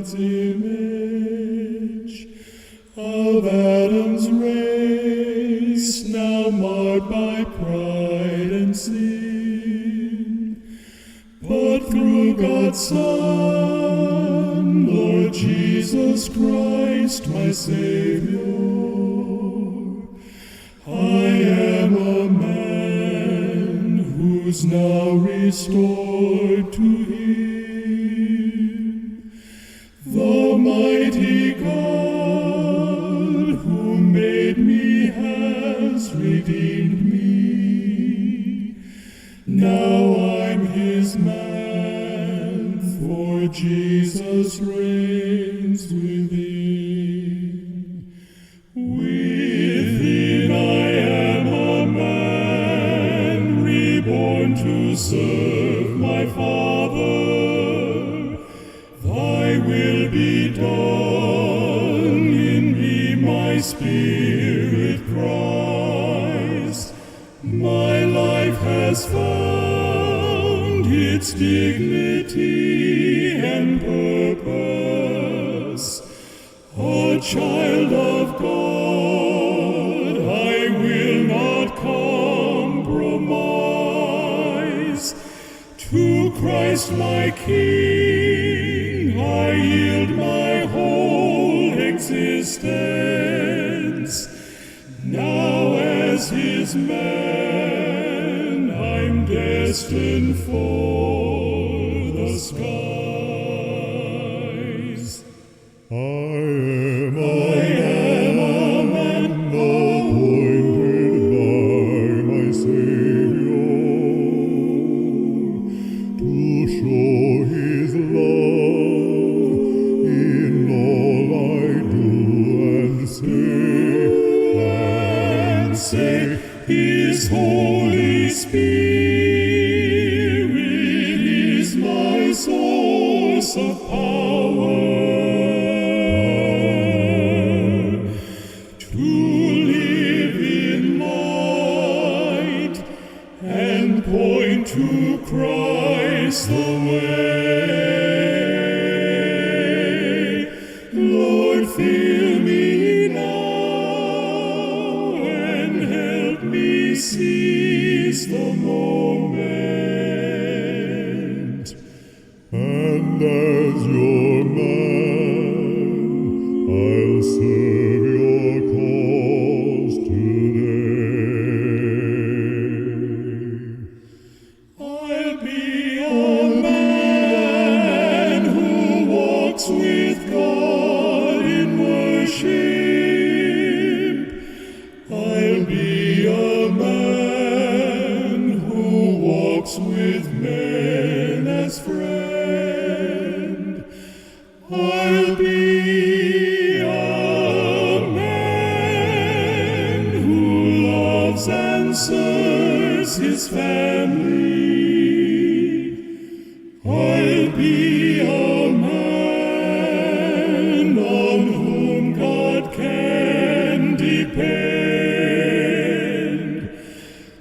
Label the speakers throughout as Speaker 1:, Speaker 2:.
Speaker 1: God's image, of Adam's race, now marred by pride and sin. But through God's Son, Lord Jesus Christ, my Savior, I am a man who's now restored to Him. The mighty God who made me has redeemed me. Now I'm His man, for Jesus reigns within. Within I am a man, reborn to serve my Father. Thy will be done in me, my spirit cries. My life has found its dignity and purpose. A child of God, I will not compromise. To Christ my King, I yield my whole existence. Now as His man, I'm destined for the skies. I am a man appointed by my Savior to show His love in all I do and say, His Holy Spirit is my source of power to live in light and point to Christ the way. Lord, fill me now and help me seize the moment. And as your man, I'll serve your cause today. I'll be a man who walks with God in worship. I'll be a man who walks with men as friend. I'll be a man who loves and serves his family. I'll be a man on whom God can depend.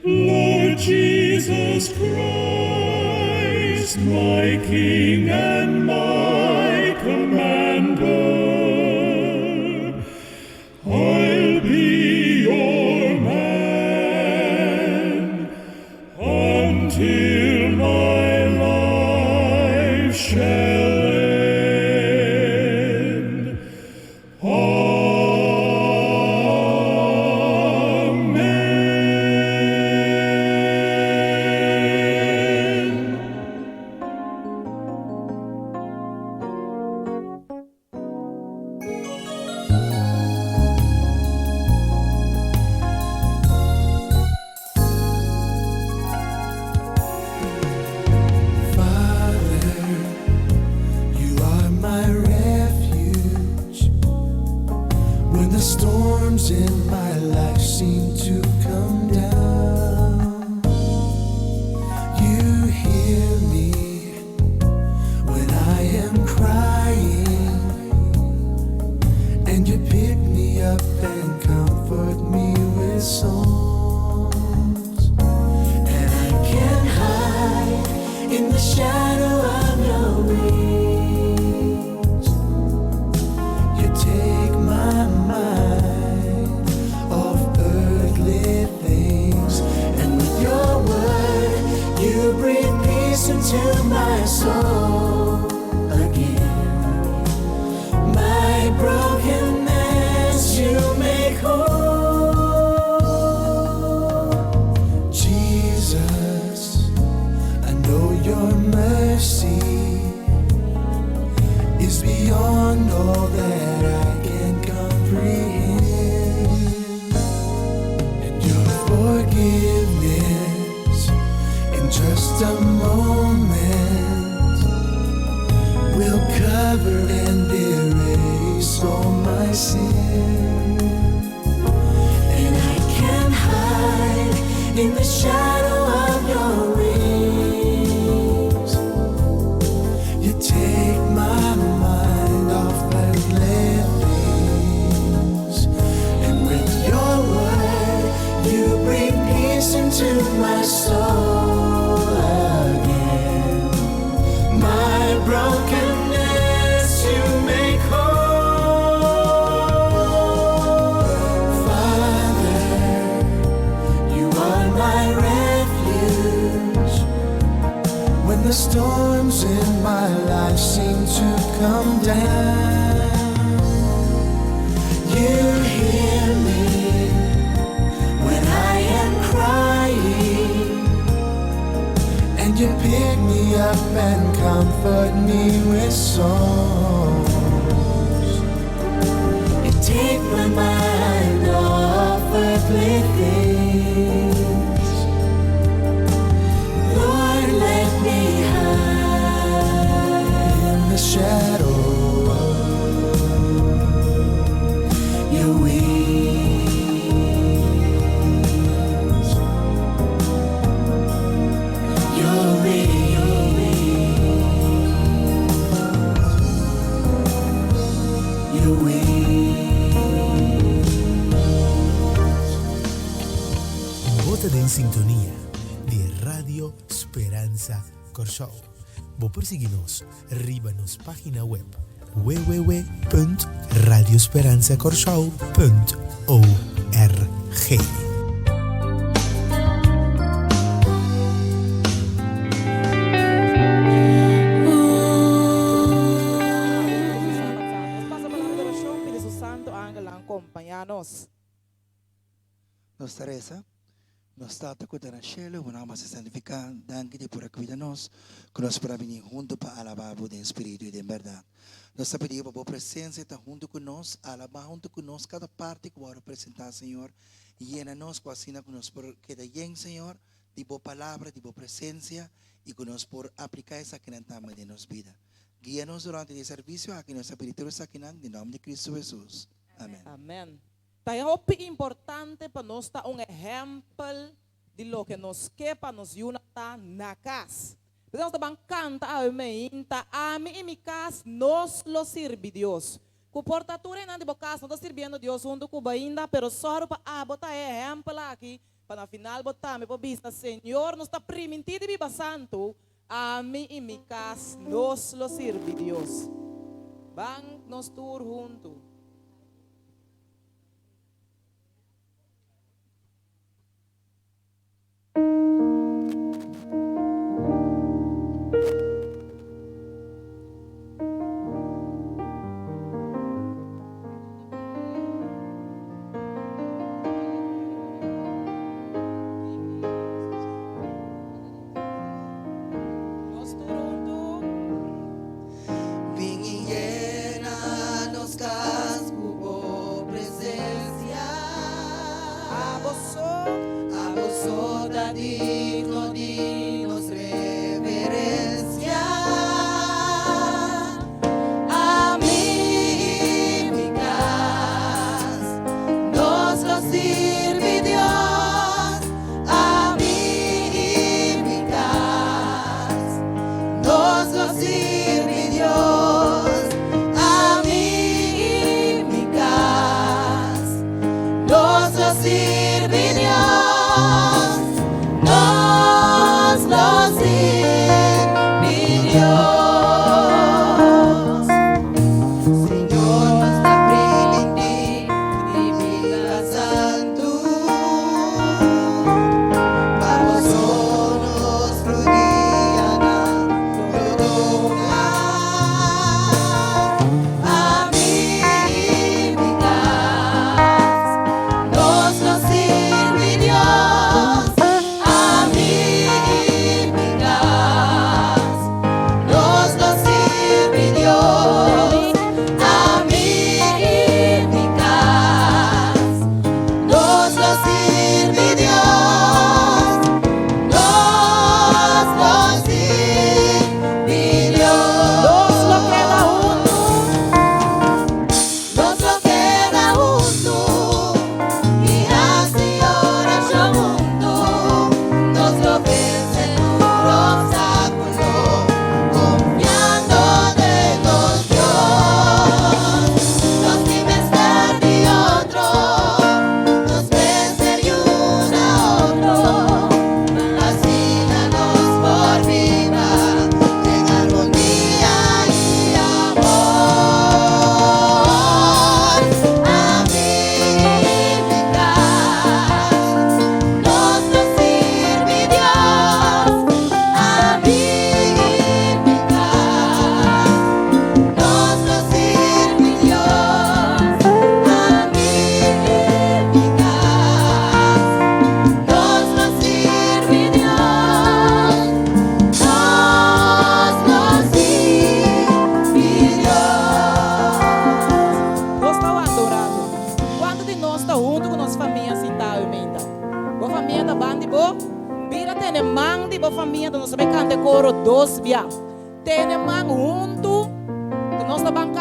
Speaker 1: Lord Jesus Christ, my King and my Commander, I'll be your man until my life shall end.
Speaker 2: storms in my life seem to come down. You hear me when I am crying, and you pick me up and comfort me with songs. And I can hide in the shadow of your wings. soul again. My brokenness you make whole. Jesus, I know your mercy is beyond all that I can comprehend, and your forgiveness in just a moment will cover and erase all my sin, and I can hide in the shadow of your wings. You take my mind off earthly things, and with your word you bring peace into my soul again. My brokenness you make whole. Father, you are my refuge when the storms in my life seem to come down. You hear me when I am crying, and you pick me up and comfort me with songs. You take my mind off earthly things. Lord, let me hide in the shadow of your wings. Your wings. Your wings.
Speaker 3: Bota en sintonía de Radio Esperanza Corsao. Vos persíguenos arriba nos página web www.radioesperanzacorsao.org.
Speaker 4: Pasa para la adoración, pide su santo ángel a acompañarnos.
Speaker 5: Nossa Teresa, nós estamos cuidando do cielo, vamos a santificar, danke por cuidar-nos, que nós para venir junto para alabar o Espírito e de verdade. Nós pedimos a presença estar junto conosco, alabar junto conosco cada parte que vai representar, Senhor, e llena-nos com a sina que nós por queda bem, Senhor, de boa palavra, de boa presença, e que nós por aplicar essa que nós de nossa vida. Guia-nos durante o serviço, aqui nós pedimos aqui em nome de Cristo Jesus. Amém.
Speaker 4: Amém. É muito importante para nós ter exemplo de lo que nos quer para nos juntar na casa. Nós também canta a mim, a mim e minha casa, nós lo sirve Deus. Com portatura na de casa, nós servindo Deus junto com o ainda, pero só para botar exemplo aqui, para no final botar me para vista, Senhor, nos está permitido viver santo, a mim e minha casa, nós lo sirve Deus. Vamos nós tour juntos. Nós tour juntos.
Speaker 2: Vem e llena-nos cada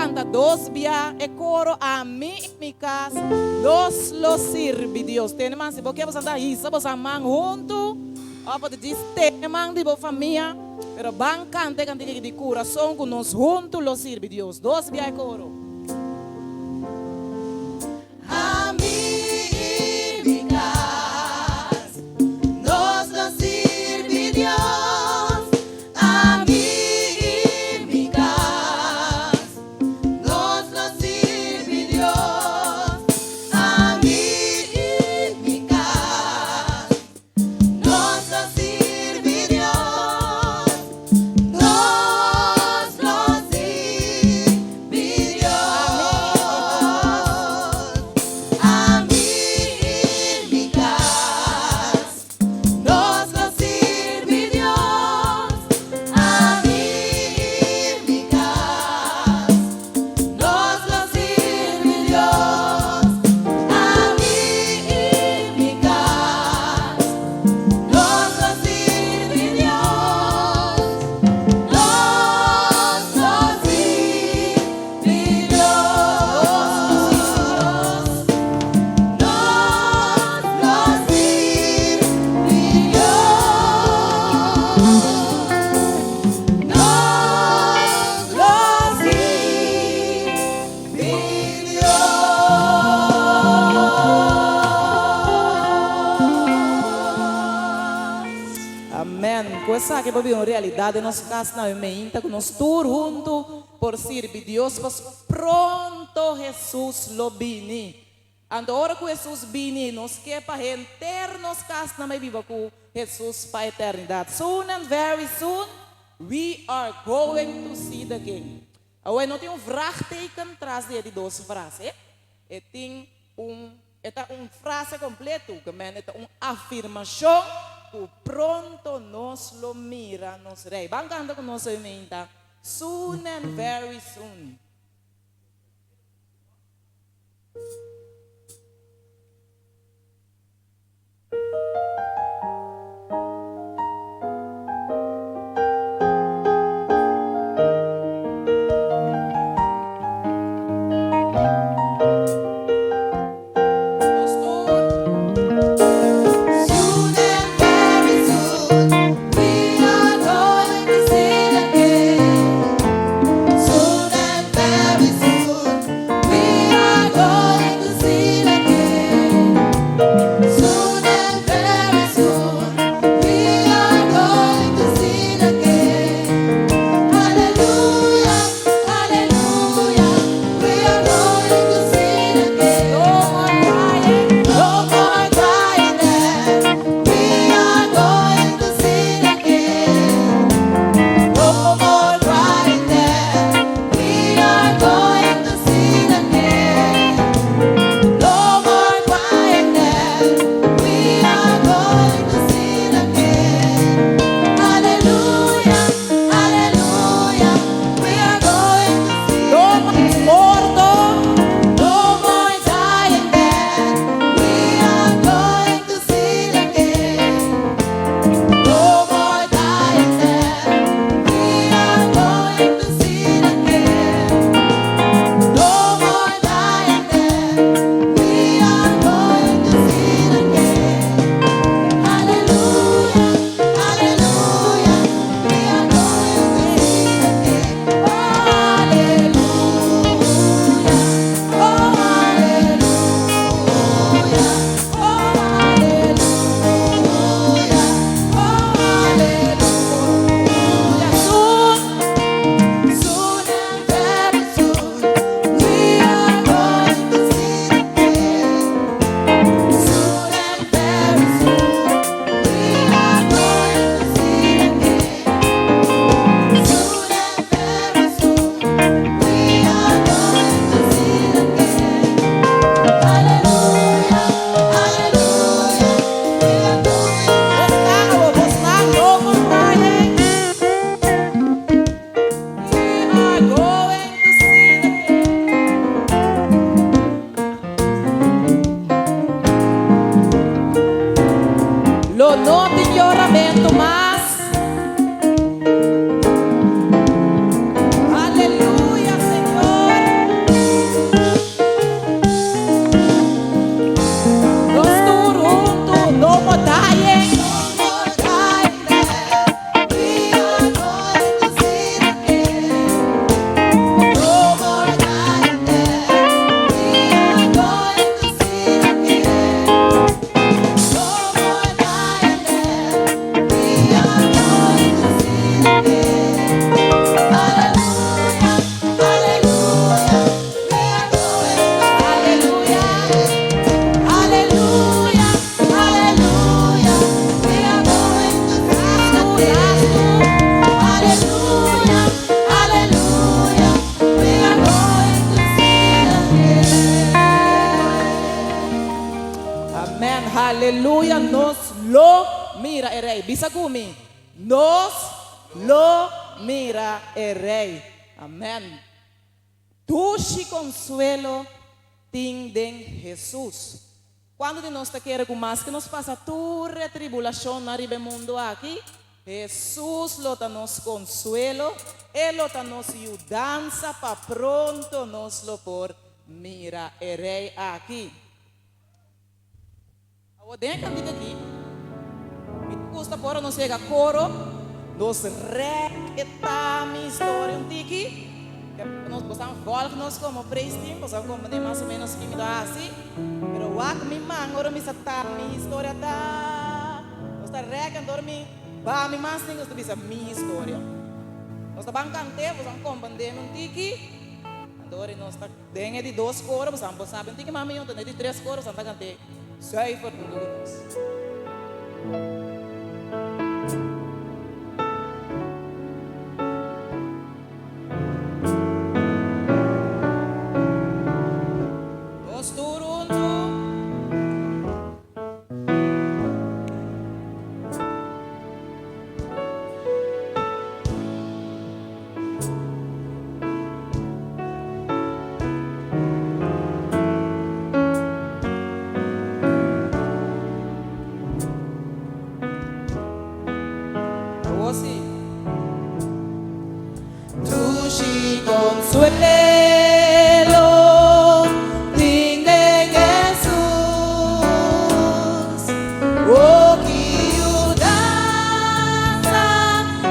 Speaker 4: canta dos via e coro a mí y mi casa nos lo sirve Dios. Tem man se porque você anda isso, você man junto, ó pode dizer tem man de boa família, pero ban canta de coração com nós junto lo sirve Dios. Dos via e coro.
Speaker 6: A mí y mi casa nos lo sirve Dios. A mí y mi casa nos lo sirve Dios. A mí y mi casa nos lo sirve Dios. Nos lo sirve Dios. A mí y mi casa nos lo sirve Dios. A mí y mi casa nos lo sirve Dios. A mí y mi casa nos lo sirve Dios. Nos lo sirve
Speaker 4: Amém. Coisa que vai uma realidade nós casa na meinta que nós todos juntos por servir Deus, mas pronto Jesus lo vini. Ando hora que Jesus vini, nós quer para ter nos casa na mei viva com Jesus para a eternidade. Soon and very soon we are going to see the King. Agora não tem vraagteken atrás de duas frases. Tem frase completo, que é uma afirmação. O pronto nos lo mira, nos rei. Vamos cantar com nós emenda. Soon and very soon.
Speaker 6: Soon and very soon we are going to see the King. Soon and very soon we are going to see the King. Soon and very soon we are going to see the King. Hallelujah, hallelujah, we are going to see the King. No more crying there. We are going to see the King. No more crying there. We are going to see the King. No more crying there. We are going to see the King. Hallelujah, hallelujah. We are going to see the King. No more dying there. We are going to see the King. No more dying there. We are going to see the King. No more dying there. We are going to see the King. Hallelujah, hallelujah. We are going to see the King. Oh, hallelujah. Oh, hallelujah. Oh, hallelujah. Soon and very soon we are going to see the King. Soon and very soon we are going to see the King. Soon and very soon we are going to see the King. Hallelujah, hallelujah. We are going to see the King.
Speaker 4: Lo no melhoramento, mas aleluia, Senhor. mira el rey. Bisagumi, nos lo mira el rey. Amén. Tushi consuelo ting den Jesús. Quando de nós quer com mais que nos passa toda tribulação na riba mundo aqui, Jesus lota nos consuelo, Ele lota nos ajudança para pronto nos lo por mira o rei aqui. Agora tem que aqui, me custa por nós chegar coro, nos requeta minha história aqui. Nós possamos voltar nós como prestem, possamos compreender mais ou menos que me dá assim. Pero wak mi man, ora mi sata, mi história tá. Nós está recando dormir, ba mi mas ninguém bisa mi história. Nós está bancante, possamos compreender um tiki. Andore nós está dengue de 2 coros, possamos saber um tiki mami, então de 3 coros, santa cante. Sai for mundo nós. Tushi consuelo, ting de Jesús. Oh, que danza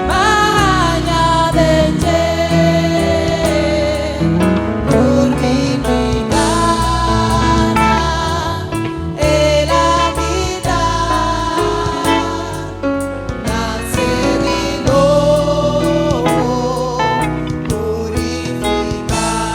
Speaker 4: mañana de purificada en la vida. Nace de nuevo, purificada.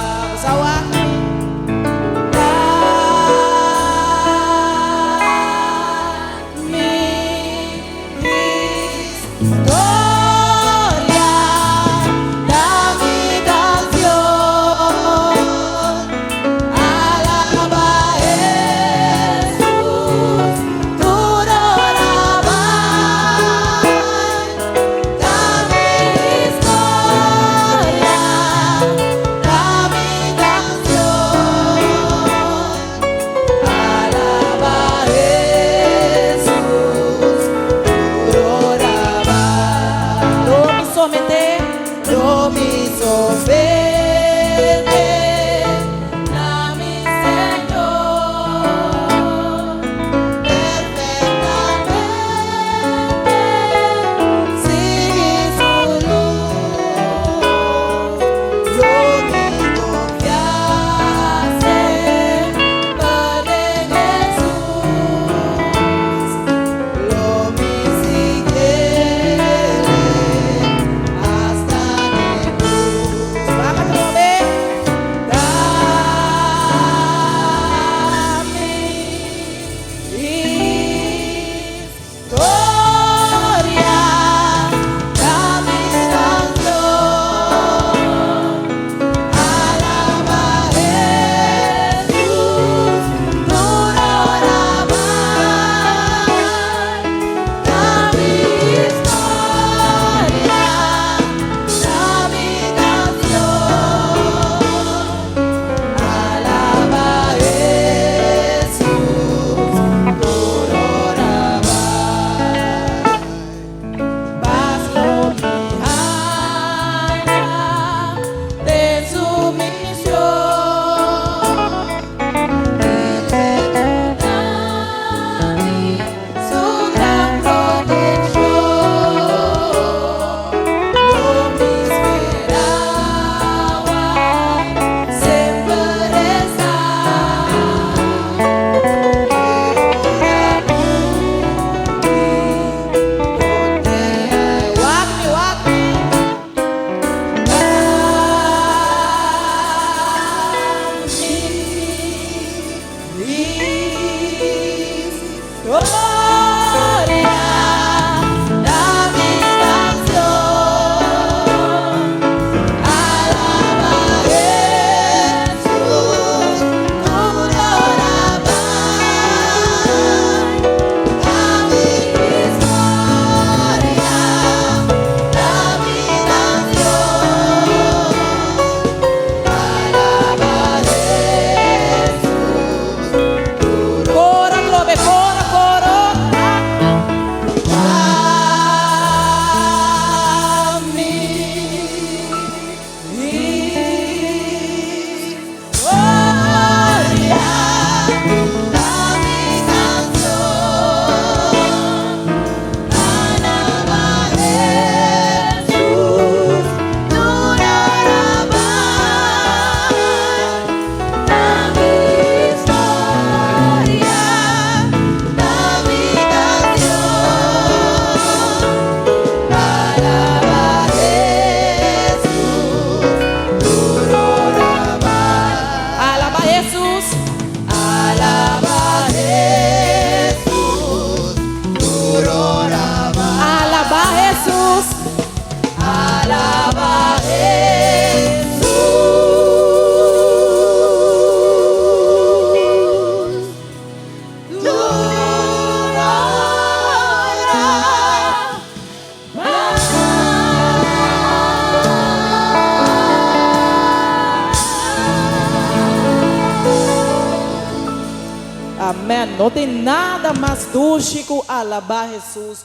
Speaker 4: Amém. Não tem nada mais dulce que alabar Jesus.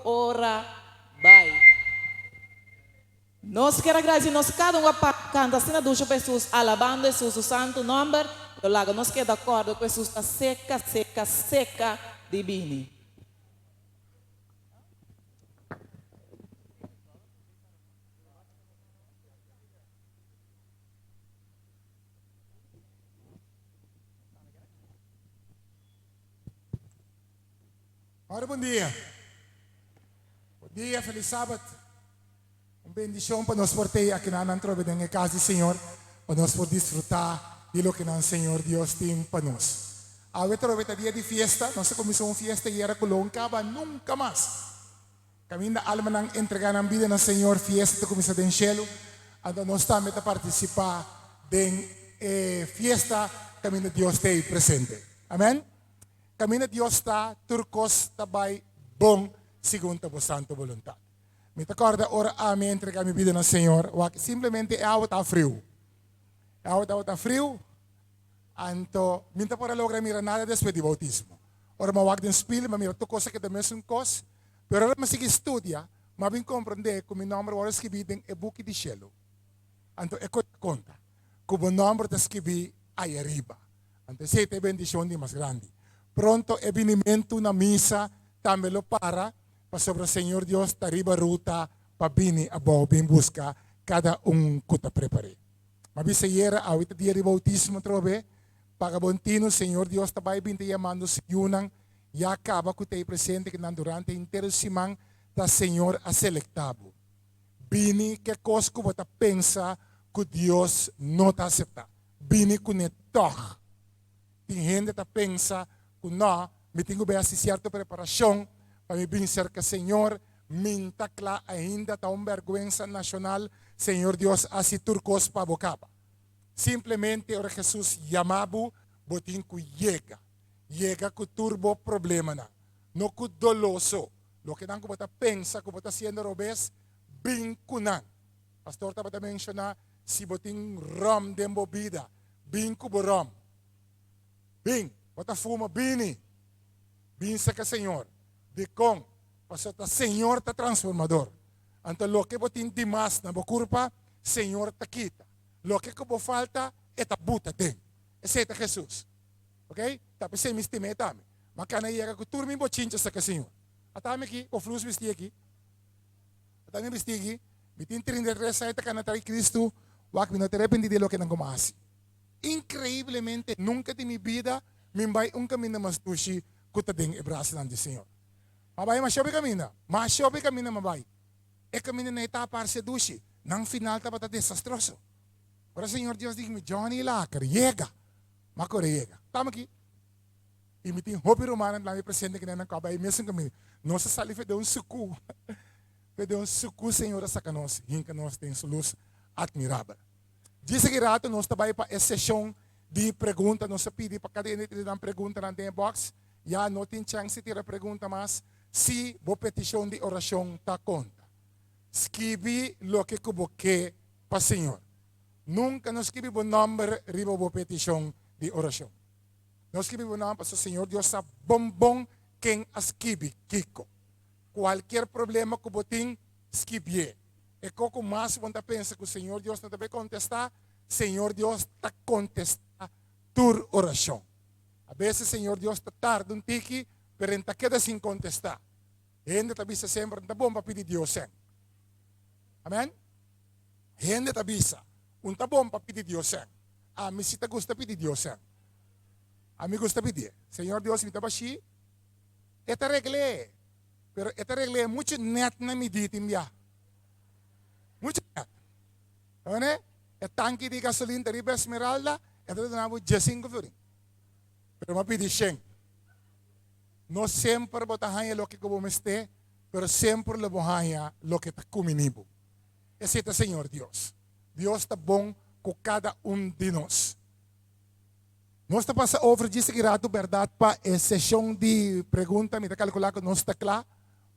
Speaker 4: Ora, vai. Nós queremos agradecer, nós cada um canta assim na ducha Jesus, alabando Jesus, o santo nome. Eu lago, nós queremos de acordo com Jesus, está seca, divino.
Speaker 7: Ora, bom dia. Bom dia, feliz sábado. Bendição para nós por ter aqui na entrada da casa do Senhor, para nós por desfrutar de lo que o Senhor Deus tem para nós. A outra dia de fiesta, nós começamos uma fiesta e era colocava nunca mais. Caminho alma nang entregar ang vida ng Senhor, fiesta começa em cielo, então nós estamos a participar de fiesta, caminho Deus tem presente. Amém? Caminho Deus está, turcos tabay bom, segundo a santa voluntad. Me acorda ora a me entregar minha vida no Senhor, simplesmente é algo tá frio. É algo tá frio. Anto, minta para lograr mira nada depois do bautismo. Ora mawag din spil, mamira to coisa que também são cos. Pero ora masig estudia, mabing compreender que meu nome ora escrevido em e-book de cielo. Anto é conta. Como o nome está escrevido aí arriba. Anto sete bendição de mais grande. Pronto é vinimento na missa, também lo para sobre o Senhor Deus tariba ruta para bini abo bem busca cada que te prepare. Mabisa yera awita dia de bautismo trobe para bontino Senhor Deus tabay binte llamando si yunang ya acaba que te presente que durante inteiro simang ta Senhor a selectabo. Bini que coisa que você pensa que Deus não te acepta. Bini que ne toch. Tem gente que pensa que não, me tenho bem assim certa preparação para me vencer que Senhor, minta cla ainda tá vergüenza nacional, Senhor Deus, assim turcos para bocaba. Simplesmente, ora Jesus chamava, botin que chega com turbo problema na, no que doloso, lo que não que você pensa, que você sendo robes, bem kunan. Pastor tá mencionar, si botin rom de embobida, bem kubo rom, bem, você fuma bini, bem sa que Senhor. De com, pastor, o Senhor está transformador. Então, lo que você tem mais na curva, Senhor está quita. Lo que você falta, é a buta tem. Esse é Jesus. Ok? Tá pensando me estimei também. Mas quando eu que turma me chincha sa que Senhor. Atame aqui, o flux vestir aqui. Atame vestir aqui. Me tem 33 anos que na Cristo, wak me não te arrependi de lo que não gomasi. Increíblemente, nunca em minha vida, me vai caminho mais tushi, que te den abraço do Senhor. Mabay, masyobi kami na. Masyobi kami na mabay. E kami na naitapar sa dushi. Nang final ta pata desastroso. Para Senhor Deus diz-me, Johnny Lacar, llega. Makore llega. Tama aqui. E me tem hopi romanan lá me presente que na kabay. Mesmo kami, nossa sali fede suku. Fede suku, Senhor, sa kanos. Hinka nos tem luz admirável. Diz que rato, nós trabalhamos para essa sessão de pergunta. Nós pedimos para cada gente dar pergunta na box. Já não tem chance de tirar pergunta mais. Si bo petição de oração ta conta. Escrevi lo que kubo que para Senhor. Nunca nos escrevi o número riba bo petição de oração. Nós escrevi o nome para o Senhor Deus sa bombom quem escrevi Kiko. Qualquer problema que você tem, escrevi. E como mais você pensa que o Senhor Deus não deve contestar, Senhor Deus está contestar tua oração. A vezes Senhor Deus está tarde um tiki, pero não queda sem contestar. Gente tabisa sempre, não bom para pedir Deus sem. Amém? Gente tabisa, não bom para pedir Deus sem. A mim se te gusta pedir Deus sem. A mim gusta pedir. Senhor Deus me tabashi, esta regle, pero esta regle é muito net na medida minha. Muito net. Né? É tanque de gasolina da Riba Esmeralda, é tudo na boa $5 florin. Pero mapidi siyeng. No sempre botahanya lo que como este, pero sempre le bohanya lo que ta kuminibo. Esse é o Senhor Deus. Deus está bom com cada de nós. Nós está passando over de segurado verdade para a sessão de pergunta, me está calcular que nós está claro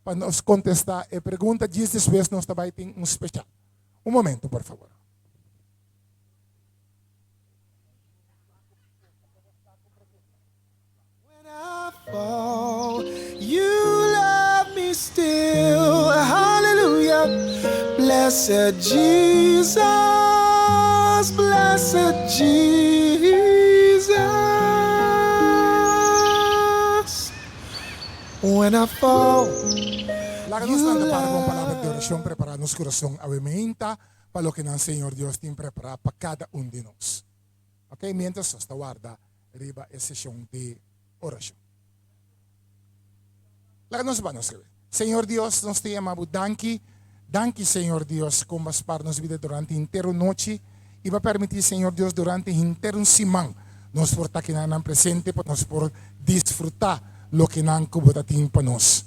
Speaker 7: para nos contestar e pergunta diz depois nós está vai ter especial. Momento, por favor.
Speaker 2: fall. You love me still. Hallelujah. Blessed Jesus, blessed Jesus. When I fall,
Speaker 7: Láganos tanto para com palavra de oração preparar nos coração a emenda para o que o Senhor Deus tem preparado para cada de nós. Ok? Mientras hasta guarda riba a sessão de oração. Láganos ba nos escrever. Senhor Deus, nós te amamos. Danke, Senhor Deus, como vas para nos vida durante inteira noite e vai permitir, Senhor Deus, durante inteiro semana nos por estar aqui na presente para nos por desfrutar lo que não cubotatim para nós.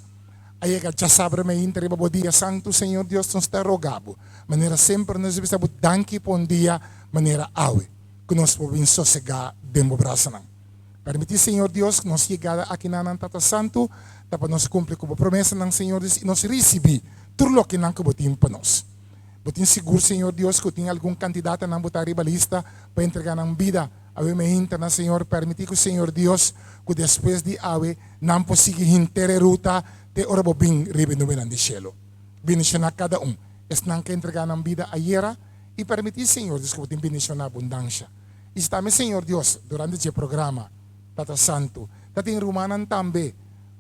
Speaker 7: Aí que já sabe me entre o dia santo, Senhor Deus, nos está rogado. Maneira sempre nos bisa danke por dia, maneira awe, que nos podemos sossegar dentro do braço não. Permitir, Senhor Deus, que nos chegada aqui na Tata Santo, para nos cumprir com a promessa não, Senhor Deus, e nos receber tudo o que não cubotim para nós. Botin seguro, Senhor Deus, que tem algum candidato não botar riba lista para entregar na vida. Ave me interna, Senhor, permitir que o Senhor Deus, que depois de ave, não possa inteira ruta de orbo bem riba no meio do cielo. Bendicionar cada Estão que entregar na vida ayer e permitir, Senhor Deus, que tem bendicionar abundância. E também, Senhor Deus, durante este programa, Tata Santo, tem rumanan também,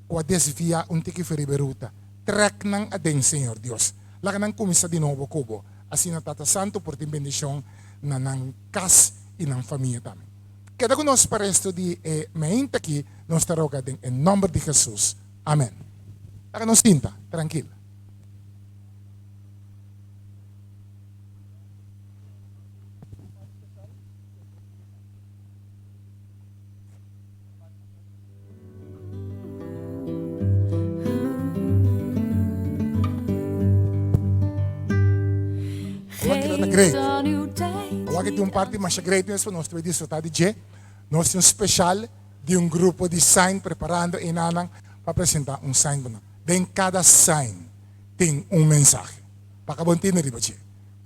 Speaker 7: o desvia tiki riba ruta. Trek ng adeng, Senhor Deus. Laka ng kumisa de novo kubo. Assim na Tata Santo por tem bendição na ng kas e ng família também. Queda conosco para resto de meinta aqui, nos taroga em nome de Jesus. Amém. Laka nos tinta, tranquilo. Great. Huwag ito parte mas great news nós temos desfrutar de G. Nós temos especial de grupo de sign preparando inanang para apresentar sign mo. Den cada sign tem mensaje. Pakabuntin na rin ba G?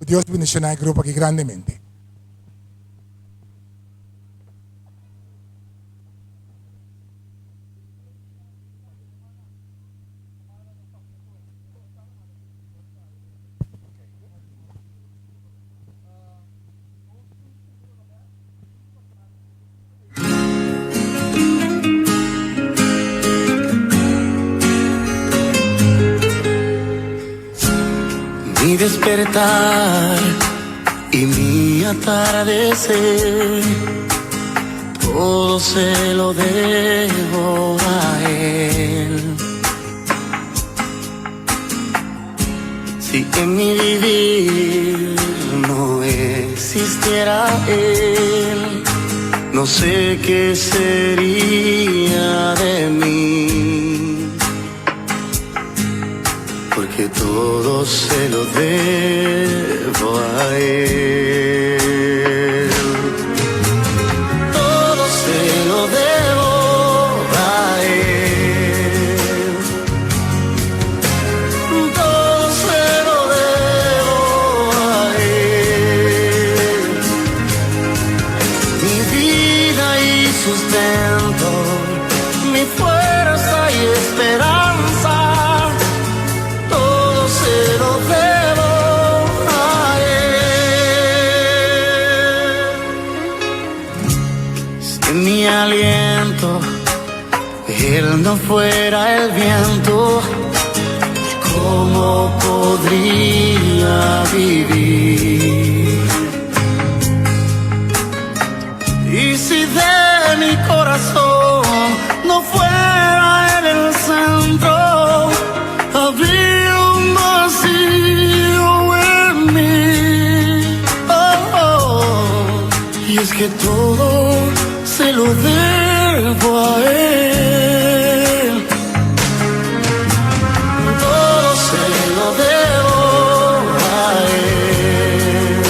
Speaker 7: Dios bendicionar el grupo aqui grandemente.
Speaker 8: Mi despertar y mi atardecer, todo se lo debo a Él. Si en mi vivir no existiera Él, no sé qué sería de mí. Porque todo se lo debo a Él. Todo se lo debo a Él. Todo se lo debo a Él. Mi vida y sustento, mi fuerza y esperanza. Se lo debo a Él. Si en mi aliento Él no fuera el viento, ¿cómo podría vivir? Y si de mi corazón no fuera Él el centro, habría un vacío en mí. Y es que todo se lo debo a Él. Todo se lo debo a Él.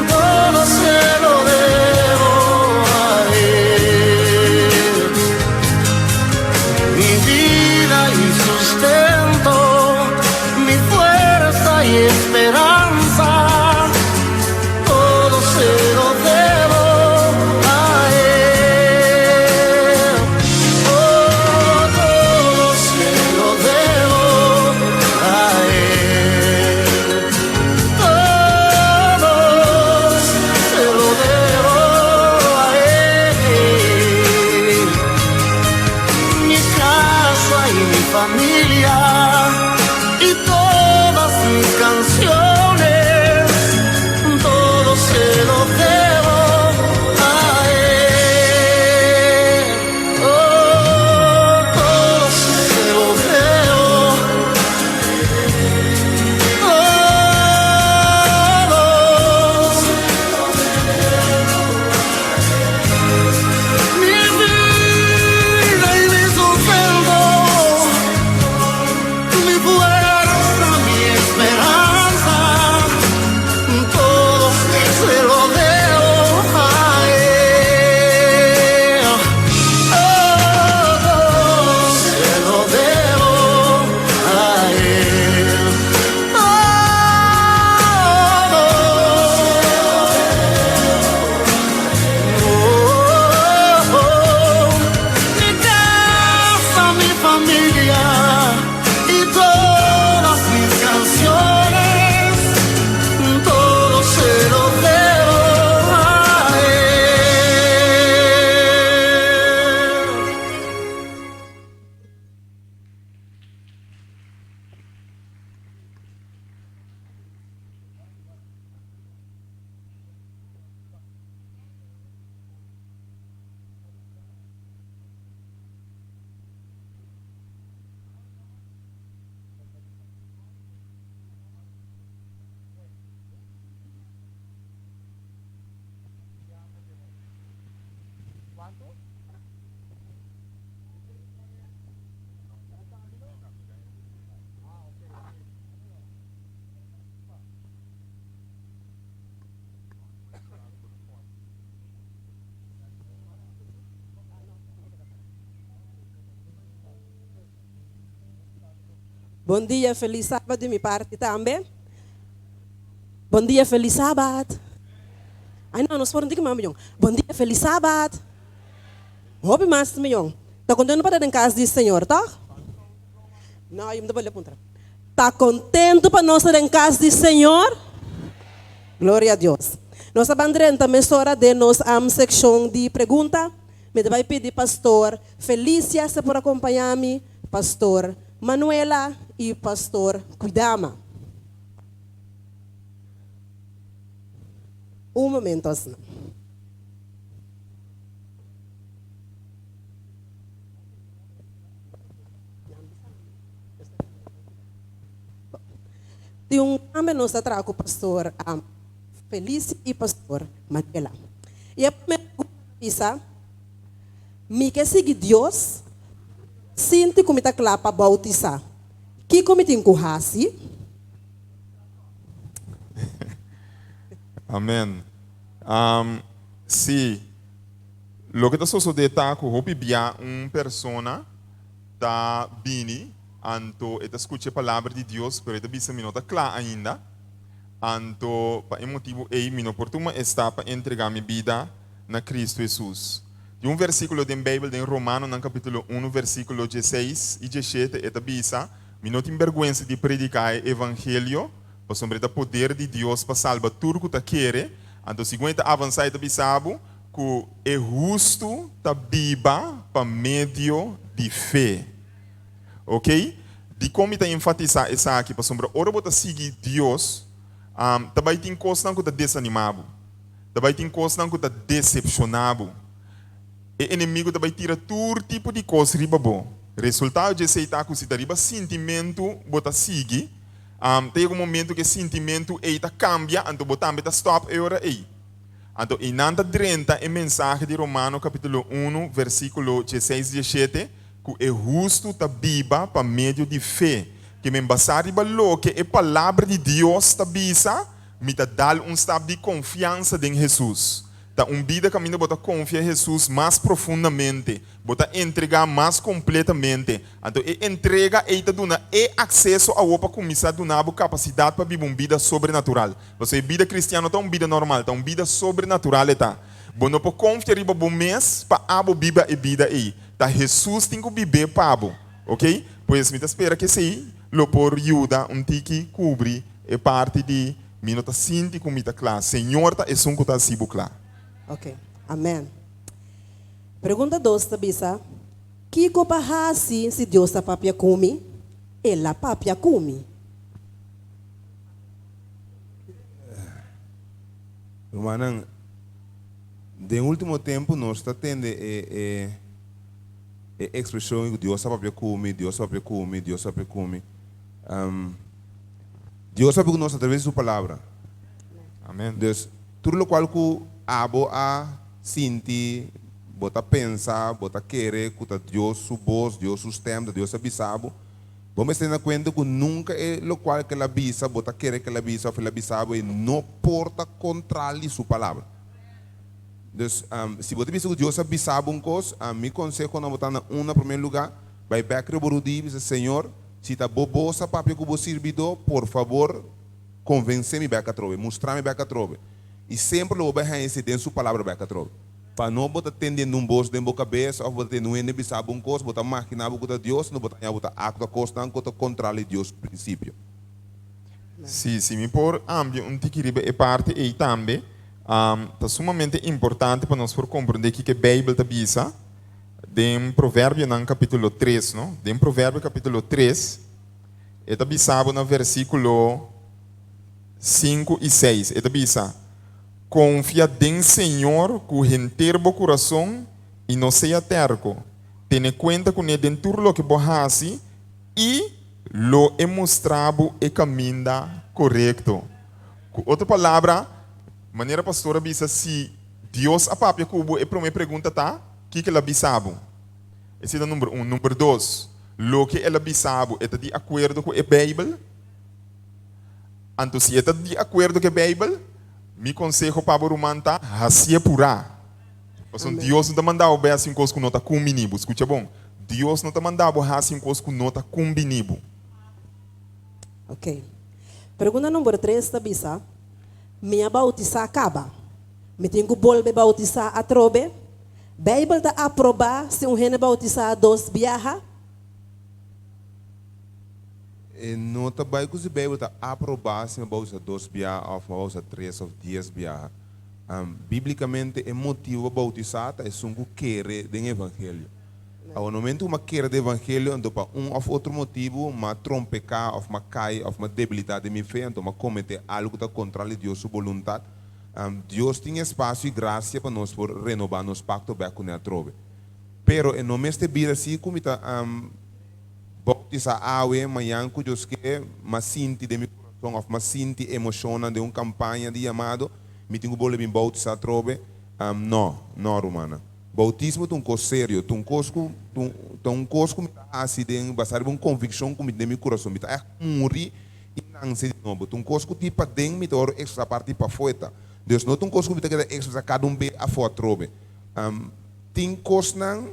Speaker 8: Todo se lo debo a Él. Mi vida y sustento, mi fuerza y esperanza, todo se lo debo a Él.
Speaker 9: Bom dia, feliz sábado de minha parte também. Bom dia, feliz sábado. Ai não, nós foram de que mamãe. Bom dia, feliz sábado. Houve mais de mim. Tá contente para ir em casa do Senhor, tá? Não, eu não vou lhe apontar. Tá contente para nós ir em casa do Senhor? Glória a Deus. Nossa bandeira também hora de nós secção de pergunta. Me vai pedir pastor Felícia se por acompanhar-me, pastor Manuela e pastor Cuidama. Um momento assim. Tem também nós atraco pastor Felícia e pastor Manuela. E a primeira pergunta me quer seguir Deus. Sinto como está claro para bautizar. Que como tem currasi?
Speaker 10: Amém. Se lo que está sucedendo é que eu bia persona da bini anto eta escuta a palavra de Deus, pero eta bisa minota clara ainda. Anto pa motivo ei mino oportuna está para entregar minha vida na Cristo Jesus. De versículo da Bíblia em Romano, no capítulo 1, versículo 16 e 17, eta bisa, mi não tem vergonha de predicar o evangelho, para sobre o poder de Deus para salvar tudo que ta quer. Então, seguinte avançar eta bisabo, que é justo ta biba para meio de fé. Ok? De como ta enfatizar isso aqui, para sobre ora bota seguir Deus, também tem coisas que ta desanimado, também tem coisas que ta decepcionado. O inimigo também tira todo tipo de coisa riba bom. Resultado de aceitar que se riba sentimento bota sigue. Tem um momento que sentimento eita cambia, então botar beta stop e ora ei. Então em nada 30 é mensagem de Romano capítulo 1 versículo 16 e 17 que é justo ta biba para meio de fé. Que me embasar riba lo que é palavra de Deus ta bisa, me ta dá estado de confiança em Jesus. Da vida caminho bota confiar em Jesus mais profundamente, bota entregar mais completamente. Então, entrega e te dá acesso a outra começar a dar capacidade para viver uma vida sobrenatural. Você vida cristiana tá uma vida normal, tá uma vida sobrenatural tá. Bom, não pode confiar em bom mês para abo viver a vida aí. Tá Jesus tem que viver para abo, ok? Pois me espera que sei, lo por ajuda tiki cobrir é parte de minuta sinti como tá claro. Senhor tá é um que tá sibo claro.
Speaker 9: Ok, amém. Pergunta 2, Tabisa. Que copa hasi se Deus está papia come? Ela papia come.
Speaker 11: Irmã, de último tempo nós está tendo a expressão que Deus papia come, Deus papia come, Deus papia come. Deus sabe que nós através da sua palavra.
Speaker 10: Amém.
Speaker 11: Deus, tudo o qual que abo a sentir, bota pensar, bota querer, que Deus sua voz, Deus sustenta, Deus abisabo. Vamos ter na conta que nunca é o qual que ela abisa, bota querer que ela abisa, ou ela abisabo e não porta contra sua palavra. Então, se você pensa que Deus abisabo um coisa, me conselho quando botar na primeiro lugar, vai back o burudi, diz Senhor, se está bobosa papi que você servidor, por favor, convence-me back a trove, mostrar-me back a trove. E sempre o obediência tem sua palavra back a trove. Para não botar tendendo um bolso dentro da cabeça, ou botar no ene bisabo um coisa, botar máquina botar Deus, não botar acto da coisa, não botar controle de Deus princípio.
Speaker 10: Sim, se me por ambiente que é parte e também é sumamente importante para nós compreender que a Bíblia está bisa de provérbio no capítulo 3, não? De provérbio capítulo 3, está bisado no versículo 5 e 6, está bisa. Confia em Senhor com inteiro coração e não seja terco. Tenha conta com ele dentro do que você e lo é mostrado e caminha correto. Com outra palavra, maneira pastora bisa se Deus a papia cubo é para uma pergunta tá que ela bisabo. Esse é o número 1. Número 2, lo que ela bisabo é de acordo com a Bíblia. Então, se é de acordo com a Bíblia, me conselho para o romanta, assim pura. Porque Deus não te mandava bem assim coisa com nota combinibo. Escuta bom. Deus não te mandava assim coisa com nota combinibo.
Speaker 9: Ok. Pergunta número 3, tá bisa? Minha bautiza acaba. Me tenho que volver bautizar a trobe. Bíblia está aprovar se rene bautizar 2 viaja.
Speaker 11: Não está bem que a Bíblia está aprovada se bautizar 2 viaja ou bautizar 3 ou 10 viaja. Biblicamente, o motivo bautizar é um querer do evangelho. Ao momento que uma quer do evangelho, então para ou outro motivo, uma trompecar, ou uma cai, ou uma debilidade de minha fé, então uma cometer algo que está contra Deus sua vontade. Deus tem espaço e graça para nós por renovar nos pacto bem com a trove. Pero em nome de vida assim como está bautizar awe, manhã que Deus quer, mas sinti de meu coração, ou mas sinti emocional de uma campanha de chamado, me tenho que voltar a bautizar trove. Não, romana. Bautismo é um coisa sério, um coisa que me assim de basar uma convicção que me de meu coração, me tá morrer e não se de novo, um coisa que tipo dentro me dá extra parte para fora. Deus não tem coisa que me tá extra cada be a fora trobe. Tem coisa não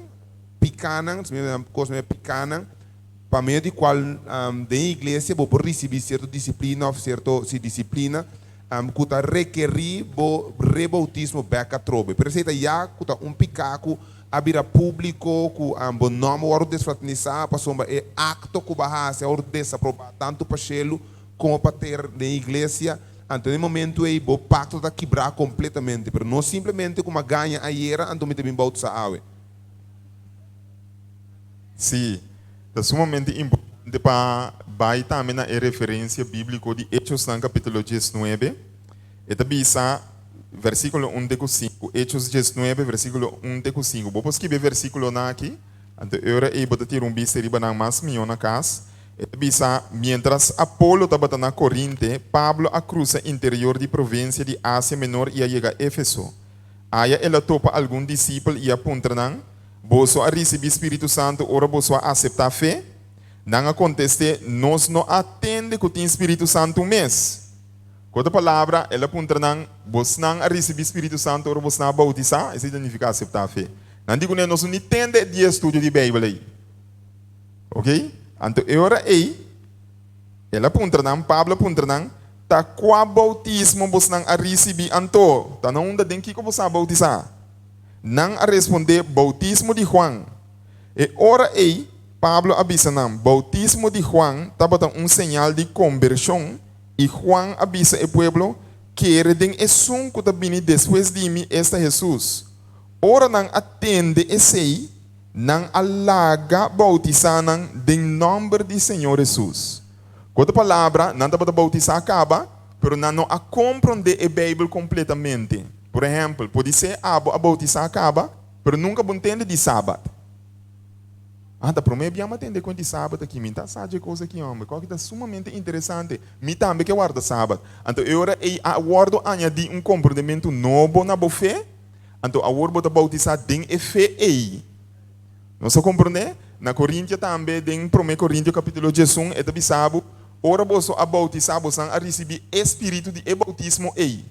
Speaker 11: pequena, para meio de qual da igreja vou receber certa disciplina ou certa disciplina. Kuta requerir bo rebautismo beca trobe. Por isso já kuta picaco abira público ku bo nome oro desfraternizar para somba é acto que bahasa oro desaprovar tanto para chelo como para ter na igreja. Então no momento aí bo pacto da quebrar completamente, pero não simplesmente como ganha a era então me também bautizar awe.
Speaker 10: Sim, é sumamente importante para vai também a referência bíblica de Hechos no capítulo 19. E também está versículo 1-5. Hechos 19, versículo 1-5. Vou escrever versículo aqui. Então, eu vou tirar bicho riba na mais minha na casa. E também está, mientras Apolo estava na Corinte, Pablo a cruza interior de província de Ásia Menor e a chega a Éfeso. Aí ela topa algum discípulo e aponta não, você a receber Espírito Santo, ora você a aceitar fé. Não acontece, nós não atende com o Espírito Santo mês. Com outra palavra, ela aponta não, você não receber Espírito Santo, ou você não bautizar, isso significa aceitar a fé. Não digo que nós não entendemos de estudo de Bíblia aí. Ok? Então, agora aí, ela aponta não, Pablo aponta não, tá qual bautismo você não receber anto, tá não onda tem que você bautizar. Não a responder bautismo de Juan. E ora aí, Pablo avisa não, bautismo de Juan estava sinal de conversão e Juan avisa o pueblo que tem um que está vindo depois de mim, este Jesus. Ora não atende esse, não alaga bautizar não em nome do Senhor Jesus. Com outra palavra, não estava bautizar acaba, mas não a compreender a Bíblia completamente. Por exemplo, pode ser a bautizar acaba, mas nunca entende de sábado. Da promessa bem atender com o sábado aqui, me tá sabe coisa aqui, homem, que está sumamente interessante. Me também que guarda sábado. Então, eu guardo añadir um comportamento novo na boa fé. Então, a guarda bota bautizar tem e fé aí. Não se compreende? Na Coríntia também tem promessa Coríntia capítulo 11, é também sabe, ora você a bautizar, você a receber espírito de bautismo aí.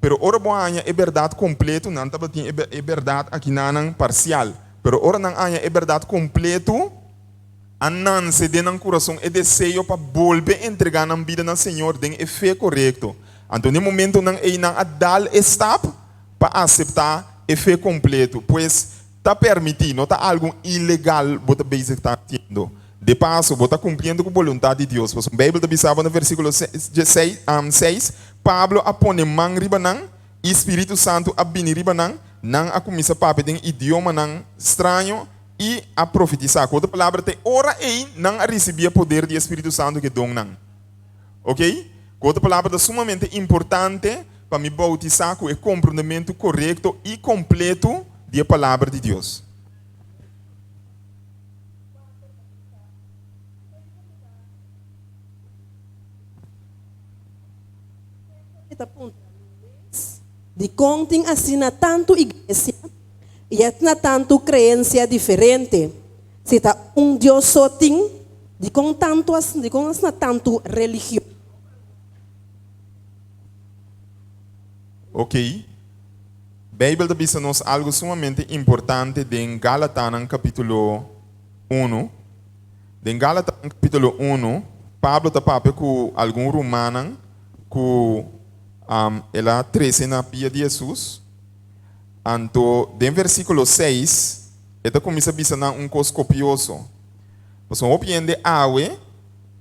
Speaker 10: Pero ora boanha é verdade completo, não tá tem é verdade aqui não parcial. Pero ora não há é verdade completo, a não se dê no coração é desejo para volver entregar na vida do Senhor, tem é fé correto. Então, no momento não é não a dar step para aceitar é fé completo, pois está permitido, não está algo ilegal, você basic está tendo. De passo, você está cumprindo com a vontade de Deus. A Bíblia também sabe no versículo 6, Pablo apone man ribanan, Espírito Santo abini ribanan, não a começa a papel em idioma não estranho e a profetizar. Com outra palavra, tem ora aí não a receber poder do Espírito Santo que dom não. Ok? Com outra palavra, é sumamente importante para me bautizar com o compreendimento correto e completo da palavra de Deus.
Speaker 9: De contem assina tanto igreja e é na tanto crença diferente. Se tá Deus só tem, de com na tanto religião.
Speaker 10: Ok. Bíblia diz nos algo sumamente importante em Gálatas capítulo 1. Em Gálatas capítulo 1, Pablo está papo com algum romano que ela 13 na pia de Jesus. Então, em versículo 6, ele começa a dizer coisa copioso. Você opende awe,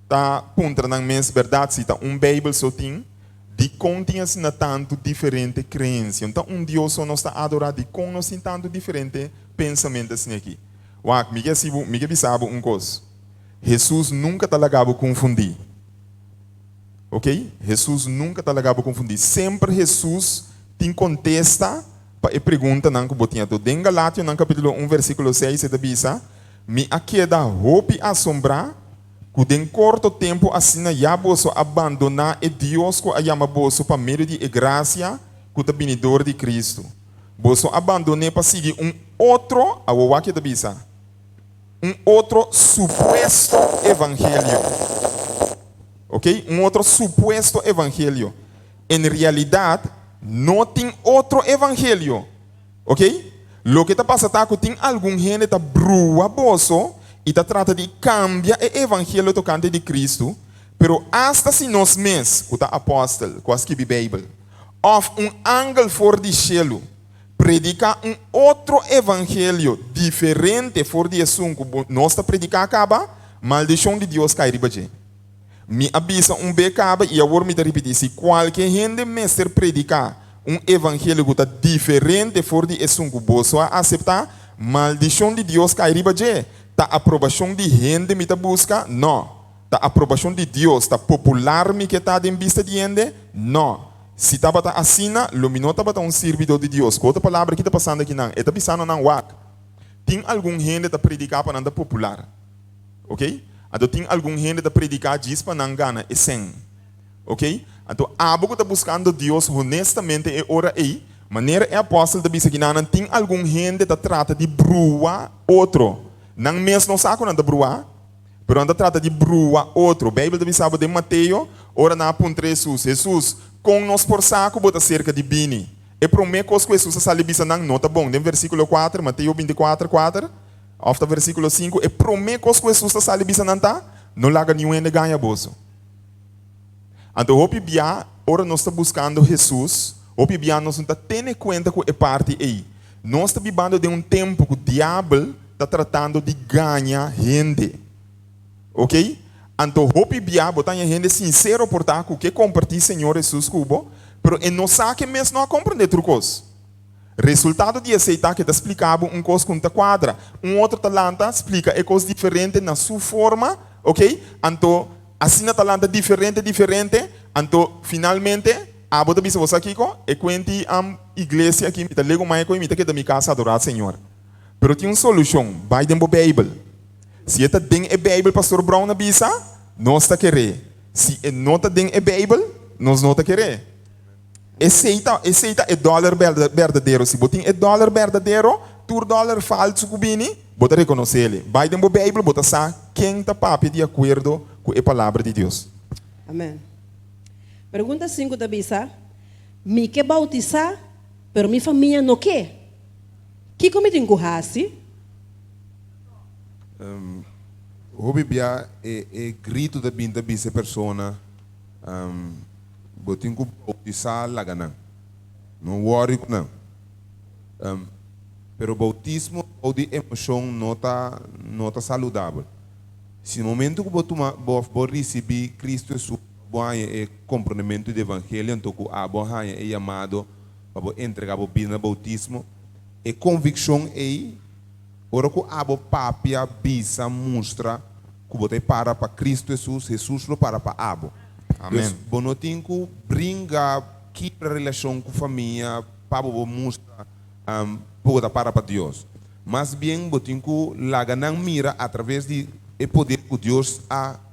Speaker 10: tá punta na mesma verdade, se tá Bíblia só tem, de continhas na tanto diferente crença. Então, Deus só não está adorado de com nós em tanto diferente pensamentos assim aqui. Uau, me sabe coisa. Jesus nunca está ligado confundir. Ok? Jesus nunca está ligado confundir. Sempre Jesus te contesta para a pergunta que botinha. Em Galátias, no capítulo 1, versículo 6, ele diz: me aqueda roupa assombrar, que em curto tempo assim já posso abandonar e Deus que a chama posso para meio de graça que é benidor de Cristo. Posso abandonar para seguir outro, a que diz, outro suposto evangelho. Ok? Outro suposto evangelho. Em realidade, não tem outro evangelho. Ok? Lo que está passando é que tem algum gente que está brua bolso e está tratando de cambiar o evangelho tocante de Cristo, pero hasta se nós mesmos, que está apóstolo, que escreve a Bíblia, of ángel fora de cielo, predicar outro evangelho diferente fora de assunto que nós está predicando acaba, maldição de Deus cai riba de. Me avisa becaba e agora me repetir, se qualquer gente mestre predicar evangelho que está diferente fora de assunto que você aceitar, maldição de Deus cai riba de. Tá aprovação de gente me tá busca? Não. Tá aprovação de Deus, tá popular me que tá em vista de gente? Não. Se tá bata assina, lumino tá bata servidor de Deus. Outra palavra que tá passando aqui não, é tá pensando não wak. Tem algum gente tá predicar para não popular. Ok? Então tem algum gente tá predicar diz para não gana e sem. Ok? Então abo que tá buscando Deus honestamente é ora aí, maneira é apóstolo da bisa que não tem algum gente tá trata de brua outro. Não mesmo não saco nada brua, pero anda trata de brua outro. Bíblia também sabe de Mateus, ora na aponta Jesus, com nós por saco bota cerca de bini. E promete que Jesus está libisa não nota bom. Em versículo 4, Mateus 24, 4, after versículo 5, e promete que Jesus está libisa não tá, não larga nenhum ainda ganha bolso. Então hopi bia, ora nós está buscando Jesus, hopi bia nós não está tendo conta com a parte aí. Nós está vivendo de tempo que o diabo está tratando de ganhar gente. Ok? Então, hope bia, botar gente sincero por tal que compartilha Senhor Jesus cubo, pero e não sabe mesmo não compreender trucos. Resultado de aceitar que está explicado coisa com quadra, outro talanta explica coisa diferente na sua forma, ok? Então, assim na talanta diferente, então, finalmente, a bota bisa você aqui com e quanti igreja aqui, me tá lego mais com me tá que da minha casa adorar Senhor. Pero tem uma solução, vai dentro da Bíblia. Se está dentro da Bíblia, pastor Brown na bisa, nós está querer. Se não está dentro da Bíblia, nós não está querer. Aceita é dólar verdadeiro. Se botem é dólar verdadeiro, tu dólar falso cubini, bota reconhecer ele. Vai dentro da Bíblia, bota sa quem está papi de acordo com a palavra de Deus.
Speaker 9: Amém. Pergunta 5 da bisa. Me que bautizar, pero minha família não quer. Que como tem currasi?
Speaker 11: O bibia é grito da binda bisa persona. Botin ku bautizar lagana. Não worry não. Pero bautismo ou de emoção não tá saudável. Se no momento que você receber Cristo Jesus, é comprometimento do evangelho, então que a boa é chamado para entregar a vida no bautismo. E convicção é, ora que a papia bisa mostra que você para Cristo Jesus, Jesus lo para abo.
Speaker 10: Amém.
Speaker 11: Então, você tem que brincar que relação com a família, para você mostrar para Deus. Mas bem, você tem que lagar mira através de o poder que Deus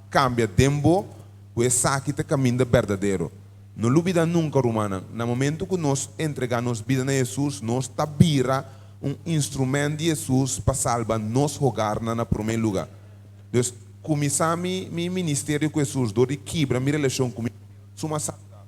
Speaker 11: cambia tempo, o saque de caminho verdadeiro. Não duvida nunca, romana. No momento que nós entregamos vida a Jesus, nós tabira instrumento de Jesus para salvar nos rogar na primeiro lugar. Então, começar meu ministério com Jesus, do de quebra minha relação com suma saudável.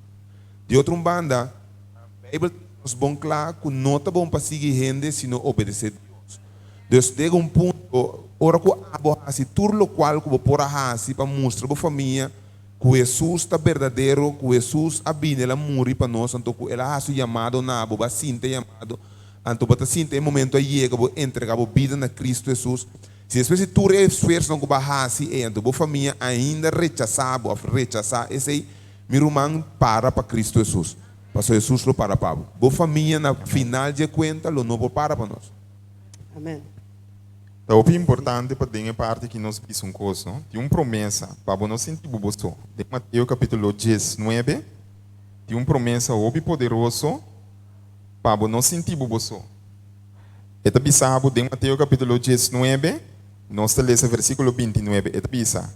Speaker 11: De outra banda, a Bíblia nos bom claro que não está bom para seguir gente se não obedecer a Deus. Então, chega ponto, ora que a tudo o qual que vou pôr a para mostrar para a família que Jesus está verdadeiro, que Jesus abine ela morre para nós, então que ela ha chamado na boba sinta chamado, então para sinta momento aí chega vou entregar a vida na Cristo Jesus. Se depois tu esforço não barra se então a família ainda rechazar esse aí meu irmão para Cristo Jesus. Pastor Jesus lo para Pablo. A família na final de conta lo não para nós.
Speaker 9: Amém.
Speaker 10: Então, o importante para a parte que nós vimos um coisa, não? Tem uma promessa para nós sentir o bolso. De Mateus capítulo 19, tem uma promessa poderoso para nós sentir o bolso. Eta bisabo de Mateus capítulo 19, nós lemos o versículo 29, eta bisa.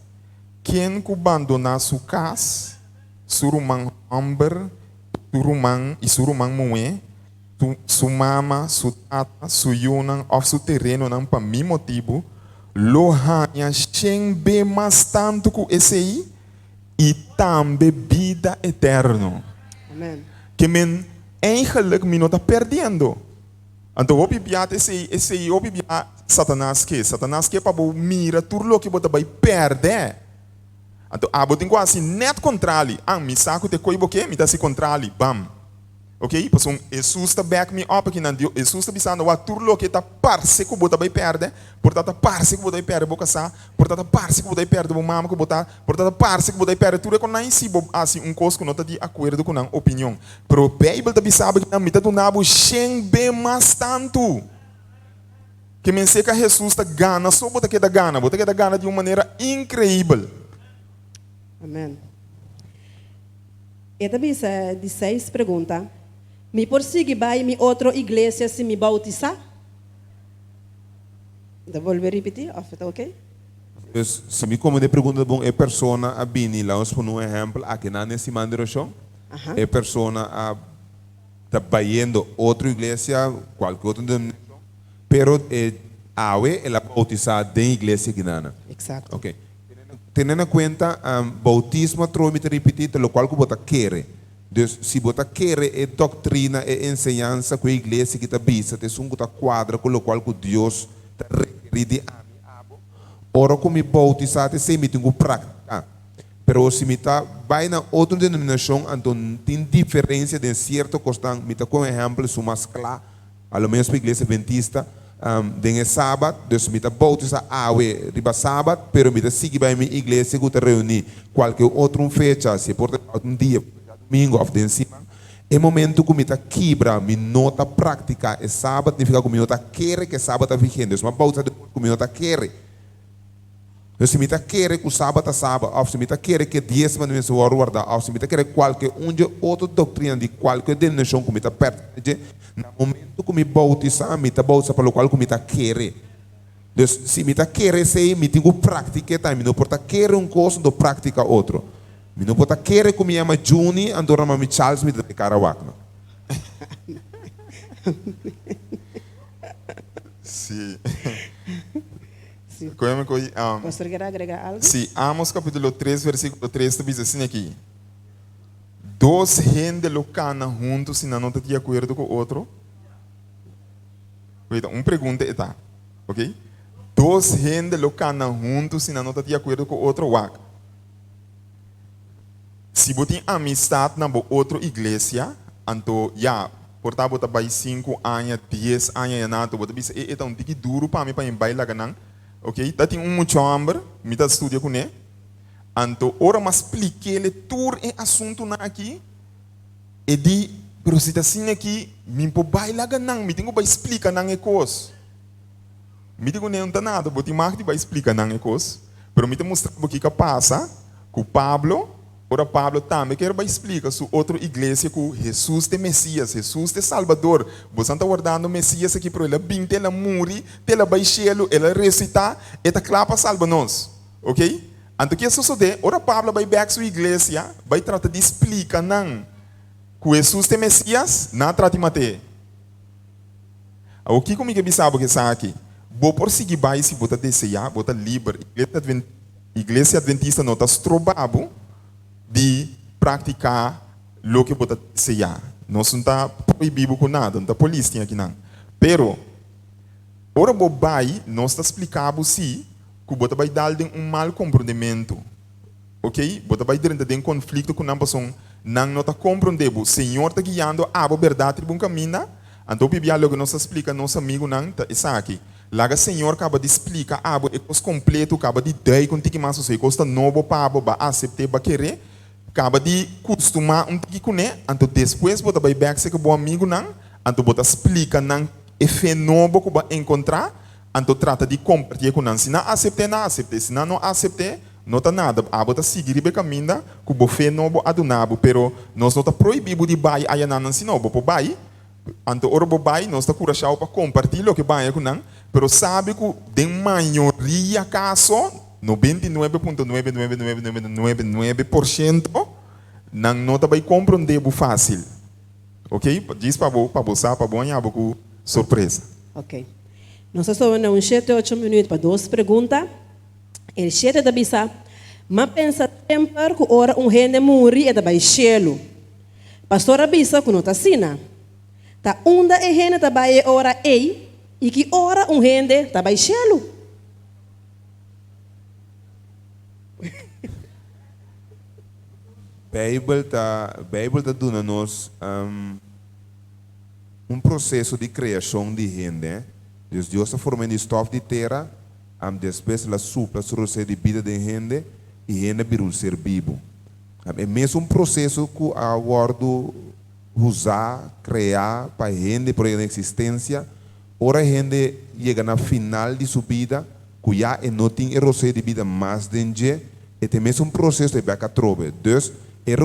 Speaker 10: Quem que abandonar sua casa, surumang amber, surumang moe, su mama, su tata, su yunang, of su terreno nang pa mi motivo, lohanya shen be mas tanto ku esse e também vida eterno.
Speaker 9: Amém.
Speaker 10: Que men eigenlijk mi não tá perdendo. Então o bibiat esse o bibiat Satanás que para mira tudo que bota vai perder. Então a botin quase net controle. Mi saco te coi boque, mi tá se controle, bam. Ok? Pois Jesus está back me up aqui na Deus. Jesus está pensando a tudo que está parse que bota vai perder, portanto parse que bota vai perder boca sa, portanto parse que bota vai perder mama que bota, portanto parse que bota vai perder tudo é com não se assim coisa que não está de acordo com a opinião. Pero a Bíblia está pensando que na mitad do nabo shen bem mais tanto. Que me seca Jesus está gana, só bota que da gana de uma maneira incrível.
Speaker 9: Amém. Esta bisa de 6 pergunta. Me persigue vai mi outra igreja se me bautizar? Devolver repetir? Está ok?
Speaker 11: Se me como de pergunta bom é persona a bini lá uns por um exemplo aqui na nesse mandaroção é persona a tá baiendo outra igreja qualquer outra denominação, pero awe ela bautizar de igreja guinana.
Speaker 9: Exato.
Speaker 11: Ok. Tendo em conta bautismo tromita repetir lo qual que bota querer. Então, se bota querer é doutrina é ensinança que a igreja que está vista tem um que quadra com o qual que Deus está requerido de ora como bautizar tem sempre tem que praticar. Pero se me está vai na outra denominação então tem diferença de certo costão. Me está como exemplo se mais claro, a lo menos para a igreja adventista de sábado, Deus me está bautizar riba sábado, pero me está seguir para a minha igreja que está reunir qualquer outra fecha, se por um dia, domingo, ou de cima, é momento que me está quebra, me nota prática, é sábado, significa que me nota querer que sábado está vigente, Deus me bautizar depois que me nota querer. Então, se me está querer que o sábado é sábado, ou se me está querer que 10 mandamentos vão guardar, ou se me está querer qualquer outra doutrina de qualquer denominação que me está perto, no momento que me bautizar, me está bautizar para o qual que me está querer. Então, se me está querer, sei, me tenho que praticar, me não pode querer coisa, não prática outro. Me não pode querer que me chama Juni, andora me Charles, me dá cara wacna.
Speaker 10: Sim.
Speaker 9: Sim. Pastor, quer agregar algo?
Speaker 10: Sim, Amos capítulo 3, versículo 3, diz assim aqui. Dos gente locana juntos se não está de acordo com o outro. Uma pergunta está, ok? Dos gente locana juntos se não está de acordo com o outro. Se você tem amistade na outra igreja, então, portanto, você vai 5 anos, 10 anos, você vai dizer, é um tique duro para mim, para bailar ganhar. Ok? Tá tem muito amor, me tá estudia com ele. Então, ora mas explique ele todo o assunto na aqui. E di, pero se tá assim aqui, me pode bailar ganhar, me tenho que explicar na coisa. Me digo não tá nada, vou te marcar vai explicar na coisa. Pero me te mostrar o que passa com Pablo. Ora Pablo também quer explicar sobre outra igreja que Jesus é Messias, Jesus é Salvador. Você está guardando Messias aqui para ele vir, ela morrer, ela vai cielo, ela ressuscitar, e está claro para salvar nós. Ok? Então o que sucede? Ora Pablo vai back sua igreja, vai tratar de explicar não que Jesus é Messias, não trata de matar. O que comigo bisabo que sa aqui? Vou por seguir vai se bota desejar, bota livre. Igreja Adventista não está estrobado de praticar o que bota desejar. Nós não está proibido com nada, não está polícia aqui não. Pero, ora bobai, nós está explicando se que bota vai dar um mal compreendimento. Ok? Bota vai dentro de um conflito com uma pessoa, não está compreendendo. O Senhor está guiando a verdade de um caminho. Então, o que nós explica nosso amigo não está aqui. Lá o Senhor acaba de explicar é coisa completo, acaba de dar contigo mais você costa novo para aceitar, para querer, acaba de costumar tiki com ele. Então, depois bota vai back se que bom amigo não, então bota explica não é fé novo que vai encontrar, então trata de compartilhar com ele. Se não aceitar, não aceitar. Se não aceitar, não está nada. A bota seguir o caminho que o fé novo adunabo, pero nós não está proibido de bair aí não se não, por bair. Então, ora bobai, nós está curajado para compartilhar o que vai com nós, pero sabe que de maioria caso, 99,99999% não está bem compreender fácil. Ok? Diz para você, para bom, com surpresa.
Speaker 9: Ok. Nós estamos em 7 a 8 minutos para 2 perguntas. El 7 da bisa, mas pensa tempo que ora gente morre e da baixelo. Pastor abisa que não está sina. Ta onda e gente tá vai ora ei e que ora gente tá vai chelo.
Speaker 11: Bible tá dando nós processo de criação de gente. Deus está formando estof de terra, depois ela supla sobre de vida de gente e gente vira um ser vivo. É mesmo processo que aguardo usar, criar para a gente, por a existência. Ora a gente chega na final de sua vida, que já não tem roceio de vida mais dentro, e tem mesmo processo de beca trove. Então, o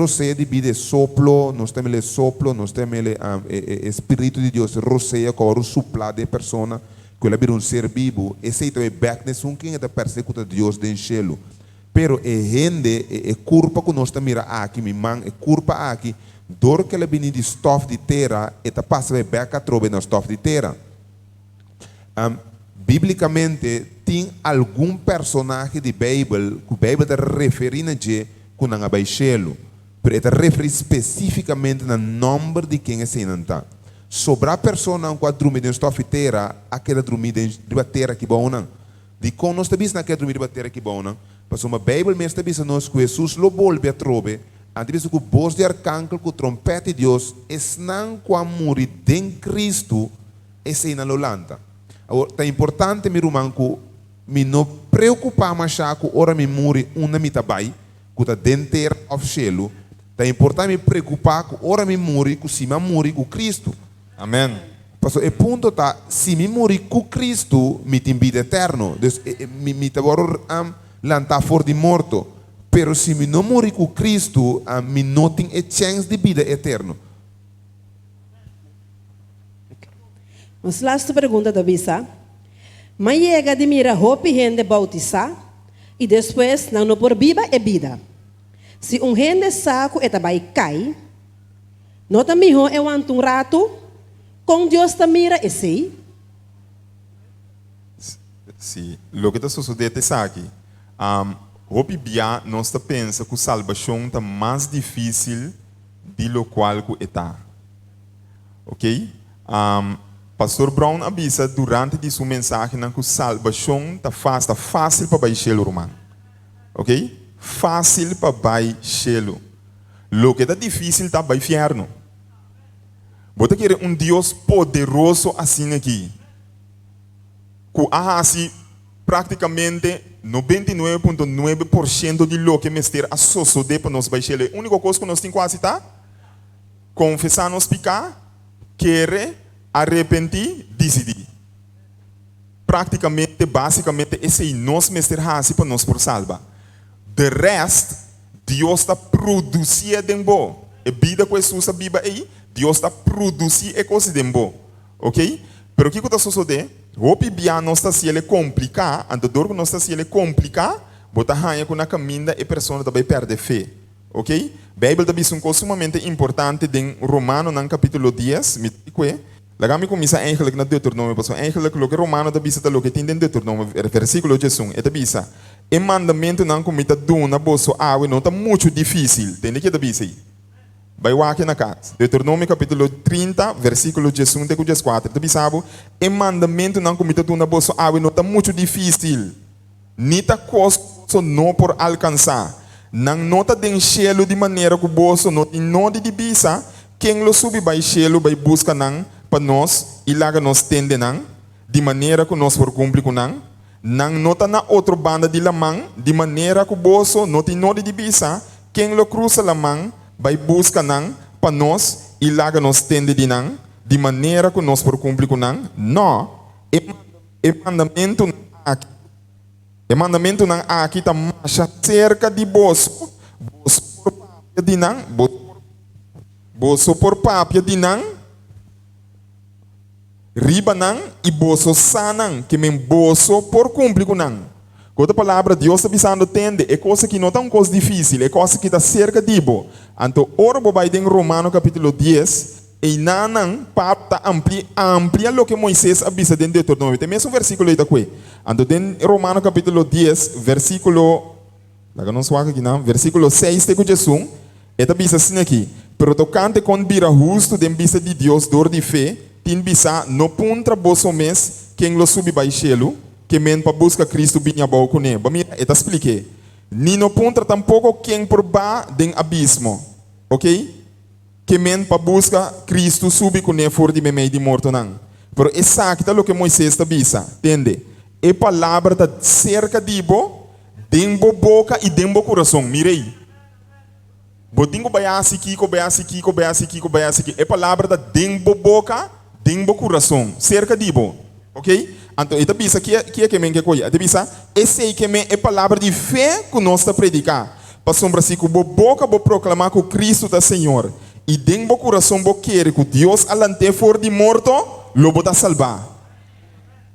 Speaker 11: roceio de vida é soplo, nós temos o soplo, nós temos o Espírito de Deus, roceia com o supla de pessoa, que ela vira um ser vivo. Esse é o beca, não é quem é a persecuta de Deus dentro do cielo. Pero a gente, a culpa que nós estamos aqui, minha mãe, a culpa aqui, door que ela vem de stof de terra, eta passa a beca trove na stof de terra. Biblicamente, tem algum personagem de Bíblia que a Bíblia está referindo a que não é baixelo, mas está referindo especificamente no nome de quem é senanta. Sobre a pessoa que dorme em stof de terra, aquela dormir de terra que bom não. De como nós estamos naquela dormir de terra que bom não. Mas uma Bíblia mesmo está dizendo que Jesus lo volve a trove. Antes que o voz de arcángel, que o trompete de Deus, estão com a morrer em Cristo, esse é na Lolanda. Agora, é importante, meu irmão, que me não preocupar mais que ora me morre uma mitabai, que está dentro do cielo. É importante me preocupar que ora me morre, que se me morre com Cristo.
Speaker 10: Amém.
Speaker 11: Porque o ponto está, se me morre com Cristo, me tem vida eterna. Então, me está lançar fora de morto. Pero se me não morrer com Cristo, me não tem a chance de vida eterna.
Speaker 9: Mas a última pergunta da visa. Mas chega de mira hope gente bautizar e depois não por viva é vida. Se gente saco e vai cai, não também é um rato, com Deus ta mira e sei.
Speaker 10: Sim, o que está sucedendo aqui. Hope bia nós pensa que a salvação está mais difícil de lo qual que está. Ok? Pastor Brown avisa durante sua mensagem que a salvação está fácil para baixar o romano. Ok? Fácil para baixar. O que está difícil está para o inferno. Você quer Deus poderoso assim aqui. Que assim praticamente 99,9% de lo que mestre a sociedade para nós baixar. A única coisa que nós temos quase está confessar nos pecados, querer arrepentir, decidir. Praticamente, basicamente, esse é nosso mestre assim para nós por salvar. De resto, Deus está produzindo em bom. A vida que Jesus a Bíblia aí, Deus está produzindo coisas em bom. Ok? Pero o que está sucedendo? Hope bia não está se ele complicar, andador que não está se ele complicar, bota ranha com a caminha e a pessoa também perde fé. Ok? A Bíblia também é uma coisa sumamente importante em Romano, no capítulo 10, Lagami começa eigenlijk na Deuteronômio, pastor. Eigenlijk lo que Romano da bisa lo que tem em Deuteronômio, versículo 1, eta bisa. E mandamento não comita duna bosso awe não tá muito difícil. Tem que da bisa aí. Vai aqui na casa. Deuteronômio capítulo 30, versículo 1 até 4. Eta bisa abo, e mandamento não comita duna bosso awe não tá muito difícil. Nita costo não por alcançar. Não nota den cielo de maneira que o bosso não tem nada de bisa. Quem lo subi vai cielo vai busca não para nós e lá nós tende não de maneira que nós por cumprir com não nota na outra banda de lamang de maneira que o bolso não tem nada de bisa quem lo cruza lamang vai busca não para nós e lá nós tende de não de maneira que nós por cumprir com não é mandamento não aqui tá marcha cerca de bolso por papia de não bolso por papia de não riba nang e bolso sanang que men bolso por cumprir com nang. Outra palavra Deus está pensando tende é coisa que não é uma coisa difícil, é coisa que está cerca de bo. Então, ora vai em Romano capítulo 10 e nanang papta amplia lo que Moisés avisa dentro de Deuteronômio. Tem mesmo versículo aí aqui. Então, em Romano capítulo 10 versículo versículo 6 te Jesus, eta bisa assim aqui. Pero tocante com vira justo den vista de Deus dor de fé tin bisa no puntra boso mes quem lo subi baixelo que men pa busca Cristo binha bau kune ba mi eta explique ni no puntra tampouco quem por ba den abismo ok que men pa busca Cristo subi kune for de memei de morto não pero exacta lo que Moisés ta bisa entende e palavra ta cerca dibo dembo boca e dembo coração mirei botingo baiasi kiko e palavra ta dembo boca dembo coração, cerca de bo, ok? Então, esta bisa que é men que coisa, esta bisa esse que men é palavra de fé que nós está predicar, para sombra se que bo boca bo proclamar que Cristo é Senhor e dembo coração bo querer que Deus alante for de morto, lobo da salvar.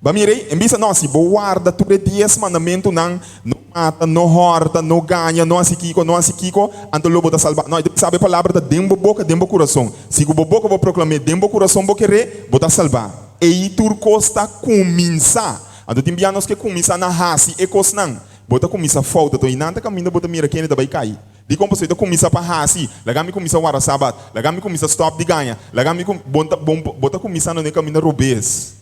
Speaker 10: Ba mirei, em bisa não se bo guarda tudo 10 mandamentos não mata, não horta, não ganha, não asiquico, então lobo da salva. Não, sabe a palavra da dembo boca, dembo coração. Se o boca vou proclamar dembo coração, vou querer, vou da salvar. E turco está começar. Então tem bianos que começam na raça e cos não. Bota começa falta, então e nada caminho bota mira quem vai cair. De como você começa para raça, lagami começa a sabat, lagami começa stop de ganha, lagami bota começar no caminho robês.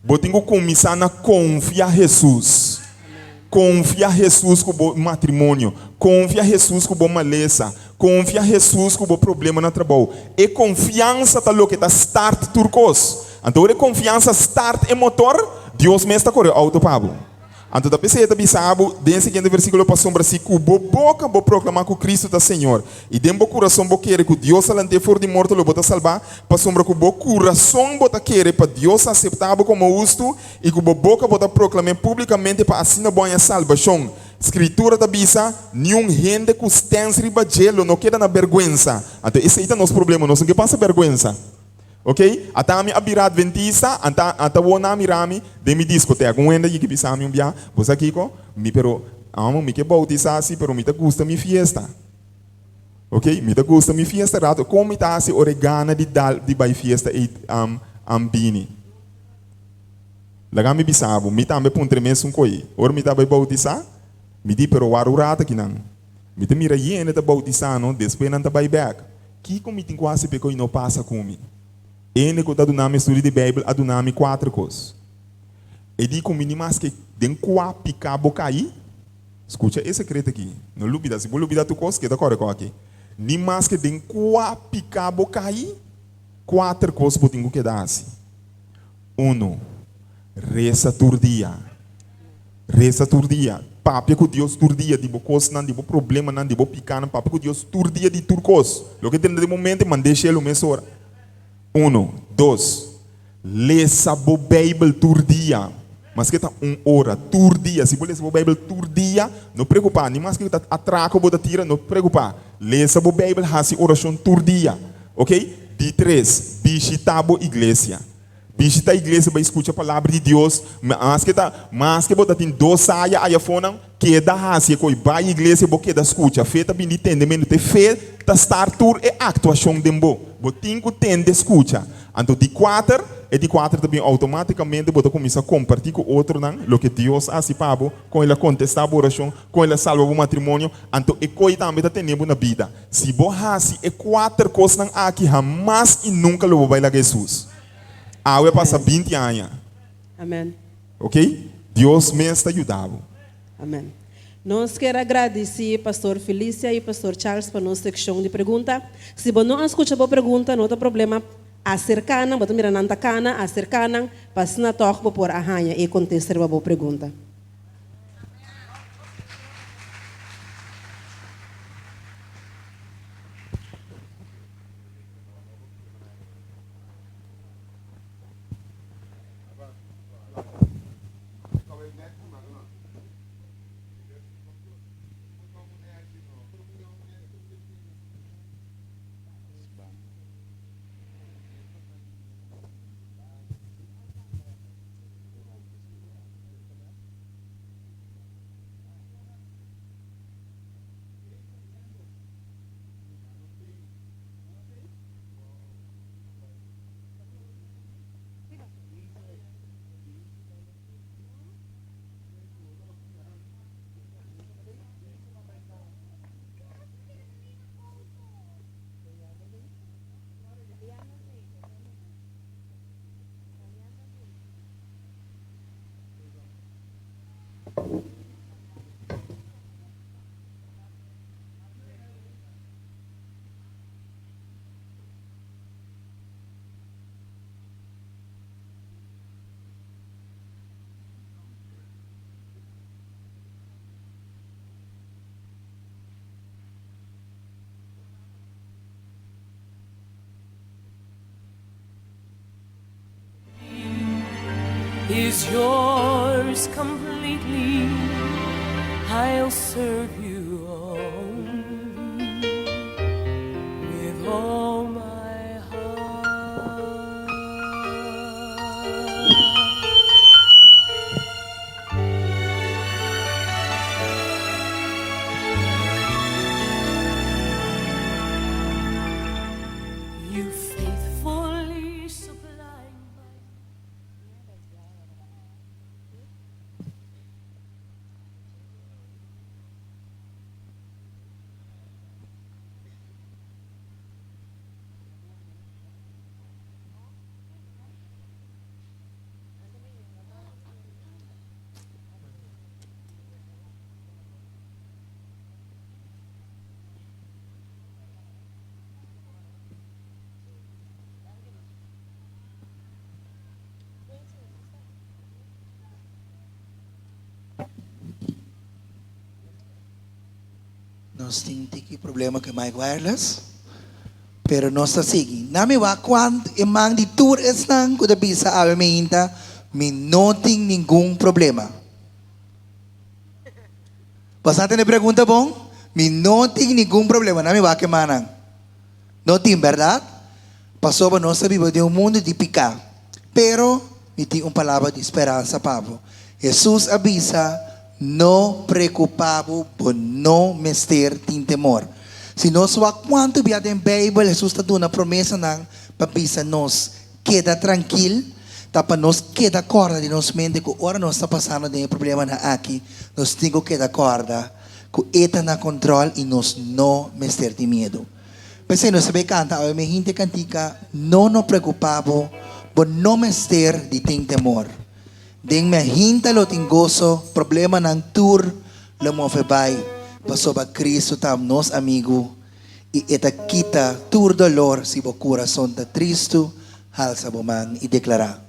Speaker 10: Botingo começar na confiar Jesus. Confia Jesus com o matrimônio, confia Jesus com a maleza, confia Jesus com o problema no trabalho. E confiança tá lo que tá start turcos. Então, a confiança start é motor, Deus mesmo está correndo auto pabo. Então, da pessoa está bisabo, dentro seguinte versículo para sombra se que boca vou proclamar que Cristo é Senhor. E dentro do coração vou querer que Deus alante for de morto, lo bota salvar, para sombra que o coração bota querer para Deus aceitável como justo e que o boca bota proclamar publicamente para assinar boa salvação. Escritura da bisa, nenhum gente que tem ribagelo não queda na vergonha. Então, esse aí é o nosso problema, nós não que passa vergonha. Ok? Atami abira adventista, anta wona mirami de mi discoteca. Um enda que pisami bia, você aqui ko, mi pero amo mi que bautiza assim, pero mi te gusta mi fiesta. Ok? Mi te gusta mi fiesta rato, como mi ta se oregana de bai fiesta e ambini. Lagami bisabo, mi tambe puntre mes koi. Or mi ta bai bautiza, mi di pero waru rata kinang. Mi te mira yene ta bautiza no, después nanta bai back. Que como mi tem quase pecou e não passa comigo. Ene que está do nome estudo de Bíblia, a do nome 4 coisas. E digo minimas que den qua picar bocaí. Escuta esse secreto aqui. Não lubida, se você lubida tu coisa que tá correto aqui. Ni mais que den qua picar bocaí. 4 coisas que tenho que dar assim. 1. Reza todo dia. Reza todo dia. Papo com Deus todo dia, de coisa não, de problema não, de picar não, papo com Deus todo dia de tudo coisa. Lo que tem de momento, mandei ele uma hora. 1, 2, lesa a Bíblia todo dia. Mas que está 1 hora, todo dia. Se você lê a Bíblia todo dia, não preocupa. Nem mais que está atraco, você tira, não preocupa. Lesa a Bíblia, faça oração todo dia. Ok? De 3, visita a igreja. Visita a igreja para escutar a palavra de Deus. Mas que você tem 2 saias aí fora, que dá raça, que vai à igreja, você dá escuta. Feita bem entendimento, te feita estar tudo é actuação de boa. Você tem que escuta. Então, de 4 também automaticamente você começa a compartilhar com outro, o que Deus ha para com ele contestar a oração, com ele salva o matrimônio. Então, é coisa também que temos na vida. Se você é 4 coisas aqui, jamais e nunca lo vai lá Jesus. Vai passar 20 anos.
Speaker 9: Amém.
Speaker 10: Ok? Deus me está ajudando.
Speaker 9: Amém. Nós queremos agradecer pastor Felícia e pastor Charles para nossa secção de pergunta. Se você não escuta a pergunta, não tem problema. Acercana, você mira na cana, acercana, passa na toca por a ranha e contestar a pergunta.
Speaker 12: Is yours completely, I'll serve you with all my heart. You faithfully supply
Speaker 5: Nós temos que problema com Mike Wireless, pero nós está seguindo. Nami wa quando imang di tour es nang kuda bisa ave me inta, me não tem nenhum problema. Bastante me pergunta bom, me não tem nenhum problema. Nami wa que manang, não tem verdade? Passou para nós viver de mundo de picar, pero me tem palavra de esperança, Pablo. Jesus avisa. No preocupado por no mester tin temor. Se nós wa quanto via em Bible, Jesus está dando uma promessa nang papisa nos queda tranquilo, tapa nos queda corda de nos mente que ora nós está passando de problema na aqui, nós temos que queda corda, que eta na control e nos no mester de medo. Pensei nós sabe canta, a minha gente cantica, no preocupado por no mester de tin temor. Ding me hinta lo tingoso, problema ng tour, lo mo febay, paso ba Cristo tam nos amigo, e eta kita tour dolor si bo corazón ta tristo, hal sa bumang i deklara.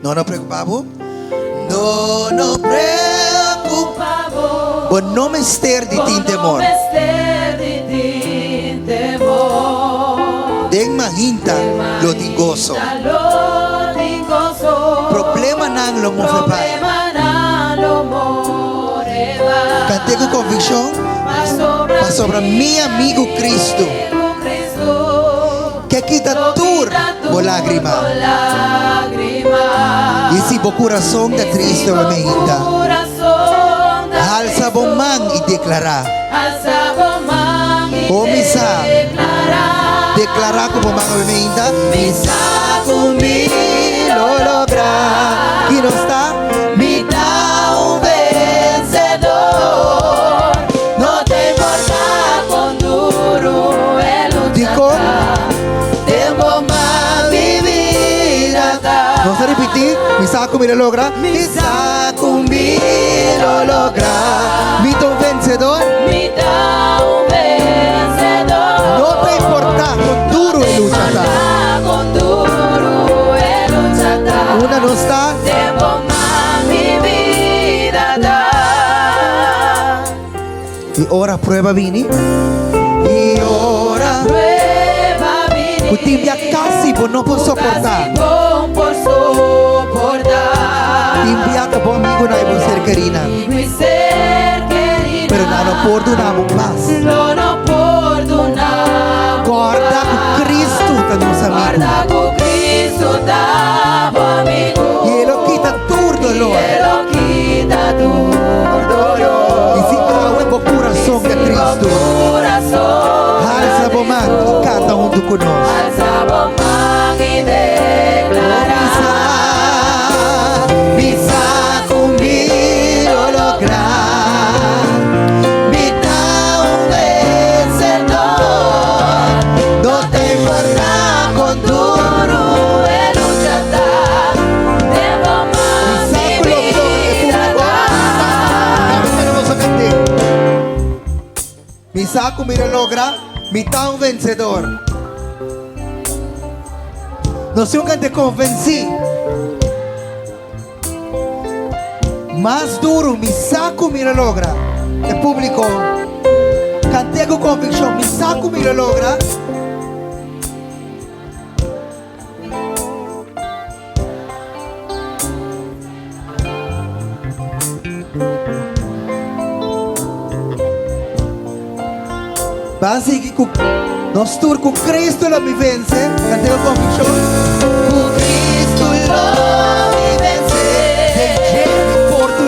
Speaker 5: No preocupado? No preocupado. Por no mester de tin temor. Den mahinta lo tingoso. Problema nang lo mo fepay. Cante con convicción. pa sobra mi amigo Cristo, que quita tur bo lágrima. Y si bo corazón de triste me hinda, alza bo man y declara, o misa, declara como man me hinda, misa conmigo lo logra. ¿Y no está?
Speaker 6: Me dá vencedor. No te importa cuán duro es luchar. Tengo más mi vida.
Speaker 5: Vamos a repetir. Misa conmigo lo logra.
Speaker 6: Misa conmigo lo logra.
Speaker 5: Mi don vencedor.
Speaker 6: Me dá vencedor.
Speaker 5: No te importa cuán duro es luchar.
Speaker 6: Cuán duro es luchar.
Speaker 5: Una no está.
Speaker 6: Tengo más mi vida.
Speaker 5: Y ora prueba vini. Y ora
Speaker 6: Prueba vini.
Speaker 5: Kutibia casi por no puedo soportar.
Speaker 6: Bom por soportar.
Speaker 5: Timbia que por amigo no hay por ser querida.
Speaker 6: Mi ser querida.
Speaker 5: Pero no perdonamos más.
Speaker 6: No perdonamos.
Speaker 5: Guarda con Cristo te nos amigo.
Speaker 6: Guarda con Cristo tavo amigo.
Speaker 5: Y Él lo quita tu dolor.
Speaker 6: Y Él lo quita tu dolor.
Speaker 5: Y si agua en tu corazón de Cristo.
Speaker 6: Corazón.
Speaker 5: Alza bo man y canta junto con nosotros.
Speaker 6: Alza bo man y declara.
Speaker 5: Misa conmigo lograr.
Speaker 6: Me dá vencedor. No te importa cuán duro es luchar. Tengo más mi vida.
Speaker 5: Misa conmigo logra. Mitad un vencedor. No sé un que te convencí. Más duro, mi saco mi lo logra. El público, canté con convicción, mi saco mi lo logra. Basi que nos tour con Cristo la mi vence, canté con convicción.
Speaker 6: Con Cristo lo mi vence.
Speaker 5: Por tu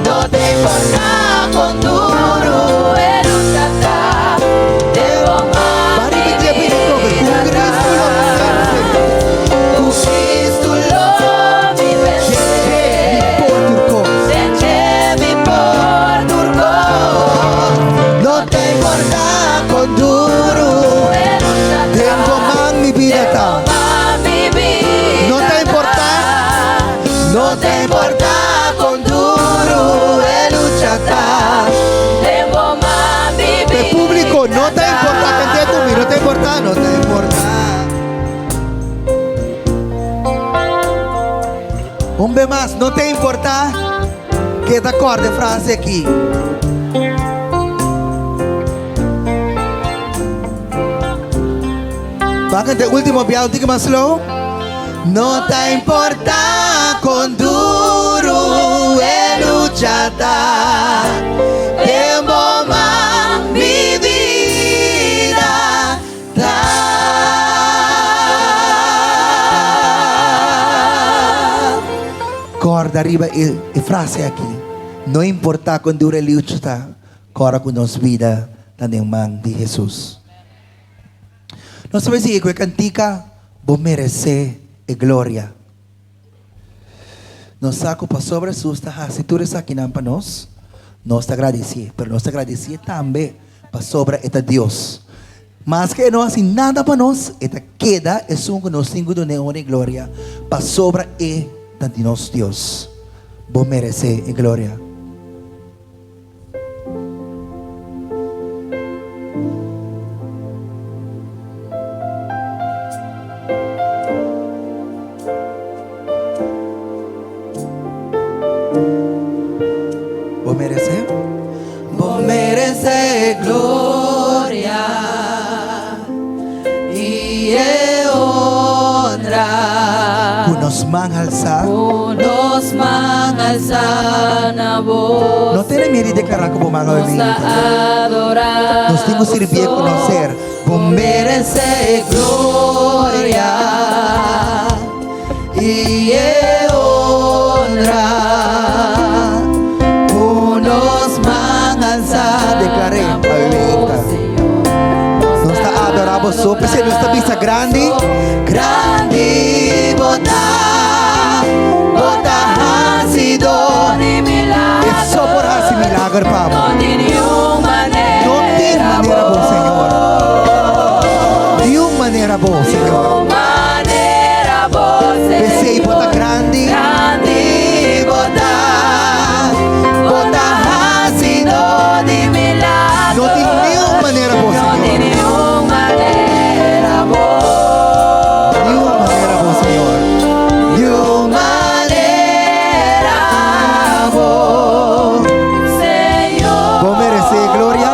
Speaker 6: No te importa cuán duro es luchar. Tengo más mi vida. Con Cristo lo mi vence. Sente-me por turco.
Speaker 5: No te importa con duro. Tengo más mi vida. No te importa. No te importa con duro el luchar.
Speaker 6: Tengo más mi vida.
Speaker 5: El público, no te importa canté conmigo, no te importa, no te importa. Un vez más, no te importa que te acorde frase aquí. Va a cantar último piano, un poquito más slow. No te importa con duro el luchar. Tengo más mi vida. Corda arriba y frase aquí. No importa con duro el luchar. Corda con nos vida también man de Jesús. No sabes si que cantica vos merece gloria. Nos saco para sobre sus tajas. Si tú eres aquí para nos te agradecía, pero nos agradecía también para sobre este Dios. Más que no hace nada para nos, esta queda es un conocido de honra y gloria para sobre este Dios. Vos merece gloria. Vos merece.
Speaker 6: Vos merece gloria y honra.
Speaker 5: Unos mangalsa.
Speaker 6: Nos mangalsa na voz.
Speaker 5: No tiene miedo de declarar como mangal
Speaker 6: Nos
Speaker 5: vida.
Speaker 6: adorar.
Speaker 5: Nos tengo servir conocer.
Speaker 6: Merece gloria y honra. Unos mangalsa.
Speaker 5: Declaré, aleluya. Nos está adorando so, pero nos está vista grande.
Speaker 6: Grande bota, bota ha sido de milagro.
Speaker 5: Es só por hacer milagro, Pablo.
Speaker 6: No tiene manera.
Speaker 5: No tiene manera bom, Senhor. De uma maneira boa, Senhor.
Speaker 6: Manera boa,
Speaker 5: Pensei, bota grande.
Speaker 6: grande bota, bota ha sido de milagro.
Speaker 5: Não tem nenhuma maneira boa,
Speaker 6: No
Speaker 5: Senhor.
Speaker 6: tiene manera boa.
Speaker 5: De uma maneira boa, Senhor.
Speaker 6: De manera boa, Senhor.
Speaker 5: Vou merecer glória.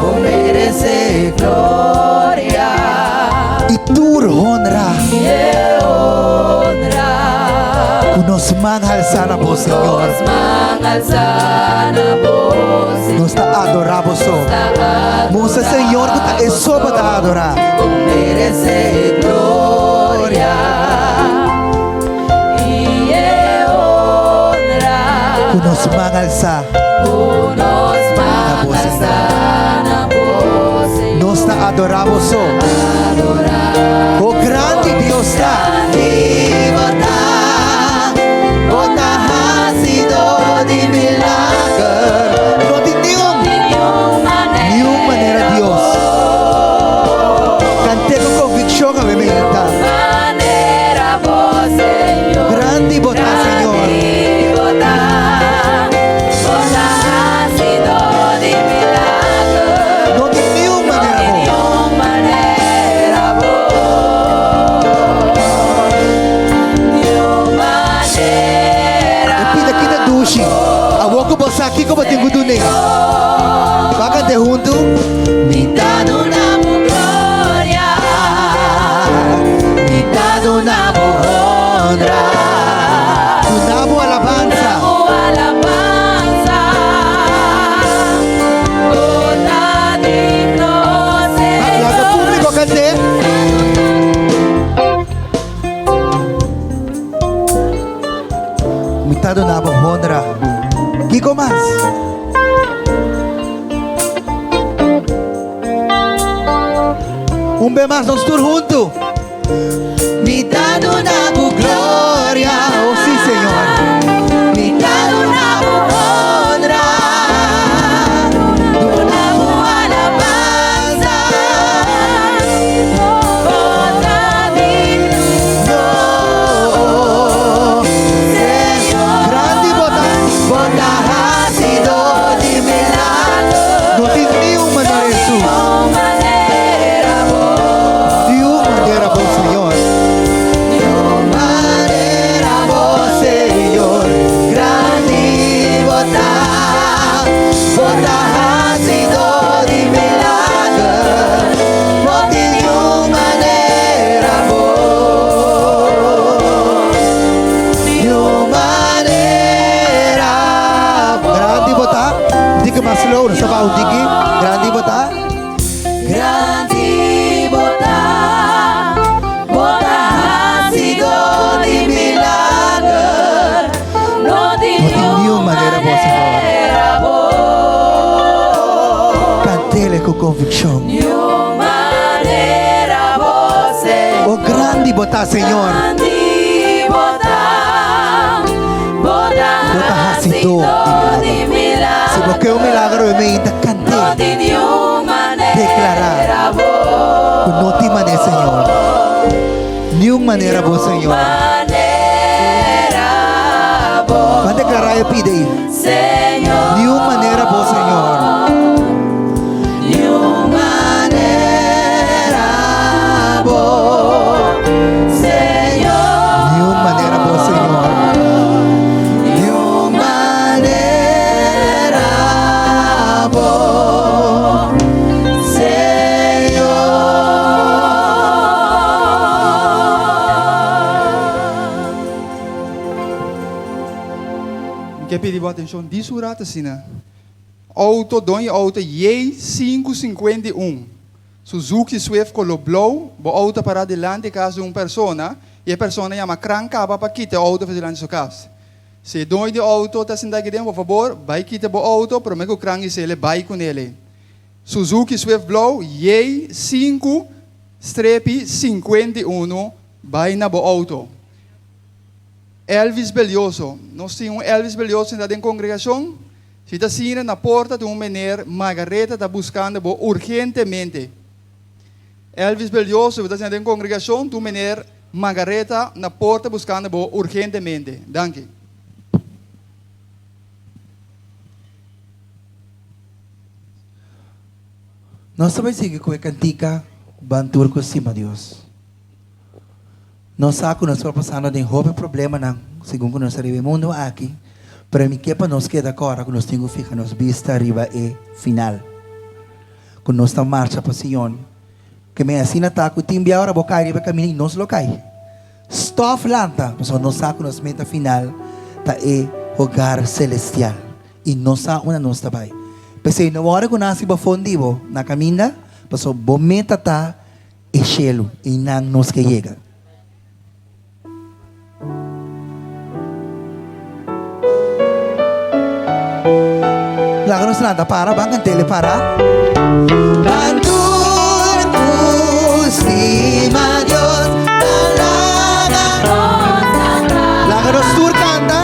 Speaker 6: Vou merecer glória
Speaker 5: E tu honra.
Speaker 6: e honra.
Speaker 5: Nos mangalsa na voz, Senhor.
Speaker 6: Nos mangalsa na voz.
Speaker 5: Nos está adorando so. Moça, Senhor, que é só para adorar.
Speaker 6: Vou merecer glória e honra.
Speaker 5: Nos mangalsa.
Speaker 6: Nos mangalsa na voz.
Speaker 5: Nos está adorando so. O grande Deus está.
Speaker 6: Bota ha sido de milagro.
Speaker 5: Não tem nenhuma maneira, Deus. Cantei com convicção a minha mente.
Speaker 6: Manera boa, Senhor.
Speaker 5: Grande botar, Senhor.
Speaker 6: Bota ha sido de milagro.
Speaker 5: Não tem nenhuma maneira boa.
Speaker 6: Manera boa.
Speaker 5: Pida aqui na duche. A boca você aqui como tem que nem. Vai cantar junto.
Speaker 6: Me dá una gloria, me dá una honra,
Speaker 5: Tunamo alabanza.
Speaker 6: alabanza, toda digno
Speaker 5: Laga público cante. Mitado na honra. Kiko mas. Vez más, nos todos juntos.
Speaker 6: Mitad una gloria,
Speaker 5: oh sí, Señor.
Speaker 6: mitad una honra, una alabanza, otra digno, Señor.
Speaker 5: Grande botar.
Speaker 6: Bota ha sido de milagro.
Speaker 5: No tem nenhuma maneira isso.
Speaker 6: Manera boa.
Speaker 5: De uma maneira bom, Senhor.
Speaker 6: Manera boa, Senhor, grande bota ha sido de milagre, de uma maneira boa, de uma maneira boa.
Speaker 5: Grande botar. Diga mais slow, não sabe o digi. Grande botar.
Speaker 6: Grande bota ha sido de milagre, no de
Speaker 5: nenhuma maneira boa, Senhor.
Speaker 6: maneira boa,
Speaker 5: Cantele com convicção.
Speaker 6: de uma maneira boa, Senhor.
Speaker 5: Oh, grande botar, Senhor.
Speaker 6: Grande bota ha sido de
Speaker 5: Se
Speaker 6: milagre,
Speaker 5: porque o milagre me ainda
Speaker 6: no
Speaker 5: cantei.
Speaker 6: de uma
Speaker 5: Declarar.
Speaker 6: maneira boa.
Speaker 5: Não tem maneira, Senhor. Nenhuma maneira boa, Senhor.
Speaker 6: Maneira boa,
Speaker 5: Vai declarar e pedir.
Speaker 6: Senhor.
Speaker 5: Nenhuma maneira boa, Senhor.
Speaker 6: De uma maneira boa, Senhor.
Speaker 5: Nenhuma maneira boa, Senhor.
Speaker 6: De uma maneira boa, Senhor.
Speaker 13: Ik heb hier wat atenção disso te zien. Auto, donje auto J551. Suzuki Swift color blauw, bo auto para adelante caso persona, e a persona chama cranca para quitar auto para adelante sua casa. Se donje de auto tá sendo aqui dentro, por favor, vai quitar bo auto, para me que o cranca se ele vai com ele. Suzuki Swift blauw J5-51, vai na bo auto. Elvis Belioso. Nós temos Elvis Belioso na congregação. Se está saindo na porta de menino, Margareta está buscando urgentemente. Elvis Belioso está saindo na congregação, tu menino, Margareta na porta buscando urgentemente. Danke.
Speaker 5: Nós também seguimos com a cantica Bantur com cima Deus. Nós sabemos que nós estamos passando de um problema, segundo nós arriba mundo aqui, para mim que para nós queda agora que nós temos que ficar nos vista arriba e final. Quando nós estamos marcha para Sion, que me assina tá com o timbre agora boca arriba caminho nós locai. Stop lanta, mas nós sabemos que nós meta final tá é hogar celestial e nós sabemos onde nós está vai. Pensei na hora que nós iba fondivo na caminha, passou bom meta tá e cielo e não nos que chega. Laga nos nada para, bang tele para. Bantur cima Dios, laga nos tur canta.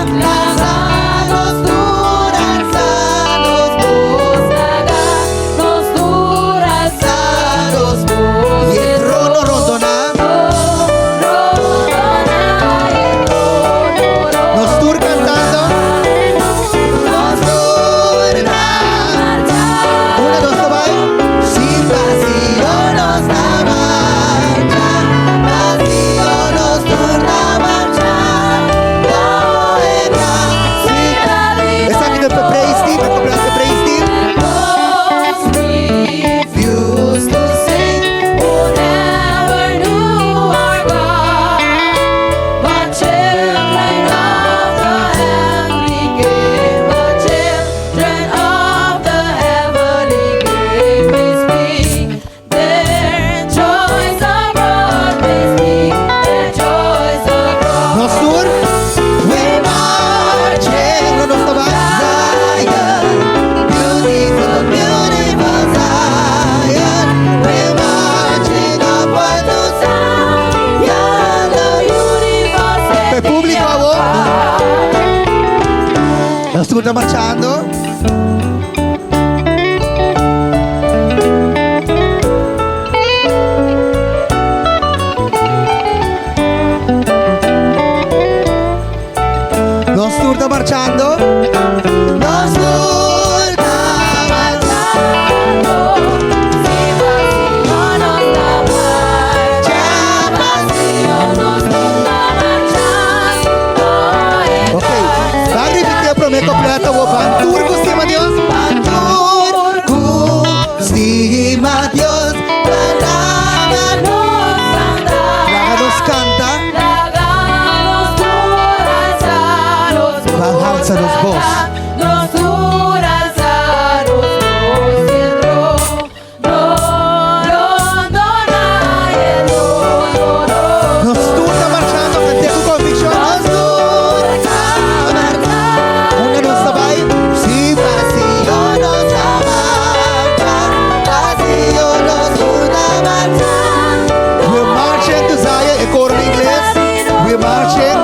Speaker 5: Está marchando. Los tour está marchando. Los tour está marchando. Si vacío no está marchando. Vacío no está marchando. Ok, va a repetir prometo completa. Bantur con cima Dios. Bantur con cima Dios. Láganos canta. Alza los voz. Nos turna marchando, cante con convicción. Una nos sabay. Si vacío nos amarga, vacío nos turna marchando. We're marching to Zion, el coro en inglés. We're marching.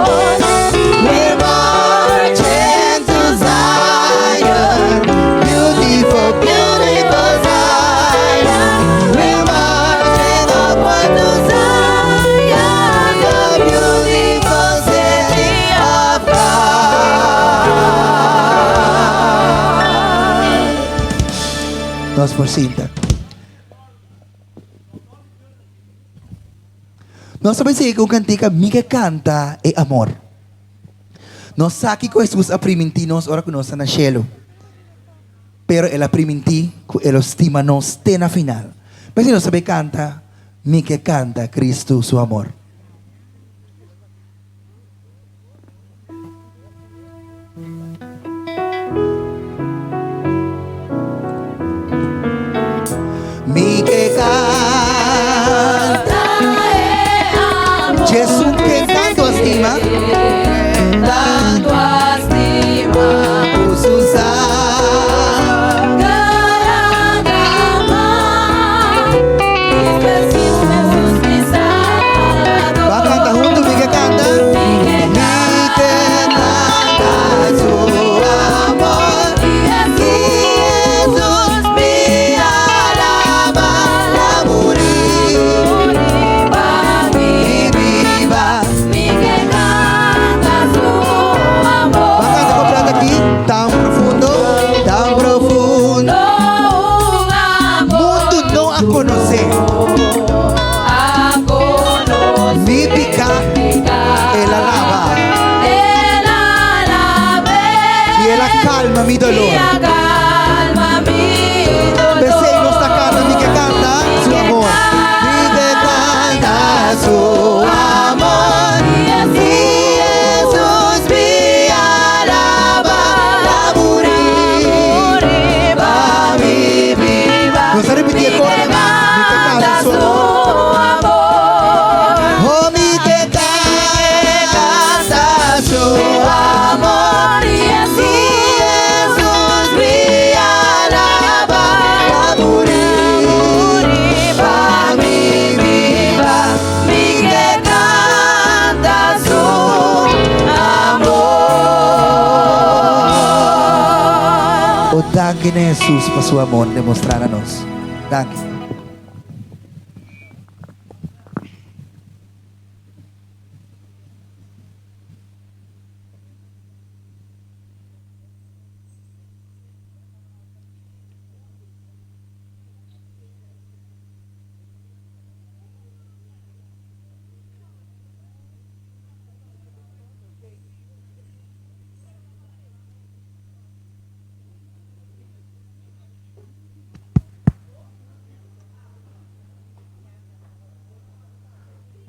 Speaker 5: We're marching to Zion, beautiful, beautiful Zion. We're marching upward to Zion, the beautiful city of God. 2%. Nós sabemos que o cantica Miga canta é amor. Nós sabemos que Jesus aprimenti nós ora que nós na cielo. Pero ele aprimenti que ele estima nós até na final. Mas nós sabemos canta Miga canta Cristo seu amor. acalma mi dolor.
Speaker 6: calma mi dolor.
Speaker 5: Pensei nuestra carta, mi que canta su amor. Mi que canta su amor. Y Jesús me alaba. La morir, va mi viva. Nos repetir con mi que canta su amor. Oh, mi que canta su amor. Y Jesús me alaba. La morir, va mi viva. Mi que canta su amor. O danke na Jesus pa su amor demostrar a nós. Danke.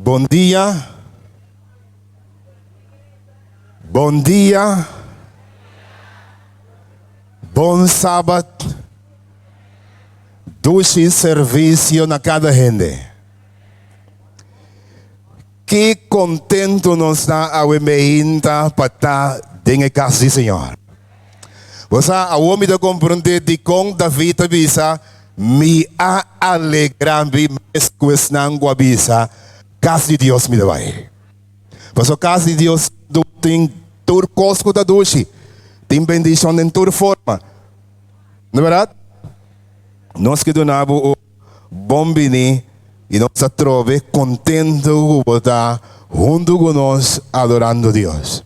Speaker 14: Bom dia. Bom dia. Bom sábado. Dulce serviço na cada gente. Que contento nos dá a meinta para estar dentro da casa do Senhor. Você a homem da compreender de com David avisa me a alegrar me questão guabisa. Casa de Deus me vai. Mas a casa de Deus tem todo cosco da dulce. Tem bendição em toda forma. Não é verdade? Nós que donamos o bombini e nós a trove contento de estar junto com nós adorando Deus.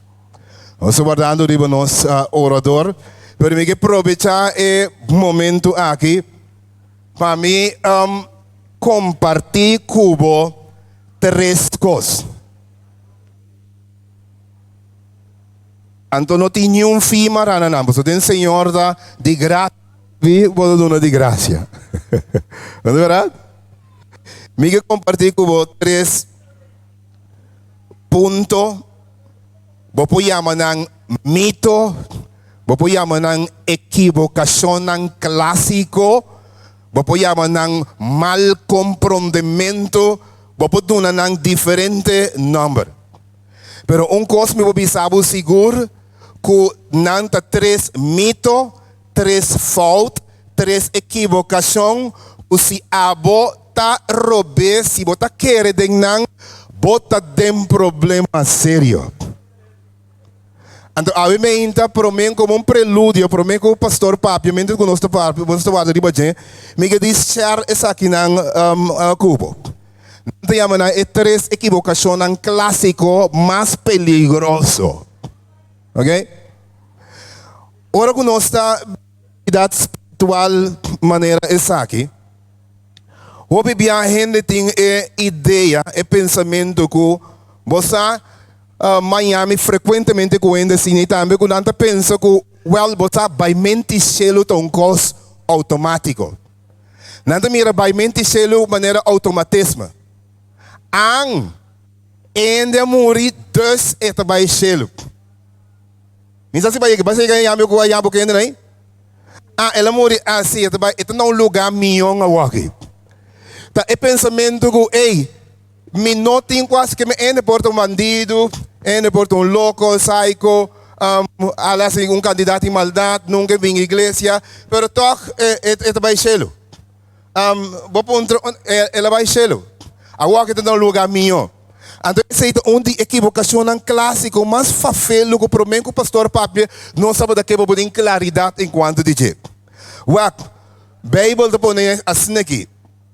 Speaker 14: Nós guardando de nós orador. Pero me que aproveitar o momento aqui para mim compartir cubo três coisas. Então não tem nenhum fim marana não, mas tem Senhor da de graça, vou dar de graça. Não é verdade? Me que compartilhar com três pontos. Vou pôr nang mito, vou pôr nang equivocação nang clássico, vou pôr nang mal compreendimento. Vou pôr nang diferente número. Pero coisa me vou saber seguro que nanta três mito, três falta, três equivocação, o se abo ta robe, se bota querer de nang, bota dem problema sério. Então, a mim ainda promete como prelúdio, promete que o pastor papi, mente que o nosso papi, o nosso guarda de bajem, me que diz share essa aqui nang cubo. Não chama na três equivocação nang clássico mais peligroso. Ok? Ora que nós está idade espiritual maneira essa aqui. O que a gente tem ideia, pensamento que você Miami frequentemente quando assim também quando anda pensa que você vai mentir selo tão coisa automático. Não mira vai mentir selo maneira automatismo. Ainda morrer dois vai selo. Nisa se vai que vai chegar yami ko yabo que ainda nem. Ela morre assim, vai não lugar minhão a aqui. Tá pensamento que ei me notem quase que me ende por bandido, ende por louco, psycho, assim candidato em maldade, nunca vim à igreja, pero toch vai selo. Vou ponto ela vai selo. A que não lugar minho. Então essa é uma equivocação clássica, mas fafelo que promete o pastor papi não sabe da que vou ter claridade enquanto dizer. A Bíblia te põe assim aqui.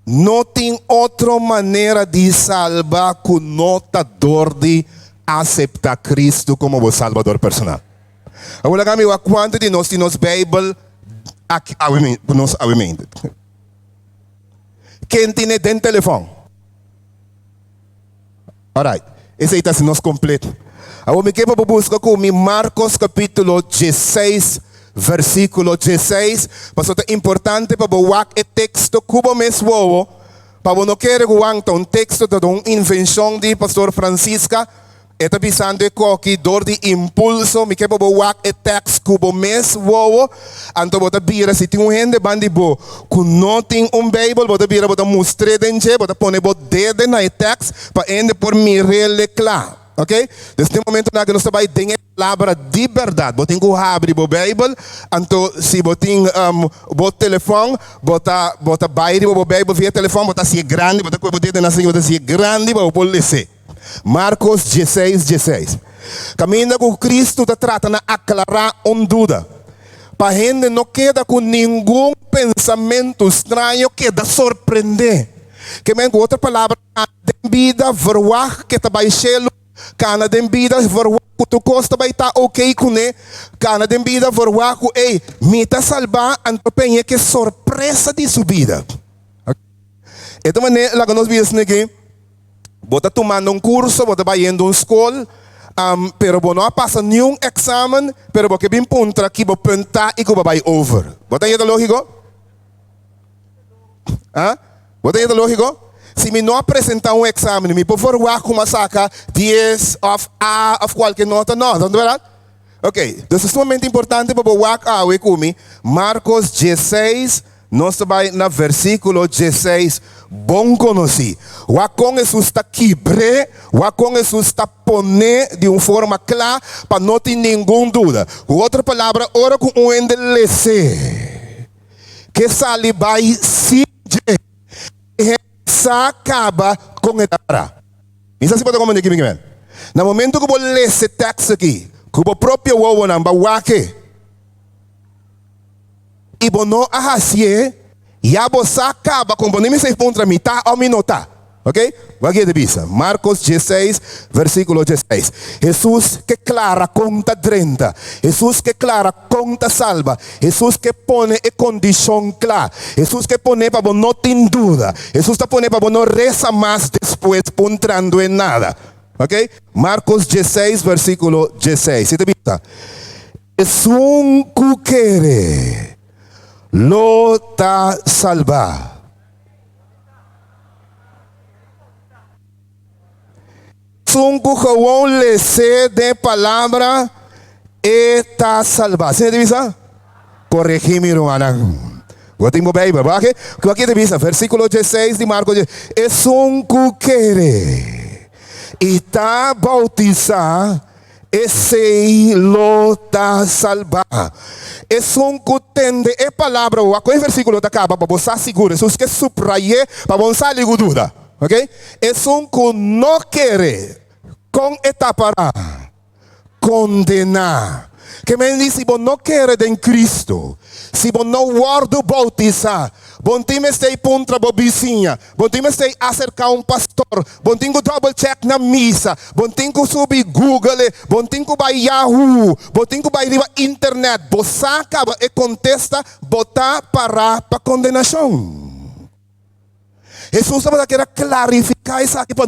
Speaker 14: Não tem outra maneira de salvar que não tá dor de aceitar Cristo como o Salvador personal. Agora, quanto de nós temos Bíblia aqui, nós mente. Quem tem dentro telefone? Alright, esse aí está sendo completo. Agora, me quero buscar com Marcos capítulo 16, versículo 16. Pastor, é importante para boak o texto cubo mesmo, para não querer um texto de uma invenção de Pastor Francisca. Eta pisando aqui, dor de impulso, me quer boak o texto cubo mesmo, anto bota bira, se tem gente bandibo, que não tem Bible, bota bira, bota mostre dentro, bota pone bota dedo na texto, para ende por mirele claro. Ok? Neste momento nós estamos tem a palavra de verdade. Você tem que abrir a Bíblia. Então, se você tem o telefone, você vai abrir a Bíblia via telefone, você se grande, você pode ser grande, você pode ler. Marcos 16, 16. Caminha com Cristo, te trata de aclarar uma dúvida. Para a gente não queda com nenhum pensamento estranho que da surpreender. Que com outra palavra, a vida verwach que te vai ser kana den vida verwach tu costa vai estar ok com ele. Kana den vida verwach ei, me tá salvar antopenha que surpresa de sua vida. Então maneira lá que nós vimos aqui, bota tomando curso, bota vai indo uma escola, pero não passa nenhum exame, pero porque bem pontra aqui vou pentar e que vai over. Bota aí lógico? Bota aí lógico? Se me não apresentar um exame, me por favor, como saca 10 of qualquer nota, não é verdade? Ok, então é extremamente importante para o comigo. Marcos 16, nós estamos no versículo 16. Bom conheci. O com Jesus está quebre, o com Jesus está poner de uma forma clara, para não ter nenhuma dúvida. Outra palavra, ora com um endelece. Que sali vai se acaba com etara. Isso se pode compreender aqui, meu. No momento que você lê esse texto aqui, que o próprio wowo namba wake, e você não ahasie, já você acaba com você nem se contra mitad ou minuta. Ok? Aqui de vista. Marcos 16, versículo 16. Jesus que clara conta 30. Jesus que clara conta salva. Jesus que pone a condição clara. Jesus que pone para não ter dúvida. Jesus que pone para não reza mais depois, entrando em nada. Ok? Marcos 16, versículo 16. ¿Sí te vista? Es un cuquere. Lo ta salva. Un cujón le sé de palabra está salva. ¿Sí te visa? Corregime, hermana. Yo tengo Bíblia, ¿verdad? Aquí te visa, versículo 16 de Marcos. Es un cuquere. Y está bautizado. Esse lo está salva. Es un cutende. É palavra. O versículo está acaba para você seguro. Jesus que subraye para você sair dúvida. Ok? Es un que no quiere con etapa condenar. Que me dice, si vos no quieres en Cristo, si vos no guardo bautizar, vos me estás contra vos vizinha, vos me estás acercar a un pastor, vos tengo double check na misa, vos tengo subir Google, vos tengo vai Yahoo, vos tengo vai internet, vos saca e contesta, botar para condenação. Jesus estava querendo clarificar isso aqui para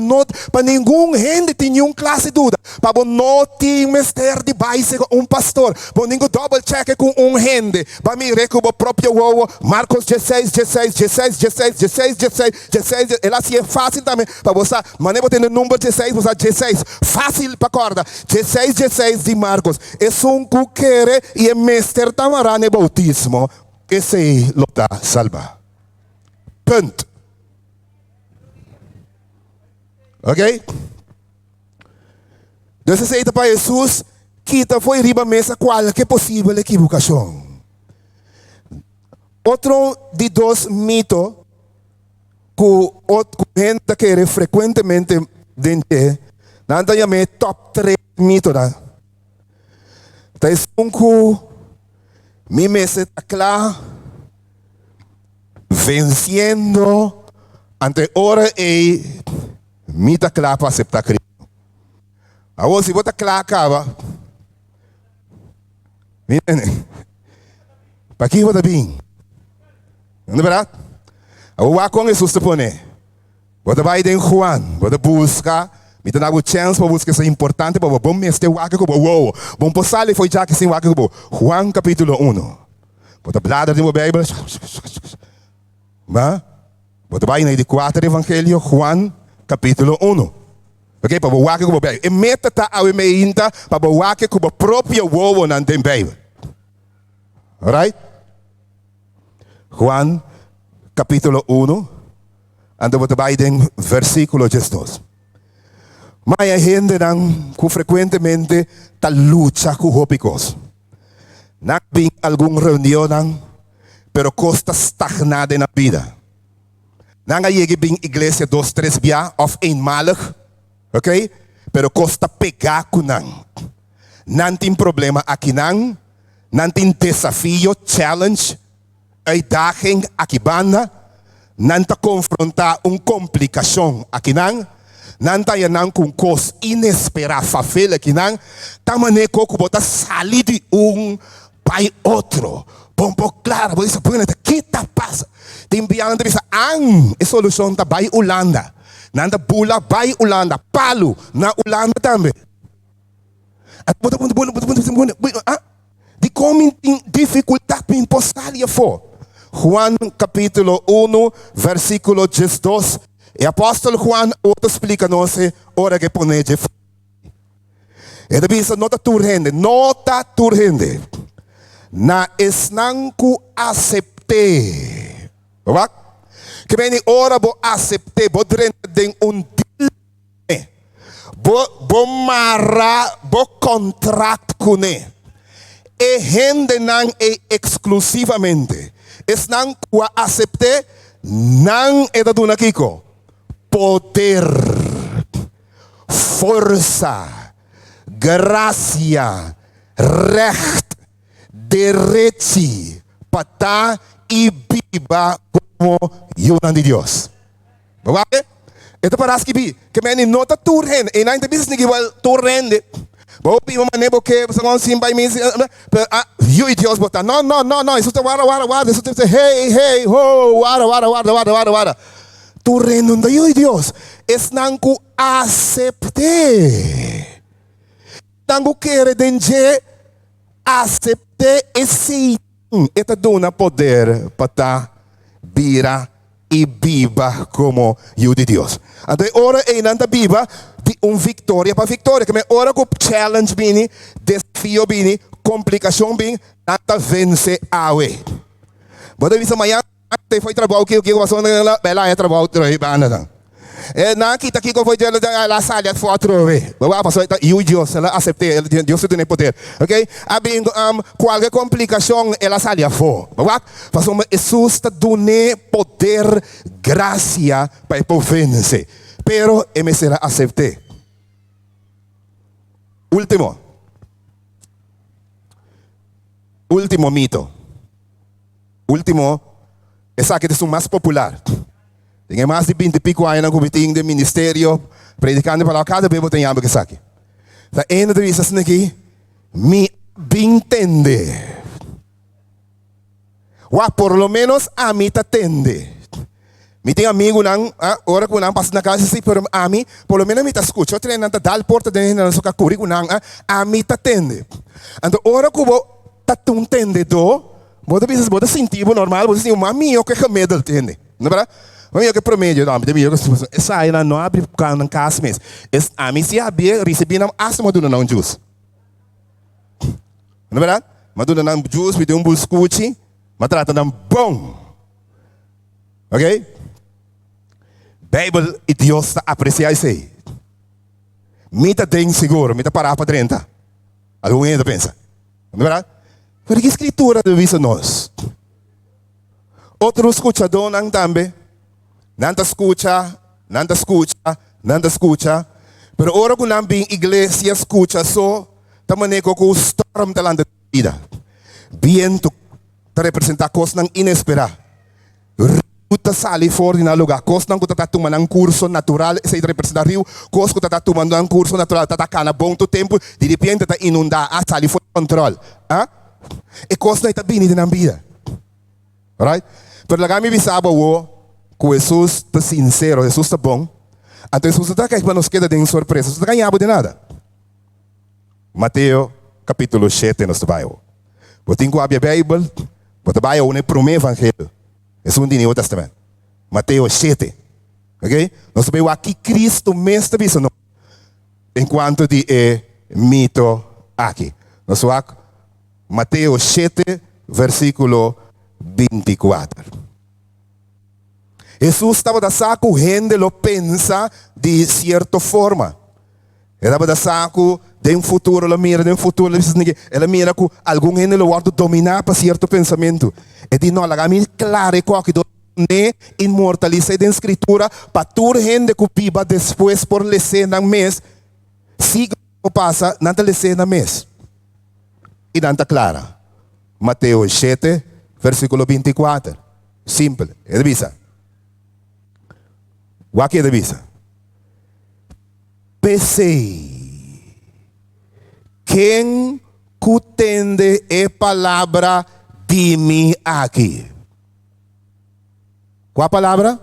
Speaker 14: nenhum gente ter nenhuma classe de dúvida. Para não ter mestre de base com um pastor. Para ninguém double check com um gente. Para mim, recuo o próprio wowo. Marcos 16, 16, 16, 16, 16, 16, 16. Ela se é fácil também. Para você, mas não tem o número 16, você 16. Fácil para acordar. 16, 16 de Marcos. É um cuquere e é mestre tamará no bautismo. Esse lo está salva. Ponto. Ok? Deus aceita para Jesus, quita foi riba mesa qualquer possível equivocação. Outro de dois mitos que a gente quer frequentemente dentro, nada chama top 3 mitos. Tá que mi mesa está claro, vencendo ante hora e me está claro para aceitar Cristo. Agora, se você está claro, acaba. Para que você está bem? Não é verdade? Agora, com Jesus te põe. Você vai em Juan, você busca Me dá uma chance para buscar isso importante para bom me este waka ko wow. Bom posale foi já que sim waka ko. Juan capítulo 1. Bota bladra de Bíblia. Ba? Bota vai na de 4 evangelho Juan capítulo 1. Ok, para waka ko Bíblia. E meta ta awe me inta para waka ko próprio wow na tem Bíblia. Alright? Juan capítulo 1. Ando bota vai den versículo 2. Mas a gente não, que frequentemente está luta com hópicos. Não tem alguma reunião, pero costa stagnada na vida. Não há bem igreja 2-3 dias of eenmalig, ok? Pero costa pegar com não. Não tem problema aqui não tem desafio, challenge, uitdaging aqui banda, não está confrontar complicação aqui não. Nanta ya nang kung kos inesperado fafela que nang tamane coco bota salir de pai outro. Pompo claro, você põe na kita passa. Tem biang entrevista ang e solução ta bai Holanda. Nanda bula bai Holanda, Palu na Holanda também. At bota de como tem dificuldade para impostar ali for. Juan capítulo 1 versículo 12. E apóstolo Juan outro explica-nos ora que pone de e daí nota turhende na esnanku accepte ok? Que bem ora bo accepte bo drende dil bo marra bo contract com e rende não é exclusivamente esnanku accepte não é da duna kiko poder, força, graça, recht, direito, para e viva como Yunam de Deus. Bapak, itu parece que me nota turhen, e não tem business que vai turhende. Bom, pima mané porque você não se vai me you e Deus botar. Não, isso tá wara, isso tá hey, ho, wara. Tu renunda yo Dios es nanku acepte. Nanku quer denje acepte esse eta dona poder para vira e viva como yo de Dios. Até ora e nanta viva de vitória para vitória. Que me ora com challenge bini, desafio bini, complicação bini, nanta vence awe. Bota visa amanhã foi trabalho que eu passou na bela é trabalho aí banda. É na kita que foi lá sala foi trove. Bawa passou eu Deus ela aceitei Deus tem poder. OK? Abing qualquer complicação ela sala foi. Bawa passou Jesus está dando poder graça para vencer. Pero me será aceitei. Último mito. Essa que é o mais popular. Tem mais de 20 pico anos no comitê de ministério, predicando para cada bebo tem algo que sabe. Da ena de essas aqui, me entende. Ou por lo menos a mim te atende. Me tem amigo nang, ora que nang passa na casa assim, pero a mim, por lo menos me te escuta. Eu tenho na dal porta de na sua currículo nang, a mim te atende. Então ora que vou te entende do Bota bisa bota sentido normal, bota assim, uma minha que medo entende, não é verdade? Mas eu que promedio, não, essa aí não abre canal casa mesmo. A mim se abrir, recebi não asma do não juice, não é verdade? Mas do não juice, me deu buscuchi, mas trata não bom, ok? Bible e Deus está apreciando isso aí. Mita tem seguro, mita parar para 30. Alguém ainda pensa, não é verdade? Pero que escritura divisa nós? Outro escuchador não também. Nanta escucha. Pero ora que não bem igreja escucha só, também com o storm da landa vida. Viento te representa coisas não inesperadas. Ruta sali fora na lugar. Coisas não que está tomando um curso natural, se representa rio. Coisas que está tomando um curso natural, está cana bom tempo, de repente está inundar, sali fora controle. E coisa não está bem na vida. Alright? Pero lá me bisaba que Jesus está sincero, Jesus está bom. Entonces, você está aqui para nos queda de surpresa. Você está ganhando de nada. Mateus, capítulo 7, nos Bible. Você tem que abrir a Bíblia. Você vai ao primeiro evangelho. É um Novo Testamento. Mateus 7. Ok? Nós vemos aqui Cristo mesmo está dizendo. Enquanto de mito aqui. Nós vemos Mateus 7, versículo 24. Jesus estava da saco, gente lo pensa de certa forma. Ele estava da saco, de um futuro, ela mira, de um futuro, ela mira que algum gente lo guarda dominar para certo pensamento. E diz, não, ela me claro que ne inmortaliza da escritura para toda gente que viva depois por lecer na mês, siga o que passa, não te lecer na mês. E não está clara. Mateus 7, versículo 24. Simples. Ele diz, o que ele diz? Pensei, quem entende a palavra de mim aqui? Qual a palavra?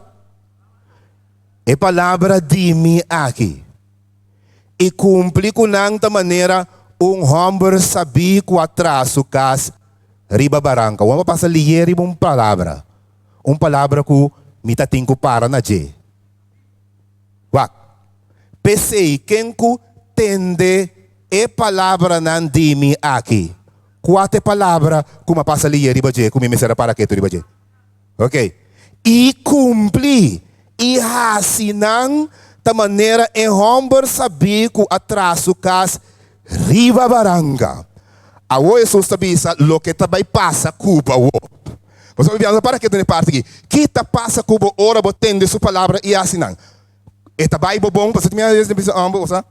Speaker 14: A palavra de mim aqui. E cumpri com esta maneira homem sabia que atrás o cas riba barranca. Vamos passar lier uma palavra. Uma palavra que me tá tinco para na je. Wak. Pensei quem que tende a palavra nan de mim aqui. Quatro palavra que me passa lier riba je, que me será para que tu riba je. Ok. E cumpri. E assim da maneira em homem sabia que atrás o cas riba baranga. A o Jesus tabisa lo que também passa Cuba o. Você vai ver para que tem parte aqui. Que ta passa Cuba ora botende sua palavra e assim não. Eta Bible bom, você me diz bisa ambos, tá?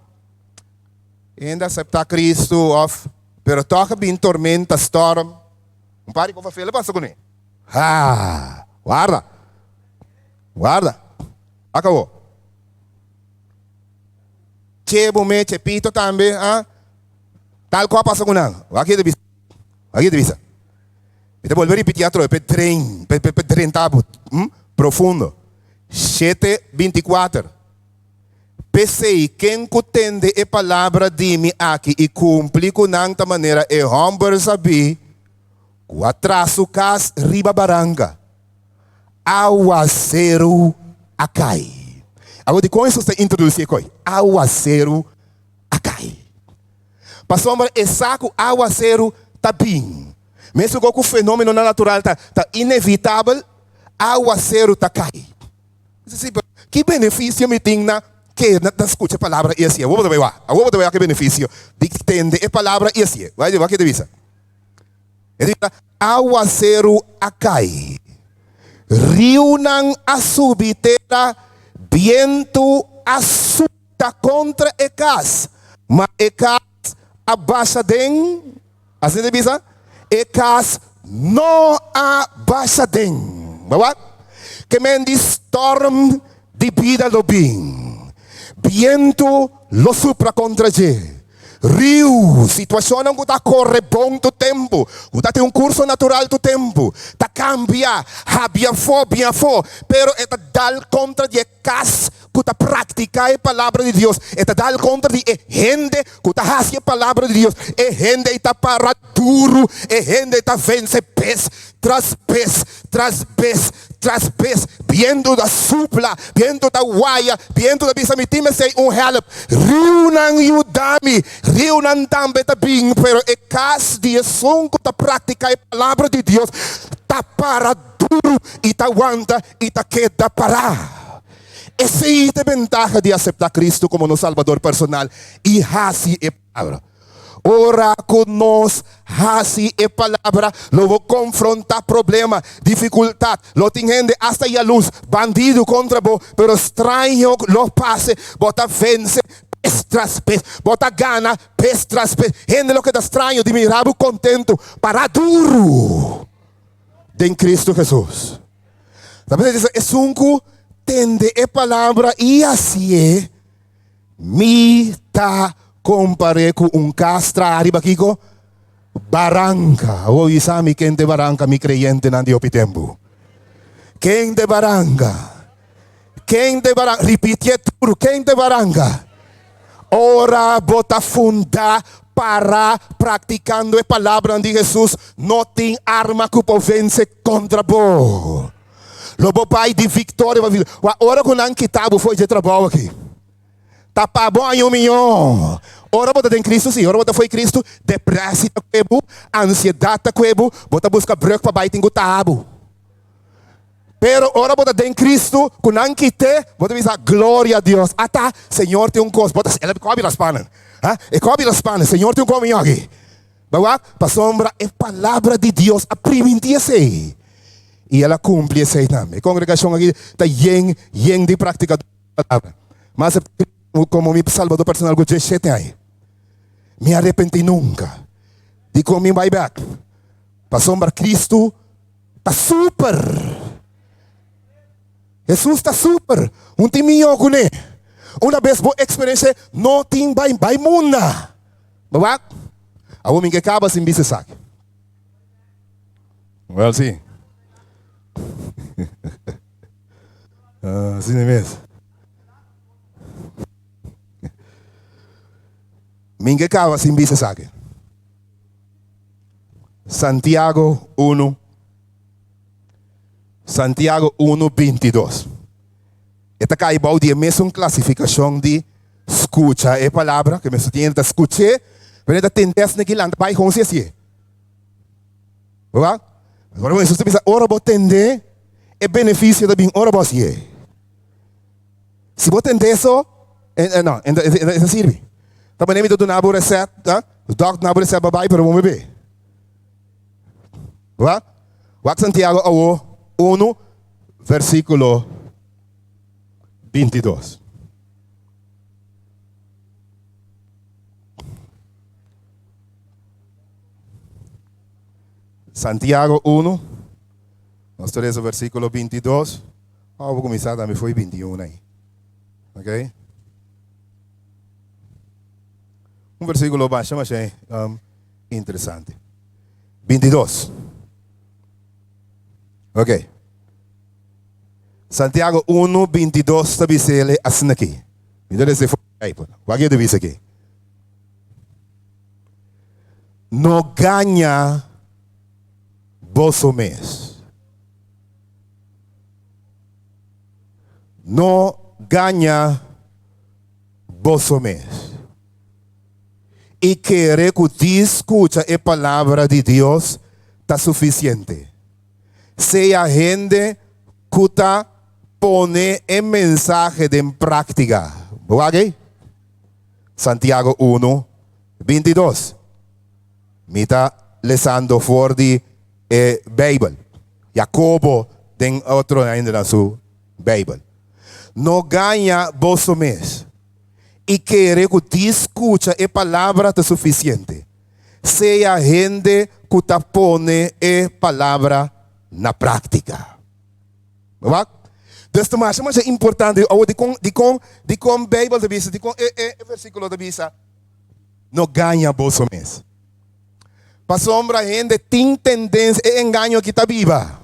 Speaker 14: Ainda aceitar Cristo of, pero toca bem tormenta, storm. Um pare com a passa com ele. Ah, guarda. Guarda. Acabou. Chebo me chepito também, ah? Tal qual passa com não. Aqui de vista. Aqui de vista. E depois volver a repetir outro, pe trem tabo, profundo. 7:24. Pensei quem entende a palavra de mim aqui e cumpri com esta maneira e homem sabia que atrás o cas riba baranga. Aguaceiro acai. Agora de com isso você introduzir aqui. Aguaceiro acai. Passou é saco aguaceiro tá bem. Mesmo que o fenômeno natural tá inevitável, aguaceiro tá cai. Que benefício me tem na que não escuta a palavra e assim. Eu vou ver que benefício de entender a palavra e assim. Vai ver que devisa. Ele diz: aguaceiro acai. Rio não asubitera, viento assuta contra a casa, mas a casa abaixa den, assim de bisa, a casa não abaixa den. Bawa? Que men di storm di vida do bem. Viento lo supra contra je. Rio, situação que está corre bom do tempo, que tem um curso natural do tempo, tá cambia, habia fo, pero está dal contra de cas, que está praticar a palavra de Deus, está dal contra de gente que está fazendo a palavra de Deus, gente está para duro, gente está vence pés tras pés, viendo da supla, viendo da guaia, viendo da bisamitime sei help, rio não yudami, rio não tambe tá bem, pero é cas de som que tá praticar a palavra de Deus, tá para duro e tá aguanta e tá queda parar. Essa é a ventaja de aceitar Cristo como nosso Salvador personal e assim é a palavra. Ora conosco, assim é palavra, lo vou confrontar problema, dificuldade, lo tem hasta a luz, bandido contra bo, pero estranho lo passe, bota vence, pés tras pés, bota gana, pés tras pés, gente lo que está estranho, de mirar contento, para duro, em Cristo Jesus. Sabe, é um que tende a palavra e assim é, me tá comparé com castra arriba Kiko barranca. O isami quem de barranca mi creyente nan dio pitempo. Quem de barranca Quem de baranga, repite tudo, quem de baranga. Ora bota funda para praticando a palavra de Jesus. Não tem arma que pode vencer contra bo. Lobo pai de vitória. Ora com não kitabo foi de trabalho aqui. Tapa bom em milhão. Ora bota em Cristo sim. Ora bota foi Cristo. Depressa quebo, ansiedade quebo, bota busca break para baixo em tabo. Pero ora bota em Cristo, com não quite, bota dizer glória a Deus. Ata, Senhor tem coisa. Bota ela cobre as panas. E cobre as panas. Senhor tem caminho aqui. Bawa, para sombra é palavra de Deus a primeira-se. E ela cumpre esse também. A congregação aqui está yen de prática da palavra. Mas como meu salvador personal com 17 anos, me arrependi nunca. De como vai back. Para sombra Cristo está super. Jesus está super. Um timinho com ele. Uma vez boa experiência, não tem vai munda. Bawa, a homem que acaba sem bisa saque. Well, sim. Assim mesmo. Minha acaba sem bisa saque. Santiago 1. Santiago 1:22. Esta caiba de mesma classificação de escuta a palavra que me sostiene da escutar, mas da tendência que lá vai com você. Agora você pensa, ora vou tender é benefício da bem ora você. Se você tender isso, não, isso serve. Também me do nabo receita, o doctor nabo receita babai para o bebê. Agora, Santiago 1, versículo 22. Santiago 1, nós temos o versículo 22. Vou começar também, foi 21 aí. Ok? Um versículo baixo, mas é interessante. 22. Ok. Santiago 1:22 está dizendo assim aqui. Me dá esse fogo aí, pô. Qual é o diz aqui? Não ganha vosso mês. Não ganha vosso mês. E querer que escuta a palavra de Deus está suficiente. Se a gente que pone el mensaje en práctica. ¿Ok? Santiago 1:22. Mita lesando for the Bible. Jacobo den otro ainda na su Bible. No ganha vosso mês. E querer que escuta a palavra é suficiente. Se a gente que pone a palavra na prática. ¿Ok? Então, mas é importante, de com Bíblia de vista, de com versículo de vista, não ganha vosso mês. Para sombra, a gente tem tendência a engano que está viva.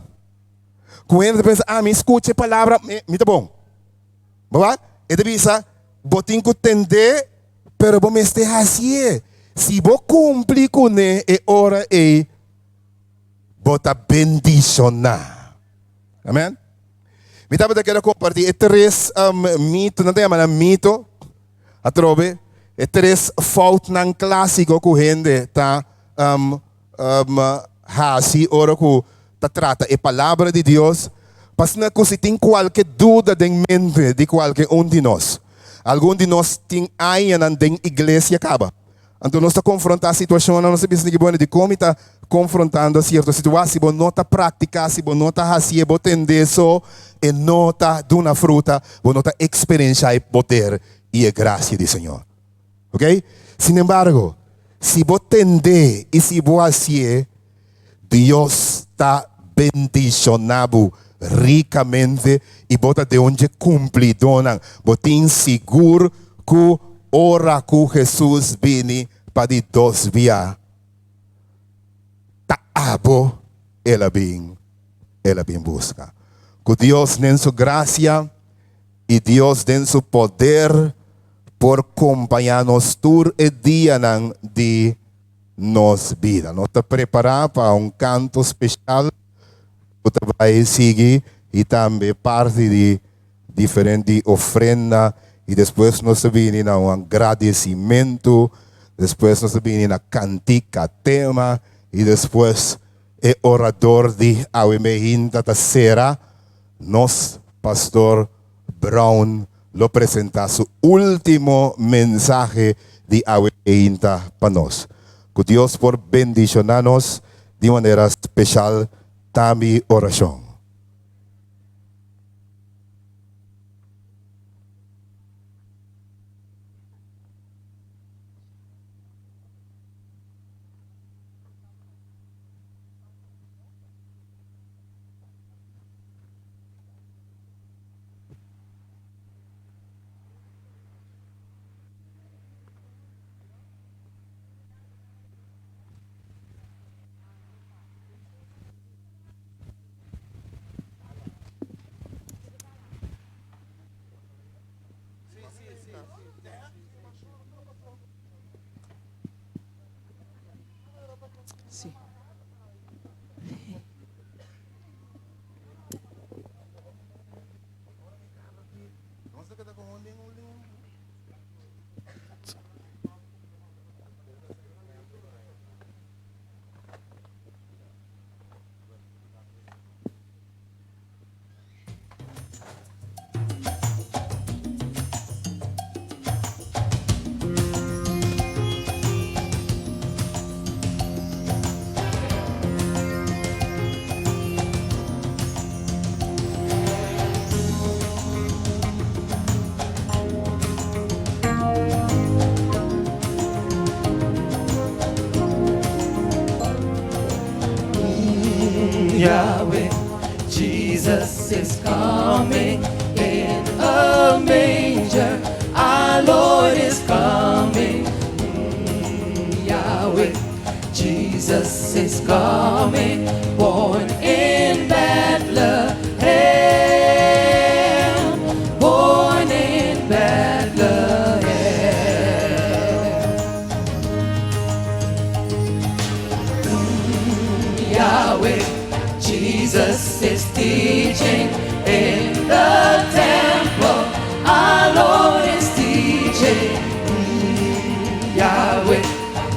Speaker 14: Quando a gente pensa, me escute a palavra, me tá bom. Mas, é de vista, você tem que entender, pero você está assim. Se você cumprir com ele, é hora e você bendicionar. Amém? Me estava querendo compartilhar três mitos, não tem mais mito, a trove, três faltas não clássico que a gente está assim, ora que está trata a palavra de Deus, mas não que se tem qualquer dúvida em mente de qualquer de nós. Algum de nós tem aí na igreja acaba. Então nós está confrontando a situação, nós sabemos que de como está confrontando certa situação, não está praticando, não está assim, não entender só, e não está dando fruta, não está experienciando o poder e a graça do Senhor. Ok? Sin embargo, se você entender e se você assim, Deus está bendicionando ricamente e você de onde cumpre, dona, você tem seguro que ora que Jesus vem para de dos via. Abo, ela bem busca. Que Deus, em sua graça, y Dios den su poder por acompanhar-nos todo o dia de nos vida. Nós te preparar para um canto especial que vai seguir e também parte de diferente ofrenda e depois nós vamos a um agradecimento, depois nós vamos a cantica tema e depois o orador de Awemeinta terceira, nos pastor Brown lo presenta su último mensaje de Awemeinta para nós. Que Dios por bendicionarnos de maneira especial, também oração.
Speaker 6: Yahweh, Jesus is coming in a manger. Our Lord is coming. Yahweh, Jesus is coming, born in Bethlehem, born in Bethlehem. Yahweh, Jesus is teaching in the temple. Our Lord is teaching. Yahweh,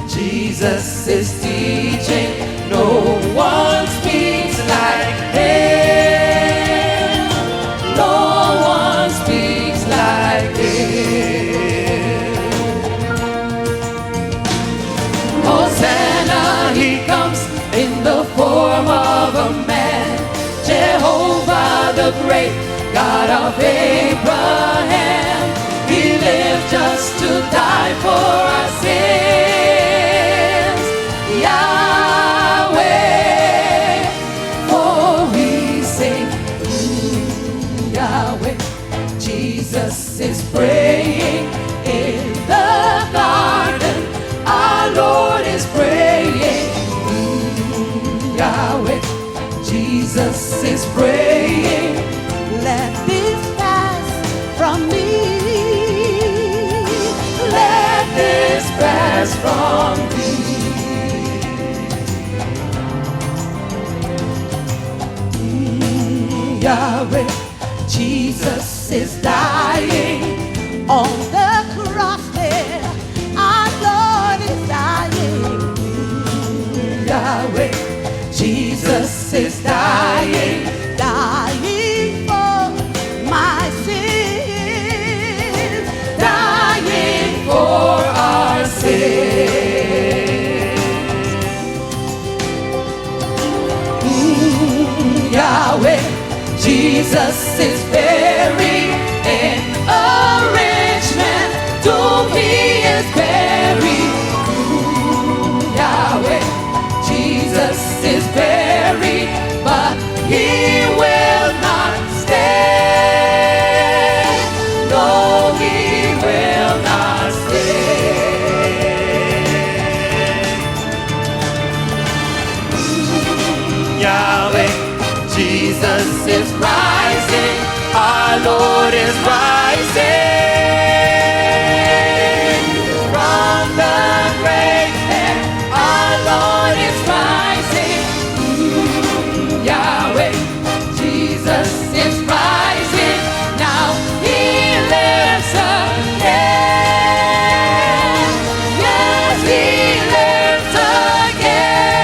Speaker 6: Jesus is teaching. No one speaks like him. No one speaks like him. Hosanna, he comes in the form of a man. Jehovah the great, God of Abraham. He lived just to die for our sins. Yahweh, for we sing. Yahweh, Jesus is praying in the garden. Our Lord is praying. Yahweh, Jesus is praying. Let this pass from me. Let this pass from me. Yahweh, Jesus is dying on the cross there. Our Lord is dying. Yahweh, Jesus is dying, dying for my sins, dying for our sins. Yahweh, Jesus is buried in a rich man, tomb he is buried. Yahweh, Jesus is buried, but he will not stay. No, he will not stay. Yahweh, Jesus is rising
Speaker 12: Our Lord is rising from the grave, and our Lord is rising. Yahweh, Jesus is rising. Now He lives again. Yes, He lives again.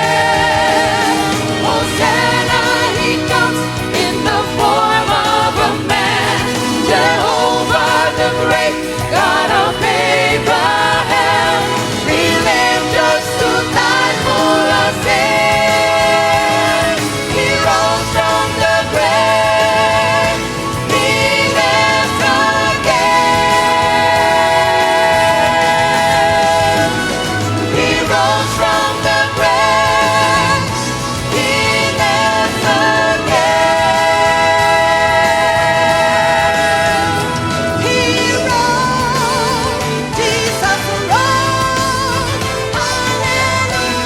Speaker 12: Hosanna, He comes in the form of a man. Jehovah the great, God of Abraham, relived just to die for our sin. He rose from the grave. He lives again. He rose from the grave. He lives again. He rose. Jesus rose. Hallelujah.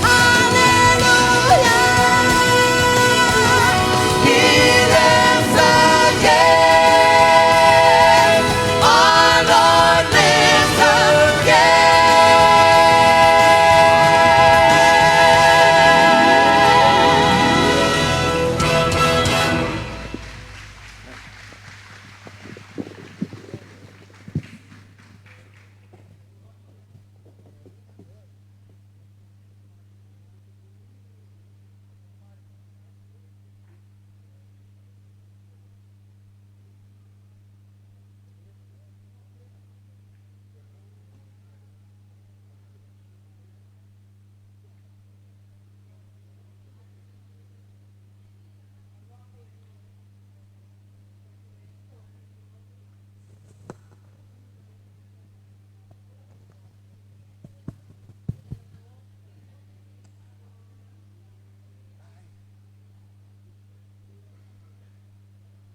Speaker 12: Hallelujah. He lives again. Our Lord lives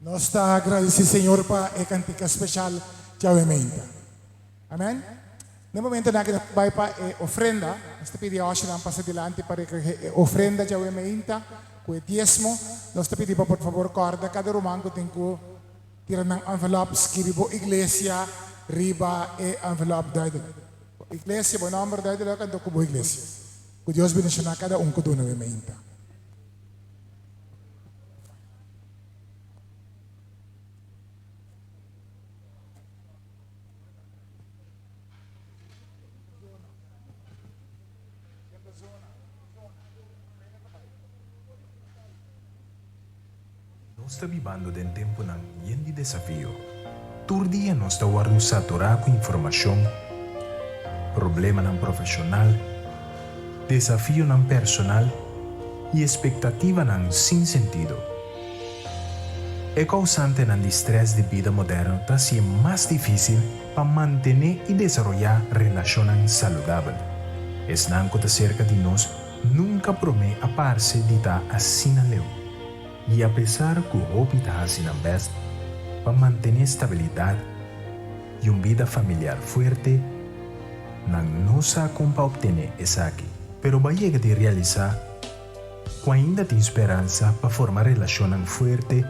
Speaker 7: Nós está agradecido, Senhor, para a cantica especial que é emenda. Amém? No momento na que vai para a ofrenda, nós te pedimos a Oshiran passa adiante para que a ofrenda que é emenda, com o diezmo, nós te pedimos, por favor, corda, cada romango tem que tirar ng envelope, escrevo iglesia, riba e envelope dado. Iglesia, bom número dado, canto com a iglesia. Que Deus bendiga cada que do na emenda.
Speaker 3: Nós está vivendo em tempo de desafio. Todo dia nós está guardando saturar com informação, problema não profissional, desafio não personal e expectativa não sem sentido. É causante do estresse de vida moderna está sendo mais difícil para manter e desenvolver relações saudáveis. Es não que cerca de nós nunca promete a parte de estar assim na leu. E apesar que o hobby está assim best para manter estabilidade e uma vida familiar forte, não só como para obter isso aqui, pero vai chegar de realizar que ainda tem esperança para formar relações fortes,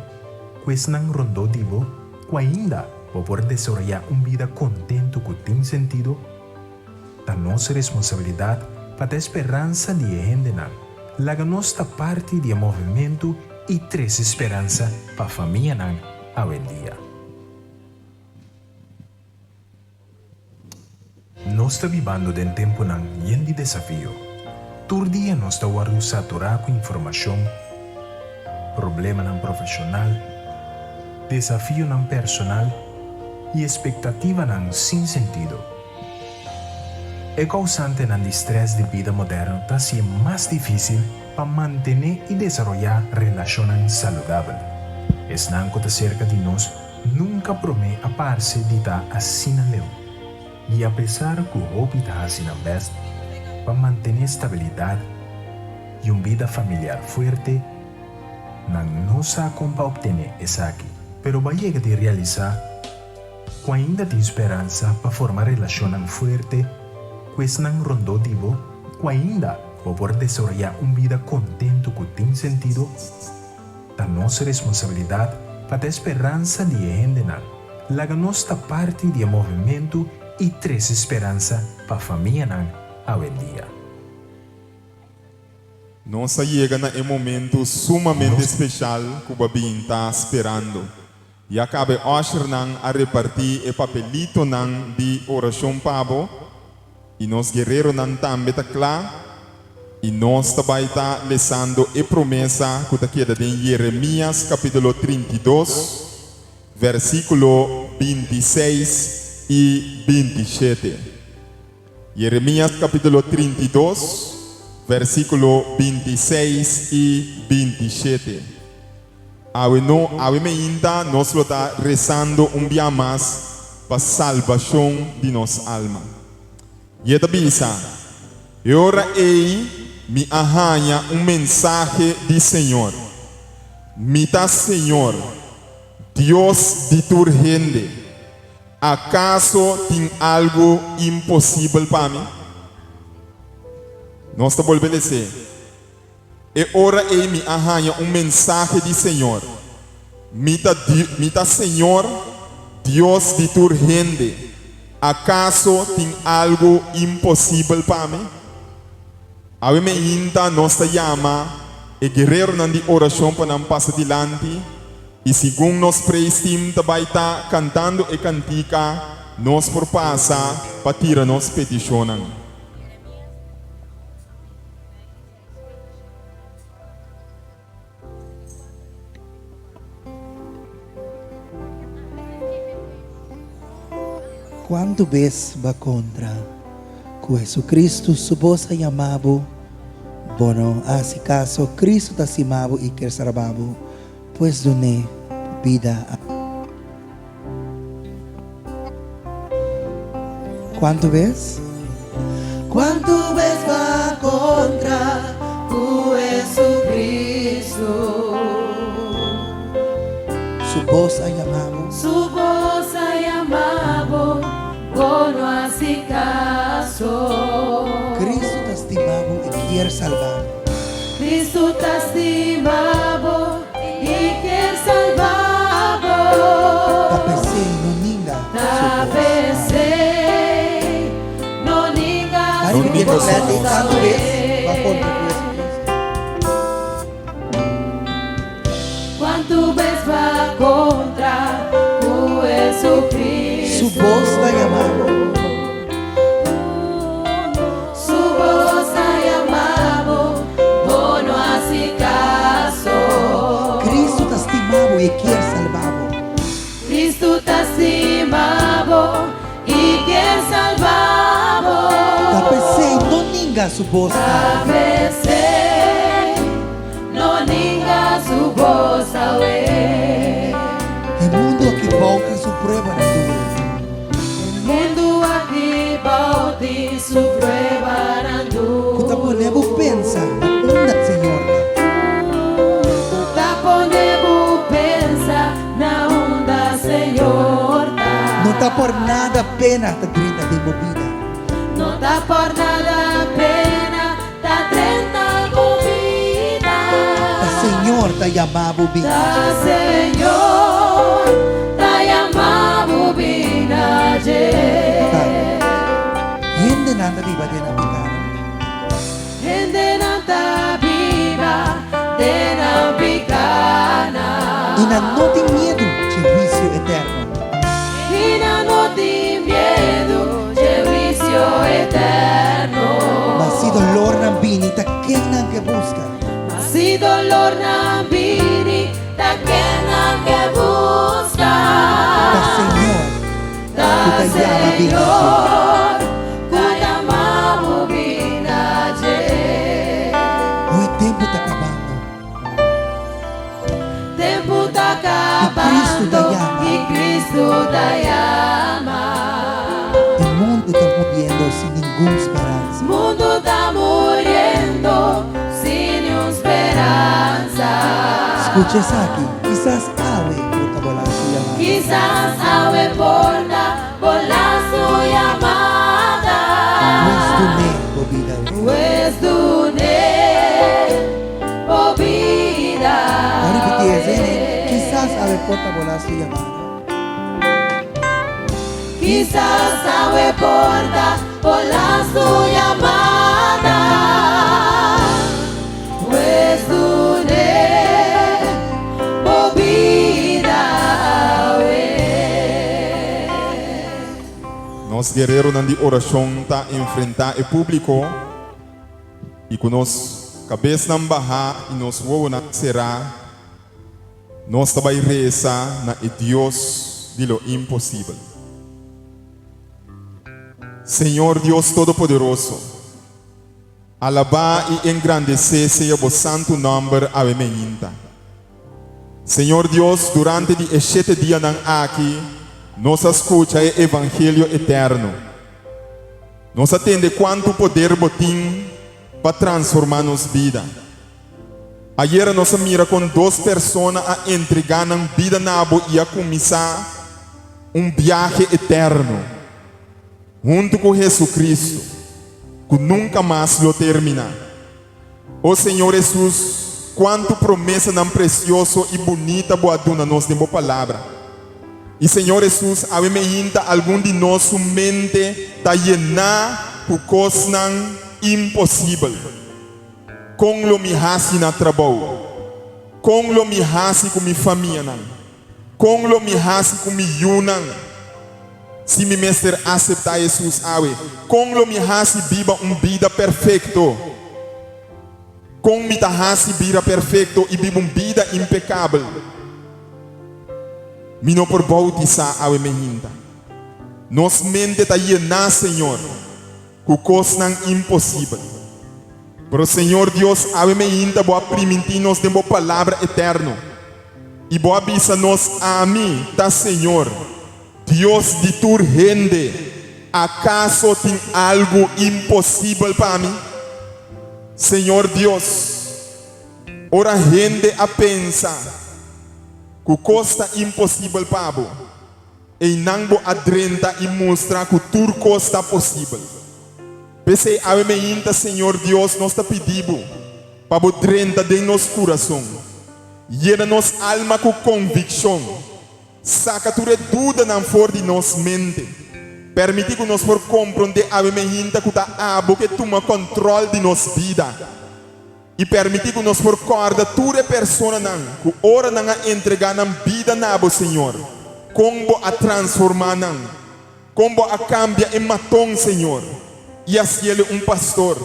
Speaker 3: que não rondou divo, que ainda para poder desenvolver uma vida contente que tem sentido, da nossa responsabilidade para ter esperança de gente não, la nossa parte do movimento e traz esperança para a família não hoje em dia. Nós estamos vivendo em tempo de desafio. Todo dia nós estamos guardando saturar com informação, problema não profissional, desafio não personal e expectativa não sem sentido. É causante do estresse de vida moderna está sendo mais difícil para manter e desenvolver relações saudáveis. Es não que cerca de nós nunca promete a parte de estar assim na leu. E apesar que o hobby está assim best para manter estabilidade e uma vida familiar forte, não só como para obter isso aqui, pero vai chegar de realizar que ainda tem esperança para formar relações fortes, que não rondou divo, que ainda para poder desenvolver uma vida contente que tem sentido, da nossa responsabilidade para a esperança de hendenal. Laga nossa parte de movimento e tres esperança para a família nan hoje em dia.
Speaker 10: Nós chegamos em um momento sumamente especial que o Babi está esperando. E acaba hoje a repartir o papelito de oração pabo. E nós guerreiros também está claro. E nós também está lendo a promessa que está queda em Jeremias capítulo 32, versículo 26 e 27. Jeremias capítulo 32, versículo 26 e 27. Ainda nós estamos rezando dia mais para a salvação de nossa alma. E esta bisa, ora me arranha mensagem de Senhor. Mita Senhor, Deus de tua gente, acaso tem algo impossível para mim? Nós estamos voltando a dizer, e ora me arranha mensagem de Senhor. Mita Senhor, Deus de tua gente, acaso tem algo impossível para mim? Awe ainda nós chama e guerreiro de oração para não passar adiante. E segundo nós prestim também está cantando e cantica, nós por passar para tirar nos peticionam.
Speaker 5: Quando ves va contra que Jesucristo supos a llamabo, bueno, así caso Cristo ta simabo y que sarababo, pues doné vida a... ¿Cuánto ves?
Speaker 6: Quando ves va contra tu Jesucristo,
Speaker 5: Supos a llamabo,
Speaker 6: su voz ha llamado, bono así caso.
Speaker 5: Cristo ta estimabo y quiere salvar.
Speaker 6: Cristo te estimado y quiere salvar.
Speaker 5: Tapese no ninga.
Speaker 6: Tapese no ninga.
Speaker 5: Ay,
Speaker 10: No ninga su voz.
Speaker 5: ¿Cuánto ves va contra tu
Speaker 6: Quanto ves va contra tu Jesucristo.
Speaker 5: Su voz ta llamabo.
Speaker 6: Su voz ha llamado, bono así caso.
Speaker 5: Cristo ta estimabo y quiere salvabo.
Speaker 6: Cristo te estimado y quiere salvado.
Speaker 5: Tapese no ninga su voz.
Speaker 6: Tapese, no ninga su voz a ver.
Speaker 5: El mundo que volta su prueba na dura.
Speaker 6: El mundo aquí bauti su prueba
Speaker 5: Kuta
Speaker 6: andando.
Speaker 5: ponebo pensa na onda Senhor.
Speaker 6: Ta ponebo pensa na onda Senhor.
Speaker 5: Não tá por nada pena ta grita de movida.
Speaker 6: No ta por nada pena, ta trenta comida.
Speaker 5: Ta Senhor ta llamabo
Speaker 6: Ta
Speaker 5: vida.
Speaker 6: Señor, ta llamamos vinaje.
Speaker 5: Hindi nanda viva de navigara.
Speaker 6: Gente nata viva de Navicana.
Speaker 5: E na não tem medo de juízo eterno.
Speaker 6: Y no te miedo, de vicio eterno.
Speaker 5: Mas se dolor não vini, ta quem não que busca.
Speaker 6: Si dolor nambini, ta quena que busca.
Speaker 5: Ta Senhor,
Speaker 6: Ta
Speaker 5: tu ta llama vida.
Speaker 6: Señor, te llamamos vinaje.
Speaker 5: Hoy tempo ta acabando.
Speaker 6: Tempo tá
Speaker 5: Cristo te
Speaker 6: acabando
Speaker 5: llama.
Speaker 6: e Cristo te llama.
Speaker 5: O mundo tá morrendo sem nenhuma esperança.
Speaker 6: Mundo tá muriendo sin esperanza.
Speaker 5: Escucha isso aqui. Quizás ave por tabolar su llamada.
Speaker 6: Quizás ave porta por la su llamada.
Speaker 5: Pues tu nego vida.
Speaker 6: Pues tu ne, oh vida.
Speaker 5: Vou repetir, quizás ave porta bola se llamada.
Speaker 12: Quizás abre porta por la su llamada. Pues tu
Speaker 10: Nós guerreiros de oração tá enfrentar o público e com nós cabeça não barrar e nós vamos será nós também rezar na Deus de lo impossível. Senhor Deus Todo-Poderoso, alabar e engrandecer seja o santo nome a menina. Senhor Deus, durante os 7 dias aqui, nós escuta o Evangelho eterno. Nós atende quanto poder botim para transformar nossa vida. Ayer nós mira com 2 pessoas a entregar na vida nabo e a começar viagem eterno. Junto com Jesus Cristo, que nunca mais lo termina. Oh Senhor Jesus, quanto promessa tão precioso e bonita boa dona nos de boa palavra. E Senhor Jesus, a ainda algum de nossa mente está llena com coisas impossíveis. Com lo me hasi na trabalho, com lo me hasi com minha família, com lo me hasi com minha yuna. Se me mestre aceitar Jesus, com lo me hasi viva vida perfeito. Com me hasi vida perfeito e viva vida impecável. Me não por bautizar a menina. Nos mente está llena, Senhor, com coisas impossíveis. Pero Senhor Deus, a menina boa permitir-nos de boa palavra eterna. E boa avisa-nos a mim, tá Senhor. Deus de tu gente, acaso tem algo impossível para mim? Senhor Deus, ora gente a pensar que costa impossível para você, e não adrenta e mostra que tudo costa possível. Pese a menina, Senhor Deus, nós está pedindo para você drenta de nosso coração, llena nossa alma com convicção. Saca tudo dúvida não for de nossa mente. Permite que nós por compreender a menina que está abo que toma controle de nossa vida. E permite que nós por corda toda pessoa não que ora não a entregar na vida na Senhor. Como a transformar não. Como a cambia em matão, Senhor. E assim ele pastor.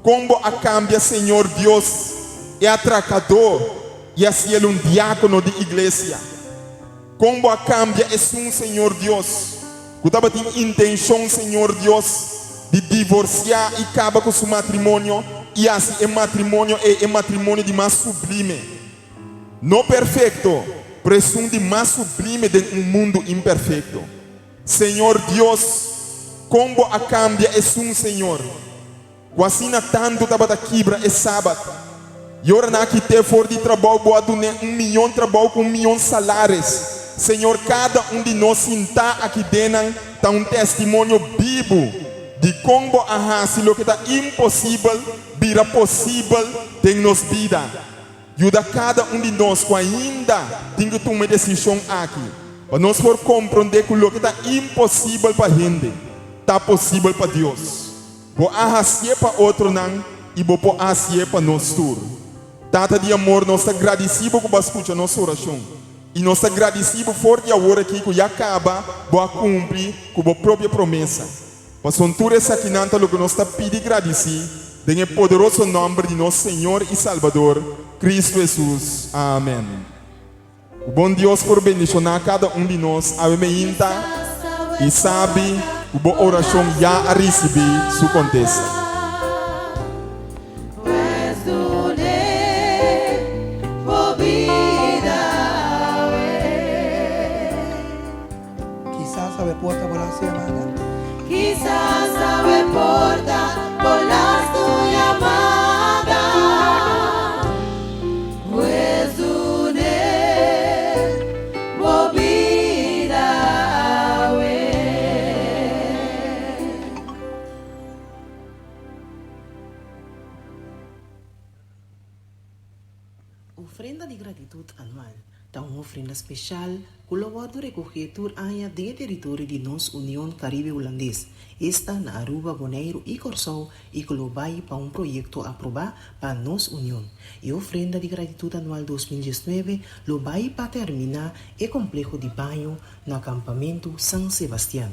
Speaker 10: Como a cambia, Senhor Deus, é atracador. E assim ele diácono de igreja. Como a cambia é Senhor Deus, que estava tendo intenção, Senhor Deus, de divorciar e acabar com seu matrimônio, e assim é matrimônio de mais sublime. Não perfeito, presunto de mais sublime de mundo imperfeito. Senhor Deus, como a cambia é Senhor, quase tanto estava da quebra é sábado. E ora na que te for de trabalho, boa do 1 milhão de trabalho com 1 milhão de salários. Senhor, cada de nós está aqui dentro, está testemunho vivo de como se o que está impossível vira possível em nossa vida. Ajuda cada de nós que ainda tem que tomar decisão aqui. Para nós por compreender que o que está impossível para a gente, está possível para Deus. Vou arrasar para outro não e vou arrasar para nós tudo. Tata de amor, nós estamos agradecidos por escutar nossa oração. E nós estamos agradecidos por a hora aqui que já acaba, para cumprir com a própria promessa. Para sontur essa aqui, o que nós estamos pedindo e agradecer, em o poderoso nome de nosso Senhor e Salvador, Cristo Jesus. Amém. O bom Deus por bendicionar cada de nós, a menina, e sabe que a oração já a receber sua contesta.
Speaker 5: Porta bola se llamada.
Speaker 12: Quizás abre porta por la tu llamada. Pues une movida.
Speaker 15: Ofrenda de gratitud anual
Speaker 9: da uma ofrenda especial, colaborado recoger aya de território de nossa União Caribe Holandês. Esta na Aruba, Bonaire e Corsol e colobai para um projeto aprovado para nossa União. E ofrenda de gratitude anual 2019 lo vai para terminar o complexo de banho no acampamento San Sebastián.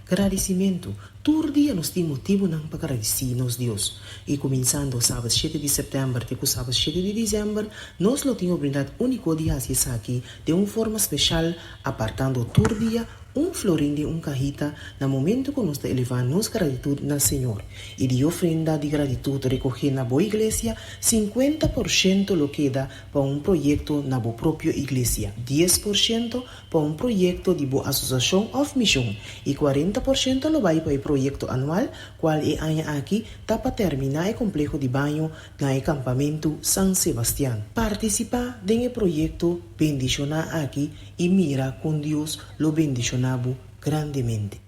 Speaker 9: Agradecimento, todo dia nós temos motivo para agradecer nos Deus. E começando sábado 7 de setembro até o sábado 7 de dezembro, nós lo temos brindado único dia aqui de uma forma especial, apartando todo dia florim de cajita no momento que nós elevamos nossa gratitude na Senhor. E de ofrenda de gratitude recoger na boa igreja, 50% lo queda para um projeto na boa própria igreja, 10% para um projeto de boa associação of mission e 40% lo vai para o projeto anual, qual é aqui tá para terminar o complexo de banho na acampamento San Sebastián. Participar do projeto, bendicionar aqui e mira com Deus lo bendicionamos grandemente.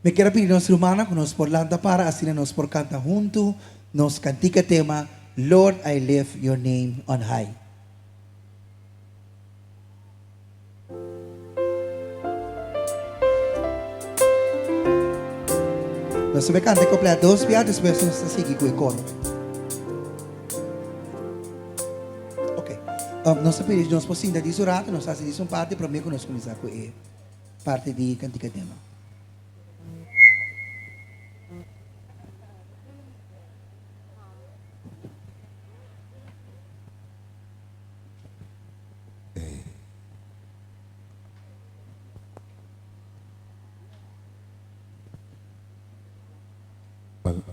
Speaker 5: Me quero pedir nossa irmã que nos por landa para assim nos por canta junto nos cantica tema Lord I lift your name on high. Nós vamos cantar completo 2 piadas, depois nós seguimos com o coro. Nós pedimos nós possibilidade de orar, nós fazemos uma parte para mim que nós começar com a parte de cantica tema.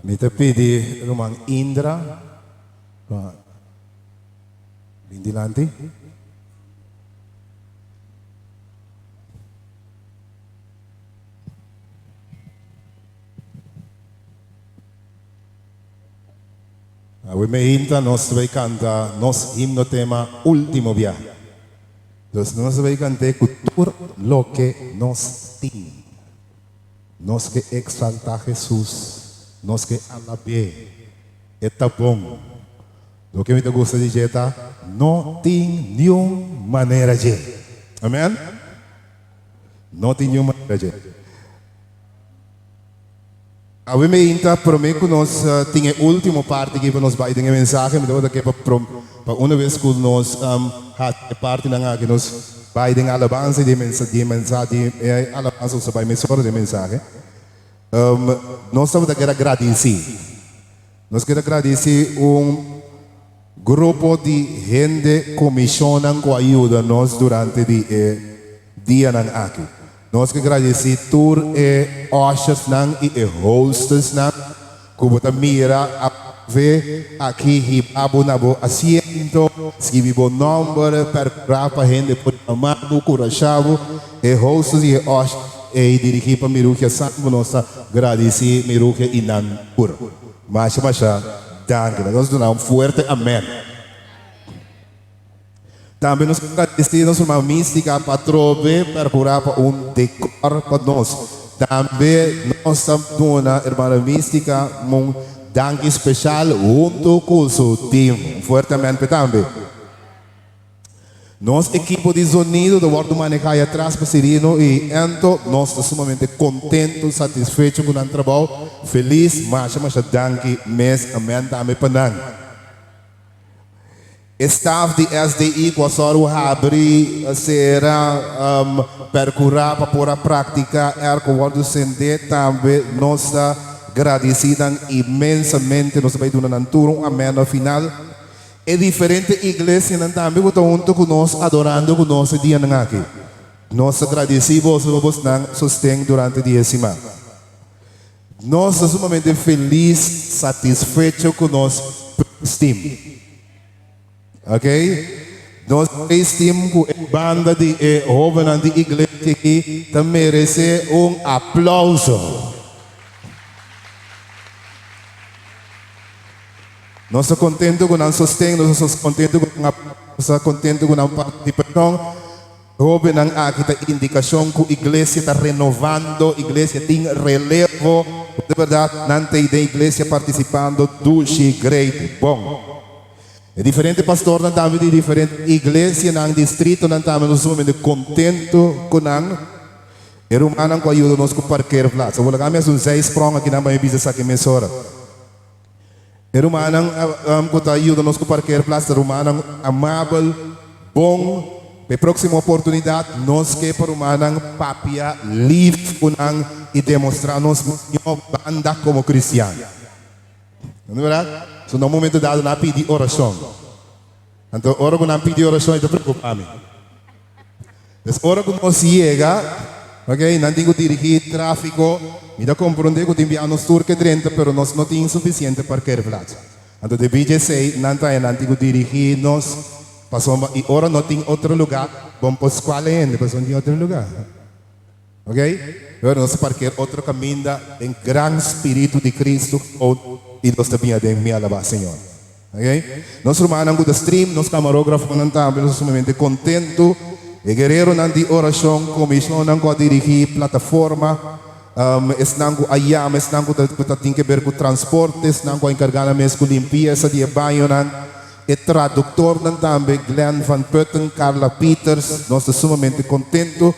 Speaker 11: Me te pedi rumang Indra, Lindilante. Hoy me hinta nos vai canta nos himno tema último viaje. Entonces nos vai cantar cultura lo que nos tiene. Nos que exalta a Jesús, nos que alabe. Está bom. Lo que me gusta de dizer não tem nenhuma maneira de. Amém? Não tem nenhuma maneira de. A me inta para mim que nós tinha a última parte que nós vai ter mensagem, mas eu que para uma vez que nós a parte na que nós vai ter alabança de mensagem, alabança ou vai mensagem de mensagem. Nós estamos aqui agradecer. Nós queremos agradecer grupo de gente comissionan que ajuda nós durante o dia aqui. Nós queremos agradecer todos os ushers e hostess que você mira a ver aqui abo na boa assento, escreve o número para a gente por amado, corajado, e hostess e ushers e dirigir para Mirukia Santo, nós agradecer Mirukia Inanpur. Masha, danke. Nós damos forte amém. Também nós agradecemos uma mística para trover, para curar para decor para nós. Também nós estamos na irmã mística, danke especial junto com o seu time. Forte amém também. Nosso equipo de sonido do World Manecai atrás para Cirino e então nós estamos sumamente contentos, satisfeitos com o trabalho, feliz, mas danke, mes, amém, também panang. Staff de SDI que só abri será percurar para pôr a prática o World Sende também nós agradecemos imensamente, nós vai dar um amém no final. É diferente igreja também que estão junto conosco, adorando conosco dia aqui. Nós agradecemos por nos sustento durante a dia semana. Nós estamos sumamente felizes, satisfeitos com nosso estima. Ok? Nós estimamos que a banda de jovens de igreja aqui também merece aplauso. Nós estamos contentos com o sustento, nós estamos contentos com a participação. Jovem aqui está indicação que a igreja está renovando, a igreja tem relevo. De verdade, não tem a igreja participando do great bom.
Speaker 14: E diferente pastor ng tamo di diferente iglesia ng distrito ng tamo nós somos contento com ang e rumanang ko ayuda nos com parqueiro plaats. Wala kami asun 6 prong aqui na may bisa sa kimesora. E rumanang ko ayuda nos com parqueiro plaats, rumanang amável, bom. Pe próxima oportunidade, nós que para rumanang papia livre com ang e demonstrar nos banda como cristiano. Não é verdade? So, no momento dado, na pedir oração. Então, ora que não pedir oração, então preocupa-me. Mas, ora que nós chega, ok? Não tenho dirigir tráfico, me dá compreender que enviamos tour que 30, pero nós não temos suficiente para aquele plato. Então, de BJ6, não tenho dirigir nós, passamos, e ora não tem outro lugar, vamos para a escola ainda, passamos em outro lugar. Ok? Agora, nós para outro caminho, em grande Espírito de Cristo, e nós também devemos me alabar, Senhor. Ok? Nós rumanang do stream, nós camarógrafo não estamos, nós sumamente contento. E guerreiro não de oração, comissão não co dirigir plataforma, não co ayam, não co tem que ver com transportes, não co encargar mesmo com limpeza de banho, e tradutor não também Glenn Van Putten, Carla Peters, nós estamos sumamente contento.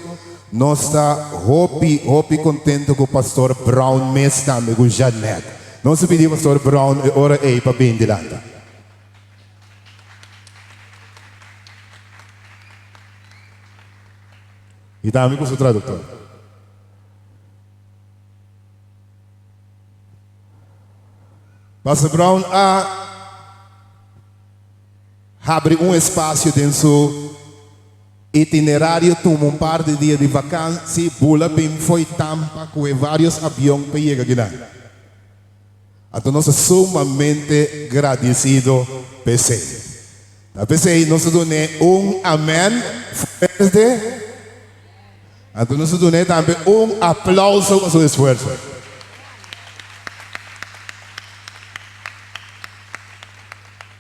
Speaker 14: Nós estamos hopi contento com o pastor Brown Mes também, com Janet. Nós pedimos pastor Brown ora aí para bem dilata. E também com o tradutor. Pastor Brown abre espaço dentro itinerário, toma par de dias de vacância, bula bem foi tampa com vários aviões para chegar aqui. Então nós somos sumamente agradecidos por você. A PC nós damos amém fuerte. Então nós damos também aplauso para seu esforço.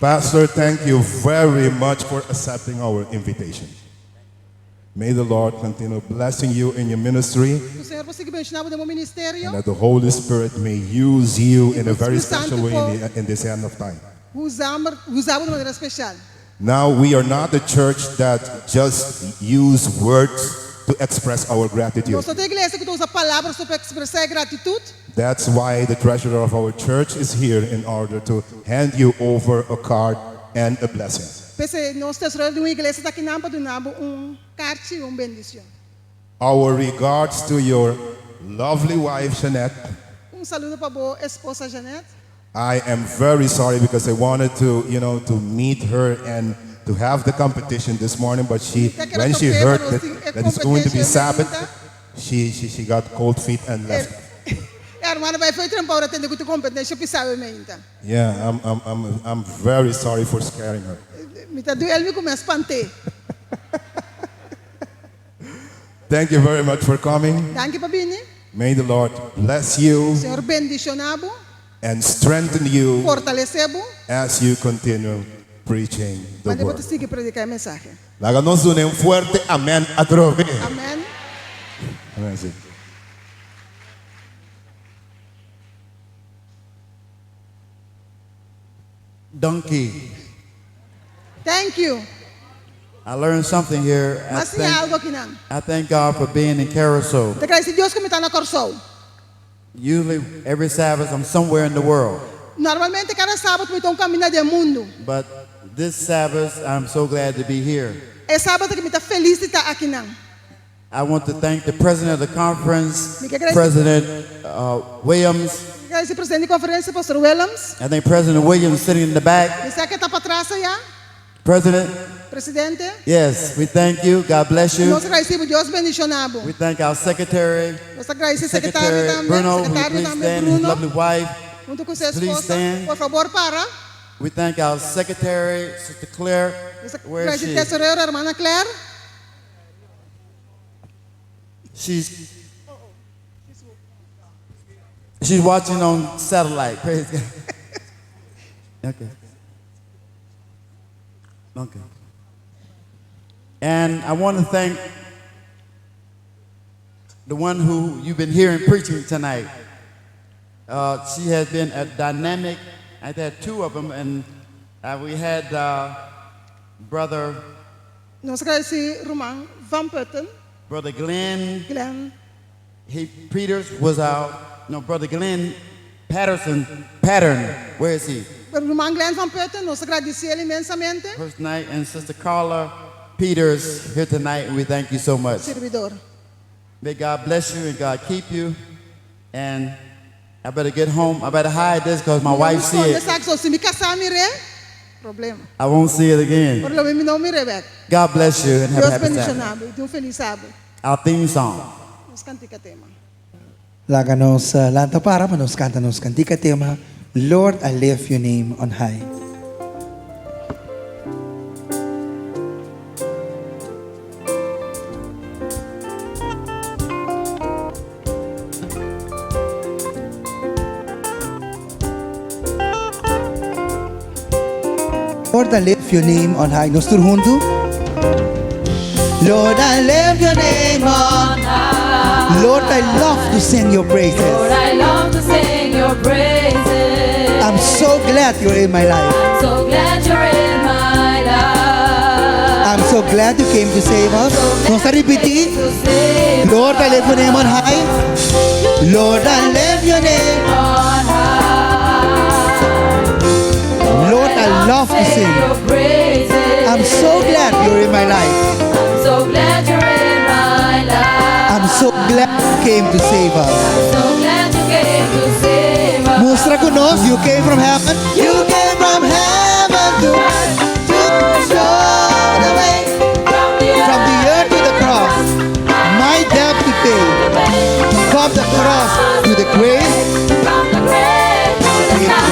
Speaker 14: Pastor, thank you very much for accepting our invitation. May the Lord continue blessing you in your ministry.
Speaker 15: O Senhor você que bendiga o ministério.
Speaker 14: And that the Holy Spirit may use you in a very special way in this end of time.
Speaker 15: Usamos de maneira especial.
Speaker 14: Now we are not a church that just use words to express our gratitude.
Speaker 15: Nós somos a igreja que usa palavras para expressar gratitude.
Speaker 14: That's why the treasurer of our church is here in order to hand you over a card and a blessing.
Speaker 15: Pensei, nós tesouros de uma igreja daqui na Nabo carte e bendição.
Speaker 14: Our regards to your lovely wife, Jeanette.
Speaker 15: Saludo para boa esposa Jeanette.
Speaker 14: I am very sorry because I wanted to, to meet her and to have the competition this morning, but when she heard that it's going to be Sabbath, she got cold feet and left. Yeah, I'm very sorry for scaring her. Thank you very much for coming. May the Lord bless you and strengthen you as you continue preaching the word. Láganos un fuerte amén a trove.
Speaker 15: Amén.
Speaker 14: Amén, sí.
Speaker 16: Donkey.
Speaker 15: Thank you.
Speaker 16: I learned something here. I thank God for being in Carousel. Usually every Sabbath I'm somewhere in the world.
Speaker 15: Normalmente cada sábado me caminhar do mundo.
Speaker 16: But this Sabbath I'm so glad to be here.
Speaker 15: É sábado que me está feliz de estar aqui não.
Speaker 16: I want to thank the president of the conference, President Williams.
Speaker 15: Presidente da conferência, Pastor Williams.
Speaker 16: I think President Williams sitting in the back. President. Yes, we thank you. God bless you. We thank our secretary, Secretary Bruno, who please stand, his lovely wife. Please stand. We thank our secretary, Sister Claire. Where is she? She's watching on satellite. Praise God. Okay. Okay. And I want to thank the one who you've been hearing preaching tonight. She has been a dynamic. I've had two of them, and We had Brother
Speaker 15: Nós agradecemos Roman Van Putten.
Speaker 16: Brother Glenn.
Speaker 15: Glenn.
Speaker 16: Peters was Brother Glenn Pattern. Where is he?
Speaker 15: Roman Glenn Van Putten, nós agradecemos imensamente.
Speaker 16: First night, and Sister Carla Peters here tonight, and we thank you so much.
Speaker 15: Servidor.
Speaker 16: May God bless you and God keep you. And I better get home. I better hide this because my wife see it. I won't see it again. God bless you and have a happy Sabbath. Our theme song.
Speaker 5: Laganos lanta para manos canta nos cantica tema, Lord, I lift your name on high. Lord, I lift your name on high. Nos turhundu. Lord, I lift your name on high. Lord, I love to sing your praises.
Speaker 12: Lord, I love to sing your praises.
Speaker 5: I'm so glad you're in my life.
Speaker 12: I'm so glad you're in my life.
Speaker 5: I'm so glad you came to save us. Nos repetir. Lord, I lift your name on high. Lord, I lift your name
Speaker 12: on high.
Speaker 5: Lord, I love to sing. I'm so glad you're in my life.
Speaker 12: I'm so glad you're in my life.
Speaker 5: I'm so glad you came to save us.
Speaker 12: I'm so glad you came to save us.
Speaker 5: Mustra ko nos, you came from heaven. You came from heaven to earth to show the way from the earth to the cross. My debt to pay. From the cross to the grave.
Speaker 12: From the grave to the sky.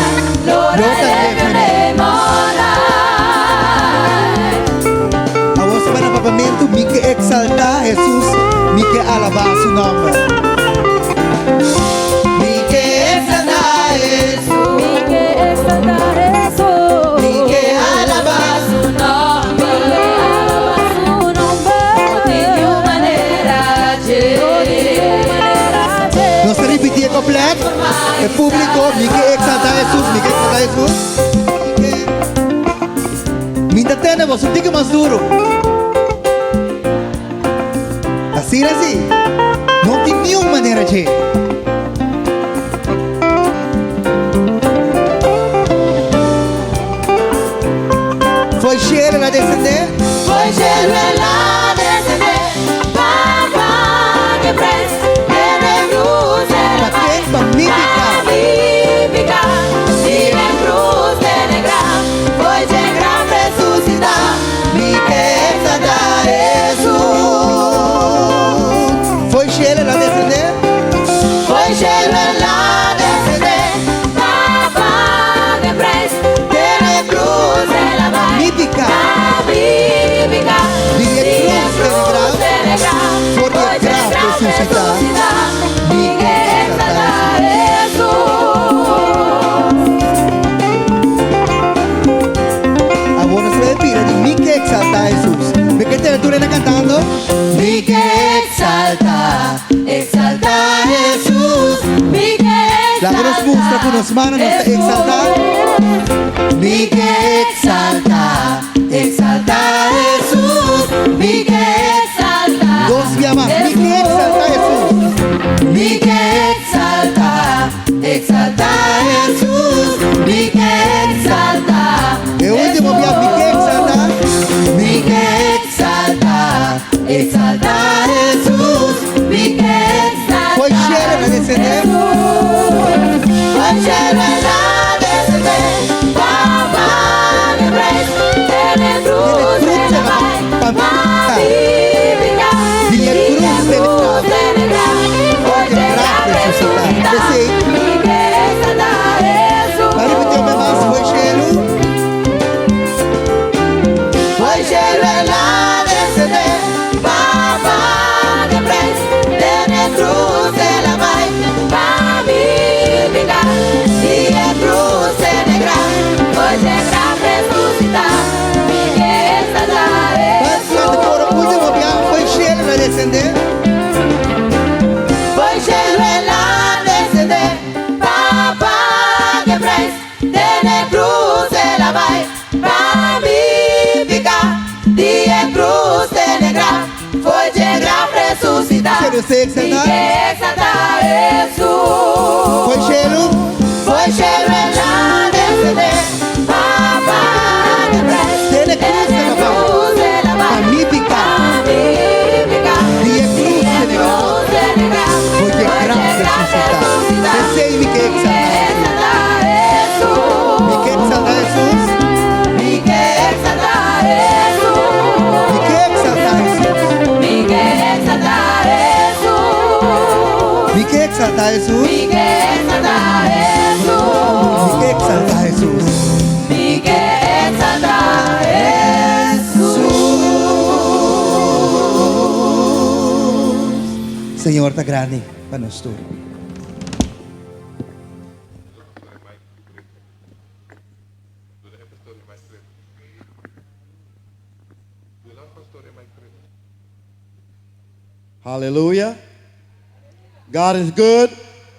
Speaker 12: Lord, I lift your name on high.
Speaker 5: A vossa para papamento, mi que exalta Jesus, mi que alaba su nombre. Mi que exalta Jesus,
Speaker 12: mi que exalta Jesús,
Speaker 5: mi que alaba
Speaker 12: su nombre, continue manera de.
Speaker 5: Nós repetir completo, é público, mi que exalta Jesus, mi que exalta Jesus. Minta tena, você fica mais duro. Assim, assim. Não tem nenhuma maneira de. Foi cheiro lá descender.
Speaker 12: Foi cheiro lá descender. Papá que presta. Magnífica, e em cruz de negra, foi de gran ressuscitar, mi que exalta Jesus.
Speaker 5: Foi cheiro lá descender.
Speaker 12: Foi cheiro lá descender. Papá que presta. De cruz de la
Speaker 5: magnífica,
Speaker 12: e em cruz de negra, foi de gran ressuscitar.
Speaker 5: Exalta Jesús. ¿De qué literatura está cantando?
Speaker 12: Mi que exalta, exalta Jesús. Mi que
Speaker 5: la que nos muestra con las manos nos exalta.
Speaker 12: Mi que exalta, exalta Jesús. Mi que exalta.
Speaker 5: Dos llamas. Mi que exalta Jesús.
Speaker 12: Mi que exalta, exalta Jesús. Mi que exalta.
Speaker 5: El último día, mi que exalta.
Speaker 12: Mi que exalta, exalta Jesús, mi que exalta.
Speaker 5: Foi cheiro a descender.
Speaker 12: Foi cheiro a descender. Papá de presta, tiene cruz de la magnífica, y en cruz de negra, foi de gran ressuscitar. Mi que exalta Jesús.
Speaker 5: Vai repetir uma vez, foi cheiro.
Speaker 12: Foi cheiro lá descender. Papá de presta, tiene cruz de la magnífica, y en cruz de negra, foi de gran ressuscitar. Mi que exalta Jesús.
Speaker 5: Último día, foi cheiro a descender.
Speaker 12: Foi cheiro lá descender. Papá de presta, tiene cruz de la velocidad.
Speaker 5: Se você exaltar.
Speaker 12: Mi que exaltar Jesús.
Speaker 5: Foi cheiro.
Speaker 12: Foi cheiro en descender. Papá de pres.
Speaker 5: Tiene cruz de la paz. Magnífica. Via cruz de negar. Porque graça suscitar. Descei me que exaltar Jesus. Me que exaltar Jesus.
Speaker 12: Mi que exaltar Jesús.
Speaker 5: Me que exaltar Jesus.
Speaker 12: Mi que exaltar Jesús.
Speaker 5: Me que exaltar Jesus.
Speaker 12: Mi que exaltar Jesús.
Speaker 5: Me que exaltar Jesus.
Speaker 12: Mi que exaltar
Speaker 5: Senhor tá grande para nós tudo.
Speaker 16: Hallelujah. God is good.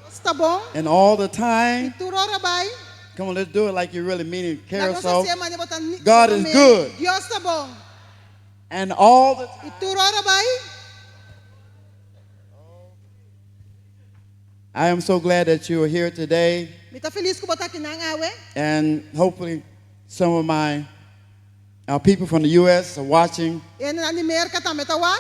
Speaker 15: Está bom?
Speaker 16: And all the time.
Speaker 15: Turora bay.
Speaker 16: Come on, let's do it like you really mean it.
Speaker 15: Lagosa
Speaker 16: Carousel.
Speaker 15: siya man botan.
Speaker 16: God is good.
Speaker 15: Dios está bom.
Speaker 16: And all the time.
Speaker 15: Turora bay.
Speaker 16: I am so glad that you are here today.
Speaker 15: Mita feliz ko bota kinangawe.
Speaker 16: And hopefully some of our people from the U.S. are watching.
Speaker 15: Yan na ni Mer ka tametawak.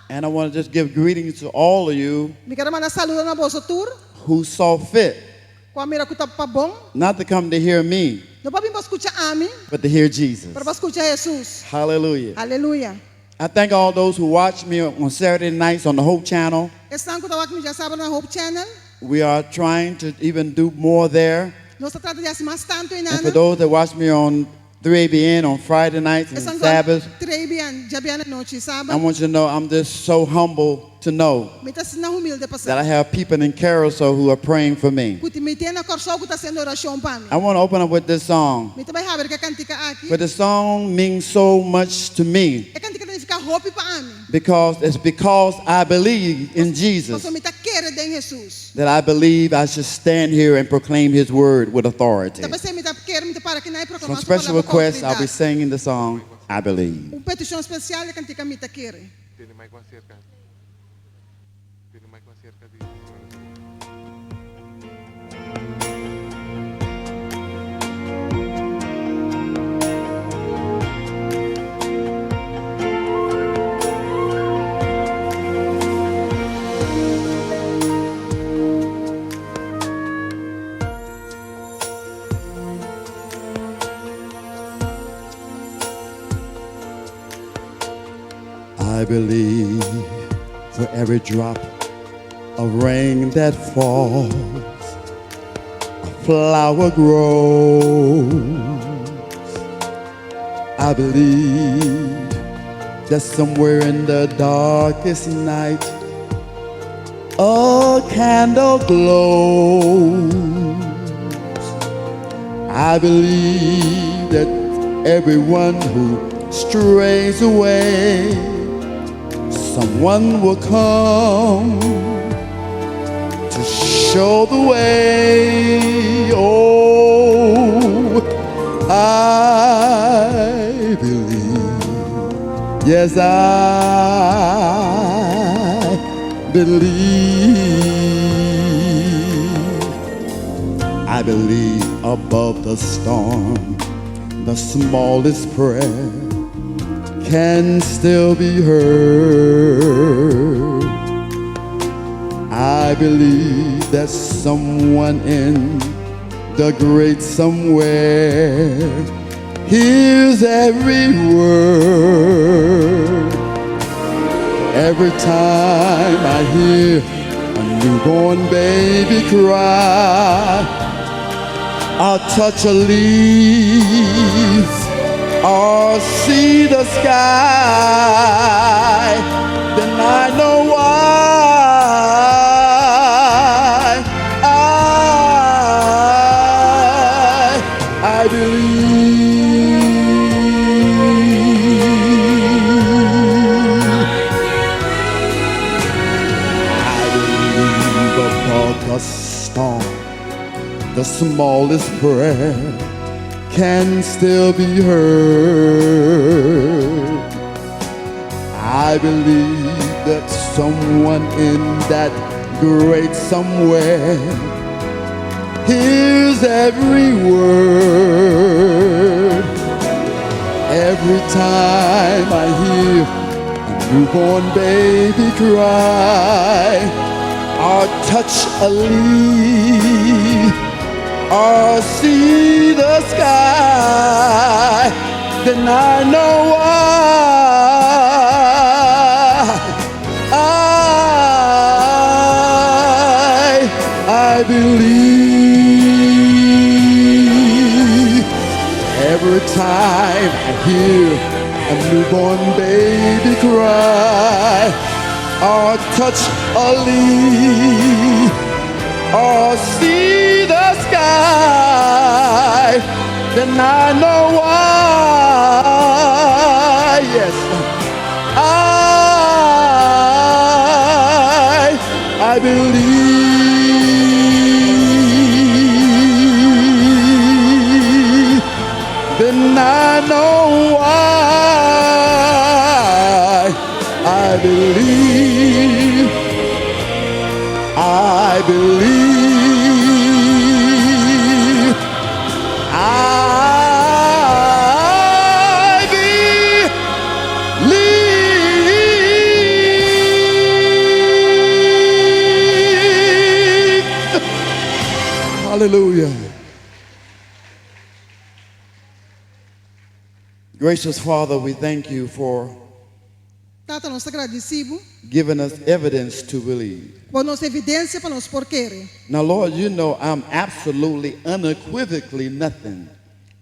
Speaker 16: And I want to just give greetings to all of you
Speaker 15: Mi kara mana saludo na boso tour.
Speaker 16: who saw fit
Speaker 15: Kwa mira ko pabong.
Speaker 16: not to come to hear me,
Speaker 15: No pa bimbo escucha ami.
Speaker 16: but to hear Jesus.
Speaker 15: Para escucha Jesus.
Speaker 16: Hallelujah.
Speaker 15: Hallelujah.
Speaker 16: I thank all those who watch me on Saturday nights on the Hope Channel.
Speaker 15: Están ko tawak mi dyan sábado na Hope Channel.
Speaker 16: We are trying to even do more there.
Speaker 15: No sa trata dyan si mas tanto
Speaker 16: And for
Speaker 15: inana.
Speaker 16: those that watch me on 3ABN on Friday nights and
Speaker 15: Están ko
Speaker 16: Sabbath,
Speaker 15: trebian, jabian na noche
Speaker 16: I
Speaker 15: sábado.
Speaker 16: want you to know I'm just so humble to know
Speaker 15: Mitas na humilde pa
Speaker 16: that I
Speaker 15: sa.
Speaker 16: have people in Carousel who are praying for me.
Speaker 15: Kuti miti na korso ko ta sendo orasyon pa mi.
Speaker 16: I want to open up with this song.
Speaker 15: Mita bay haber ka kanti ka aki.
Speaker 16: For the song means so much to me
Speaker 15: E kanti ka na ifika hopi pa ami.
Speaker 16: because I believe in Jesus
Speaker 15: Koso mita kere den Jesus.
Speaker 16: that I believe I should stand here and proclaim his word with authority.
Speaker 15: Tapos sa mita kere mita para kinay
Speaker 16: From
Speaker 15: proklamasyon
Speaker 16: special requests, I'll be singing the song, I Believe.
Speaker 15: Un petisyon espesyal kanti ka mita kere.
Speaker 16: I believe for every drop of rain that falls, a flower grows. I believe that somewhere in the darkest night, a candle glows. I believe that everyone who strays away, someone will come to show the way. Oh, I believe. Yes, I believe. I believe above the storm, the smallest prayer can still be heard. I believe that someone in the great somewhere hears every word. Every time I hear a newborn baby cry, or touch a leaf, or see the sky, then I know why I believe above the storm, the smallest prayer can still be heard. I believe that someone in that great somewhere hears every word. Every time I hear a newborn baby cry, or touch a leaf, or see the sky, then I know why. I believe. Every time I hear a newborn baby cry, or touch a leaf, or see the sky, then I know why. Yes, I believe. Then I know why. I believe. I believe. I believe. Hallelujah. Gracious Father, we thank you for
Speaker 15: Tata, nós agradecemos
Speaker 16: giving us evidence to believe.
Speaker 15: por nossa evidência para nós por querer.
Speaker 16: Now, Lord, you know I'm absolutely, unequivocally nothing.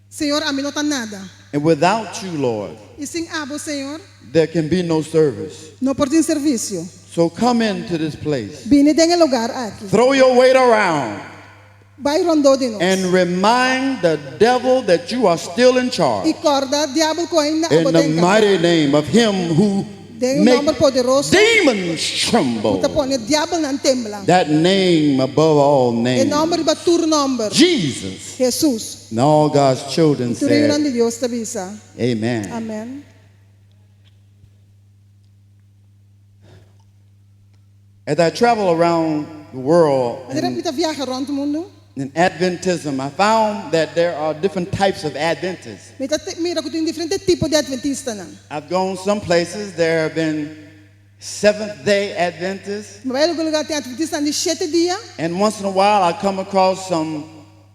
Speaker 15: Senhor, a mim não está nada.
Speaker 16: And without you, Lord,
Speaker 15: E sem abo, Senhor,
Speaker 16: there can be no service.
Speaker 15: não pode ter serviço.
Speaker 16: So come into this place.
Speaker 15: Vine em lugar aqui.
Speaker 16: Throw your weight around
Speaker 15: Vai rondou de nós.
Speaker 16: and remind the devil that you are still in charge.
Speaker 15: E corda, diabo com ainda
Speaker 16: In the mighty name of him who makes demons tremble.
Speaker 15: Diabo não tembla.
Speaker 16: That name above all
Speaker 15: Em
Speaker 16: names.
Speaker 15: nome de tur nome.
Speaker 16: Jesus.
Speaker 15: Jesus.
Speaker 16: And all God's children
Speaker 15: Tu
Speaker 16: said,
Speaker 15: reino de Deus te avisa.
Speaker 16: Amen.
Speaker 15: Amém.
Speaker 16: As I travel around the world
Speaker 15: Mas era para viajar rond o mundo.
Speaker 16: in Adventism, I found that there are different types of Adventists.
Speaker 15: Mira que tem diferente tipo de adventista não.
Speaker 16: I've gone some places, there have been Seventh-day Adventists,
Speaker 15: Mas vai lugar tem adventista de 7 dias.
Speaker 16: and once in a while I come across some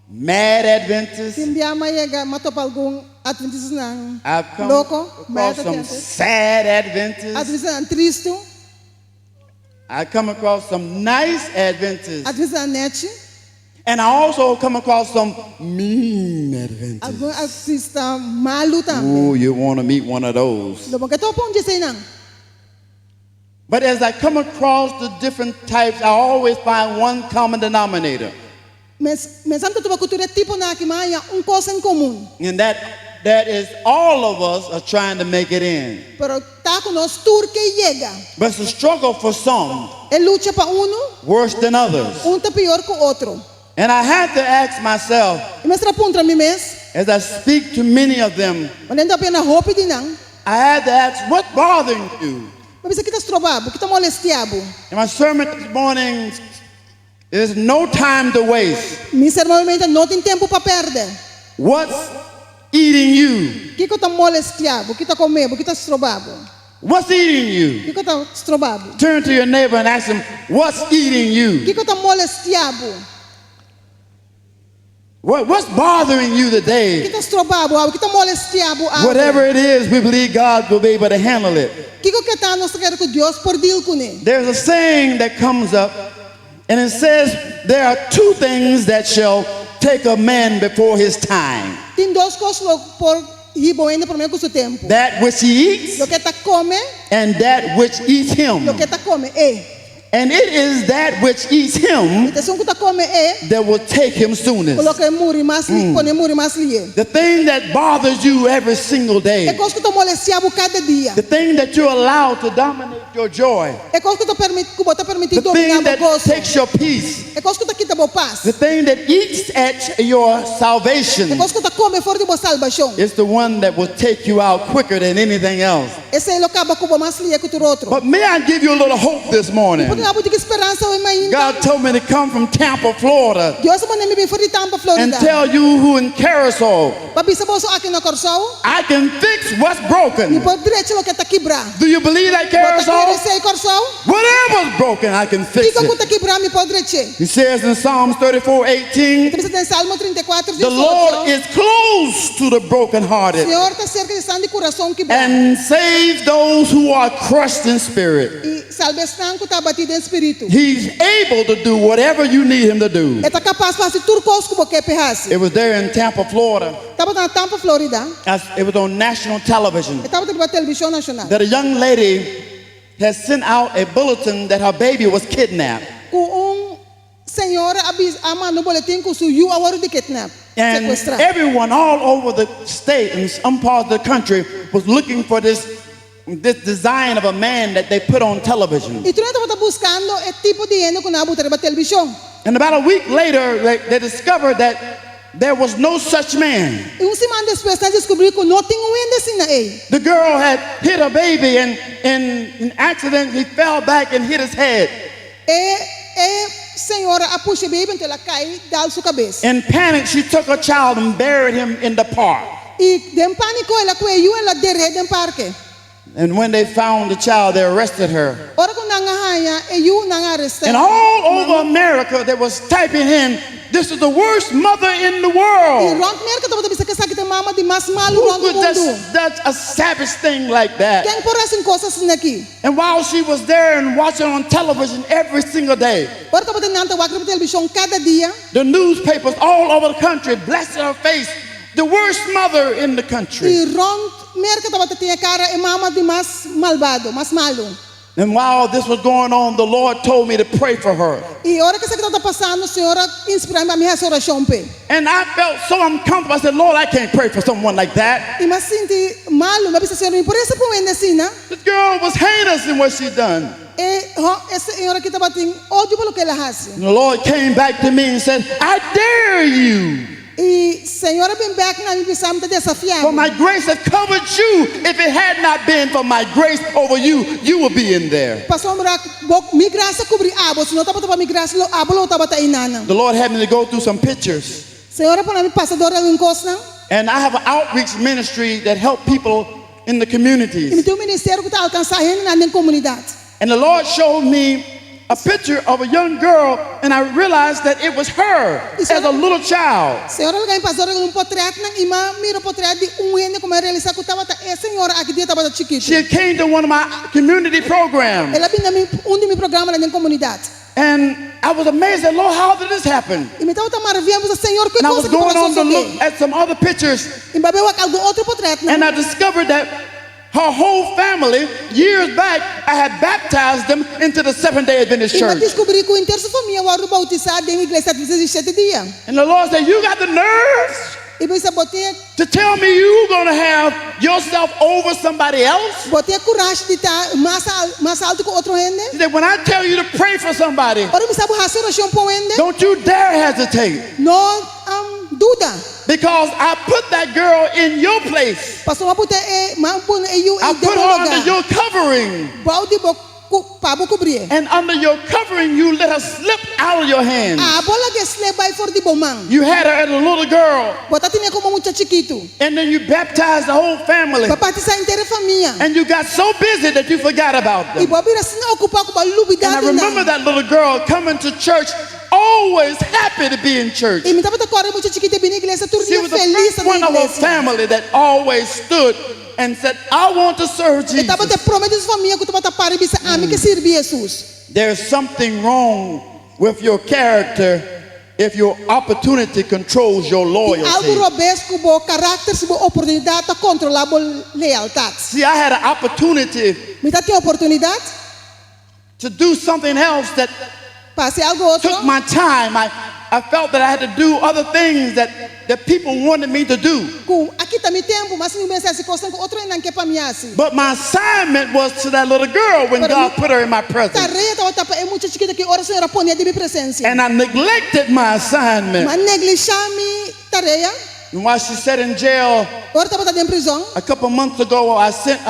Speaker 16: mad Adventists.
Speaker 15: Tem dia mais chega matop algum adventista não.
Speaker 16: I've come
Speaker 15: Louco,
Speaker 16: across some sad Adventists.
Speaker 15: Adventista triste.
Speaker 16: I come across some nice Adventists.
Speaker 15: Adventista net.
Speaker 16: And I also come across some mean Adventists.
Speaker 15: Algum adventista malu também.
Speaker 16: Ooh, you want to meet one of those.
Speaker 15: Lo que topo onde sei não.
Speaker 16: But as I come across the different types, I always find one common denominator.
Speaker 15: Mas sempre tu cultura tipo na que maia coisa em comum.
Speaker 16: And that is all of us are trying to make it in.
Speaker 15: Pero tá com nós tur que chega.
Speaker 16: But it's a struggle for some,
Speaker 15: É luta para
Speaker 16: worse than others.
Speaker 15: tá pior que o outro.
Speaker 16: And I have to ask myself,
Speaker 15: E mas trapuntra mim mes.
Speaker 16: as I speak to many of them,
Speaker 15: Mas ainda pena hope de não.
Speaker 16: I had to ask, what's bothering you?
Speaker 15: Mas aqui tá estrobado, aqui tá molestiado.
Speaker 16: In my sermon this morning, there's no time to waste.
Speaker 15: Mi sermão não tem tempo para perder.
Speaker 16: What's eating you?
Speaker 15: Que tá molestiado, que tá comendo, que tá estrobado.
Speaker 16: What's eating you?
Speaker 15: Que tá estrobado.
Speaker 16: Turn to your neighbor and ask him, what's eating you?
Speaker 15: Que tá molestiado.
Speaker 16: What's bothering you
Speaker 15: Que
Speaker 16: today?
Speaker 15: tá estrobado, que tá molestiado.
Speaker 16: Whatever it is, we believe God will be able to handle it.
Speaker 15: Que tá nós queremos que Deus por deal com ele.
Speaker 16: There's a saying that comes up, and it says there are two things that shall take a man before his time.
Speaker 15: Tem duas coisas por ribo ainda por meio com seu tempo.
Speaker 16: That which he eats
Speaker 15: Lo que tá come,
Speaker 16: and that which eats him.
Speaker 15: lo que tá come
Speaker 16: And it is that which eats him
Speaker 15: Então que tá come
Speaker 16: that will take him soonest.
Speaker 15: lo que muri mais pone muri mais lie.
Speaker 16: The thing that bothers you every single
Speaker 15: É
Speaker 16: day.
Speaker 15: coisa que tá molestiado cada dia.
Speaker 16: The thing that you're allowed to dominate your joy.
Speaker 15: É coisa que tá permitido
Speaker 16: The thing
Speaker 15: dominar o
Speaker 16: that
Speaker 15: gozo.
Speaker 16: takes your peace.
Speaker 15: É coisa que tá quita bo paz.
Speaker 16: The thing that eats at your
Speaker 15: É
Speaker 16: salvation
Speaker 15: coisa que tá come fora de bo salvação.
Speaker 16: is the one that will take you out quicker than anything else.
Speaker 15: Ese é o cabo cubo mais lia que o outro.
Speaker 16: But may I give you a little hope this morning?
Speaker 15: Pode dar esperança hoje manhã.
Speaker 16: God told me to come from Tampa, Florida,
Speaker 15: Deus mandou me vir de Tampa,
Speaker 16: and
Speaker 15: Florida.
Speaker 16: tell you who in Carousel,
Speaker 15: Babisa boso aqui na Corsol.
Speaker 16: I can fix what's broken.
Speaker 15: Me pode direito lo que está quebra.
Speaker 16: Do you believe that, Carousel? Whatever's broken, I can fix
Speaker 15: Fica
Speaker 16: it.
Speaker 15: com tá quebra me pode direito.
Speaker 16: He says in Psalms 34:18,
Speaker 15: Salmo 34,
Speaker 16: the Lord is close to the brokenhearted
Speaker 15: Senhor está cerca de sangue coração quebrado.
Speaker 16: and saves those who are crushed in spirit.
Speaker 15: E salvação que está batido em espírito.
Speaker 16: He's able to do whatever you need him to do.
Speaker 15: Está capaz de fazer tudo coisa que você pensa.
Speaker 16: It was there in Tampa, Florida.
Speaker 15: Estava na Tampa, Florida.
Speaker 16: It was on national television
Speaker 15: Estava na televisão nacional.
Speaker 16: that a young lady has sent out a bulletin that her baby was kidnapped.
Speaker 15: Com senhora amando boletim com seu agora de kidnap.
Speaker 16: And everyone all over the state and some parts of the country was looking for this design of a man that they put on television.
Speaker 15: E tu não estava buscando o tipo de gente que não botar na televisão.
Speaker 16: And about a week later, they discovered that there was no such man.
Speaker 15: E semana depois, descobriu que não tinha assim aí.
Speaker 16: The girl had hit her baby, and in an accident, he fell back and hit his head.
Speaker 15: Senhora a puxa baby então ela cai dal sua cabeça.
Speaker 16: In panic, she took her child and buried him in the park.
Speaker 15: E de pânico ela coiu ela derrete no parque.
Speaker 16: And when they found the child, they arrested her.
Speaker 15: Ora quando nangahaya eu nangaresta.
Speaker 16: And all over America, they was typing in, "This is the worst mother in the world."
Speaker 15: E rond Amerika estava bisa que de mama de mais malo
Speaker 16: Who
Speaker 15: rond
Speaker 16: could
Speaker 15: mundo.
Speaker 16: that's a savage thing like that?
Speaker 15: Quem por assim coisas aqui?
Speaker 16: And while she was there and watching on television every single day,
Speaker 15: Ora estava tentando watch televisão cada dia.
Speaker 16: the newspapers all over the country blasted her face, the worst mother in the country.
Speaker 15: E rond Amerika estava tinha cara e mama de mais malvado, mais malo.
Speaker 16: And while this was going on, the Lord told me to pray for her.
Speaker 15: E ora que isso está passando, a senhora inspirou-me a minha oração.
Speaker 16: And I felt so uncomfortable. I said, Lord, I can't pray for someone like that.
Speaker 15: E me senti malo, me disse, Senhor, por isso por ainda assim, né?
Speaker 16: This girl was heinous in what she done.
Speaker 15: E essa senhora que estava tendo ódio pelo que ela faz.
Speaker 16: And the Lord came back to me and said, I dare you.
Speaker 15: E senhora vem back na minha missão de desafiar.
Speaker 16: For my grace has covered you. If it had not been for my grace over you, you would be in there.
Speaker 15: Pastor mi graça cobri abo, se não estava para mi graça, abo não estava tá inana.
Speaker 16: The Lord had me to go through some pictures.
Speaker 15: Senhora para mim passadora em costa.
Speaker 16: And I have an outreach ministry that help people in the communities.
Speaker 15: E me tem ministério que está alcançar gente na comunidade.
Speaker 16: And the Lord showed me a picture of a young girl, and I realized that it was her as a little child.
Speaker 15: Senhora alguém passou um portrait na ima mira portrait de gente como realizar que estava senhora aqui dia estava chiquito.
Speaker 16: She came to one of my community programs.
Speaker 15: Ela vinha de meu programa na comunidade.
Speaker 16: And I was amazed at, Lord, how did this happen?
Speaker 15: E me estava maravilhando, Senhor, que
Speaker 16: and I was
Speaker 15: coisa
Speaker 16: going on to look at some other pictures.
Speaker 15: E babeu algum outro portrait.
Speaker 16: And I discovered that her whole family, years back, I had baptized them into the Seventh-day Adventist Church.
Speaker 15: Descobri que inteira sua família era bautizada em igreja de 7 dias.
Speaker 16: And the Lord said, you got the nerve to tell me you're going to have yourself over somebody else?
Speaker 15: Botei coragem de estar mais alto que outro gente.
Speaker 16: He said, when I tell you to pray for somebody, don't you dare hesitate.
Speaker 15: Não duda.
Speaker 16: Because I put that girl in your place. I put her under your covering. And under your covering, you let her slip out of your hands. You had her as a little girl. And then you baptized the whole family. And you got so busy that you forgot about them. And I remember that little girl coming to church, always happy to be in church. She was the first one of her family that always stood and said, I want to serve Jesus. There's something wrong with your character if your opportunity controls your loyalty. See, I had an opportunity to do something else that took my time. I felt that I had to do other things that people wanted me to do. But my assignment was to that little girl when God put her in my presence. And I neglected my assignment. And while she sat in jail, a couple months ago, I sent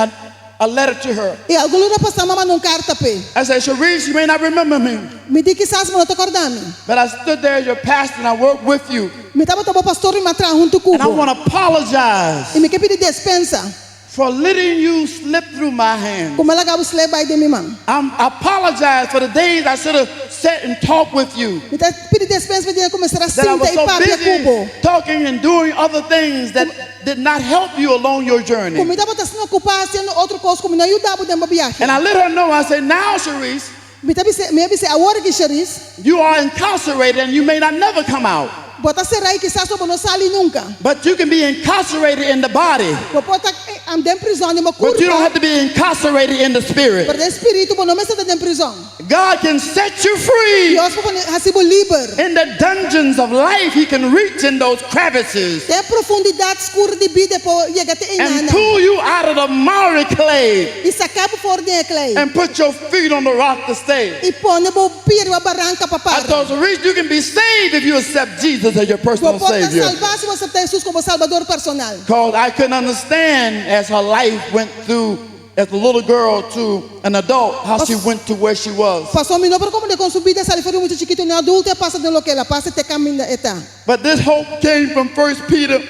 Speaker 17: a letter to her.
Speaker 15: E algum lugar passava uma carta pe.
Speaker 17: I said, Sharice, you may not remember me,
Speaker 15: Me di quizás mo não te acordami.
Speaker 17: but I stood there as your pastor and I worked with you.
Speaker 15: Me tava tabo pastor e matra junto
Speaker 17: And I
Speaker 15: kubo.
Speaker 17: want to apologize
Speaker 15: E me que pedir dispensa.
Speaker 17: for letting you slip through my hands.
Speaker 15: Como ela gabo slay by de mi mam.
Speaker 17: I apologize for the days I should have sat and talked with you.
Speaker 15: Me tá pedir dispensa me dia começar a
Speaker 17: That I was
Speaker 15: sinta e
Speaker 17: so
Speaker 15: papia kubo.
Speaker 17: busy talking and doing other things that did not help you along your journey.
Speaker 15: Como tava tas não ocupar sendo outro coisa como não ajudava de viagem.
Speaker 17: And I let her know, I said, now, Sharice,
Speaker 15: Me tá se agora que Charis.
Speaker 17: you are incarcerated and you may not never come out.
Speaker 15: Bota serai quizás não sali nunca.
Speaker 17: But you can be incarcerated in the body.
Speaker 15: Bota am de prisão de uma curva.
Speaker 17: But you don't have to be incarcerated in the spirit.
Speaker 15: Pero de espírito não me está de prisão.
Speaker 17: God can set you free.
Speaker 15: Deus pode hasibo liber.
Speaker 17: In the dungeons of life, He can reach in those crevices
Speaker 15: De profundidade escura de vida po chega até
Speaker 17: and
Speaker 15: enana.
Speaker 17: pull you out of the miry clay
Speaker 15: E sacar por de clay.
Speaker 17: and put your feet on the rock to stay.
Speaker 15: E põe bo piro a barranca para
Speaker 17: I told Sharice, you can be saved if you accept Jesus as your personal
Speaker 15: Pode
Speaker 17: Savior.
Speaker 15: salvar se você aceitar Jesus como salvador personal.
Speaker 17: Because I couldn't understand as her life went through, as a little girl to an adult, how she went to where she was.
Speaker 15: Passou me não por como de consumida se ele foi muito chiquito nem adulto e passa de lo que ela passa te caminha eta.
Speaker 17: But this hope came from 1 Peter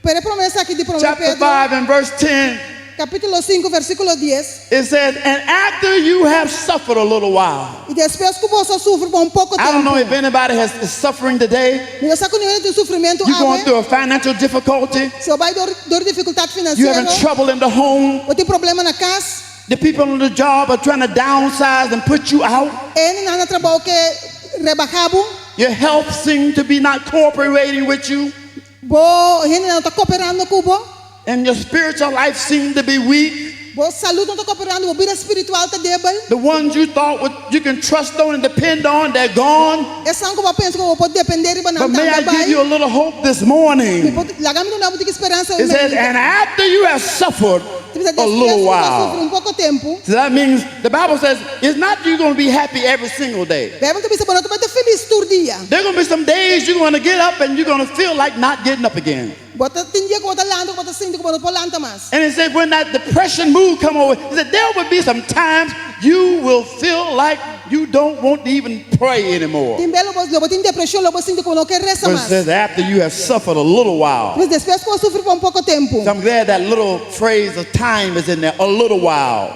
Speaker 15: Pero promessa aqui de
Speaker 17: chapter 5 and verse 10.
Speaker 15: capítulo 5 versículo 10.
Speaker 17: It says, and after you have suffered a little while.
Speaker 15: E depois que você sofre por pouco tempo.
Speaker 17: I don't know if anybody is suffering today.
Speaker 15: Eu sei que não tem sofrimento
Speaker 17: You're going through a financial difficulty.
Speaker 15: Se vai dor dificuldade
Speaker 17: You're
Speaker 15: financeira.
Speaker 17: having trouble in the home.
Speaker 15: Ou tem problema na casa.
Speaker 17: The people on the job are trying to downsize and put you out.
Speaker 15: Ele não trabalho que rebajabo.
Speaker 17: Your health seems to be not cooperating with you.
Speaker 15: Bo, ele não está cooperando com você.
Speaker 17: And your spiritual life seems to be weak.
Speaker 15: Bo saúde não está cooperando, a vida espiritual está débil.
Speaker 17: The ones you thought you can trust on and depend on, they're gone.
Speaker 15: Essa é uma pensa que pode depender para
Speaker 17: But may I give you a little hope this morning?
Speaker 15: It
Speaker 17: says, and after you have suffered a little while. So that means the Bible says it's not you're going to be happy every single day. There are going to be some days you're going to get up and you're going to feel like not getting up again. And it said when that depression mood come over, he said there will be some times you will feel like you don't want to even pray anymore. But it says after you have suffered a little while. So I'm glad that little phrase of time is in there, a little while.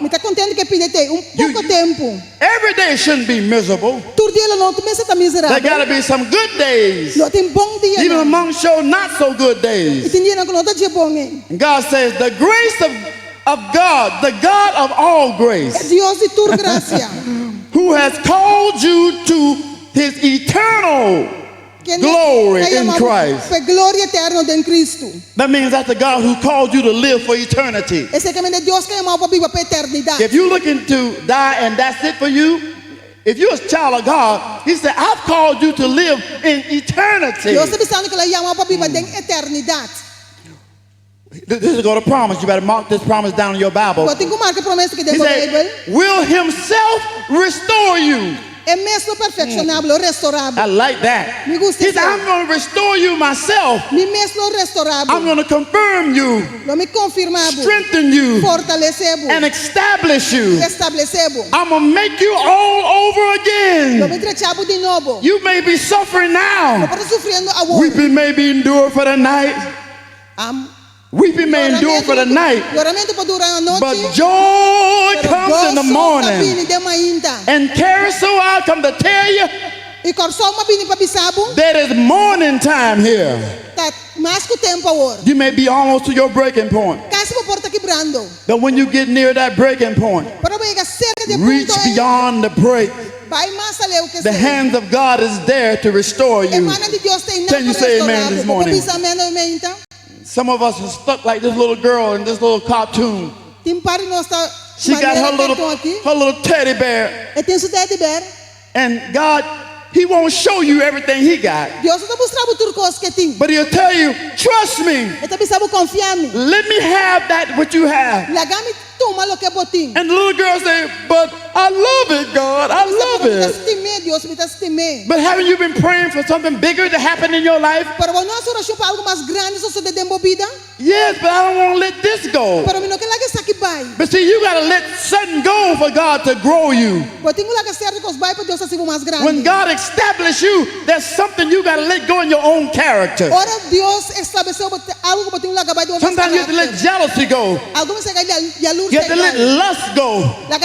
Speaker 17: Every day shouldn't be miserable. There got to be some good days, even amongst your not so good days. And God says the grace of God, the God of all grace, who has called you to His eternal glory in Christ. That means that's the God who called you to live for eternity. If you're looking to die and that's it for you, if you're a child of God, He said, I've called you to live in eternity. This is going to promise. You better mark this promise down in your Bible. He said, will Himself restore you. I like that. He said, I'm going to restore you myself. I'm going to confirm you, strengthen you, and establish you. I'm going to make you all over again. You may be suffering now. Weeping may be endured for the night. Weeping may endure for the night, but joy comes in the morning. And Carousel, I come to tell you, there is morning time here. You may be almost to your breaking point. But when you get near that breaking point, reach beyond the break. The hand of God is there to restore you. Can you say amen this morning? Some of us are stuck like this little girl in this little cartoon. She got her little teddy bear. And God, He won't show you everything He got. But He'll tell you, trust me. Let me have that what you have. And the little girl say, but I love it, God. I love it. But haven't you been praying for something bigger to happen in your life? Yes, but I don't want to let this go.
Speaker 15: bai.
Speaker 17: But see, you got to let something go for God to grow you.
Speaker 15: Mas tem que ser que os bai para Deus assim mais grande.
Speaker 17: When God established you, there's something you got to let go in your own character.
Speaker 15: Ora Deus estabeleceu algo que tem que bai do
Speaker 17: Sometimes you have to let jealousy go.
Speaker 15: Alguns se
Speaker 17: You have to let lust go.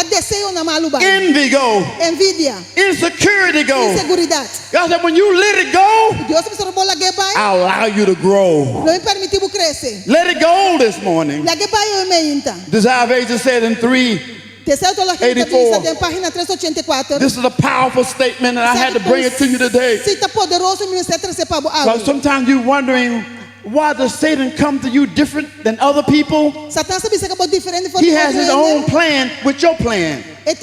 Speaker 15: desejo na malu bai.
Speaker 17: Envy go.
Speaker 15: Envidia.
Speaker 17: Insecurity go.
Speaker 15: Inseguridade.
Speaker 17: God said, when you let it go,
Speaker 15: Deus me sorbo la que bai.
Speaker 17: I'll allow you to grow.
Speaker 15: Não me permitiu crescer.
Speaker 17: Let it go this morning.
Speaker 15: La que bai eu me inta.
Speaker 17: Desire of Ages said in 3:84. This is a powerful statement, and I had to bring it to you today. So sometimes you're wondering, why does Satan come to you different than other people? He has his own plan with your plan. It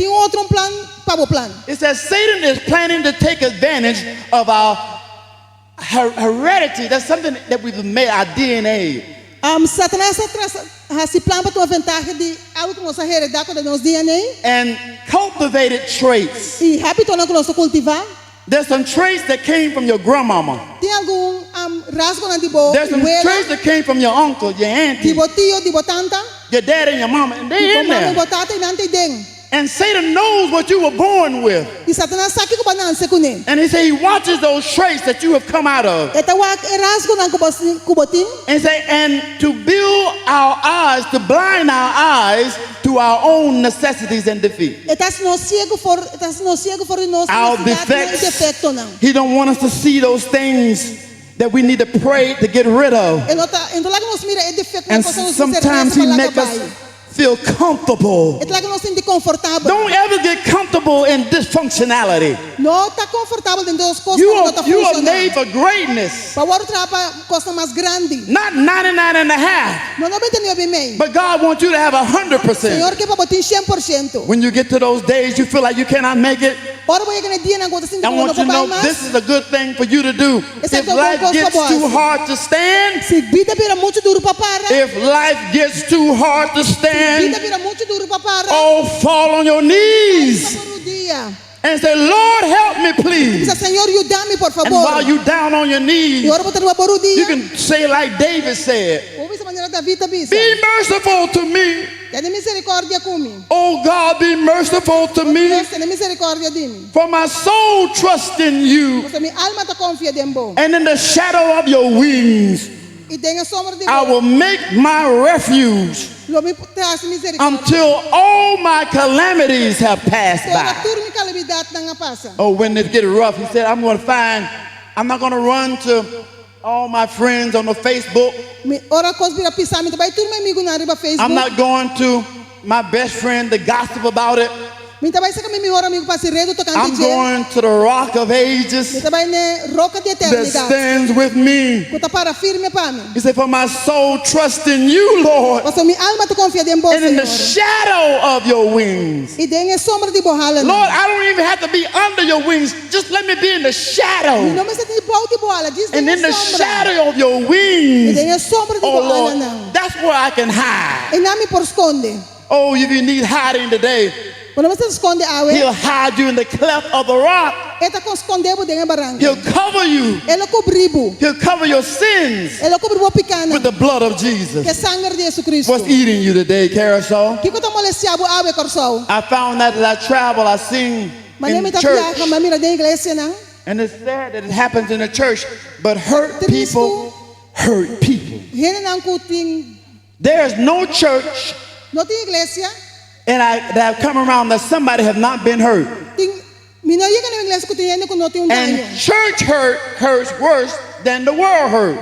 Speaker 17: says Satan is planning to take advantage of our heredity. That's something that we've made, our DNA.
Speaker 15: Satanás se plano para tua vantagem de algo que nós heredamos do nosso DNA.
Speaker 17: And cultivated traits.
Speaker 15: E hábito que nós cultivar.
Speaker 17: There's some traits that came from your grandmama.
Speaker 15: Tem algum rasgo na dibo.
Speaker 17: There's some traits that came from your uncle, your auntie.
Speaker 15: Dibo tio, dibo tanta.
Speaker 17: Your dad and your mama, and they in there.
Speaker 15: Dibo tata e nante deng.
Speaker 17: And Satan knows what you were born with. And he said he watches those traits that you have come out of. And say, and to build our eyes, to blind our eyes to our own necessities and defeat. Our defects. He don't want us to see those things that we need to pray to get rid of. And sometimes he makes us feel comfortable. Don't ever get comfortable in dysfunctionality. You are made for greatness. Not 99 and a half. But God wants you to have 100%. When you get to those days you feel like you cannot make it, I want you to know this is a good thing for you to do. If life gets too hard to stand, if life gets too hard to stand, oh, fall on your knees and say, Lord, help me, please. And while you're down on your knees, you can say like David said, be merciful to me. Oh God, be merciful to me. For my soul trusts in you. And in the shadow of your wings, I will make my refuge until all my calamities have passed by. Oh, when it gets rough, he said, I'm not going to run to all my friends on the Facebook. I'm not going to my best friend to gossip about it. I'm going to the rock of ages that stands with me. He said, for my soul trusts in you, Lord. And in the shadow of your wings. Lord, I don't even have to be under your wings. Just let me be in the shadow. And in the shadow of your wings, oh Lord, that's where I can hide. Oh, if you need hiding today, He'll hide you in the cleft of the rock. He'll cover you. He'll cover your sins with the blood of Jesus. What's eating you today, Carousel? I found that as I travel, I sing in church. And it's sad that it happens in the church, but hurt people hurt people. There is no church and that have come around that somebody have not been hurt. And church hurt hurts worse than the world hurt.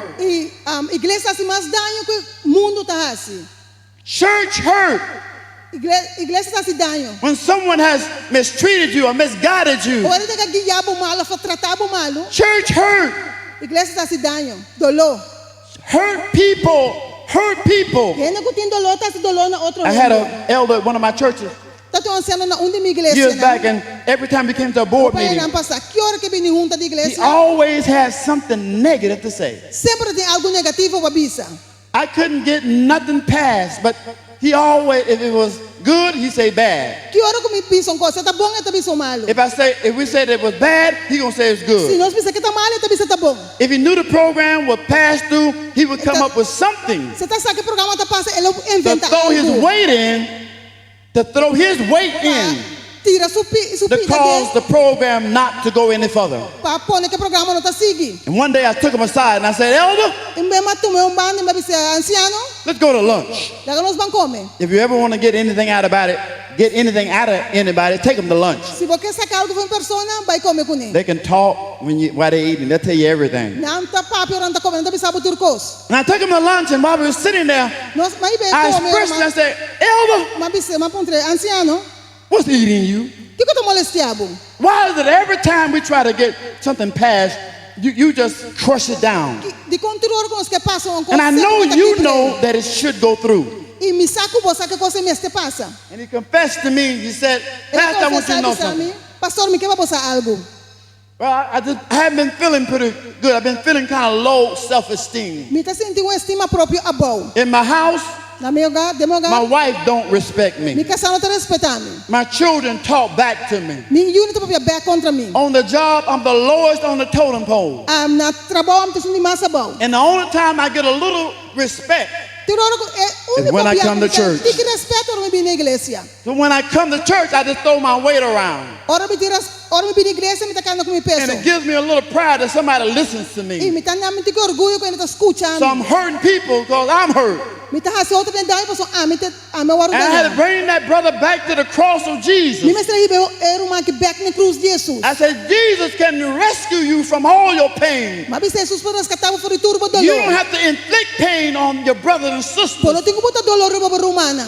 Speaker 17: Church hurt. When someone has mistreated you or misguided you. Church hurt. Hurt people. Hurt people. I had an elder at one of my churches years back, and every time he came to a board meeting, he always has something negative to say. I couldn't get nothing passed, but he always, if it was good, he say bad.
Speaker 15: Que hora que me pisam coisa, tá bom, tá pisam malo.
Speaker 17: If we said it was bad, he gonna say it's
Speaker 15: Se
Speaker 17: good.
Speaker 15: nós pensar que tá mal, tá pisar tá bom.
Speaker 17: If he knew the program would pass through, he would come up with something
Speaker 15: Se tá sabe que o programa tá passa, ele
Speaker 17: to
Speaker 15: inventa
Speaker 17: throw his
Speaker 15: algo.
Speaker 17: weight in, to throw his weight in,
Speaker 15: Tira su
Speaker 17: to
Speaker 15: pida
Speaker 17: cause the program not to go any further.
Speaker 15: para pôr que o programa não tá seguindo.
Speaker 17: And one day I took him aside and I said, Elder,
Speaker 15: E mesmo tomei bando, me disse anciano,
Speaker 17: let's go to lunch.
Speaker 15: daí nós vamos comer.
Speaker 17: If you ever want to get anything out of anybody, take them to lunch.
Speaker 15: Se você sacar algo de uma pessoa, vai comer com ele.
Speaker 17: They can talk while they're eating. They'll tell you everything.
Speaker 15: Não tá papo, não tá comendo, não tá pisando turcos.
Speaker 17: And I took him to lunch, and while we were sitting there,
Speaker 15: Nós vai bem
Speaker 17: I
Speaker 15: comer.
Speaker 17: expressed and I said, Elder,
Speaker 15: Mas disse, mas pontre anciano,
Speaker 17: what's eating you?
Speaker 15: que eu tô molestiado?
Speaker 17: Why is it every time we try to get something passed, you just crush it down?
Speaker 15: De controle com os que passam com
Speaker 17: And I know you know that it should go through.
Speaker 15: E me saco você que coisa me este passa.
Speaker 17: And he confessed to me, he said, Pastor, I want you to know something.
Speaker 15: Pastor, me quer passar algo.
Speaker 17: Well, I haven't been feeling pretty good. I've been feeling kind of low self-esteem.
Speaker 15: Me tá sentindo estima própria abau.
Speaker 17: In my house,
Speaker 15: na meu hogar,
Speaker 17: my wife don't respect me.
Speaker 15: Me casal não te respeitar me.
Speaker 17: My children talk back to me.
Speaker 15: Me unit própria back contra mim.
Speaker 17: On the job, I'm the lowest on the totem pole.
Speaker 15: Na trabalho, I'm sentindo mais abau.
Speaker 17: And the only time I get a little respect is when I come to church. So when I come to church, I just throw my weight around. And it gives me a little pride that somebody listens to me. So I'm hurting people because I'm hurt. And I had to bring that brother back to the cross of Jesus. I said, Jesus can rescue you from all your pain. You don't have to inflict pain on your brothers and sisters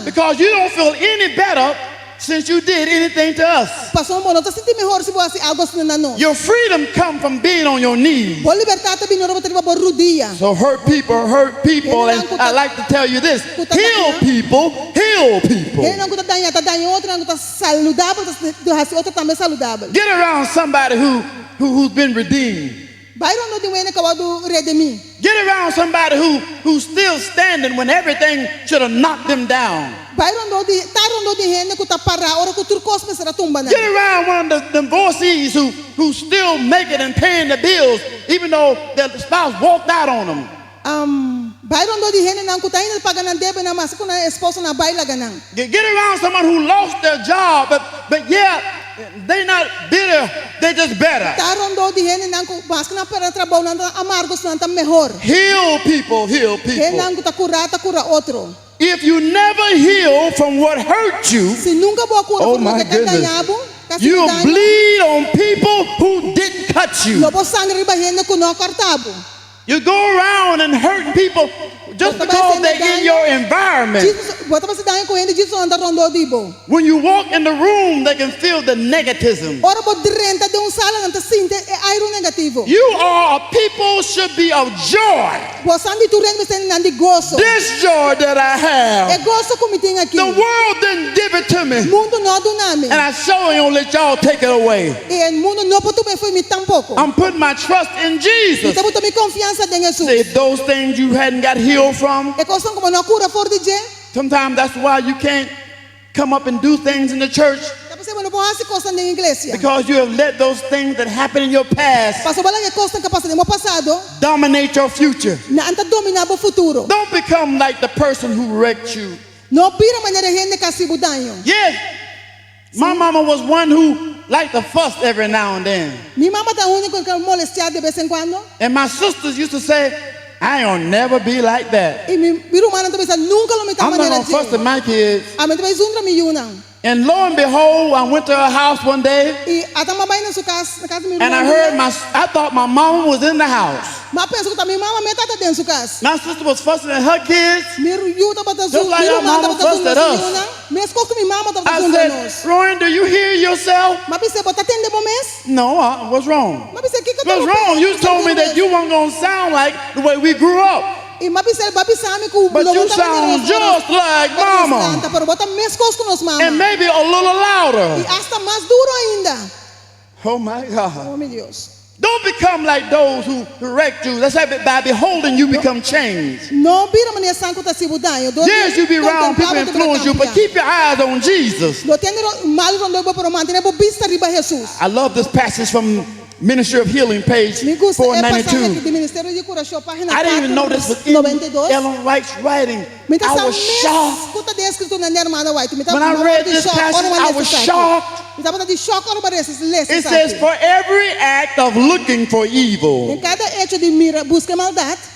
Speaker 17: because you don't feel any better since you did anything to us. Your freedom comes from being on your knees. So hurt people, and I like to tell you this, heal people, heal people. Get around somebody who's been redeemed. Get around somebody who's still standing when everything should have knocked them down. Get around one of the divorcees who still make it and paying the bills even though their spouse walked out on them. Get around someone who lost their job, but yeah, they're not bitter, they're just better. Heal people, heal people. If you never heal from what hurt you, oh my goodness, you'll bleed on people who didn't cut you. You go around and hurting people just because they're in your environment. When you walk in the room, they can feel the negativism. You are a people should be of joy. This joy that I have, the world didn't give it to me. And I sure ain't gonna let y'all take it away. I'm putting my trust in Jesus. Say those things you hadn't got healed from. Sometimes that's why you can't come up and do things in the church. Because you have let those things that happened in your past dominate your future. Don't become like the person who wrecked you. Yes, my mama was one who liked to fuss every now and then. And my sisters used to say, I ain't gonna never be like that. I'm not gonna fuss at my kids. And lo and behold, I went to her house one day and I thought my mama was in the house. My sister was fussing at her kids just like her mama fussed at us. I said, Rowan, do you hear yourself? No, what's wrong? What's wrong? You told me that you weren't going to sound like the way we grew up. But you sound just like mama. And maybe a little louder. Oh my God. Don't become like those who correct you. That's like by beholding you become changed.
Speaker 15: No bira mania sanko ta sibudayo.
Speaker 17: Yes, you be around people influence you, but keep your eyes on Jesus.
Speaker 15: Lo tiene mal rondo bo pero mantene bo vista riba Jesus.
Speaker 17: I love this passage from Ministry of Healing, page 492. I didn't even know this was in Ellen White's writing. I was shocked. When I read this passage, I was shocked. It says, for every act of looking for evil,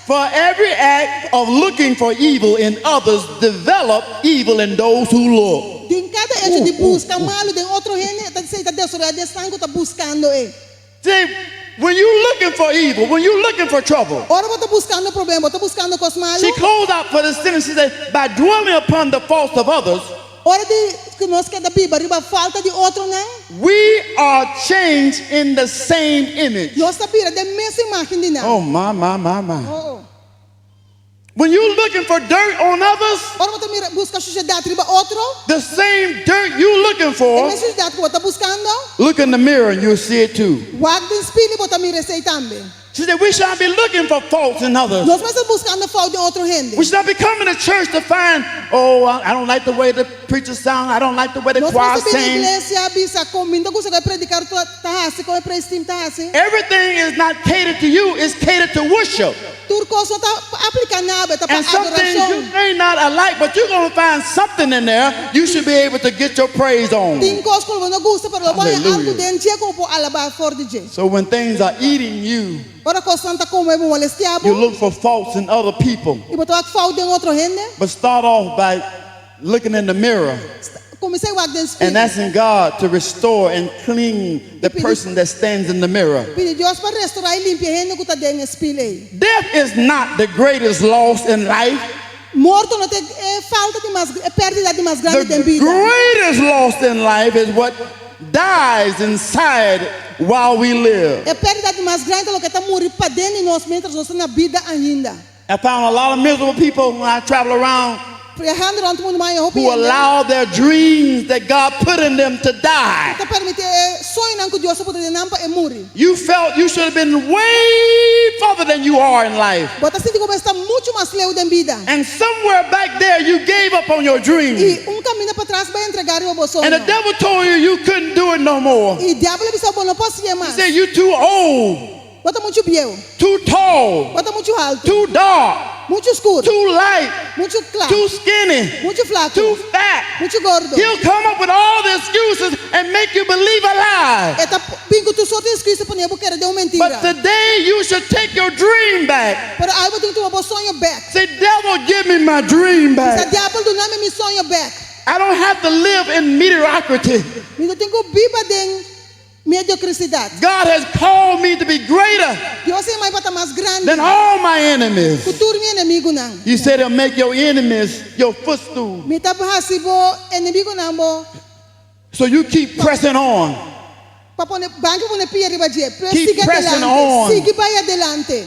Speaker 17: for every act of looking for evil in others, develop evil in those who look. See, when you're looking for evil, when you're looking for trouble, she closed out for this sentence. She said, by dwelling upon the faults of others, we are changed in the same image. Oh, my. When you're looking for dirt on others, the same dirt you're looking for, look in the mirror and you'll see it too. She said, we shall be looking for faults in others. We should not be coming to church to find, oh, I don't like the way the preacher sounds. I don't like the way the choir sings. Everything is not catered to you. It's catered to worship. And some things you may not alike, but you're going to find something in there you should be able to get your praise on. Hallelujah. So when things are eating you, you look for faults in other people. But start off by looking in the mirror and asking God to restore and clean the person that stands in the mirror. Death is not the greatest loss in life. The greatest loss in life is what dies inside while we live. I found a lot of miserable people when I travel around who allow their dreams that God put in them to die. You felt you should have been way further than you are in life. And somewhere back there you gave up on your dream. And the devil told you you couldn't do it no more. He said you're too old, too tall, too dark, too light, too skinny, too fat. He'll come up with all the excuses and make you believe a lie. But today you should take your dream back. Say, devil, give me my dream back. I don't have to live in mediocrity. God has called me to be greater than all my enemies. You said he'll make your enemies your footstool. So you keep pressing on. Keep pressing on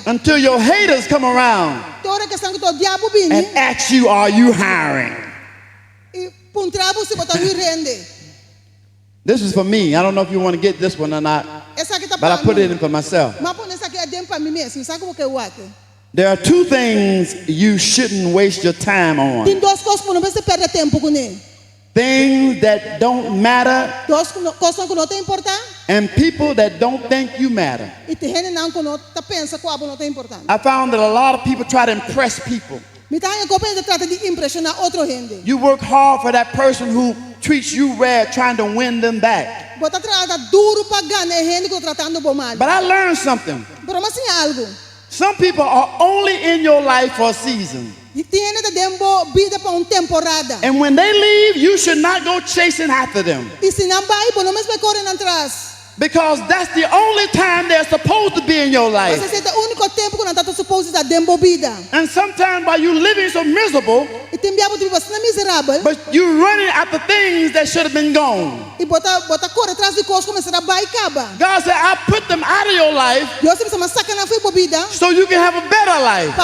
Speaker 17: until your haters come around and ask you, are you hiring? This is for me. I don't know if you want to get this one or not, but I put it in for myself. There are two things you shouldn't waste your time on. Things that don't matter and people that don't think you matter. I found that a lot of people try to impress people. You work hard for that person who treats you bad, trying to win them back. But I learned something. Some people are only in your life for a season. And when they leave, you should not go chasing after them. Because that's the only time they're supposed to be in your life. And sometimes while you're living so miserable, but you're running after things that should have been gone. God said, I put them out of your life so you can have a better life.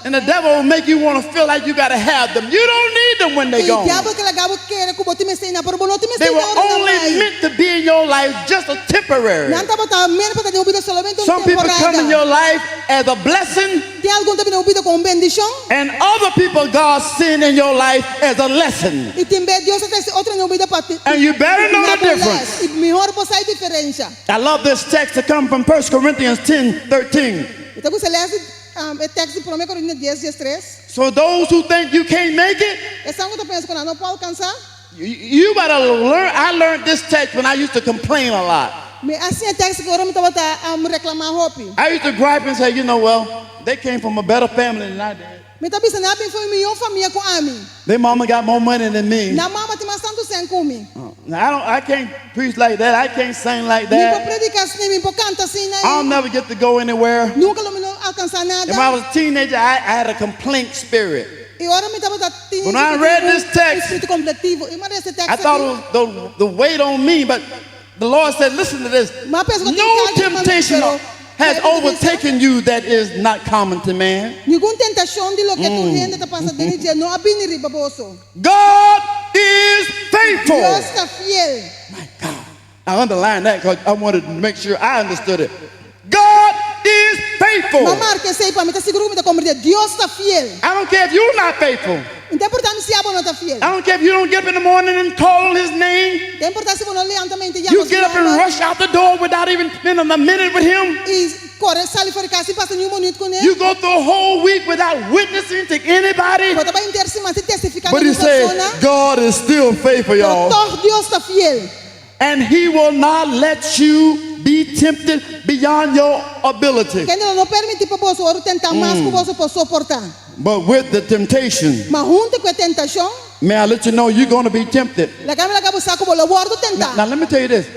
Speaker 17: And the devil will make you want to feel like you got to have them. You don't need them when they gone. They were only meant to be in your life just a temporary. Some people come in your life as a blessing, and other people God sent in your life as a lesson. And you better know the difference. I love this text to come from 1 Corinthians 10:13. So those who think you can't make it, you better learn. I learned this text when I used to complain a lot. I used to gripe and say, you know, well, they came from a better family than I did. Their mama got more money than me. I can't preach like that. I can't sing like that. I'll never get to go anywhere. And when I was a teenager, I had a complaint spirit. When I read this text, I thought it was the weight on me, but the Lord said, listen to this. No temptation has overtaken you that is not common to man. God is faithful. My God. I underlined that because I wanted to make sure I understood it. God is faithful. I don't care if you're not faithful. I don't care if you don't get up in the morning and call his name. You get up and rush out the door without even spending a minute with him. You go through a whole week without witnessing to anybody. But he said, God is still faithful, y'all. And he will not let you be tempted beyond your ability. But with the temptation, may I let you know you're going to be tempted. Now let me tell you this.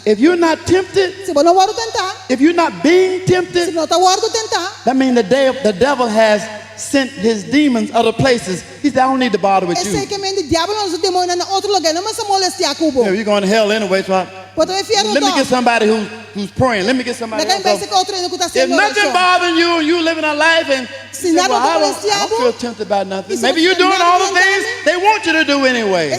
Speaker 17: If you're not tempted, if you're not being tempted, that means the devil has sent his demons other places. He said, I don't need to bother with you. You're going to hell anyway, so let me get somebody who's praying. Let me get somebody else. If nothing bothering you and you living a life and say, well, I don't feel tempted by nothing. Maybe you're doing all the things they want you to do anyway.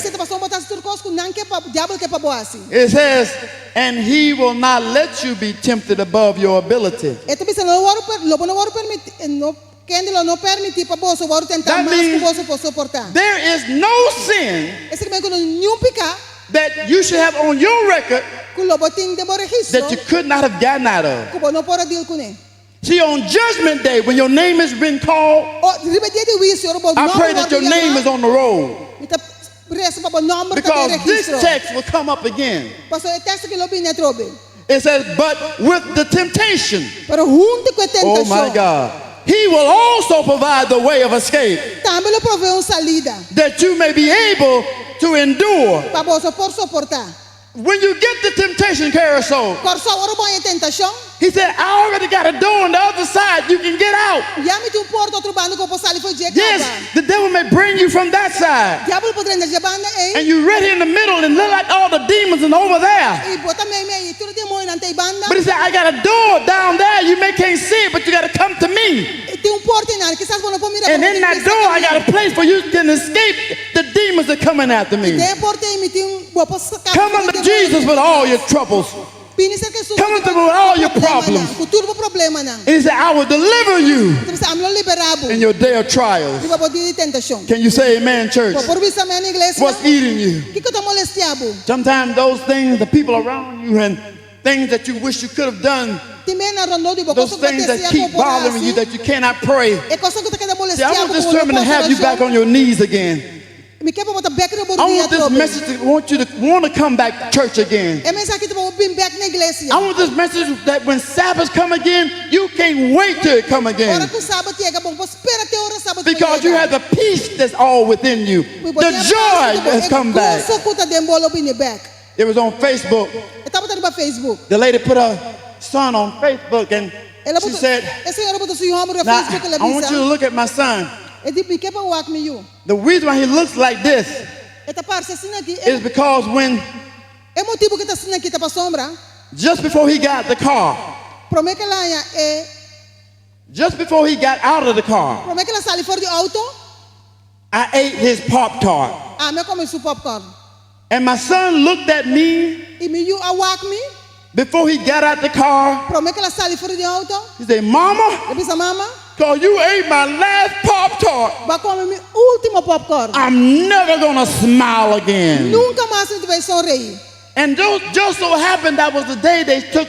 Speaker 17: It says, and he will not let you be tempted above your ability. That means there is no sin that you should have on your record that you could not have gotten out of. See, on Judgment Day, when your name has been called, I pray that your name is on the roll. Because this text will come up again. It says, but with the temptation, oh my God, he will also provide the way of escape, that you may be able to endure. When you get the temptation carousel, he said, I already got a door on the other side. You can get out. Yes, the devil may bring you from that side. And you're right here in the middle and look like all the demons and over there. But he said, I got a door down there. You can't see it, but you got to come to me. And in that door, I got a place where you can escape the demons that are coming after me. Come unto Jesus with all your troubles. Come unto me with all your problems. And he said, I will deliver you in your day of trials. Can you say amen, church? What's eating you? Sometimes those things, the people around you and things that you wish you could have done, those things that keep bothering you, that you cannot pray. See, I want this sermon to have you back on your knees again. I want this message to want you to want to come back to church again. I want this message that when Sabbath come again, you can't wait till it come again. Because you have the peace that's all within you. The joy has come back. It was on Facebook. The lady put her son on Facebook and she said, now, I want you to look at my son. The reason why he looks like this is because when just before he got the car, just before he got out of the car, I ate his Pop-Tart.
Speaker 15: Me come su popcorn.
Speaker 17: And my son looked at me
Speaker 15: E me you awak me.
Speaker 17: before he got out the car.
Speaker 15: Pro me que la sali fora de auto.
Speaker 17: He said, Mama,
Speaker 15: E bisa mama.
Speaker 17: because you ate my last Pop-Tart,
Speaker 15: Ba come mi último popcorn.
Speaker 17: I'm never going to smile again.
Speaker 15: Nunca mais a gente vai sorrir.
Speaker 17: And just so happened that was the day they took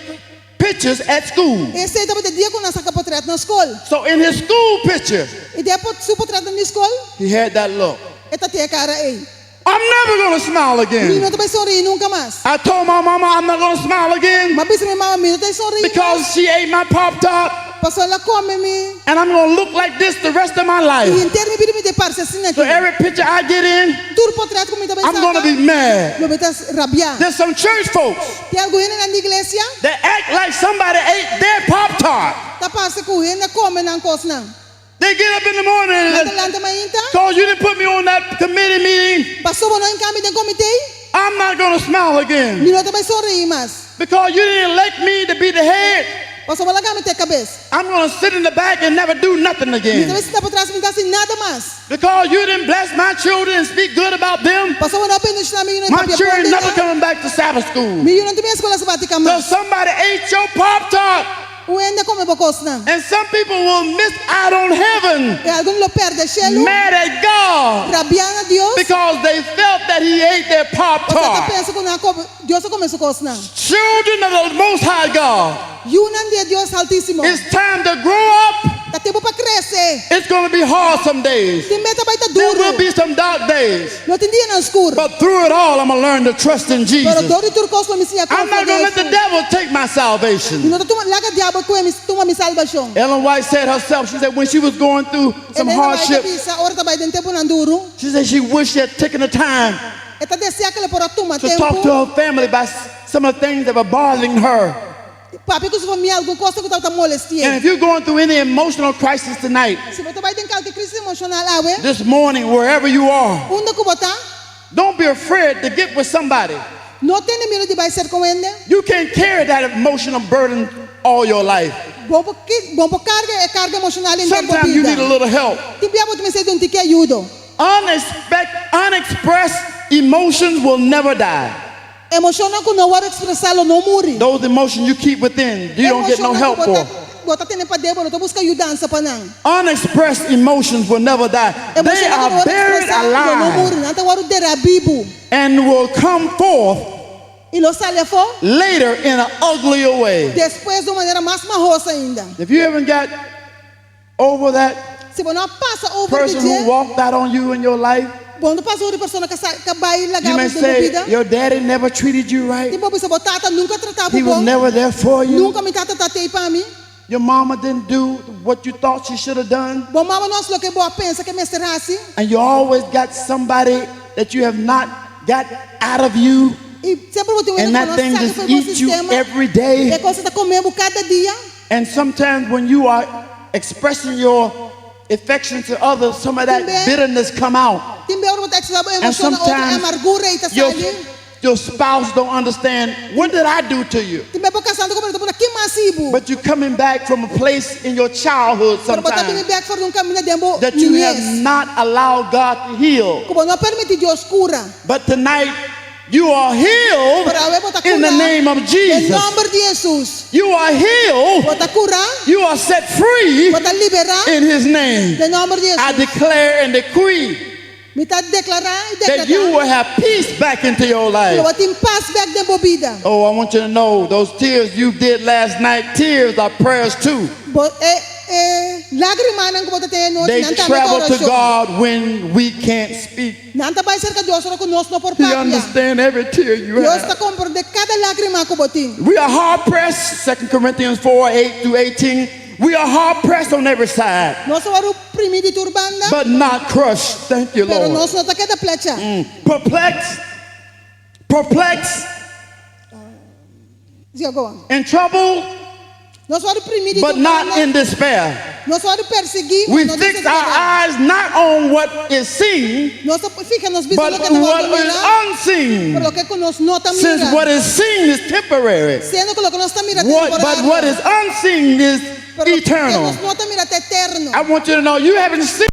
Speaker 17: pictures at school.
Speaker 15: Esse é o dia que nós saca portrait na escola.
Speaker 17: So in his school picture,
Speaker 15: E depois su portrait na escola.
Speaker 17: he had that look.
Speaker 15: Eta te cara aí.
Speaker 17: I'm never going to smile
Speaker 15: Mi
Speaker 17: again.
Speaker 15: não vai sorrir nunca mais.
Speaker 17: I told my mama I'm not going to smile again
Speaker 15: Mas bisa minha mama mi não vai sorrir.
Speaker 17: because she ate my Pop-Tart.
Speaker 15: Passou ela come me.
Speaker 17: And I'm going to look like this the rest of my
Speaker 15: E
Speaker 17: life.
Speaker 15: inteiro me pedi me de parça assim aqui.
Speaker 17: So every picture I get in,
Speaker 15: Tur portrait como me
Speaker 17: I'm going to be mad.
Speaker 15: Lo metas rabiar.
Speaker 17: There's some church folks
Speaker 15: Tem alguém na igreja?
Speaker 17: that act like somebody ate their Pop-Tart.
Speaker 15: Tá passa com ele come na coisa não.
Speaker 17: They get up in the morning and
Speaker 15: Atlanta mainta.
Speaker 17: because you didn't put me on that committee meeting,
Speaker 15: Passou no encame do comitê.
Speaker 17: I'm not going to smile again.
Speaker 15: Mi não vai sorrir mais.
Speaker 17: Because you didn't elect me to be the head,
Speaker 15: Passou lá game te cabeça.
Speaker 17: I'm going to sit in the back and never do nothing
Speaker 15: Mi
Speaker 17: again.
Speaker 15: também se tá por trás me dá assim nada mais.
Speaker 17: Because you didn't bless my children and speak good about them,
Speaker 15: Passou na pena de mim não
Speaker 17: my children never coming back to Sabbath school.
Speaker 15: Mi não tem escola sabática
Speaker 17: So
Speaker 15: mais.
Speaker 17: somebody ate your Pop-Tart.
Speaker 15: O ainda come bocos não.
Speaker 17: And some people will miss out on heaven,
Speaker 15: E algum lo perde cielo.
Speaker 17: mad at God,
Speaker 15: Rabiando a Dios.
Speaker 17: because they felt that he ate their
Speaker 15: Você tá
Speaker 17: Pop-Tart.
Speaker 15: pensa que não Deus come coisa não.
Speaker 17: Children of the Most High God,
Speaker 15: Yunan de Deus altíssimo.
Speaker 17: it's time to grow up.
Speaker 15: Tá tempo para crescer.
Speaker 17: It's going to be hard some days.
Speaker 15: Tem meta vai tá
Speaker 17: There
Speaker 15: duro.
Speaker 17: will be some dark days.
Speaker 15: Não tem dia no escuro.
Speaker 17: But through it all, I'm going to learn to trust in
Speaker 15: Pero
Speaker 17: Jesus.
Speaker 15: dori turcos lo me sia
Speaker 17: I'm not going to let the devil take my salvation.
Speaker 15: Não toma laga diabo que me toma mi salvação.
Speaker 17: Ellen White said herself, she said when she was going through some hardship,
Speaker 15: Ora vai den tempo na duro.
Speaker 17: she said she wished she had taken the time
Speaker 15: Eta deseja que le por toma
Speaker 17: to talk to
Speaker 15: tempo.
Speaker 17: her family about some of the things that were bothering her.
Speaker 15: Papi que se família alguma coisa que tá molestia.
Speaker 17: And if you're going through any emotional crisis tonight,
Speaker 15: Se você vai ter qualquer crise emocional awe.
Speaker 17: this morning, wherever you are,
Speaker 15: Onde que botar?
Speaker 17: don't be afraid to get with somebody.
Speaker 15: Não tem medo de vai ser com ele.
Speaker 17: You can't carry that emotional burden all your life.
Speaker 15: Bom carga emocional em
Speaker 17: Sometimes you need a little help.
Speaker 15: Tem biabo te me sei de um tique ajuda.
Speaker 17: Unexpressed emotions will never die.
Speaker 15: Emocional que não vai expressá-lo não morre.
Speaker 17: Those emotions you keep within, you don't get no help for.
Speaker 15: Bota tem para Débora, tu busca ajudança para não.
Speaker 17: Unexpressed emotions will never die. They are buried alive and will come forth later in an uglier way.
Speaker 15: Después de uma maneira mais marrosa ainda.
Speaker 17: If you haven't got over that
Speaker 15: Se você não passa over
Speaker 17: person who walked out on you in your life,
Speaker 15: quando passa outra pessoa que vai
Speaker 17: you
Speaker 15: largar
Speaker 17: may
Speaker 15: de
Speaker 17: say,
Speaker 15: vida.
Speaker 17: your daddy never treated you right.
Speaker 15: Tipo, você botata nunca tratava
Speaker 17: He was
Speaker 15: bom.
Speaker 17: never there for you.
Speaker 15: Nunca me tratei para mim.
Speaker 17: Your mama didn't do what you thought she should have done.
Speaker 15: Bom, mama não lo que boa pensa que me será assim.
Speaker 17: And you always got somebody that you have not got out of you. And that thing just eats you every day.
Speaker 15: É coisa que comemos cada dia.
Speaker 17: And sometimes when you are expressing your affection to others, some of that bitterness come out. And sometimes your spouse don't understand, what did I do to you? But you're coming back from a place in your childhood sometimes that you have not allowed God to heal. But tonight, you are healed in the name of Jesus. You are healed. You are set free in His name. I declare and decree that you will have peace back into your life. Oh, I want you to know those tears you did last night, tears are prayers too. They travel to God when we can't speak. He understands every tear you have. We are hard pressed, 2 Corinthians 4:8-18. We are hard pressed on every side, but not crushed. Thank you, Lord. Perplexed, in trouble, but not in despair. We fix our eyes not on what is seen, but what is unseen. Since what is seen is temporary, but what is unseen is eternal. I want you to know you haven't seen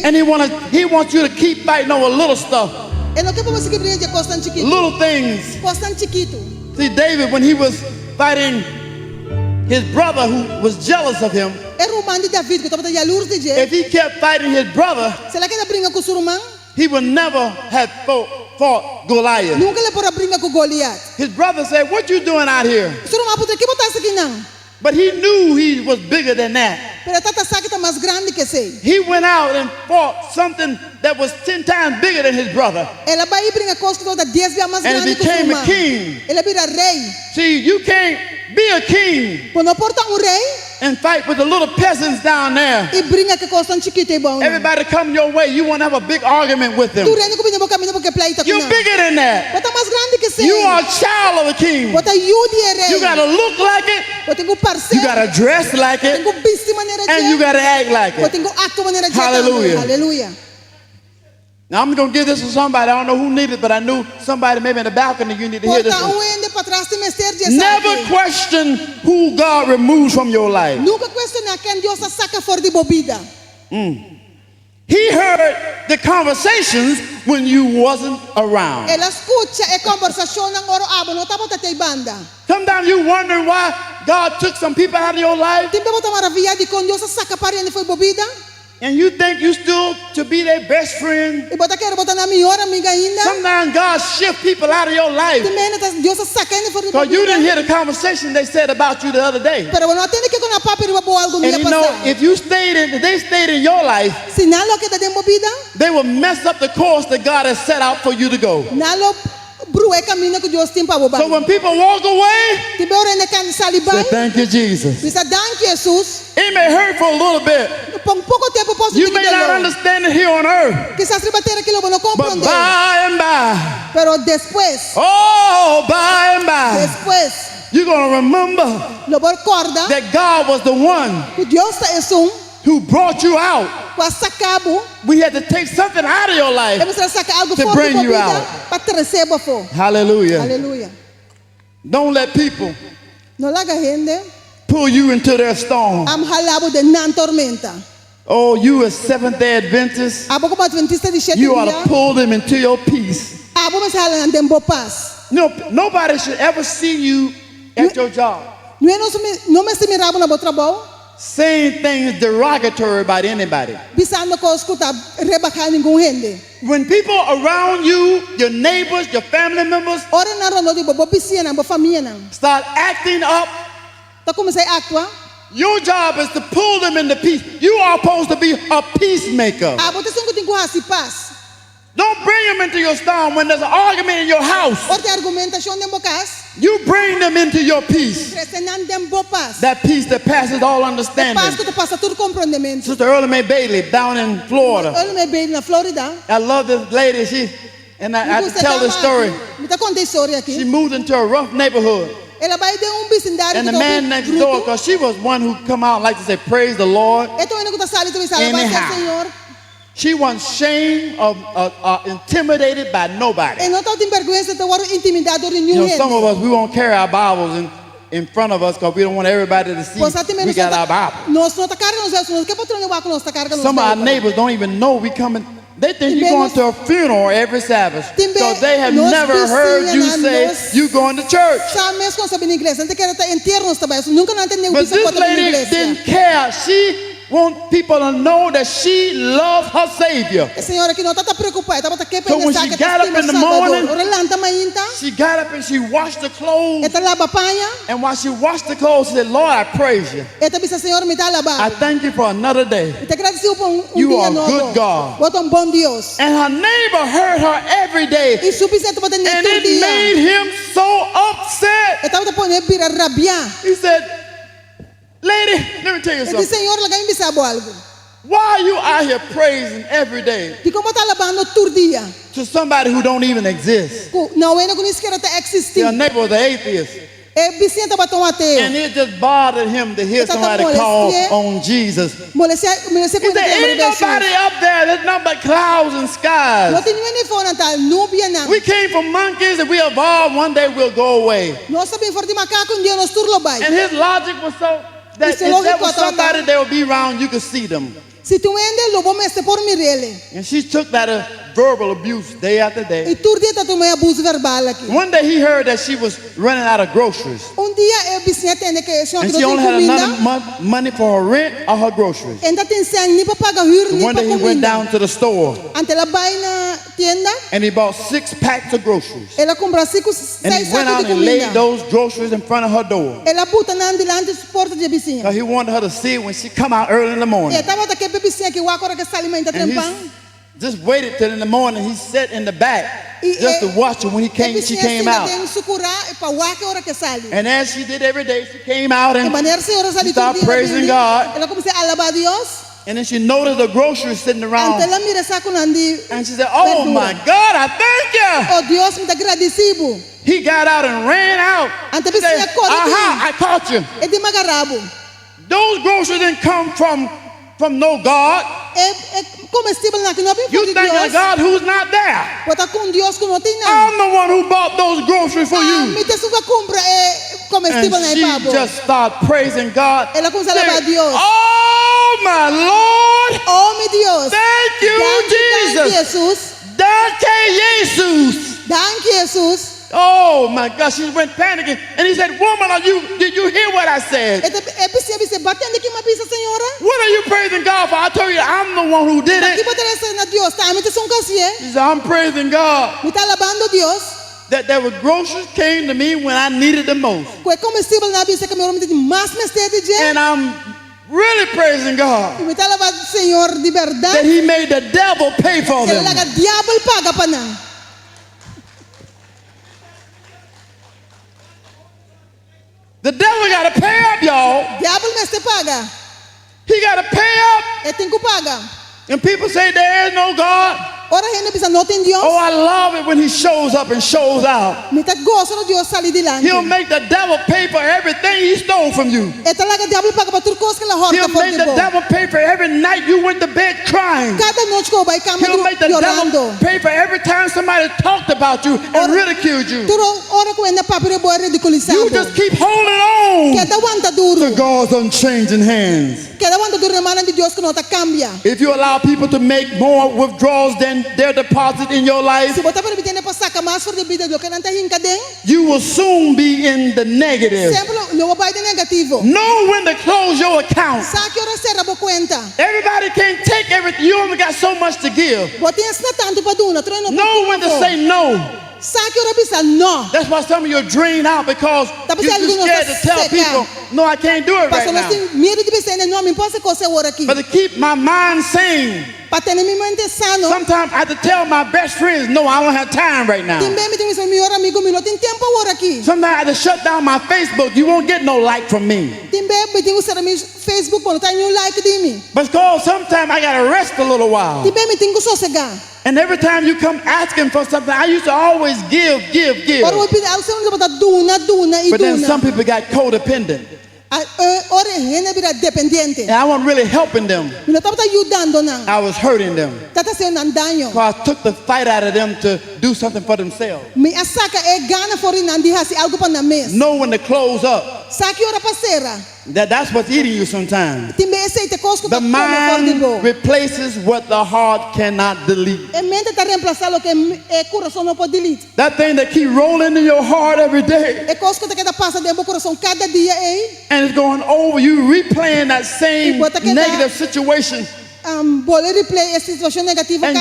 Speaker 17: And he wants you to keep fighting over little stuff. Little things. See, David, when he was fighting his brother who was jealous of him, if he kept fighting his brother, he would never have fought Goliath. His brother said, "What you doing out here?" But he knew he was bigger than that. He went out and fought something that was 10 times bigger than his brother. And he became a king. See, you can't be a king and fight with the little peasants down there. Everybody come your way, you want to have a big argument with them. You're bigger than that. You are a child of a king. You got to look like it. You got to dress like it. And you got to act like it. Hallelujah. Now I'm going to give this to somebody. I don't know who needed it, but I knew somebody maybe in the balcony you need to hear this one. Never question who God removes from your life. He heard the conversations when you wasn't around. Sometimes you wondering why God took some people out of your life. And you think you still to be their best friend. Sometimes God shifts people out of your life. Because you didn't hear the conversation they said about you the other day. And you know, if they stayed in your life, they will mess up the course that God has set out for you to go. So when people walk away, say thank you, Jesus. It may hurt for a little bit. You may not understand it here on earth. But by and by, by and by, you're going to remember that God was the one who brought you out. We had to take something out of your life to bring you out. Hallelujah. Don't let people pull you into their storm. Oh, you a Seventh-day Adventist, you ought to pull them into your peace. No, nobody should ever see you at your job saying things derogatory about anybody. When people around you, your neighbors, your family members, start acting up, your job is to pull them into peace. You are supposed to be a peacemaker. Don't bring them into your storm when there's an argument in your house. You bring them into your peace. That peace that passes all understanding. Sister Earl May Bailey down in Florida. I love this lady. I tell this story. She moved into a rough neighborhood. And the man next door, because she was one who come out and like to say, praise the Lord. Anyhow. She wasn't shamed or intimidated by nobody. You know, some of us, we won't carry our Bibles in front of us because we don't want everybody to see we got our Bible. Some of our neighbors don't even know we coming. They think you're going to a funeral every Sabbath because they have never heard you say you're going to church. But this lady didn't care. She want people to know that she loves her Savior. So when she got up in the morning, she got up and she washed the clothes. And while she washed the clothes, she said, Lord, I praise you. I thank you for another day. You are a good God. And her neighbor heard her every day. And it made him so upset. He said, lady, let me tell you something. Why are you out here praising every day to somebody who don't even exist? Your neighbor was an atheist. And it just bothered him to hear somebody call on Jesus. He said, ain't nobody up there, there's nothing but clouds and skies. We came from monkeys and we evolved, one day we'll go away. And his logic was that if there was somebody that would be around, you could see them.
Speaker 15: Si tu ende lobo meste por mirele.
Speaker 17: And she took that verbal abuse day after day.
Speaker 15: E tur dia tu me abuso verbal aqui.
Speaker 17: One day he heard that she was running out of groceries.
Speaker 15: Dia bisnya tende que
Speaker 17: and she only had enough money for her rent or her groceries.
Speaker 15: Enda tin sang ni pa paga huur ni pa
Speaker 17: one day he went down to the store.
Speaker 15: Ante la vai na tienda.
Speaker 17: And he bought 6 packs of groceries.
Speaker 15: Ela compra 6
Speaker 17: and he went out and laid those groceries in front of her door.
Speaker 15: Ela puta na delante da porta de vizinha.
Speaker 17: So he wanted her to see it when she come out early in the morning. And he just waited till in the morning. He sat in the back just to watch her when she came out. And as she did every day, she came out and she started praising God. And then she noticed the groceries sitting around. And she said, oh my God, I thank you. He got out and ran out. He said, aha, I caught you. Those groceries didn't come from no God. You think of God who's not there. I'm the one who bought those groceries for you. And she just started praising God. Saying, oh my Lord. Thank you, Jesus. Thank you, Jesus. Oh my gosh, she went panicking. And he said, woman, did you hear what I said? What are you praising God for? I told you, I'm the one who did it. He said, I'm praising God that there were groceries came to me when I needed the most. And I'm really praising God that he made the devil pay for them. The devil got to pay up, y'all. He got to pay up. And people say there is no God. Oh, I love it when he shows up and shows out. He'll make the devil pay for everything he stole from you. He'll make the devil pay for every night you went to bed crying. He'll make the devil pay for every time somebody talked about you and ridiculed you. You just keep holding on to God's unchanging hands. If you allow people to make more withdrawals than their deposit in your life, you will soon be in the negative. Know when to close your account. Everybody can't take everything. You only got so much to give. Know when to say no. That's why some of you are drained out because you're too scared to tell people, no, I can't do it right now. But to keep my mind sane, sometimes I have to tell my best friends, no, I don't have time right now. Sometimes I have to shut down my Facebook. You won't get no like from me. Because sometimes I got to rest a little while. And every time you come asking for something, I used to always give. But then some people got codependent. And I wasn't really helping them. I was hurting them. So I took the fight out of them to do something for themselves. Know when to close up. That's what's eating you sometimes. The mind replaces what the heart cannot delete. That thing that keeps rolling in your heart every day. And it's going over you, replaying that same negative situation. And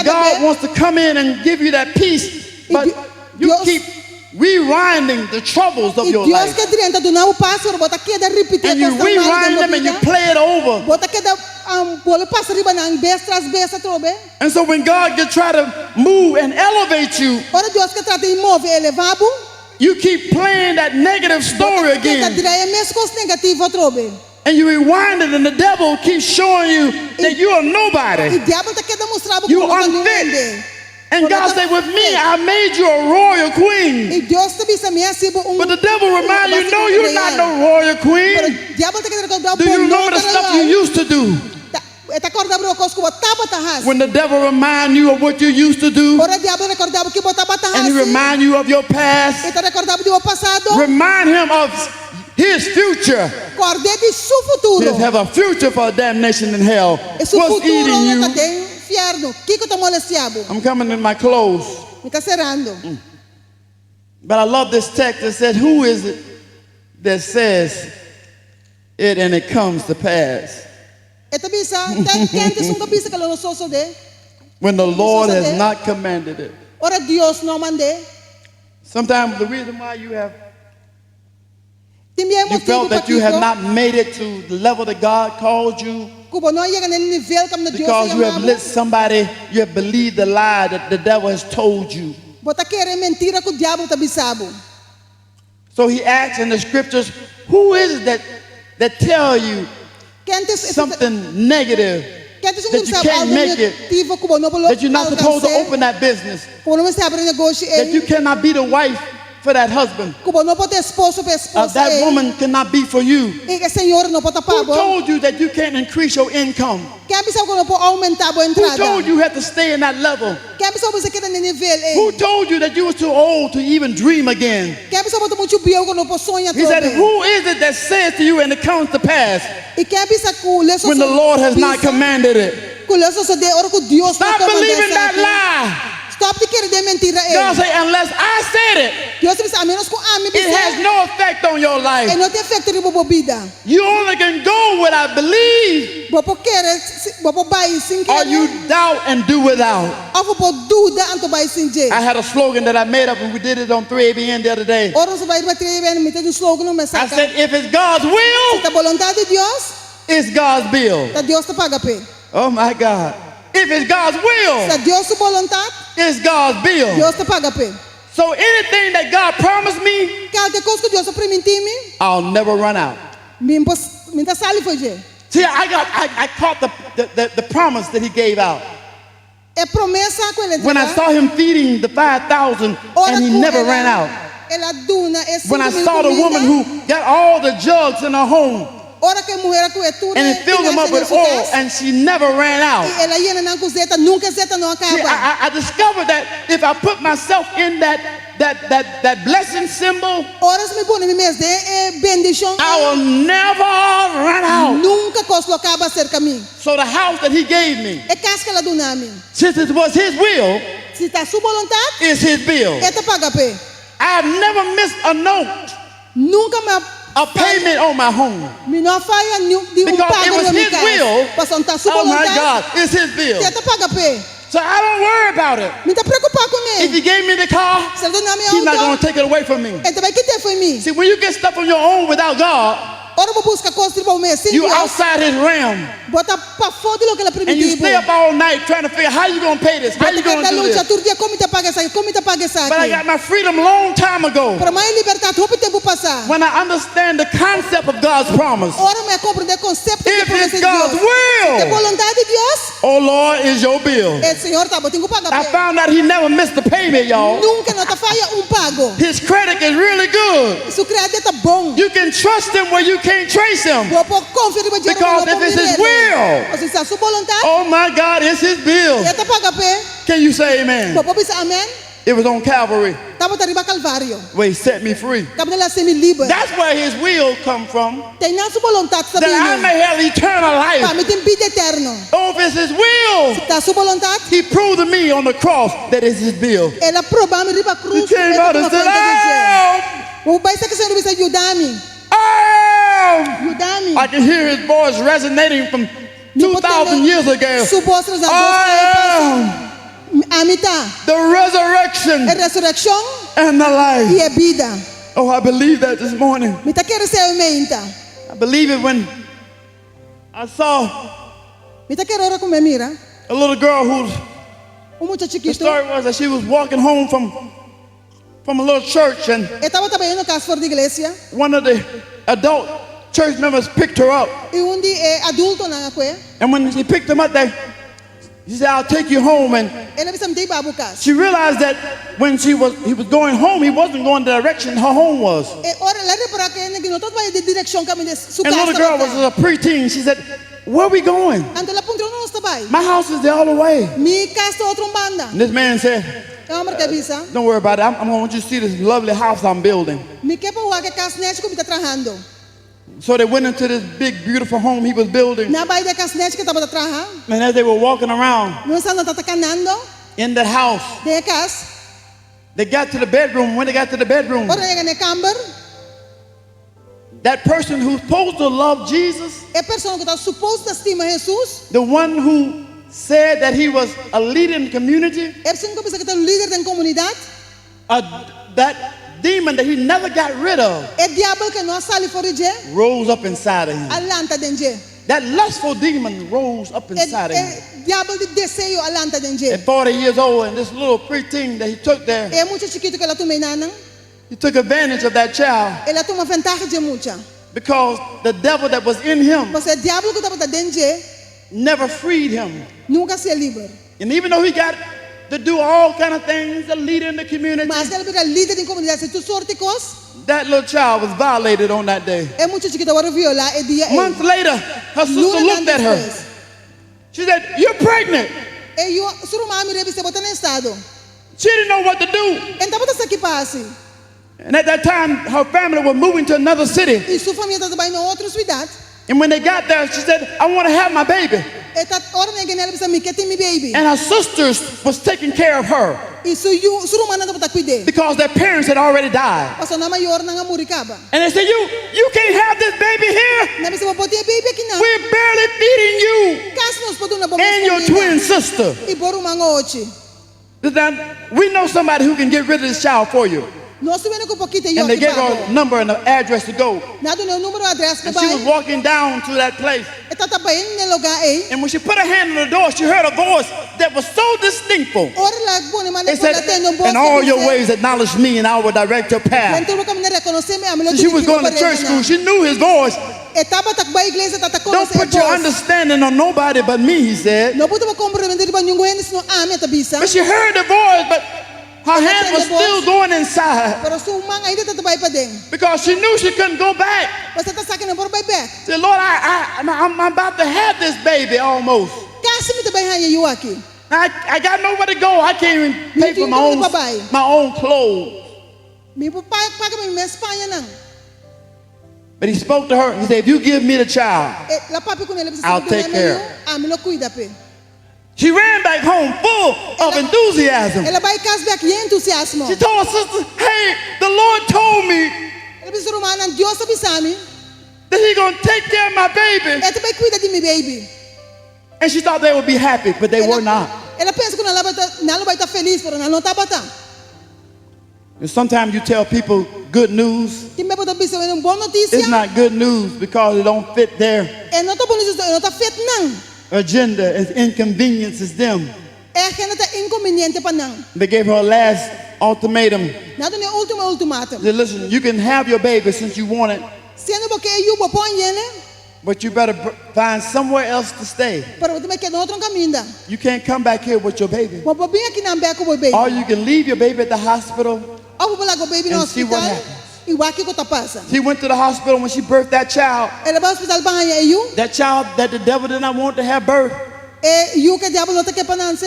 Speaker 17: God wants to come in and give you that peace, but you keep rewinding the troubles of your life. And you rewind them and you play it over. And so when God gets try to move and elevate you, you keep playing that negative story again. And you rewind it and the devil keeps showing you that you are nobody. You are unfit. And God said, with me, I made you a royal queen. But the devil reminds you, no, you're not no royal queen. Do you remember the stuff you used to do? When the devil reminds you of what you used to do, and he reminds you of your past, remind him of his future.
Speaker 15: Guardate su futuro.
Speaker 17: He have a future for damnation in hell.
Speaker 15: E su
Speaker 17: What's
Speaker 15: futuro
Speaker 17: eating
Speaker 15: na
Speaker 17: you?
Speaker 15: kadeng infierno. Kiko ta molestiabo.
Speaker 17: I'm coming in my clothes.
Speaker 15: Mi ta serando.
Speaker 17: But I love this text that said, who is it that says it and it comes to pass?
Speaker 15: Ito bisa, kente sung kabisa kalolososo de.
Speaker 17: When the Lord has not commanded it.
Speaker 15: Ora Dios no mande.
Speaker 17: Sometimes the reason why you
Speaker 15: You
Speaker 17: felt that you have not made it to the level that God called you, because you have let somebody, you have believed the lie that the devil has told you. So he asks in the scriptures, who is it that tell you something negative, that you can't make it, that you're not supposed to open that business, that you cannot be the wife for that husband, that woman cannot be for you? Who told you that you can't increase your income? Who told you had to stay in that level? Who told you that you were too old to even dream again? He said, who is it that says to you and it comes to pass when the Lord has not commanded it? Stop believing that lie.
Speaker 15: Stop the de mentira.
Speaker 17: God say, unless I said it, it has no effect on your life. You only can go what I believe, or you doubt and do without. I had a slogan that I made up and we did it on 3ABN the other day. I said, if it's God's will, it's God's bill. Oh my God. If it's God's will, it's God's bill. So anything that God promised me, I'll never run out. See, I caught the promise that he gave out. When I saw him feeding the 5,000 and he never ran out. When I saw the woman who got all the jugs in her home, and it filled them up with oil, and she never ran out. See, I discovered that if I put myself in that blessing symbol, I will never run out. So the house that he gave me, since it was his will, is his bill. I've never missed a note, a payment on my home, because it was his will. Oh my God, it's his bill. So I don't worry about it. If he gave me the car, he's not going to take it away from me. See, when you get stuff on your own without God, you outside his realm. And you stay up all night trying to figure out how you going to pay this, how you going to do this. But I got my freedom a long time ago when I understand the concept of God's promise. If it's God's will, oh Lord, is your bill. I found out he never missed the payment, y'all. His credit is really good. You can trust him where you can't trace him. Because if it's his will, oh my God, it's his bill. Can you say amen? It was on Calvary where he set me free. That's where his will come from, that I may have eternal life. Oh, if it's his will, he proved to me on the cross that it's his bill. He came out and said, I can hear his voice resonating from 2,000 years ago. The resurrection and the life. Oh, I believe that this morning. I believe it when I saw a little girl the story was that she was walking home from a little church, and one of the adult church members picked her up. And when he picked them up, he said, I'll take you home. And she realized that when he was going home, he wasn't going the direction her home was. And the little girl was a preteen. She said, where are we going? My house is the other way. And this man said,
Speaker 15: Kamer ka bisa.
Speaker 17: Don't worry about it. I want you to see this lovely house I'm building.
Speaker 15: Mi kepa wa ke kasnet ko bita trabajando.
Speaker 17: So they went into this big, beautiful home he was building.
Speaker 15: Na bay de kasnet ko taba trabaja.
Speaker 17: And as they were walking around
Speaker 15: No sa natatakanando.
Speaker 17: in that house,
Speaker 15: De kas.
Speaker 17: they got to the bedroom. When they got to the bedroom,
Speaker 15: Ora nga ne kamber.
Speaker 17: that person who's supposed to love Jesus,
Speaker 15: E persona que tá suposto estima Jesus.
Speaker 17: the one who said that he was a leader in the community,
Speaker 15: E persona que pensa que tá líder da comunidade.
Speaker 17: that demon that he never got rid of
Speaker 15: E diabo que não sali fora de.
Speaker 17: rose up inside of him.
Speaker 15: Alanta denje.
Speaker 17: That lustful demon rose up inside of him.
Speaker 15: Diabo de desejo alanta denje.
Speaker 17: At 40 years old, and this little preteen that he took there,
Speaker 15: E muito chiquito que ela toma nanang.
Speaker 17: he took advantage of that child
Speaker 15: Ela toma vantagem de muita.
Speaker 17: because the devil that was in him
Speaker 15: Mas o diabo que tava denje
Speaker 17: never freed him.
Speaker 15: nunca se livra.
Speaker 17: And even though he got to do all kind of things, a leader in the community,
Speaker 15: Mas ela fica líder da comunidade, se tu sorte cos.
Speaker 17: that little child was violated on that day.
Speaker 15: É muito chiquito agora violar e dia.
Speaker 17: Months later, her sister looked at her. She said, "You're pregnant."
Speaker 15: E eu suru mami revista botar no estado.
Speaker 17: She didn't know what to do.
Speaker 15: Então bota aqui passe.
Speaker 17: And at that time, her family was moving to another city.
Speaker 15: E sua família tá trabalhando em outra cidade.
Speaker 17: And when they got there, she said, "I want to have my baby."
Speaker 15: E tá hora nem ganhar bisa mi que tem mi baby.
Speaker 17: And her sisters was taking care of her
Speaker 15: E suru mana tá botar cuidar.
Speaker 17: because their parents had already died.
Speaker 15: Paso na maior na muricaba.
Speaker 17: And they said, "You can't have this baby here.
Speaker 15: Na bisa botar baby aqui na.
Speaker 17: We're barely feeding you
Speaker 15: Kas nos botar na boca.
Speaker 17: and your twin sister.
Speaker 15: E boru mango ochi.
Speaker 17: We know somebody who can get rid of this child for you."
Speaker 15: Nós tivemos com pouquinho eu
Speaker 17: And they
Speaker 15: que
Speaker 17: gave her a number and an address to go.
Speaker 15: Nada no número address que
Speaker 17: And she was
Speaker 15: vai.
Speaker 17: walking down to that place.
Speaker 15: E tá bem no lugar aí.
Speaker 17: And when she put her hand on the door, she heard a voice that was so distinctful.
Speaker 15: Ora lá bom, mas
Speaker 17: It said, "In all your ways acknowledge me and I will direct your path."
Speaker 15: Então como me reconhecer me
Speaker 17: So she was going to church school. She knew his voice.
Speaker 15: E tava tá ba igreja tá
Speaker 17: Don't put your understanding on nobody but me, he said.
Speaker 15: No puto compreender ba ninguém eles no ame tá bisa.
Speaker 17: But she heard the voice, but her hand was still going inside.
Speaker 15: Pero sua mãe ainda tá ba dentro.
Speaker 17: Because she knew she couldn't go back.
Speaker 15: Mas tá sacando por back.
Speaker 17: She said, "Lord, I'm about to have this baby almost.
Speaker 15: Kasi me tá bem aí eu aqui.
Speaker 17: I got nowhere to go. I can't even pay for my own clothes."
Speaker 15: Me papai paga me Espanha não.
Speaker 17: But he spoke to her. He said, "If you give me the child,
Speaker 15: La papi com ele
Speaker 17: I'll take care."
Speaker 15: Me lo cuida pe.
Speaker 17: She ran back home full of enthusiasm.
Speaker 15: Ela vai casa back e entusiasmo.
Speaker 17: She told her sister, "Hey, the Lord told me
Speaker 15: Ela bisa romana Dios avisami.
Speaker 17: that He's going to take care of my baby."
Speaker 15: Ela vai cuidar de mi baby.
Speaker 17: And she thought they would be happy, but they were not.
Speaker 15: Ela pensa que não vai estar feliz, pero não tá batendo.
Speaker 17: And sometimes you tell people good news.
Speaker 15: Timbe pode bisa uma boa notícia.
Speaker 17: It's not good news because it don't fit their
Speaker 15: É não tá bom isso, não tá feito não.
Speaker 17: agenda. It inconveniences them.
Speaker 15: É que não tá inconveniente para não.
Speaker 17: They gave her a last ultimatum.
Speaker 15: Nada nem último ultimatum.
Speaker 17: They said, "Listen, you can have your baby since you want it,
Speaker 15: Sendo porque eu vou pôr ele,
Speaker 17: but you better find somewhere else to stay.
Speaker 15: pero você quer outro caminho.
Speaker 17: You can't come back here with your baby.
Speaker 15: Vou pôr bem aqui na beco o baby.
Speaker 17: Or you can leave your baby at the hospital."
Speaker 15: Ou vou lá com o baby no
Speaker 17: And see what
Speaker 15: hospital.
Speaker 17: happens.
Speaker 15: E o aqui que tá passa.
Speaker 17: She went to the hospital when she birthed that child.
Speaker 15: Ela vai ao hospital para eu.
Speaker 17: That child that the devil did not want to have birth.
Speaker 15: E eu que diabo não tá quer panança.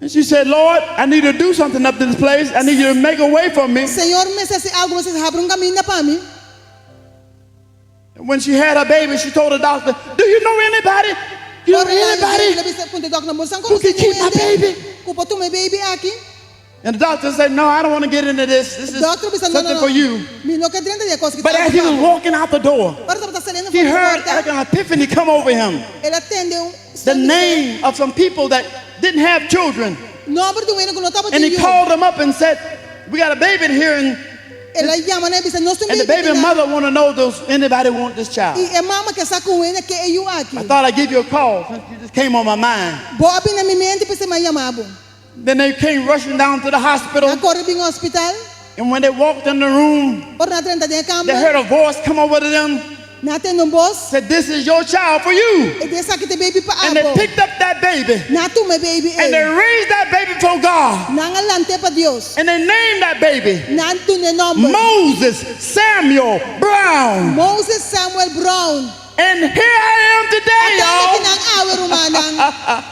Speaker 17: And she said, "Lord, I need to do something up to this place. I need you to make a way for me."
Speaker 15: Senhor, me se algo você abre caminho para mim.
Speaker 17: And when she had her baby, she told the doctor, "Do you know anybody? You know anybody who can keep my baby?"
Speaker 15: baby aqui.
Speaker 17: And the doctor said, "No, I don't want to get into this. This is something for you." But as he was walking out the door, he heard like an epiphany come over him. The name of some people that didn't have children. And he called them up and said, "We got a baby here, and the baby mother want to know does anybody want this child." I thought I'd give you a call since you just came on my mind. Then they came rushing down to the hospital. And when they walked in the room, they heard a voice come over to them. Said, "This is your child for you." And they picked up that baby. And they raised that baby for God. And they named that baby Moses Samuel Brown.
Speaker 15: Moses Samuel Brown.
Speaker 17: And here I am today, y'all.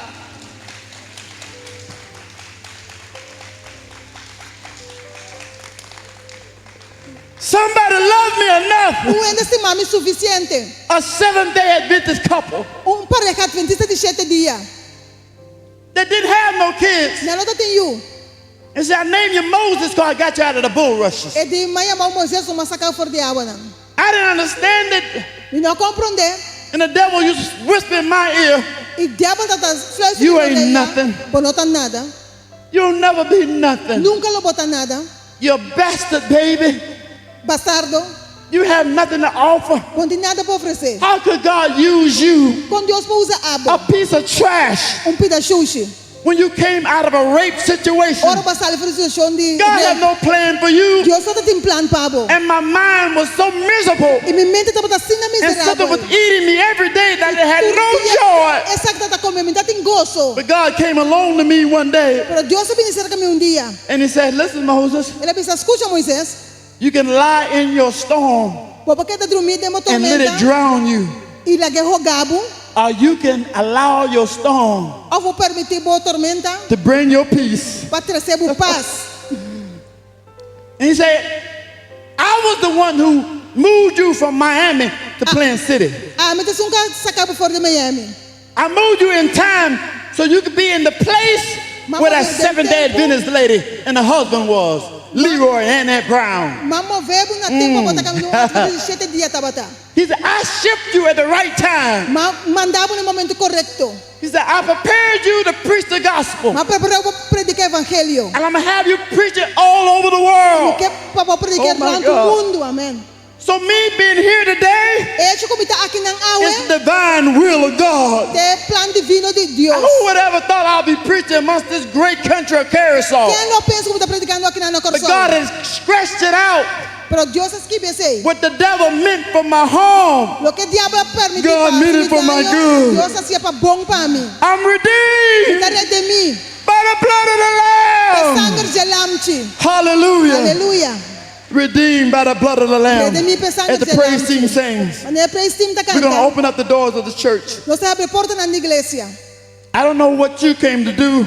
Speaker 17: Somebody loved me enough.
Speaker 15: Estimame suficiente.
Speaker 17: A Seventh-day Adventist couple.
Speaker 15: Pareja adventista de 7 días.
Speaker 17: That didn't have no kids.
Speaker 15: Não tem you.
Speaker 17: And said, I named you Moses because I got you out of the bulrushes.
Speaker 15: E di maya mau Moisés uma sacar fora de água não.
Speaker 17: I didn't understand it.
Speaker 15: E não compreender.
Speaker 17: And the devil used to whisper in my ear.
Speaker 15: E diabo tá
Speaker 17: You ain't nothing.
Speaker 15: Bonota nada.
Speaker 17: You'll never be nothing.
Speaker 15: Nunca lo bota nada.
Speaker 17: You're a bastard, baby.
Speaker 15: Bastardo.
Speaker 17: You have nothing to offer.
Speaker 15: Não tem nada para oferecer.
Speaker 17: How could God use you?
Speaker 15: Quando Deus usa
Speaker 17: a piece of trash.
Speaker 15: Pedaço.
Speaker 17: When you came out of a rape situation, God had no plan for you. And my mind was so miserable. And something was eating me every day that it had no joy. But God came along to me one day. And he said, listen, Moses, you can lie in your storm and let it drown you. Or you can allow your storm to bring your peace. And he said, I was the one who moved you from Miami to Plant City. I moved you in time so you could be in the place where that Seventh-day Adventist lady and the husband was, Leroy and Annette Brown. He said, I shipped you at the right time. He said, I prepared you to preach the gospel. And I'm going to have you preach it all over the world. Oh my God. So me being here today is the divine will of God. Who would ever thought I'd be preaching amongst this great country of Carousel? But God has scratched it out. What the devil meant for my harm, God meant it for my good. I'm redeemed by the blood of the Lamb. Hallelujah.
Speaker 15: Hallelujah.
Speaker 17: Redeemed by the blood of the Lamb. As the praise team sings, we're going to open up the doors of the church. I don't know what you came to do,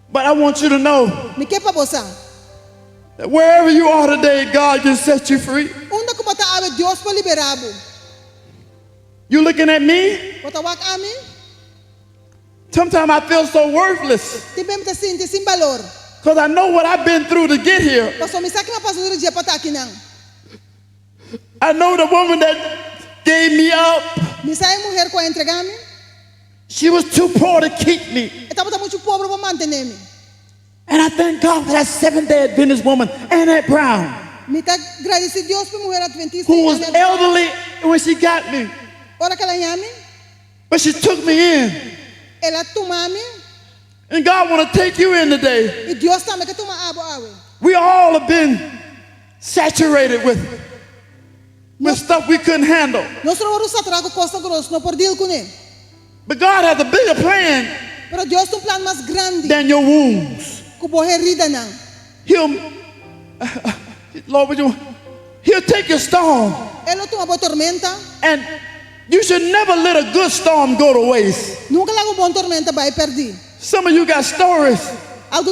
Speaker 17: but I want you to know that wherever you are today, God can set you free. You looking at me? Sometimes I feel so worthless. Because I know what I've been through to get here. I know the woman that gave me up. She was too poor to keep me. And I thank God for that Seventh-day Adventist woman, Annette Brown, who was elderly when she got me. But she took me in. And God want to take you in today. We all have been saturated with stuff we couldn't handle. But God has a bigger plan than your wounds. He'll take your storm. And you should never let a good storm go to waste. Some of you got stories. And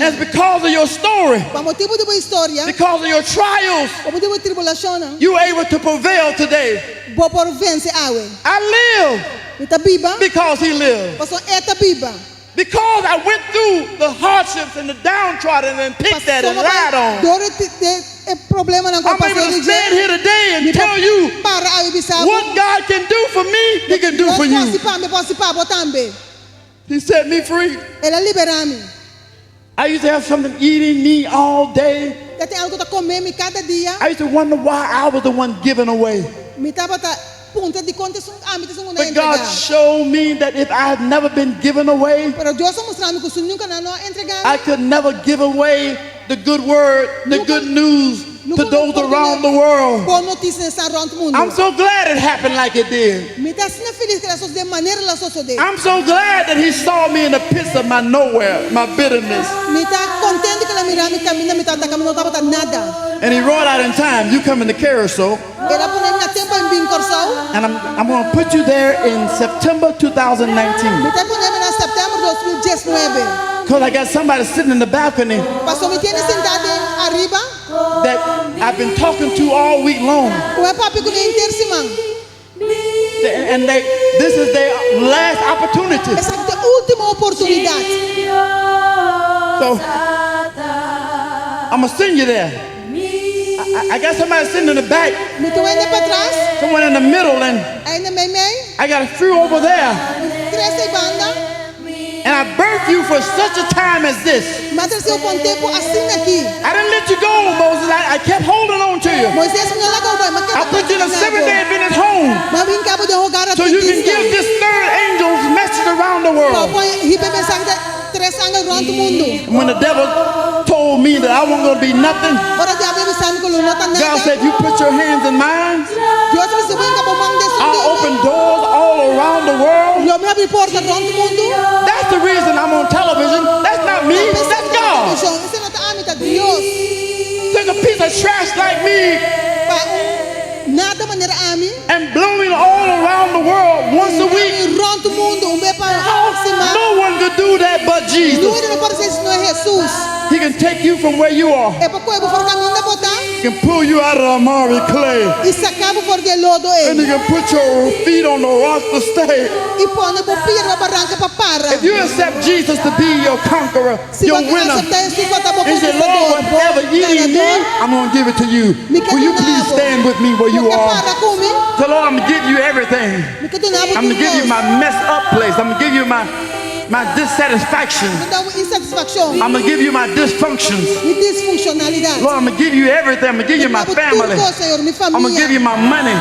Speaker 17: it's because of your story, because of your trials, you were able to prevail today. I live because he lived. Because I went through the hardships and the downtrodden and picked that and lied on. I'm able to stand here today and tell you what God can do for me, he can do for you. He set me free. I used to have something eating me all day. I used to wonder why I was the one giving away. But God showed me that if I had never been given away, I could never give away the good word, the good news to those around the world. I'm so glad it happened like it did. I'm so glad that he saw me in the pits of my nowhere, my bitterness. And he wrote out in time, you come in the Carousel. And I'm going to put you there in September 2019. Because I got somebody sitting in the balcony that I've been talking to all week long. And this is their last opportunity.
Speaker 15: Esa es la última oportunidad.
Speaker 17: So I'm gonna send you there. I got somebody sitting in the back, someone in the middle, and I got a few over there. And I birthed you for such a time as this. I didn't let you go, Moses. I kept holding on to you. I put you in a 7-day Adventist home so you can give this third angel's message around the world. When the devil told me that I wasn't going to be nothing, God said, you put your hands in mine, I'll open doors all around the world. That's the reason I'm on television. That's not me, that's God. Take a piece of trash like me and blowing all around the world once a week. No one could do that but Jesus. He can take you from where you are. He can pull you out of the miry clay. And he can put your feet on the rock to stay. If you accept Jesus to be your conqueror, your winner, and say, Lord, whatever you need, I'm going to give it to you. Will you please stand with me where you are? So Lord, I'm going to give you everything. I'm going to give you my messed up place. I'm going to give you my dissatisfaction. I'm going to give you my dysfunctions. Lord, I'm going to give you everything. I'm going to give you my family. I'm going to give you my money.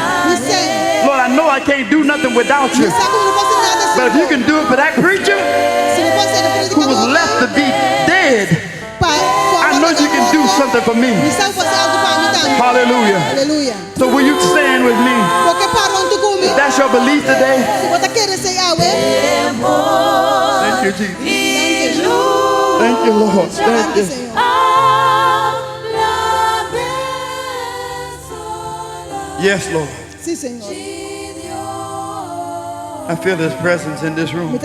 Speaker 17: Lord, I know I can't do nothing without you. But if you can do it for that preacher who was left to be dead, I know you can do something for me. Hallelujah. So will you stand with me? If that's your belief today. Thank you, Jesus. Thank you, Lord. Thank you. Yes, Lord. I feel His presence in this room.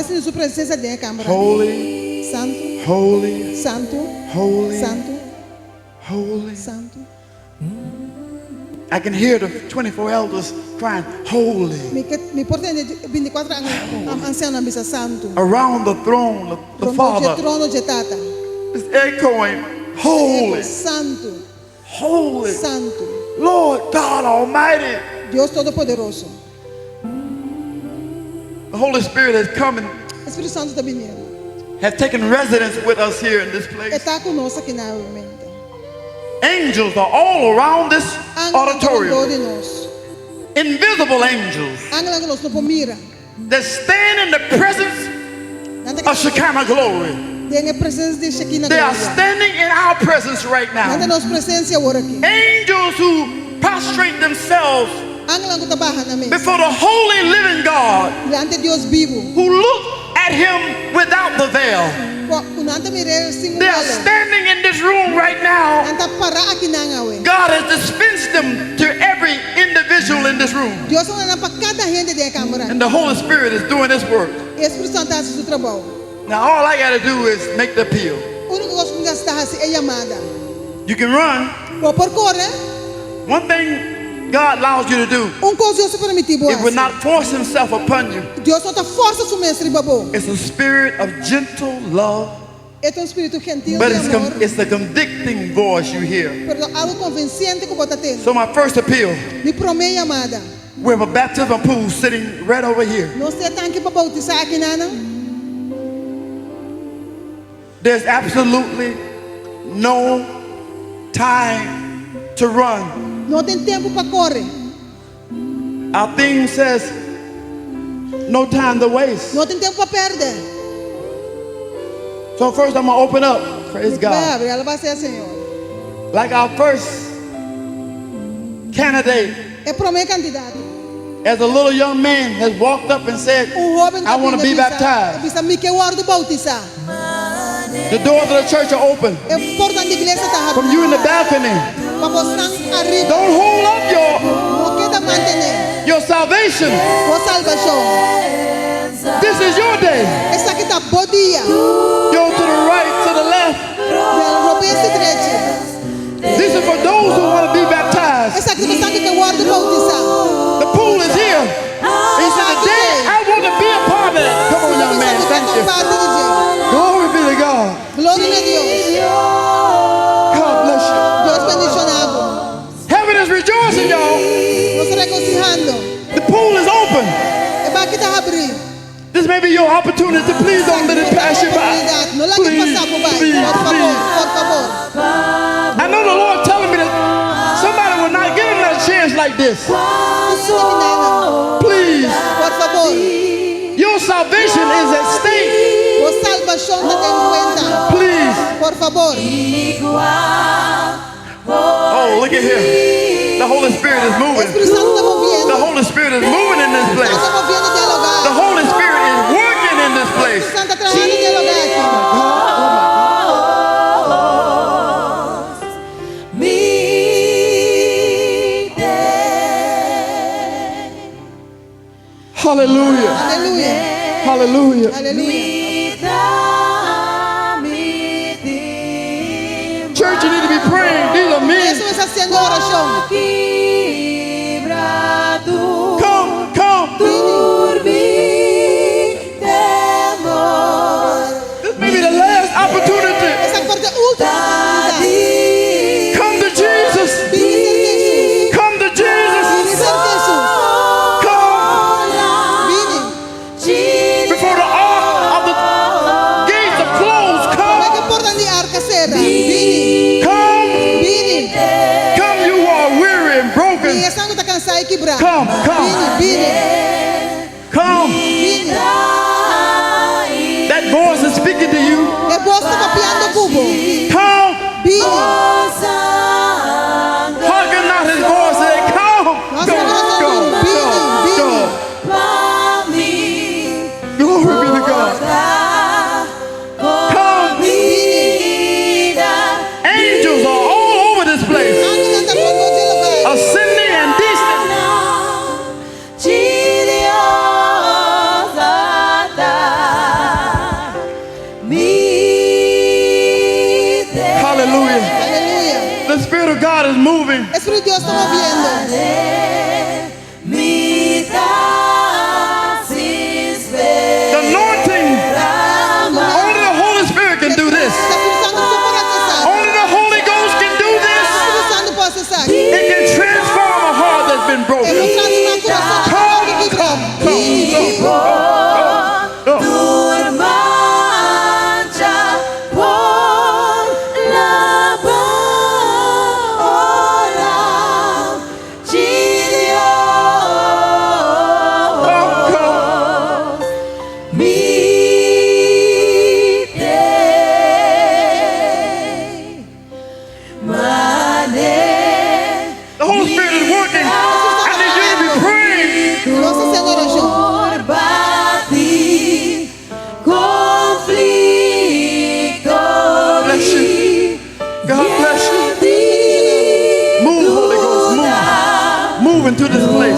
Speaker 17: Holy,
Speaker 15: Santo,
Speaker 17: holy,
Speaker 15: Santo,
Speaker 17: holy,
Speaker 15: Santo,
Speaker 17: holy.
Speaker 15: Santo.
Speaker 17: I can hear the 24 elders crying, holy. Around the throne of the Father. It's echoing, holy,
Speaker 15: Santo,
Speaker 17: holy,
Speaker 15: Santo,
Speaker 17: Lord God Almighty.
Speaker 15: Dios Todopoderoso.
Speaker 17: The Holy Spirit has come and
Speaker 15: Espírito Santo está viniendo.
Speaker 17: has taken residence with us here in this place.
Speaker 15: Está conosco aqui na mente.
Speaker 17: Angels are all around this auditorium. Invisible angels that stand in the presence of Shekinah glory. They are standing in our presence right now. Angels who prostrate themselves before the holy living God, who look at Him without the veil. They are standing in this room right now. God has dispensed them to every individual in this room. And the Holy Spirit is doing His work. Now all I got to do is make the appeal. You can run. One thing God allows you to do, it will not force Himself upon you. It's a spirit of gentle love, but it's the convicting voice you hear. So my first appeal, we have a baptism pool sitting right over here. There's absolutely no time to run.
Speaker 15: No tem tempo para correr.
Speaker 17: Our theme says, no time to waste.
Speaker 15: No tem tempo para perder.
Speaker 17: So first I'm going to open up. Praise God. Like our first candidate. As a little young man has walked up and said, I want to be baptized. The doors of the church are open. From you in the balcony. Don't hold up your salvation. This is your day. Go to the right, to the left. This is for those who This may be your opportunity. Please don't let it pass you by. Please, please, please. I know the Lord telling me that somebody will not give him a chance like this. Please. Your salvation is at stake. Please. Oh, look at here. The Holy Spirit is moving. The Holy Spirit is moving in this place. The Holy Spirit is working in this place. Hallelujah. Hallelujah. Church, you need to be praying. These are men. Come, come. This may be the last opportunity. Come to Jesus. Come to Jesus. Before the ark of the gates are closed, come. Come, you are weary and broken. Come, come. Come. That voice is speaking to you. Come. Hearken not his voice. Say, come. Go, go, go, go. Glory be to God. Come. Angels are all over this place. Ascending and descending. Hallelujah. The Spirit of God is moving. The anointing. Only the Holy Spirit can do this. Only the Holy Ghost can do this. It can transform a heart that's been broken. Come, come, come. The Holy Spirit is working. I need you to be praying. Bless you. God bless you. Move, Holy Ghost, move. Move into this place.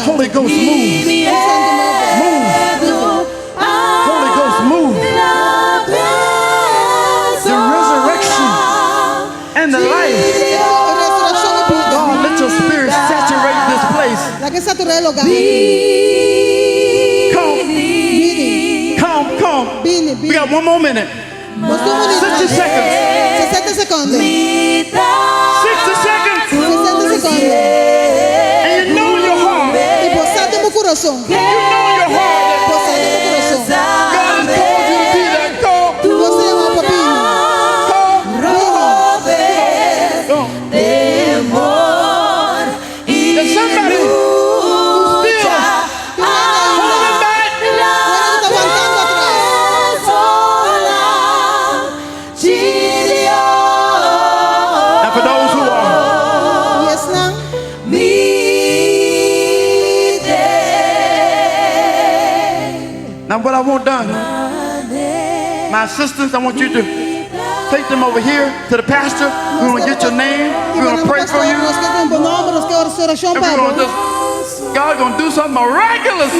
Speaker 17: Holy Ghost, move. Move. Holy Ghost, move. The resurrection and the life. God, let your spirit saturate this place. Come, come. We got one more minute. 60 seconds. 60 seconds. And you know in your heart. You know in your heart that God has called you to be that call. There's somebody who's still holding back. And for those who are, now what I want done, my assistants, I want you to take them over here to the pastor. We're going to get your name. We're going to pray for you. And we're going to just, God's going to do something miraculous.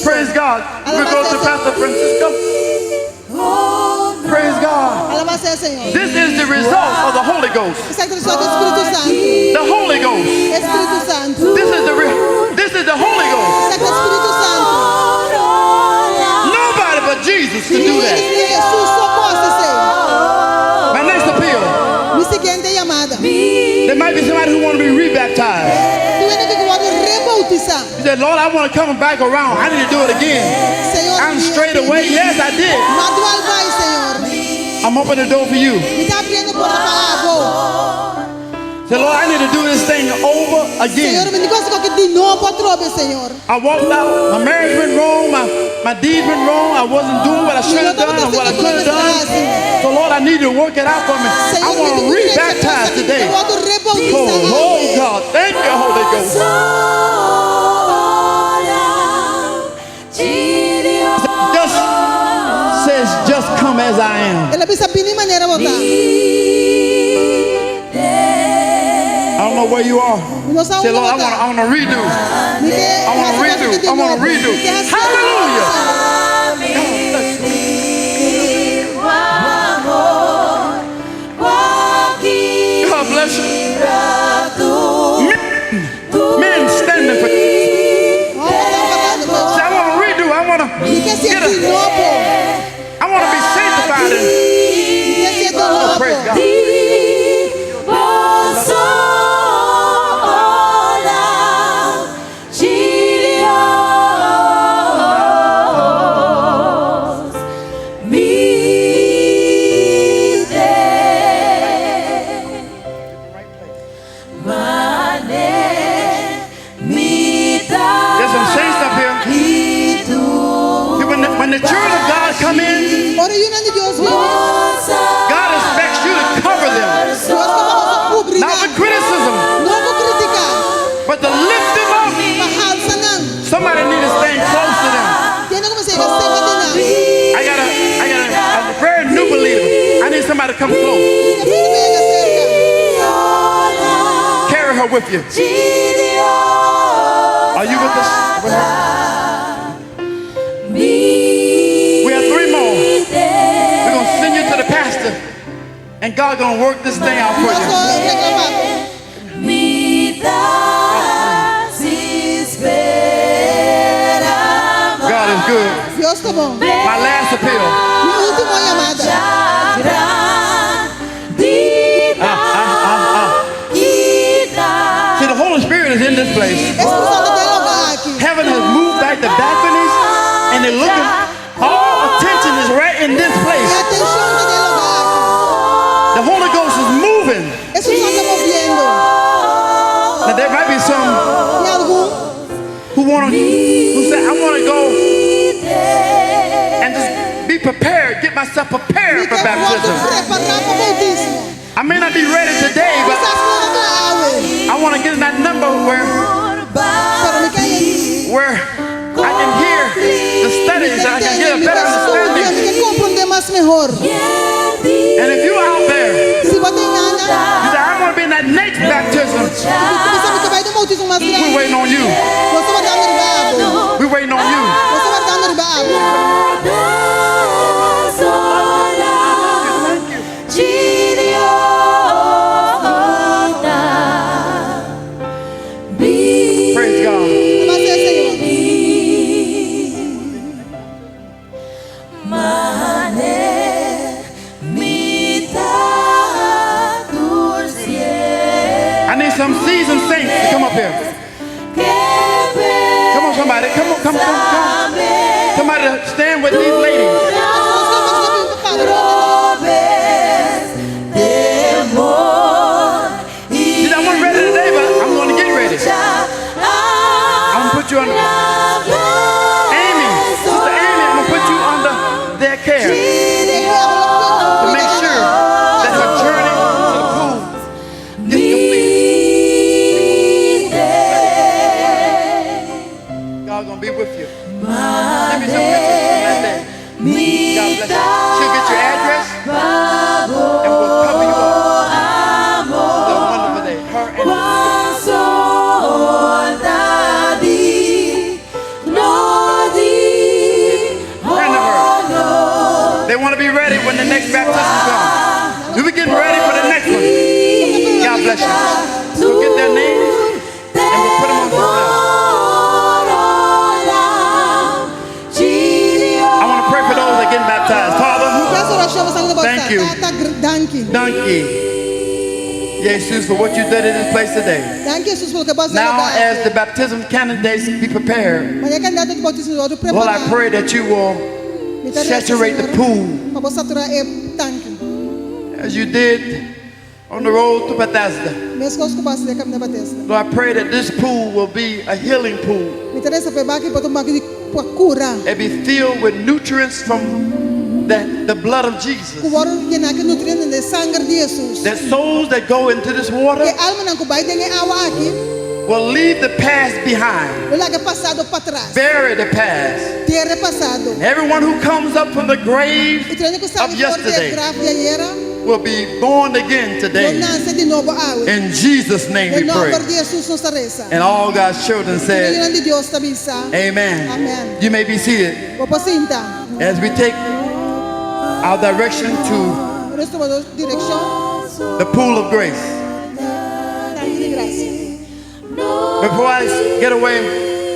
Speaker 17: Praise God. We're going to Pastor Francisco. Praise God. This is the result of the Holy Ghost. The Holy Ghost. This is the Holy Ghost. Nobody but Jesus can do that. My next appeal. There might be somebody who want to be rebaptized. You said, Lord, I want to come back around. I need to do it again. I'm straight away. Yes, I did. I'm opening the door for you. Say, Lord, I need to do this thing over again. I walked out. My marriage went wrong. My deeds went wrong. I wasn't doing what I should have done or what I could have done. So, Lord, I need you to work it out for me. I want to re-baptize today. Oh, God. Thank you, Holy Ghost. Just says, just come as I am. I don't know where you are. Say, Lord, I want to redo. I want to redo. I want to redo. Hallelujah. God bless you. Men standing for you. Say, I want to redo. I want to get I want to be sanctified. Oh, praise God. When the children of God come in, God expects you to cover them. Not with criticism, but to lift them up. Somebody needs to stand close to them. I got a very new believer. I need somebody to come close. Carry her with you. Are you with us? With her? And God's going to work this thing out for you. God is good. My last appeal. See, the Holy Spirit is in this place. Heaven has moved back the balconies, and they're looking. All attention is right in this place. The Holy Ghost is moving. Now there might be some who say, I want to go and just be prepared, get myself prepared for baptism. I may not be ready today, but I want to get in that number where I can hear the studies and I can get a better understanding. And if you're out there, you say, I want to be in that next baptism. We're waiting on you. We're waiting on you. Praise God. I need some seasoned saints to come up here. Come on, somebody. Come on. Somebody to stand with these ladies. See, I wasn't ready today, but I'm going to get ready. I'm going to put you under Amy. Sister Amy, I'm going to put you under their care to make sure that her journey to the pool is complete. God's going to be with you. Give me some pictures from that day. God bless you. She'll get your address and we'll cover you up. It's a wonderful day. Her and friend of hers. They want to be ready when the next baptism comes. You'll be getting ready for the next one. God bless you. We'll get their names and we'll put them on the list. I want to pray for those that get baptized. Father, thank you. Jesus, for what you did in this place today.
Speaker 15: Dank je, Jesus, voor het gebod
Speaker 17: Now, as the baptism candidates be prepared,
Speaker 15: Maar jij kan dat het bautismo worden
Speaker 17: Lord, I
Speaker 15: preparado.
Speaker 17: pray that you will saturate the pool
Speaker 15: Maar we satura e tanque.
Speaker 17: as you did on the road to Bethesda.
Speaker 15: Mescos que passa de caminho da Bethesda.
Speaker 17: Lord, I pray that this pool will be a healing pool.
Speaker 15: Me interessa pe baki para tomar de cura.
Speaker 17: It be filled with nutrients from the blood of Jesus.
Speaker 15: Que word llena que nutrientes de sangre de Jesus.
Speaker 17: That souls that go into this water
Speaker 15: Que alma não cubai de água aqui.
Speaker 17: will leave the past behind.
Speaker 15: Lo larga passado para trás.
Speaker 17: Bury the past.
Speaker 15: Tierra passado.
Speaker 17: Everyone who comes up from the grave
Speaker 15: E treino que
Speaker 17: of
Speaker 15: sabe
Speaker 17: yesterday
Speaker 15: grave de ayer.
Speaker 17: will be born again today.
Speaker 15: Nasce de novo hoje.
Speaker 17: In Jesus' name we
Speaker 15: Em nome
Speaker 17: pray.
Speaker 15: de Jesus nos reza.
Speaker 17: And all God's children said,
Speaker 15: Em de Deus tabisa.
Speaker 17: Amen.
Speaker 15: Amen.
Speaker 17: You may be seated
Speaker 15: Vou sinta.
Speaker 17: as we take our direction to
Speaker 15: Nós tomamos direção.
Speaker 17: the pool of grace.
Speaker 15: Tanque de graça.
Speaker 17: Before I get away,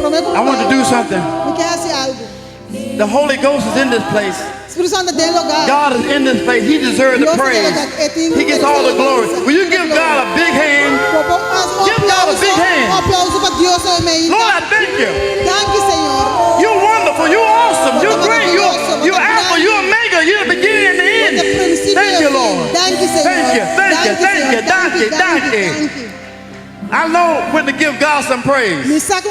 Speaker 17: I want to do something.
Speaker 15: Me quer fazer algo.
Speaker 17: The Holy Ghost is in this place.
Speaker 15: Espírito Santo tem lugar.
Speaker 17: God is in this place. He deserves the praise. He gets all the glory. Will you give God a big hand? Give God a big hand.
Speaker 15: Aplauso para Deus, amém.
Speaker 17: Lord, I thank you.
Speaker 15: Danke, Senhor.
Speaker 17: You're wonderful. You're awesome. You're great. You're Alpha. You're Omega. You're the beginning and the end. Thank you, Lord.
Speaker 15: Thank you, Senhor.
Speaker 17: Thank you. Thank you. Thank you. Thank you. Thank you. I know when to give God some praise. He said,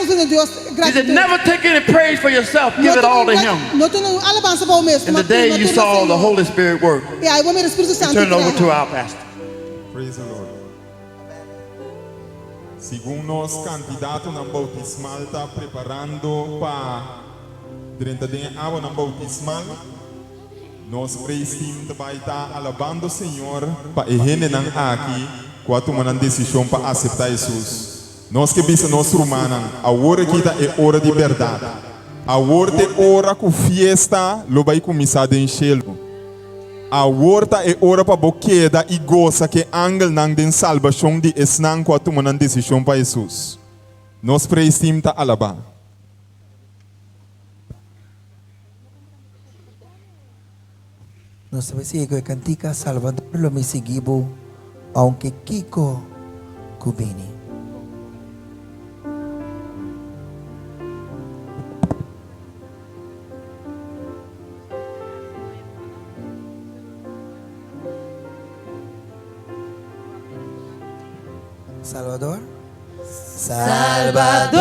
Speaker 17: never take any praise for yourself. Give it all to Him. And today you saw the Holy Spirit work. Turn it over to our pastor.
Speaker 10: Praise the Lord. Según nos candidato ng bautismal ta preparando pa durante den agua ng bautismal, nos praise team tabay ta alabando Señor pa ihene ng aki quanto man ang desisyon pa aceitar Jesus. Nós que bisa nós rumanan, a hora kita é hora de verdade. A hora de hora que fiesta lo vai começar de enchelo. A hora é hora para boqueda e goza que angel nang den salvação de esnan quanto man ang desisyon pa Jesus. Nós preistim ta alaba.
Speaker 5: Nos sigo cantica Salvador lo me seguibo aunque Kiko Kubini. Salvador.
Speaker 6: Salvador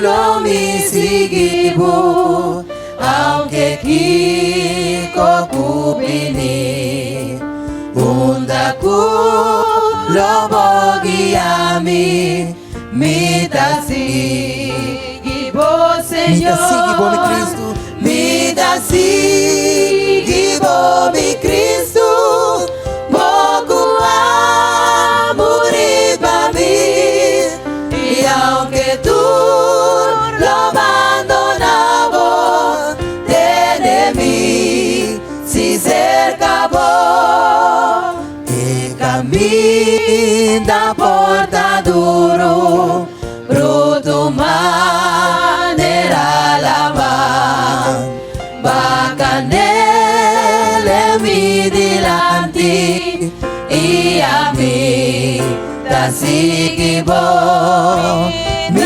Speaker 6: lo mi seguibo aunque Kiko Kubini. Undaku lobo guiami, mi da sigibo Señor, mi da sigibo mi Cristo, moku amuri pa mí, y aunque tú lo abandonabas, de mí si cerca vos. Caminda porta duro, bruto manera lavar, bacanele mi dilanti, y a mí da sigibo, mi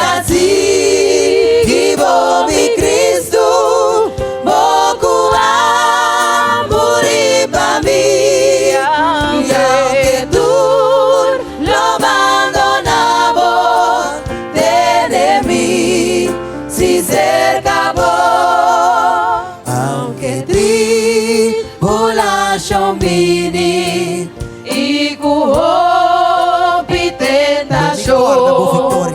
Speaker 6: da sigibo mi Cristo, moku amuri pa mí. Bini ikuhopi tentación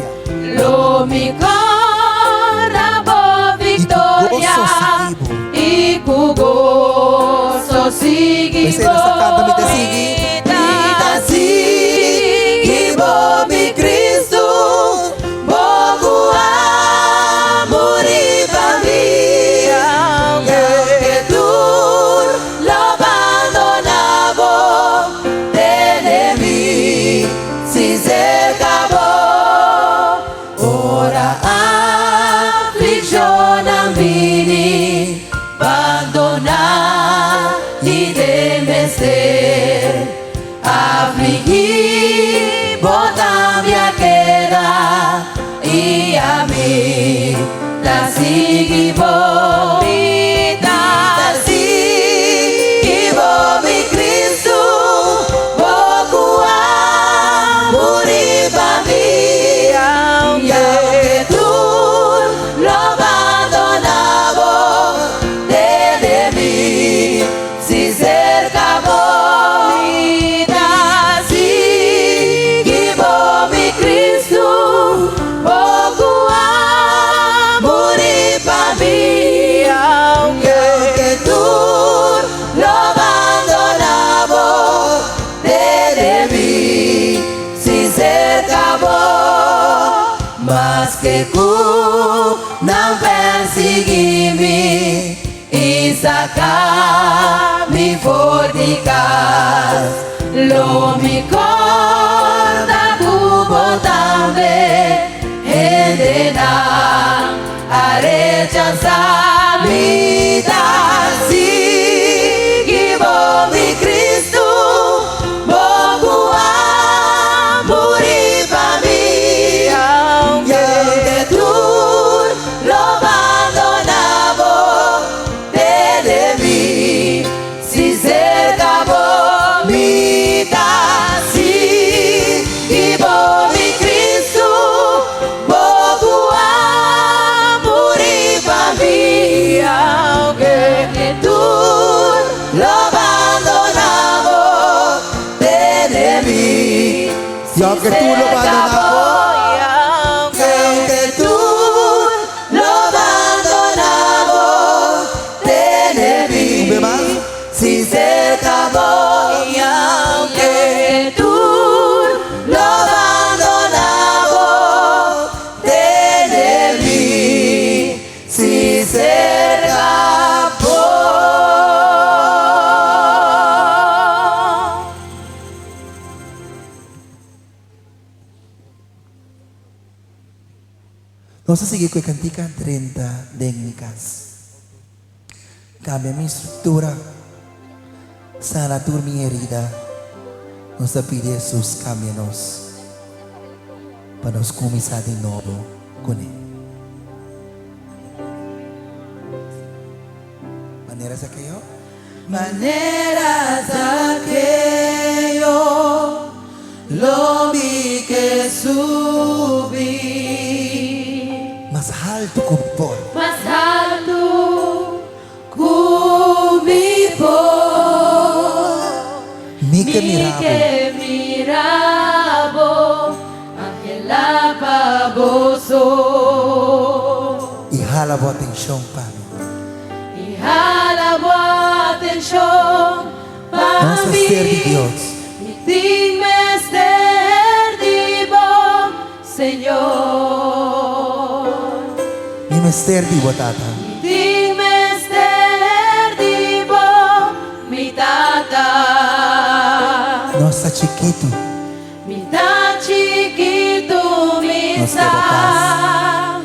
Speaker 6: lo mi cara bo victoria ikugoso sigibo ita sigibo mi Cristo bogu amuri pa mí. Abandona y debe ser
Speaker 12: sigibo, mita sigibo, mi Cristo, bokua, muri bami, aunque tú lo abandonabo, de mí, si cerca mita sigibo, mi Cristo, bokua, muri bami, aunque tú lo abandonabo, de mí, si cerca mas que não persegui-me e sacar-me forticas, lo me corta cubo também, rendena a rechazar me dá sigibo, mi Cristo, bokua, muri bami, aunque tú lo abandonabo, de mí, si cerca mita sigibo, mi Cristo, bokua, muri bami, aunque tú lo abandonabo, de mí,
Speaker 5: Y aunque tú lo abandonabo,
Speaker 12: aunque tú lo abandonabo, de mí, si se acabó, y aunque tú lo abandonabo, de mí, si se acabó.
Speaker 5: Vamos a seguir con Cantica 30 técnicas. Cambia mi estructura, sana tu mi herida. Nos pide Jesús, cámbianos para nos comenzar de nuevo con Él. ¿Maneras aquello?
Speaker 12: Maneras aquello, lo vi que subí.
Speaker 5: Más alto como por.
Speaker 12: Más alto que
Speaker 5: Mi que
Speaker 12: mirabo, aquela baboso.
Speaker 5: Y jala boa atención para mí.
Speaker 12: E jala boa atenção para
Speaker 5: Vamos a
Speaker 12: mí.
Speaker 5: ser de Dios.
Speaker 12: E dime ser de bom, Senhor.
Speaker 5: Mi mister di botata.
Speaker 12: Dime ser de bom, mi tata.
Speaker 5: No está chiquito.
Speaker 12: Mi tá chiquito, mi
Speaker 5: Nos
Speaker 12: sa.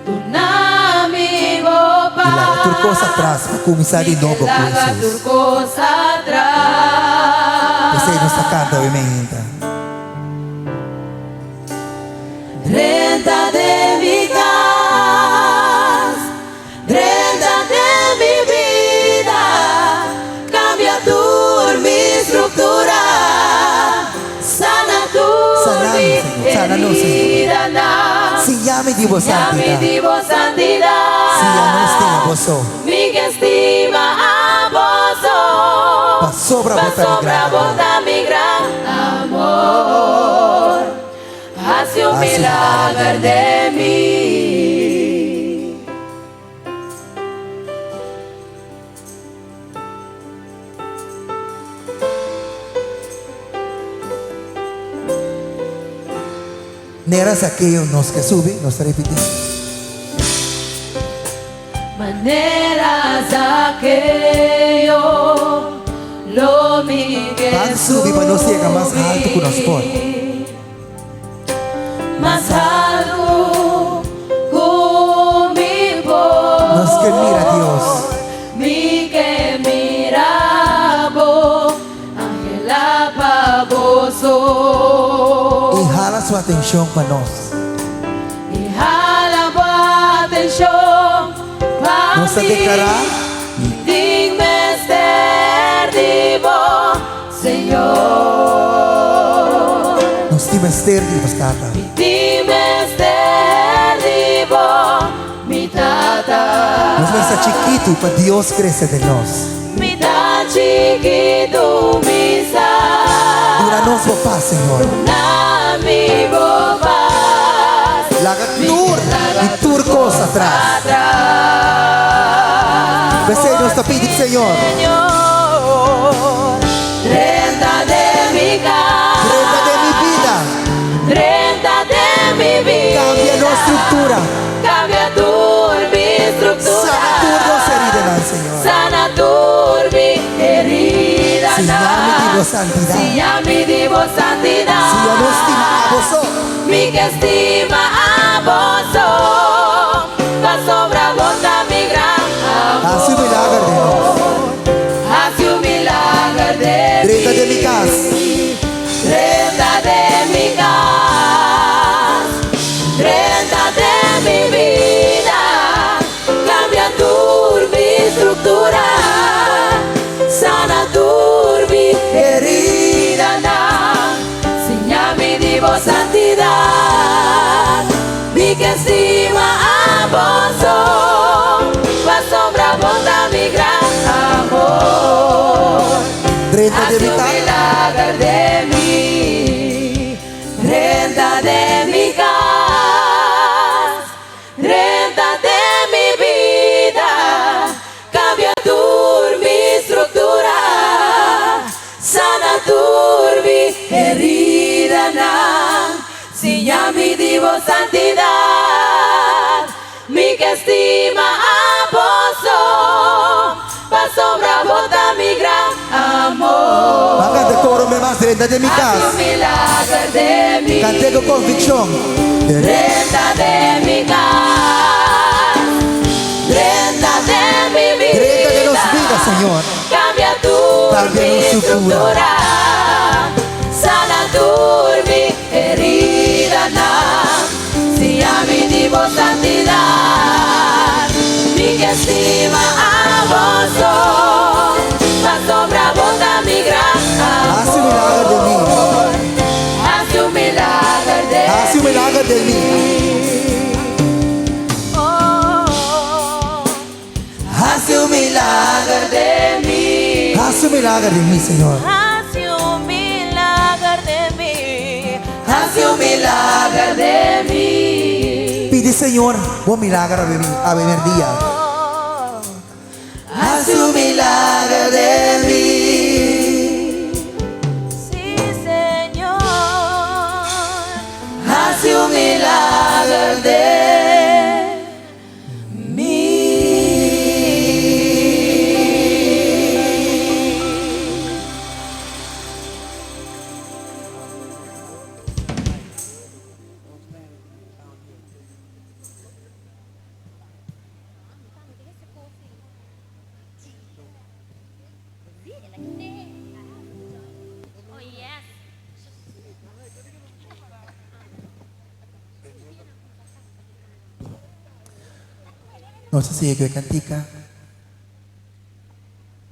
Speaker 12: Tu nami bopa.
Speaker 5: Y la turcosa atrás para comenzar de nuevo con
Speaker 12: La
Speaker 5: Jesús.
Speaker 12: turcosa atrás.
Speaker 5: Ese no está canta obviamente.
Speaker 12: 30 de mi casa, 30 de mi vida, cambia tu mi estructura, sana tu mi herida,
Speaker 5: Si llame divo santidad. Si llame estima gozo.
Speaker 12: mi que estima a vos,
Speaker 5: Pa sobra
Speaker 12: bota mi gran amor. Hace un milagro de mí.
Speaker 5: Neras aquellos nos que sube, nos repite.
Speaker 12: Maneras aquello, lo mi que
Speaker 5: Pan sube para nos llega más alto que nos pone.
Speaker 12: Más alto conmigo.
Speaker 5: Nos que mira Dios.
Speaker 12: Mi que mira bo, Ángela baboso.
Speaker 5: Y jala su atención para nos.
Speaker 12: Y jala boa atención Vamos a declarar. Digme ser vivo, Señor.
Speaker 5: Nos di mester di Tata.
Speaker 12: Digme ser vivo, mi Tata.
Speaker 5: Nos ves a chiquito para Dios crece de nos.
Speaker 12: Mi tan chiquito, mi sa.
Speaker 5: Dura-nos papá, Señor.
Speaker 12: Na mi paz.
Speaker 5: Lagat-tur y turcos atrás. Besé nos tapidik, Señor.
Speaker 12: Renta de mi casa.
Speaker 5: Renta de mi vida.
Speaker 12: Renta de mi vida.
Speaker 5: Cambia nuestra estructura.
Speaker 12: Cambia tu mi estructura.
Speaker 5: Sana turnos herida, Señor.
Speaker 12: Sana tu mi herida.
Speaker 5: Si ya mi divo santidad.
Speaker 12: Si ya mi divo santidad.
Speaker 5: Si ya no estima a vos.
Speaker 12: Mi que estima a vos. Va sobra vos a mi gran amor.
Speaker 5: Haz un milagro de nos.
Speaker 12: Haz un milagro de
Speaker 5: Renta de mi casa.
Speaker 12: Renta de mi casa. Renta de mi vida. Cambia tu mi estructura. Sana tu mi herida. Seña mi divo santidad. Mi que estima a vos. Va sobra vos a mi gran amor.
Speaker 5: Renta de mi
Speaker 12: Haz un milagro de mí. Renta de mi casa. Renta de mi vida. Cambia tu mi estructura. Sana tu mi herida. Si ya mi divo santidad. Mi que estima a vos. Va sobra vos a mi gran amor.
Speaker 5: Maka de coro me más renta de mi
Speaker 12: Haz
Speaker 5: casa.
Speaker 12: un milagro de mí.
Speaker 5: Cante con convicción.
Speaker 12: Renta de mi casa. Renta de mi vida.
Speaker 5: Renta de nos vidas, Señor.
Speaker 12: Cambia tu
Speaker 5: Cambia
Speaker 12: mi
Speaker 5: nuestra
Speaker 12: estructura. Sana tu mi herida. Si a mi divo santidad. Mi que estima a vos. Va sobra vos a mi gran amor.
Speaker 5: Haz un milagro de mí.
Speaker 12: Haz un milagro de
Speaker 5: Haz un milagro de mí.
Speaker 12: Haz un milagro de mí.
Speaker 5: Haz un milagro de mí, Señor.
Speaker 12: Haz un milagro de mí. Haz un milagro de mí.
Speaker 5: Pide, Señor, buen milagro de mí a venir día.
Speaker 12: Haz un milagro de mí. Sí, Señor. Haz un milagro de
Speaker 5: No sé si yo cantica.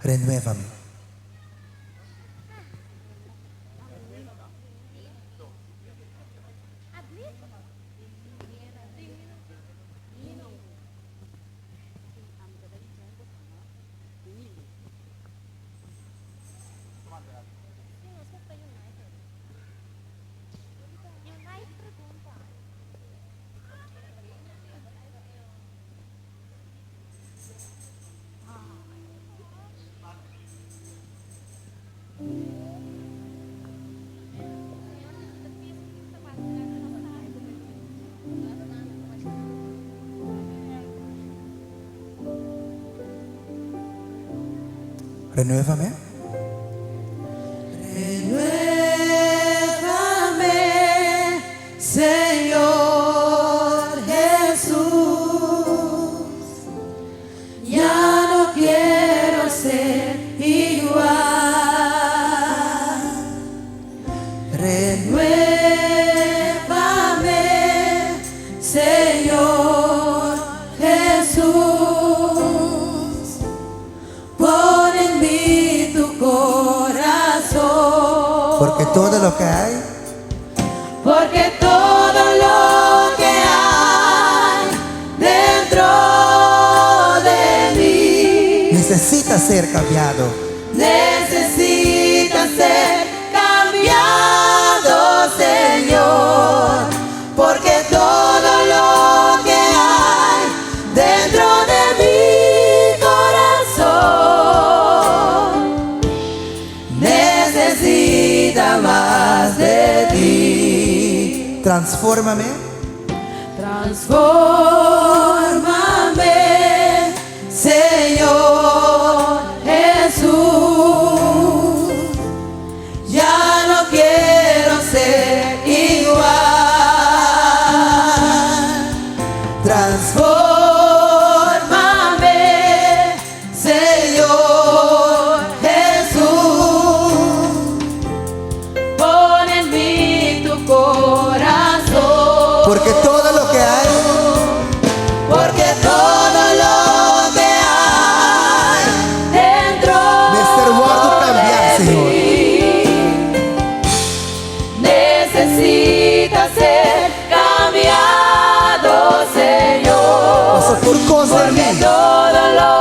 Speaker 5: Renuévame. Renuévame.
Speaker 12: Renuévame, Señor Jesús. Ya no quiero ser igual. Renuévame, Señor Jesús.
Speaker 6: Porque todo lo que hay,
Speaker 12: porque todo lo que hay dentro de mí
Speaker 6: necesita ser cambiado.
Speaker 12: necesita ser cambiado, Señor, porque todo lo que hay dentro de mi corazón necesita más de ti.
Speaker 6: Transfórmame,
Speaker 12: transfórmame, Señor Jesús. Ya no quiero ser igual. Transfórmame, Señor Jesús. Pon en mí tu corazón.
Speaker 6: porque todo lo que hay,
Speaker 12: Porque todo lo que hay dentro
Speaker 6: Mr. Eduardo, cambiar,
Speaker 12: de
Speaker 6: Señor.
Speaker 12: mí necesita ser cambiado, Señor.
Speaker 6: pasa por cosas en
Speaker 12: Porque
Speaker 6: mí.
Speaker 12: todo lo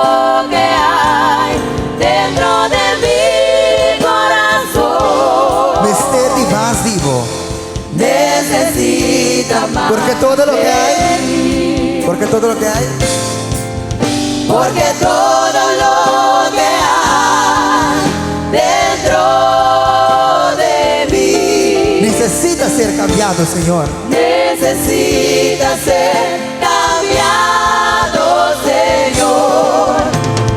Speaker 12: que hay dentro de mi corazón
Speaker 6: Mr. y más vivo.
Speaker 12: necesita más.
Speaker 6: Porque todo lo que
Speaker 12: de
Speaker 6: hay,
Speaker 12: ti.
Speaker 6: porque todo lo que hay,
Speaker 12: Porque todo lo que hay dentro de mí
Speaker 6: necesita ser cambiado, Señor.
Speaker 12: necesita ser cambiado, Señor.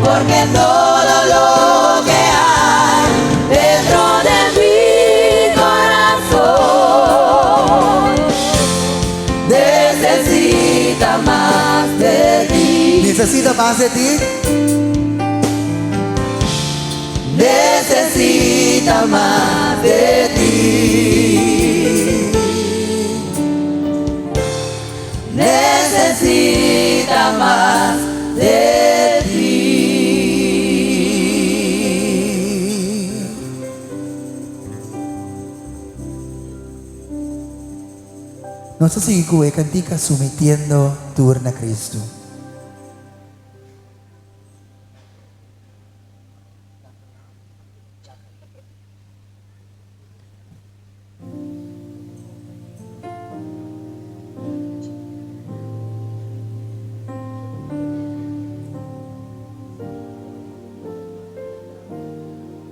Speaker 12: Porque todo lo que hay dentro de mi corazón necesita más de ti.
Speaker 6: Necesita más de ti.
Speaker 12: Necesita más de ti. Necesita más de ti.
Speaker 6: Nossa sigue cantica sometiendo turna a Cristo.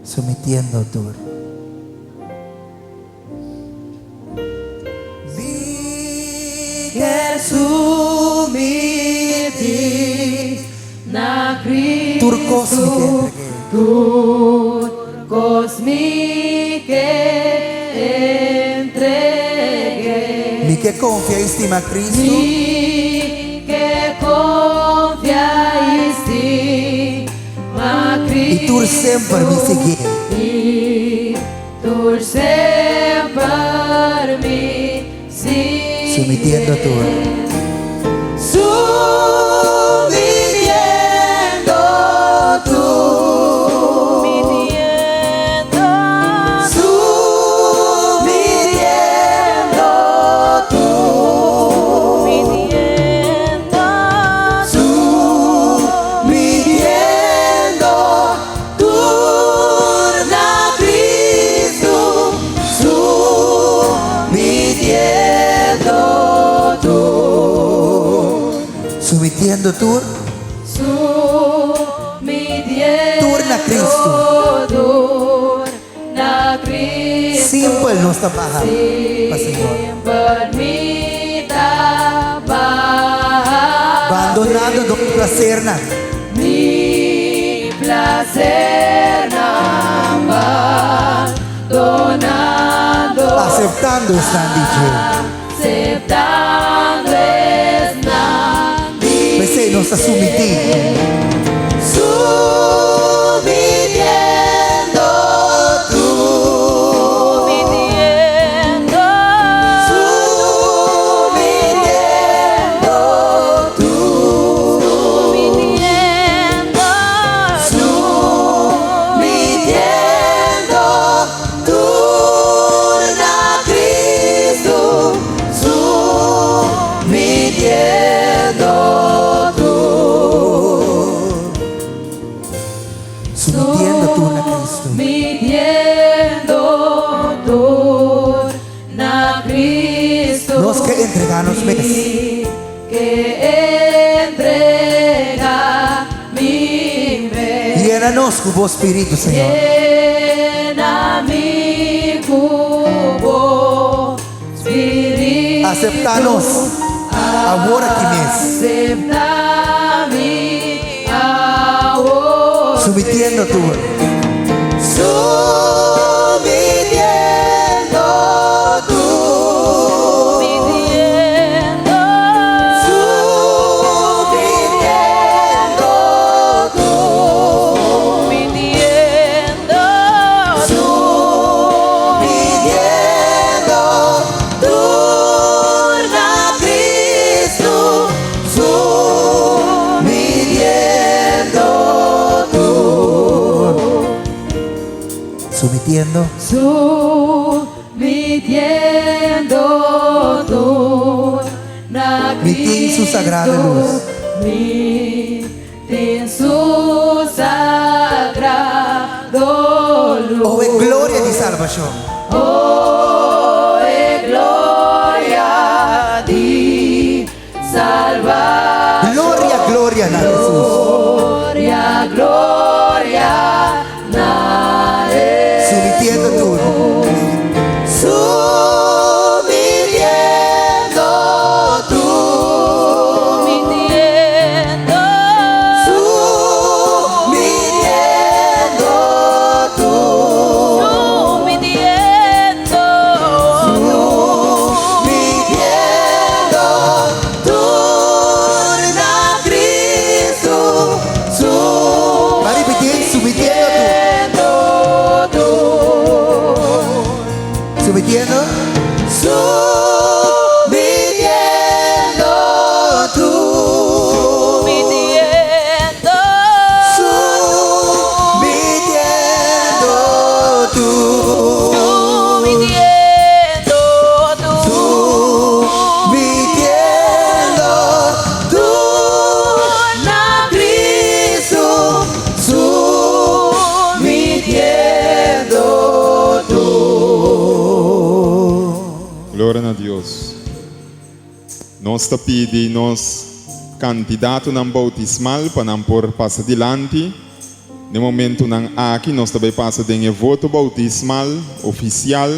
Speaker 6: Sometiendo tur.
Speaker 12: Quer sumiti na Cristo.
Speaker 6: Tur cosmiche
Speaker 12: Tur cosmiche entregué.
Speaker 6: Mi che confia e stima a Cristo.
Speaker 12: Mi che confia e stima a Cristo.
Speaker 6: E tur sempre mi segui.
Speaker 12: E tur sempre mi segui.
Speaker 6: Sometiendo tur.
Speaker 12: Sumitiendo tú. Sumitiendo tú. Sumitiendo turna Cristo. Sumitiendo tú.
Speaker 6: Sometiendo tur.
Speaker 12: Turna
Speaker 6: Cristo.
Speaker 12: Turna Cristo.
Speaker 6: Simple nostra paha, pa Senhor. Abandonado do placer na.
Speaker 12: Mi placer abandonado.
Speaker 6: Aceptando esta dice.
Speaker 12: Aceptando esta
Speaker 6: Pensei nostra submiti.
Speaker 12: Sumitiendo tú. Sumitiendo tú. Sumitiendo turna
Speaker 6: mes.
Speaker 12: Que entrega mi fe.
Speaker 6: Llénanos con tu Espíritu, Señor.
Speaker 12: Llena mi cubo, Espíritu.
Speaker 6: Aceptanos ahora que mes.
Speaker 12: Acepta-me ahora.
Speaker 6: Sometiendo tu. Sometiendo.
Speaker 12: Sometiendo tú na
Speaker 6: Mitin su sagrada luz.
Speaker 12: Mitin su sagrado luz.
Speaker 6: Oh, es gloria de salvación.
Speaker 12: Oh, es gloria de salvación.
Speaker 6: Gloria, gloria a Jesús.
Speaker 12: Gloria, gloria na
Speaker 6: Sometiendo tú.
Speaker 12: Sometiendo tú. Sometiendo. Sometiendo tú. Sometiendo. Sometiendo tú na Cristo.
Speaker 6: Para repetir, sometiendo tú. Sometiendo.
Speaker 12: Sometiendo tú. Sometiendo.
Speaker 6: Sometiendo tú.
Speaker 12: Sometiendo tú.
Speaker 6: Sometiendo
Speaker 12: tú na Cristo. Sometiendo tú.
Speaker 10: Glória a Deus. Nós está pedindo nos candidato ng bautismal para não por passar adiante. No momento ng aqui nós também passa de voto bautismal oficial.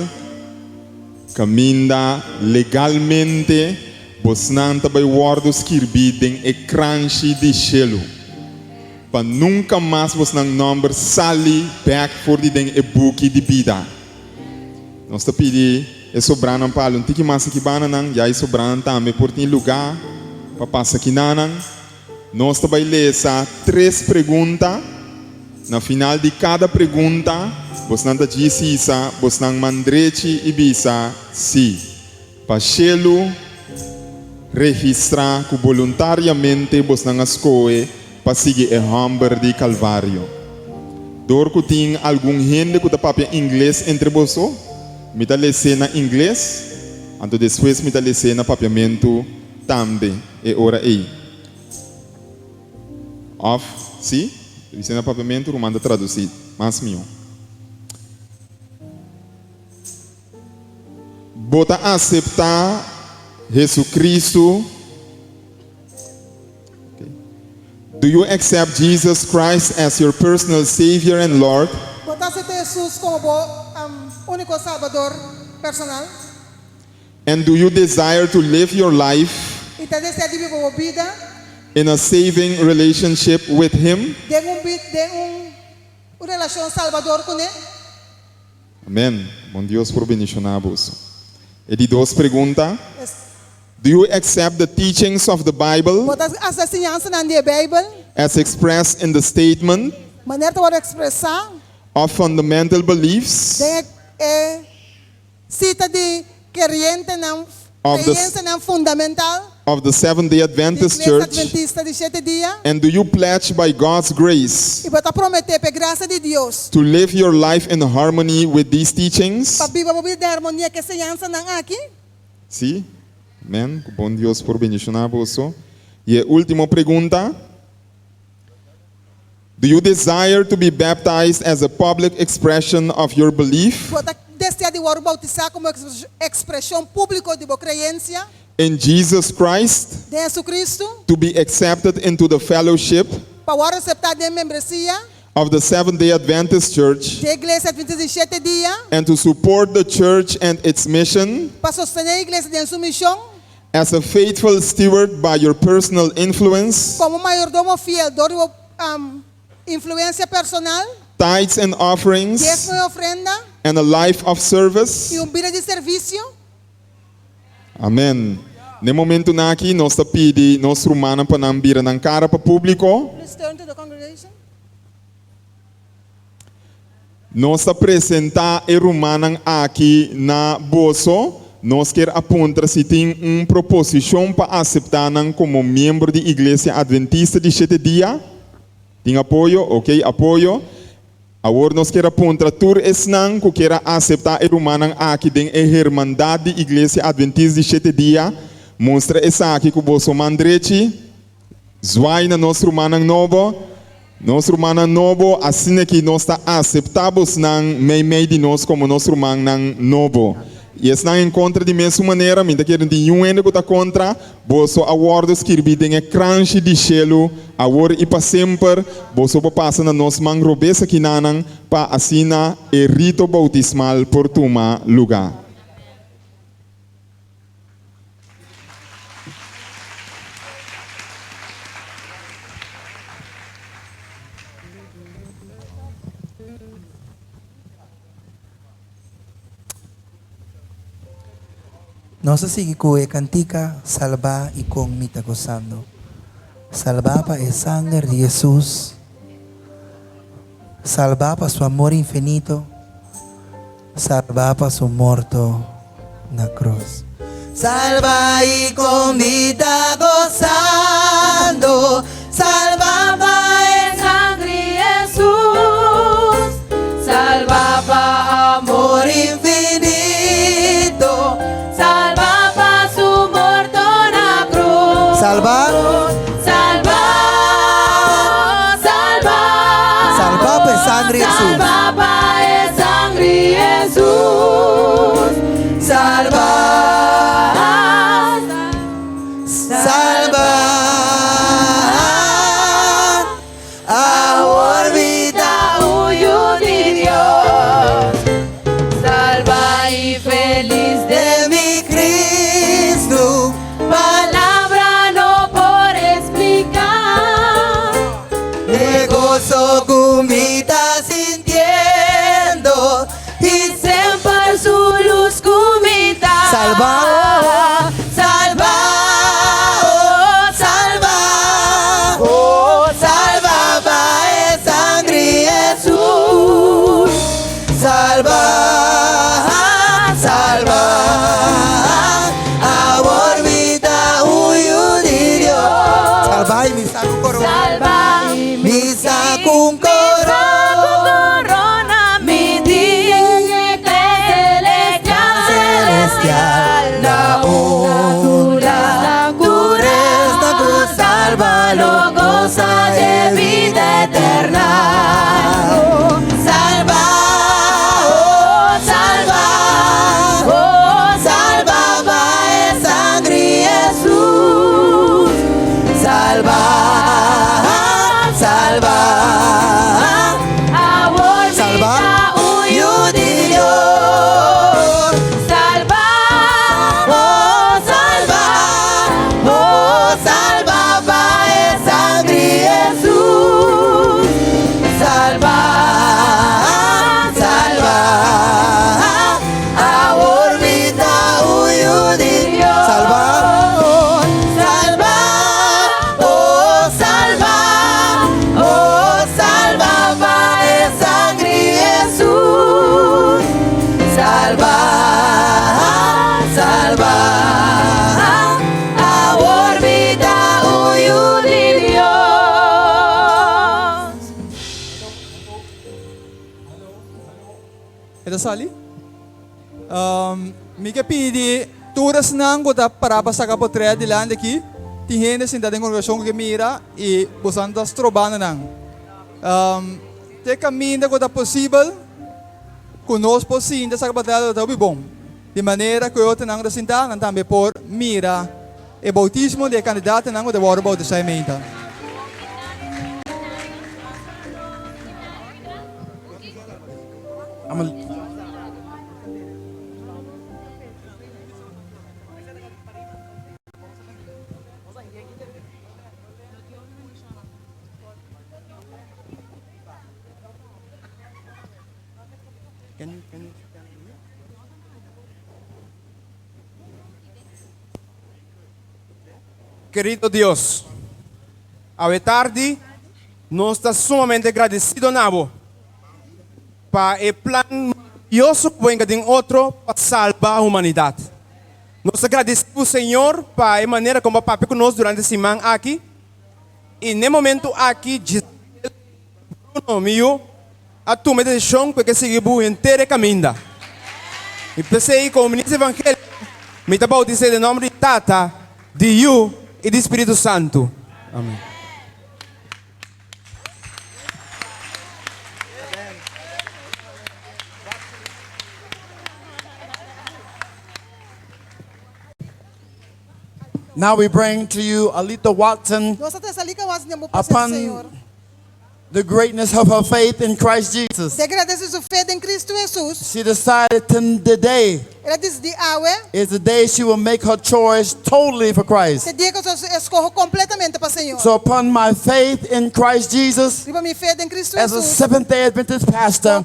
Speaker 10: Caminda legalmente, vos não também guarda escrevido em ecrãs de gelo. Para nunca mais vos não number sali back for de e-book de vida. Nós está pedindo é sobrando para um tiki massa que bananang, já é sobrando também por tem lugar para passar aqui nanang. Nós também lesa 3 perguntas. Na final de cada pergunta, você não diz isso, você não mandrete e bisa sim. Para chelo registrar que voluntariamente você não escolhe para seguir o hamburger de Calvário. Dor que tem algum gente que está papel inglês entre você. Me dá na inglês, então depois me dá na papiamento também, é hora aí. Off, sim? Lê na papiamento, o manda traduzir, mas meu. Bota aceitar Jesus Cristo. Okay. Do you accept Jesus Christ as your personal Savior and Lord?
Speaker 15: Bota aceitar Jesus como único Salvador personal.
Speaker 10: And do you desire to live your life
Speaker 15: E te deseja vivir uma vida
Speaker 10: in a saving relationship with Him?
Speaker 15: de uma relação Salvador com Ele?
Speaker 10: Amém. Bom Deus por bendicionar-vos. E de 2 perguntas. Do you accept the teachings of the Bible
Speaker 15: Bota as ensinanças na Bíblia,
Speaker 10: as expressed in the statement
Speaker 15: maneira de expressar,
Speaker 10: of fundamental beliefs
Speaker 15: cita de creyente não crença não fundamental
Speaker 10: of the Seventh-day Adventist
Speaker 15: Igreja
Speaker 10: Church?
Speaker 15: Adventista de 7 dias?
Speaker 10: And do you pledge by God's grace
Speaker 15: E bota prometer pela graça de Deus
Speaker 10: to live your life in harmony with these teachings?
Speaker 15: para viver uma vida de harmonia que ensinança não aqui?
Speaker 10: Sim. Amém. Bom Deus por bendicionar-vos. E a última pergunta. Do you desire to be baptized as a public expression of your belief
Speaker 15: Bota deseja de bautizar como expressão pública de boa crença
Speaker 10: in Jesus Christ
Speaker 15: de Jesucristo,
Speaker 10: to be accepted into the fellowship
Speaker 15: para aceptar de membresía
Speaker 10: of the Seventh-day Adventist Church
Speaker 15: da Igreja Adventista de 7 dias,
Speaker 10: and to support the church and its mission
Speaker 15: para sostener a igreja em sua missão,
Speaker 10: as a faithful steward by your personal influence,
Speaker 15: como mayordomo fiel, dando influência personal,
Speaker 10: tithes and offerings,
Speaker 15: diezmo e ofrenda,
Speaker 10: and a life of service.
Speaker 15: e vida de serviço.
Speaker 10: Amen. No momento na aqui, nós está pedi, nós rumana para nambira ng cara para público.
Speaker 15: Please turn to the congregation.
Speaker 10: Nós está apresentar e rumanang aqui na bolso. Nós quer apontar se tem proposição para aceitar como membro da Igreja Adventista de 7 dias. Tem apoio? Ok, apoio. Agora nós quer apontar tur esnang que quer aceitar e rumanang aqui den a Hermandade da Igreja Adventista de 7 dias. Mostra essa aqui que o bolso mandrete. Zwai na nosso rumanang novo. Nosso rumanang novo, assim é que nós está aceitáveis nang meio de nós como nosso rumanang novo. E estão em contra de mesma maneira, minta querem de um ano que está contra, bolso awardos que bidem é crunch de gelo, agora e para sempre, bolso para passar na nossa mão robesa que nanang para assinar e rito bautismal por tomar lugar.
Speaker 5: Nossa sigue cantica, salva y con mita gozando. Salva el sangre de Jesús. Salva su amor infinito. Salva su muerto na cruz.
Speaker 6: Salva y con vida gozando, salvaba el sangre Jesús, salvaba amor infinito, salvaba su muerto na cruz.
Speaker 5: Salva, salva el sangre Jesús.
Speaker 6: Salvaba el sangre Jesús, salva.
Speaker 13: Sali. Mika pidi turas nang kuta para sa kapotrea di land aqui. Tihene sin dating congregação que mira e busandas trobana nang. Te caminho kuta possível. Conosco sim da sa kapotrea da bom. de maneira que eu tenho representado também por mira e bautismo de candidato não de worden bouwt zijn gemeente.
Speaker 18: Querido Dios, a tarde nós estamos sumamente agradecidos nabo para o plano maravilhoso que tem outro para salvar a humanidade. Nós agradecemos, Senhor, para a maneira como papai conosco durante a semana aqui. E no momento aqui, Bruno meu, a tua decisão que seguir o inteiro caminho. E pensei como ministro evangélico, me está para dizer em nome de Tata, de You e do Espírito Santo. Amém.
Speaker 17: Now we bring to you Alita Watson upon the greatness of her faith in Christ Jesus. She decided today is the day she will make her choice totally for Christ. So upon my faith in Christ Jesus, as a Seventh-day Adventist pastor,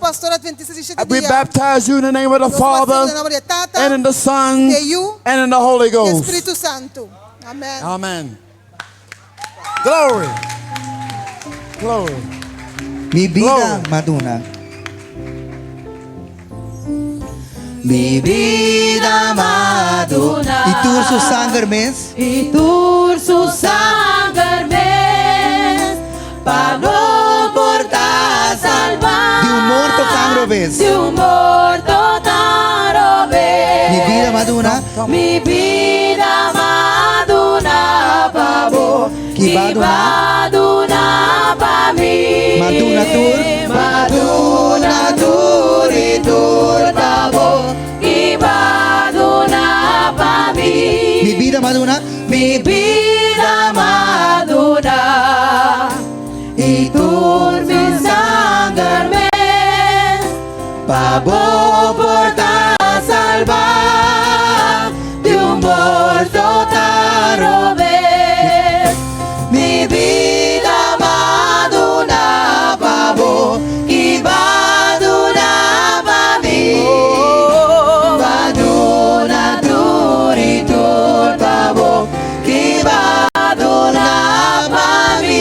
Speaker 17: we baptize you in the name of the Father, and in the Son, and in the Holy Ghost.
Speaker 15: Amen.
Speaker 17: Amen. Glory. Glory.
Speaker 5: Mi vida maduna.
Speaker 6: Mi vida maduna.
Speaker 5: Itur su sangue mes.
Speaker 6: Itur su sangue mes. Pa no portar salvar.
Speaker 5: De morto tan robes.
Speaker 6: De morto tan robes.
Speaker 5: Mi vida maduna.
Speaker 6: Mi vida maduna pavo. Ki maduna pa mi.
Speaker 5: Maduna tur.
Speaker 6: Maduna tur itur pavo. Ki maduna pa mi.
Speaker 5: Mi vida maduna.
Speaker 6: Mi vida maduna. Itur mi sangue mes. Pavo porta salvar. De morto tan robes. Mi vida maduna pavo. Ki maduna pa mi. Maduna tur itur pavo. Ki maduna pa mi.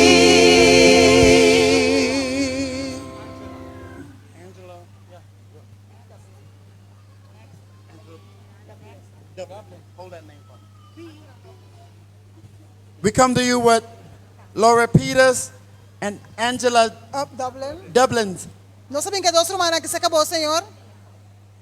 Speaker 17: We come to you with Laura Peters and Angela Dublin
Speaker 15: Nós sabemos que dois romanos que se acabou, Senhor.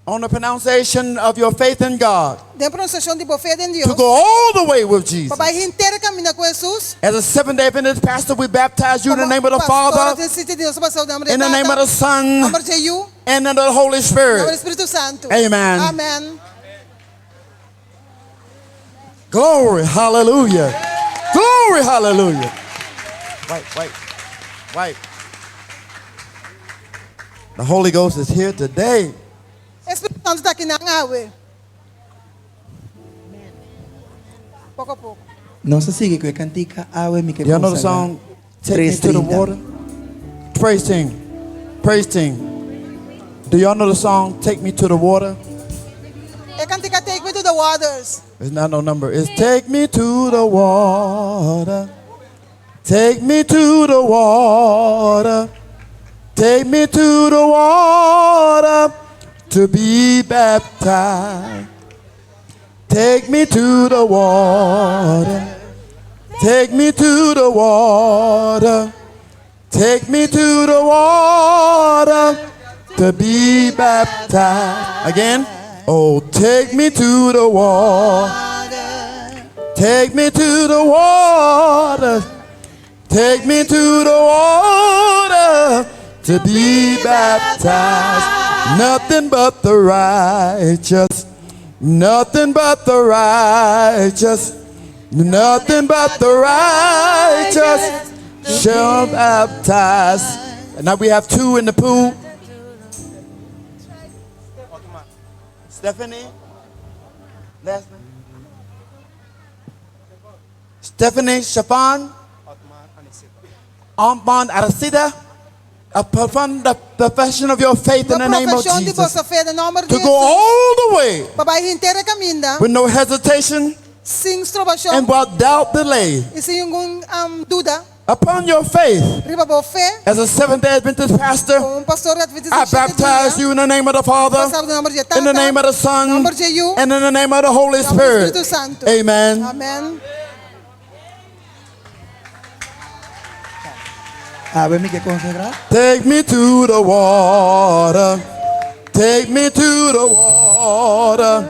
Speaker 17: on the pronunciation of your faith in God.
Speaker 15: De pronunciação de boa fé em Deus.
Speaker 17: To go all the way with Jesus.
Speaker 15: Para ir inteiro caminho com Jesus.
Speaker 17: As a Seventh-day Adventist pastor, we baptize you in the name of the Father, in the name of the Son, and in the Holy Spirit. Amen.
Speaker 15: Amen.
Speaker 17: Glory, hallelujah. Glory, hallelujah. Wait. The Holy Ghost is here today.
Speaker 15: Espírito Santo está aqui na água. Pouco a pouco.
Speaker 5: Nossa sigue que cantica awe mi que
Speaker 17: Do you know the song Take Me to the Water? Praise team. Praise team. Do y'all know the song Take Me to the Water?
Speaker 15: E cantica Take Me to the Waters.
Speaker 17: It's not no number. It's Take Me to the Water. Take me to the water. Take me to the water to be baptized. Take me to the water. Take me to the water. Take me to the water to be baptized. Again. Oh, take me to the water. Take me to the water. Take me to the water to be baptized. Nothing but the righteous Nothing but the righteous. Nothing but the righteous shall baptize. And now we have two in the pool. Stephanie? Last name? Stephanie Shafan? Armand Aracida? Upon the profession of your faith in the name of Jesus. To go all the way with no hesitation and without doubt, delay. Upon your faith, as a Seventh-day Adventist pastor, I baptize you in the name of the Father, in the name of the Son, and in the name of the Holy Spirit. Amen.
Speaker 5: Amen.
Speaker 17: Take me to the water. Take me to the water.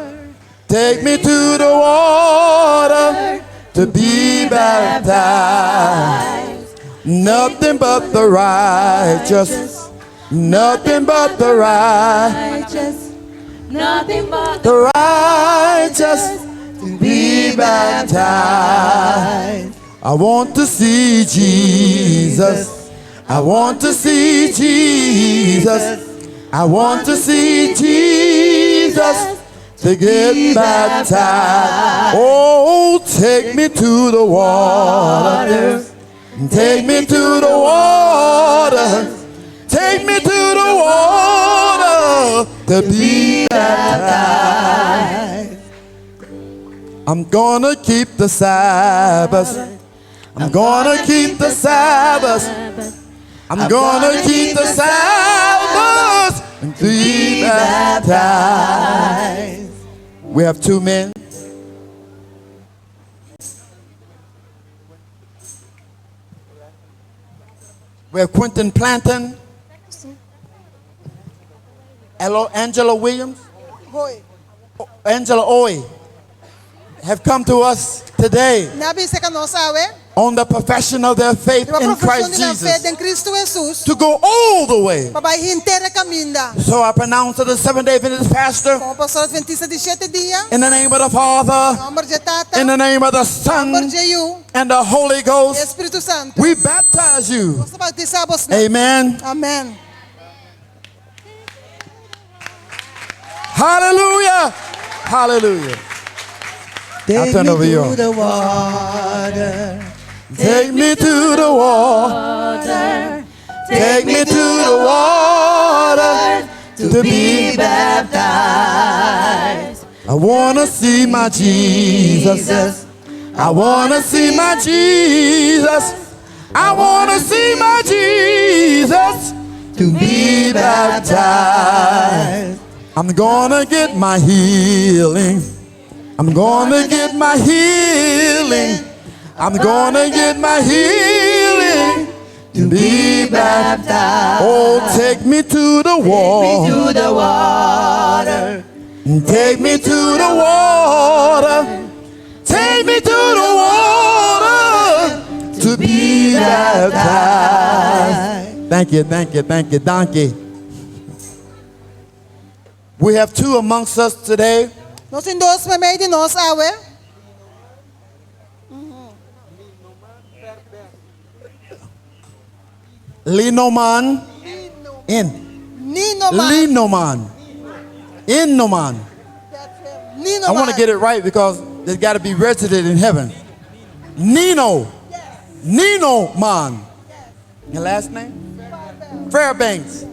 Speaker 17: Take me to the water to be baptized. Nothing but the righteous. Nothing but the righteous.
Speaker 12: Nothing but
Speaker 17: the righteous to be baptized. I want to see Jesus. I want to see Jesus. I want to see Jesus to get baptized. Oh, take me to the water. Take me to the water. Take me to the water to be baptized. I'm gonna keep the Sabbath. I'm gonna keep the Sabbath. I'm gonna keep the Sabbath and be baptized. We have two men. We have Quentin Planton, Angela Williams, Angela Oy have come to us today on the profession of their faith in Christ Jesus to go all the way. So I pronounce to the Seventh-day Adventist pastor in the name of the Father, in the name of the Son, and the Holy Ghost. We baptize you. Amen.
Speaker 15: Amen.
Speaker 17: Hallelujah. Hallelujah. I'll turn over you. Take me to the water. Take me to the water to be baptized. I want to see my Jesus. I want to see my Jesus. I want to see my Jesus to be baptized. I'm gonna get my healing. I'm gonna get my healing. I'm gonna get my healing to be baptized. Oh, take me to the water.
Speaker 12: to the water.
Speaker 17: Take me to the water. Take me to the water to be baptized. Thank you, thank you, thank you, donkey. We have two amongst us today.
Speaker 15: Nós em dois meio de nós, awe.
Speaker 17: Linoman. Linoman. Innoman. I want to get it right because there's got to be resident in heaven. Nino. Nino Man. Your last name? Fairbanks.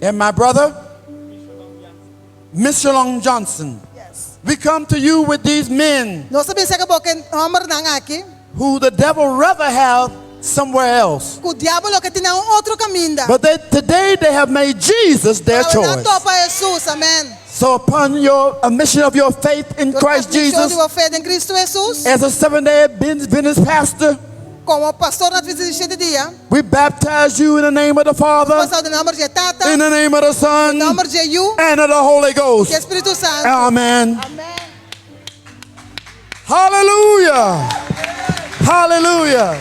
Speaker 17: And my brother? Mr. Long Johnson. We come to you with these men who the devil rather have somewhere else. But today they have made Jesus their choice. So upon your admission of your faith in Christ Jesus, as a Seventh-day Adventist pastor, we baptize you in the name of the Father, in the name of the Son, and of the Holy Ghost. Amen. Hallelujah. Hallelujah.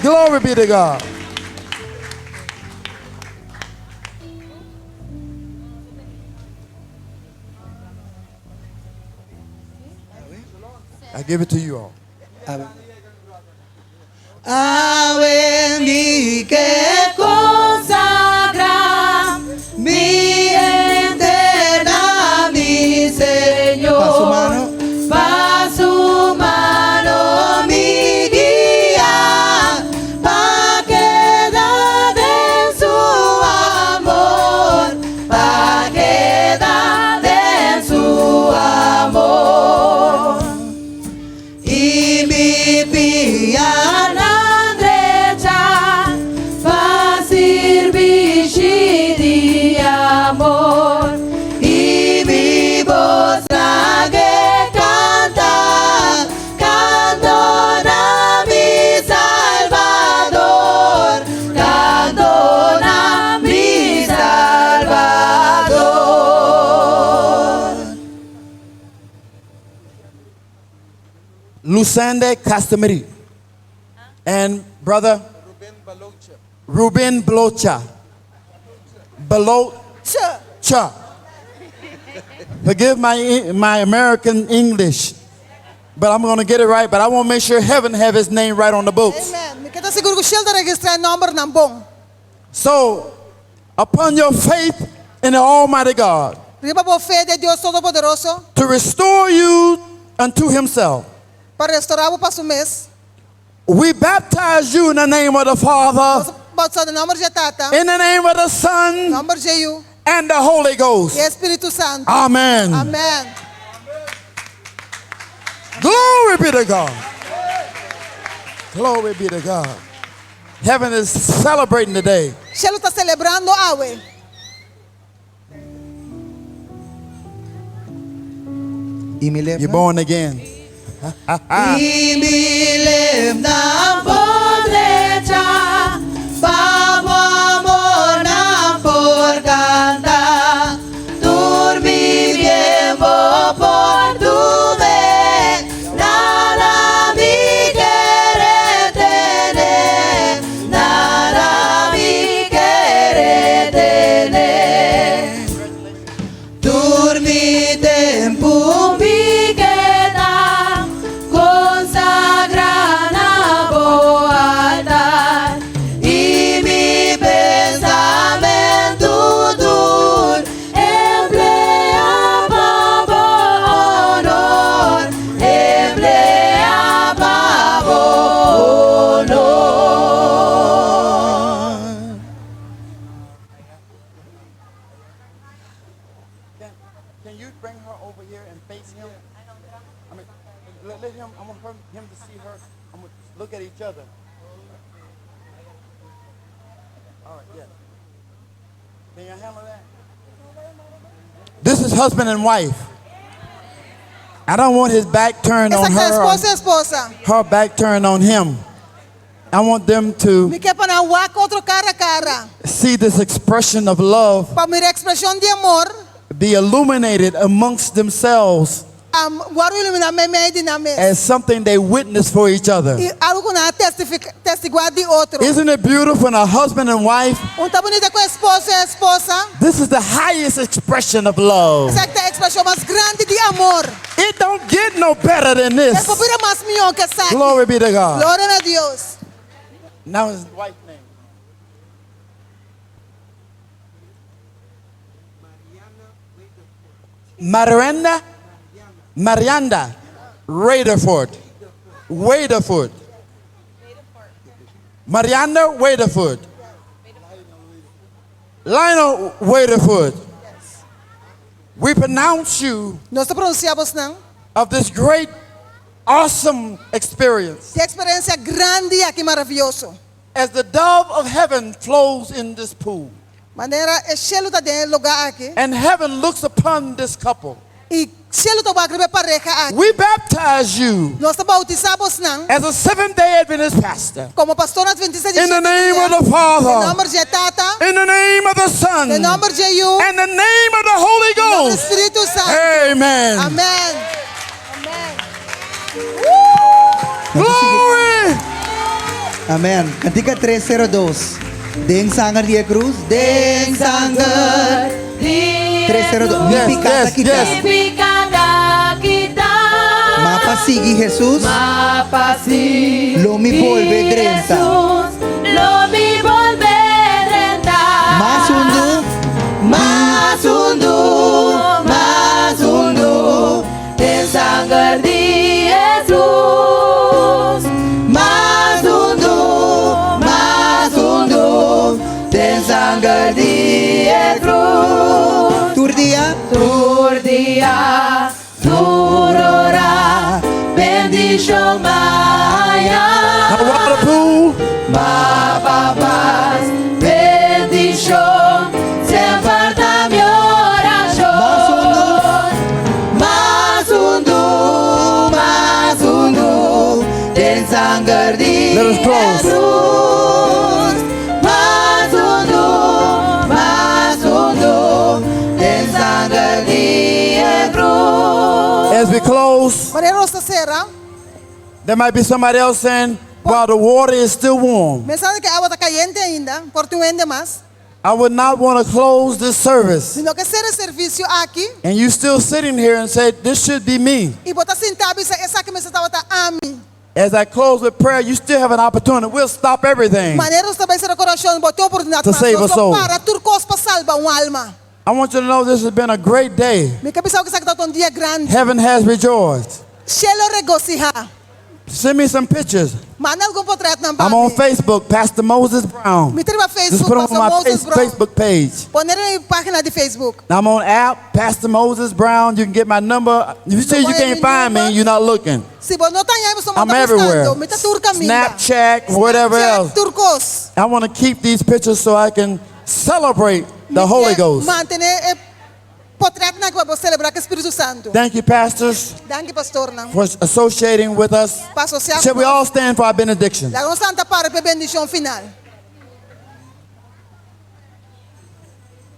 Speaker 17: Glory be to God. I give it to you all.
Speaker 6: Ave mi que consagra mi entera mi Señor. Pa su mano mi guía, pa quedar en su amor, pa quedar en su amor. Y mi piana derecha pa servir de amor. Y mi voz la que canta, cantona mi Salvador, cantona mi Salvador.
Speaker 17: Lusande Castamari. And brother Ruben Blocha. Blocha. Forgive my American English, but I'm going to get it right. But I want to make sure heaven have his name right on the books.
Speaker 15: Amen. Kita siguro ko siya na-registra number ng bong.
Speaker 17: So, upon your faith in the Almighty God,
Speaker 15: Riba po fe de Dios Todopoderoso,
Speaker 17: to restore you unto himself,
Speaker 15: para restaurar po pa su mes.
Speaker 17: we baptize you in the name of the Father,
Speaker 15: Bautizado no nome de Tata,
Speaker 17: in the name of the Son,
Speaker 15: nome de You,
Speaker 17: and the Holy Ghost.
Speaker 15: e Espírito Santo.
Speaker 17: Amen.
Speaker 15: Amen.
Speaker 17: Glory be to God. Glory be to God. Heaven is celebrating today.
Speaker 15: Cielo está celebrando awe.
Speaker 17: You're born again.
Speaker 6: Y mi lemna podrecha, pavo amor na por cantar, dormi bien por tu ver, nada mi querer tener, nada mi querer tener. Dormi tempo mi queda, consagra na boa altar, y mi pensamento duro emplea para honor, emplea para honor.
Speaker 17: Can you bring her over here and face him? I mean, let him. I want him to see her. I'm gonna look at each other. All right, yeah. Can you handle that? This is husband and wife. I don't want his back turned on her.
Speaker 15: Esposa, esposa.
Speaker 17: Her back turned on him. I want them to
Speaker 15: Mi que panawak otro cara a cara.
Speaker 17: see this expression of love
Speaker 15: Pa mi expresión de amor,
Speaker 17: be illuminated amongst themselves
Speaker 15: waru ilumina me dinamit.
Speaker 17: as something they witness for each other.
Speaker 15: Y algo na testiguar de otro.
Speaker 17: Isn't it beautiful when a husband and wife,
Speaker 15: Unta bonita ko esposo e esposa.
Speaker 17: this is the highest expression of love.
Speaker 15: Exacta expresión más grande de amor.
Speaker 17: It don't get no better than
Speaker 15: Es
Speaker 17: this.
Speaker 15: popira más mío que sa.
Speaker 17: Glory be to God.
Speaker 15: Gloria a Dios.
Speaker 17: Now his wife's name. Marianda Raiderford. Marianda Waderford. Lionel Waderford. We pronounce you
Speaker 15: Nós pronunciamos não.
Speaker 17: of this great, awesome experience.
Speaker 15: De experiencia grande aqui maravilhoso.
Speaker 17: As the dove of heaven flows in this pool,
Speaker 15: Maneira é cielo tá dentro lugar aqui.
Speaker 17: and heaven looks upon this couple,
Speaker 15: E cielo tá bagre pareja aqui.
Speaker 17: we baptize you
Speaker 15: Nós bautizamos não.
Speaker 17: as a Seventh-day Adventist pastor.
Speaker 15: Como pastor adventista de
Speaker 17: In the name of the Father,
Speaker 15: Em nome de Tata.
Speaker 17: in the name of the Son,
Speaker 15: Em nome de You.
Speaker 17: and the name of the Holy
Speaker 15: Em nome do
Speaker 17: Ghost.
Speaker 15: Espírito Santo.
Speaker 17: Amen.
Speaker 15: Amém.
Speaker 17: Glory.
Speaker 19: Amen. Cantica 302. Deng sangar dia cruz.
Speaker 6: Deng sangar di
Speaker 19: 302.
Speaker 17: Yes,
Speaker 19: Mimpi kata
Speaker 17: yes,
Speaker 19: kita.
Speaker 17: yes.
Speaker 6: Mimpi kata kita.
Speaker 19: Mapasigi Jesus.
Speaker 6: Mapasigi
Speaker 19: Lo mi volve drenta.
Speaker 6: Jesus, lo mi volve drenta.
Speaker 19: Masundo.
Speaker 6: Masundo, masundo, den sangue de Jesus. Masundo, masundo, den sangue de Jesus.
Speaker 19: Turdia.
Speaker 6: Turdia, turora, bendición maya. Papás, bendición, sempre da mi oración. Masundo, masundo, den sangue de Jesus. Masundo, masundo, den sangue de Jesus.
Speaker 17: As we close, there might be somebody else saying, while the water is still warm,
Speaker 15: Mensaje que agua está caliente ainda, por tu ende más.
Speaker 17: I would not want to close this service.
Speaker 15: Sino que ser el servicio aqui
Speaker 17: And you still sitting here and say, this should be me.
Speaker 15: e botar sentado e essa que me estava a mim.
Speaker 17: As I close with prayer, you still have an opportunity. We'll stop everything
Speaker 15: Maneiras também ser o coração, botou oportunidade
Speaker 17: to save a soul.
Speaker 15: para turcos para salvar alma.
Speaker 17: I want you to know this has been a great day.
Speaker 15: Me cabeça que está um dia grande.
Speaker 17: Heaven has rejoiced.
Speaker 15: Cielo regocija.
Speaker 17: Send me some pictures.
Speaker 15: Manda algum portrait na
Speaker 17: I'm on Facebook, Pastor Moses Brown.
Speaker 15: Me tira
Speaker 17: Just
Speaker 15: Facebook,
Speaker 17: put them
Speaker 15: Pastor
Speaker 17: on my
Speaker 15: Moses Brown.
Speaker 17: Facebook page.
Speaker 15: Poner em página de Facebook.
Speaker 17: I'm on app, Pastor Moses Brown. You can get my number. If you say you can't find me, you're not looking.
Speaker 15: Se você não está aí, você
Speaker 17: I'm
Speaker 15: manda
Speaker 17: everywhere.
Speaker 15: buscando. Me tá turca minha.
Speaker 17: Snapchat, whatever else.
Speaker 15: Turcos.
Speaker 17: I want to keep these pictures so I can celebrate the Holy Ghost.
Speaker 15: Mantener portrait na que vamos celebrar com o Espírito Santo.
Speaker 17: Thank you, pastors,
Speaker 15: Danke, pastor.
Speaker 17: for associating with us.
Speaker 15: Para associar
Speaker 17: Shall we all stand for our benediction?
Speaker 15: La santa para a bendição final.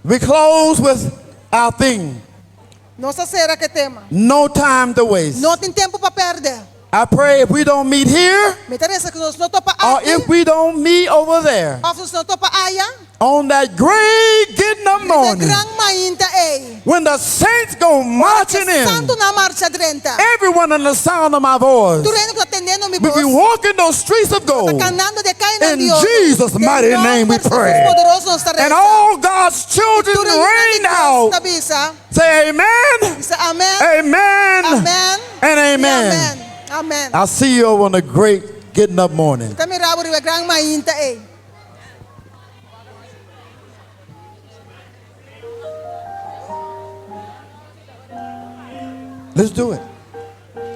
Speaker 17: We close with our theme.
Speaker 15: Nossa será que tema.
Speaker 17: No time to waste.
Speaker 15: Não tem tempo para perder.
Speaker 17: I pray if we don't meet here,
Speaker 15: Me interessa que nós não topa
Speaker 17: or if we don't meet over there,
Speaker 15: ou se não topa aí,
Speaker 17: on that great getting up morning,
Speaker 15: gran mainta ei.
Speaker 17: when the saints go marching in,
Speaker 15: Santo na marcha drenta.
Speaker 17: everyone in the sound of my voice,
Speaker 15: Tu reino que atendendo mi
Speaker 17: we be
Speaker 15: voz.
Speaker 17: walking those streets of gold.
Speaker 15: Canando de caina
Speaker 17: In
Speaker 15: Dios.
Speaker 17: Jesus' mighty name we pray. And all God's children reign out. Say amen.
Speaker 15: Amen.
Speaker 17: Amen.
Speaker 15: Amen.
Speaker 17: And amen.
Speaker 15: Amen. Amen.
Speaker 17: I'll see you over on a great getting up morning.
Speaker 15: Kami rabo riwe gran mainta ei.
Speaker 17: Let's do it.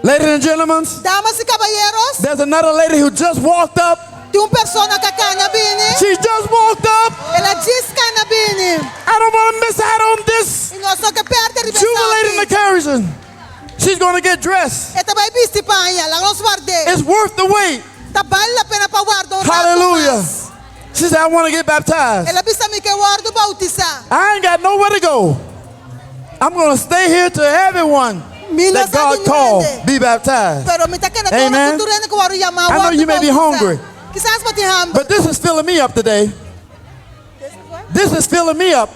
Speaker 17: Ladies and gentlemen,
Speaker 15: Damas y caballeros,
Speaker 17: there's another lady who just walked up.
Speaker 15: de uma persona que cana bini.
Speaker 17: She just walked up.
Speaker 15: Ela diz cana bini.
Speaker 17: I don't want to miss out on this
Speaker 15: E nós não que perde riwe
Speaker 17: jubilating occasion. She's going to get dressed.
Speaker 15: Esta vai bisti pa ella, la nos guarde.
Speaker 17: It's worth the wait.
Speaker 15: Ta vale la pena pa guardo.
Speaker 17: Hallelujah. She said, I want to get baptized.
Speaker 15: Ela bisa mi que guardo bautizar.
Speaker 17: I ain't got nowhere to go. I'm going to stay here till everyone that God called be baptized.
Speaker 15: Pero mi ta que na
Speaker 17: Amen.
Speaker 15: cultura na guardo yama
Speaker 17: I know you may be hungry,
Speaker 15: Quizás mati hambre.
Speaker 17: but this is filling me up today. This is filling me up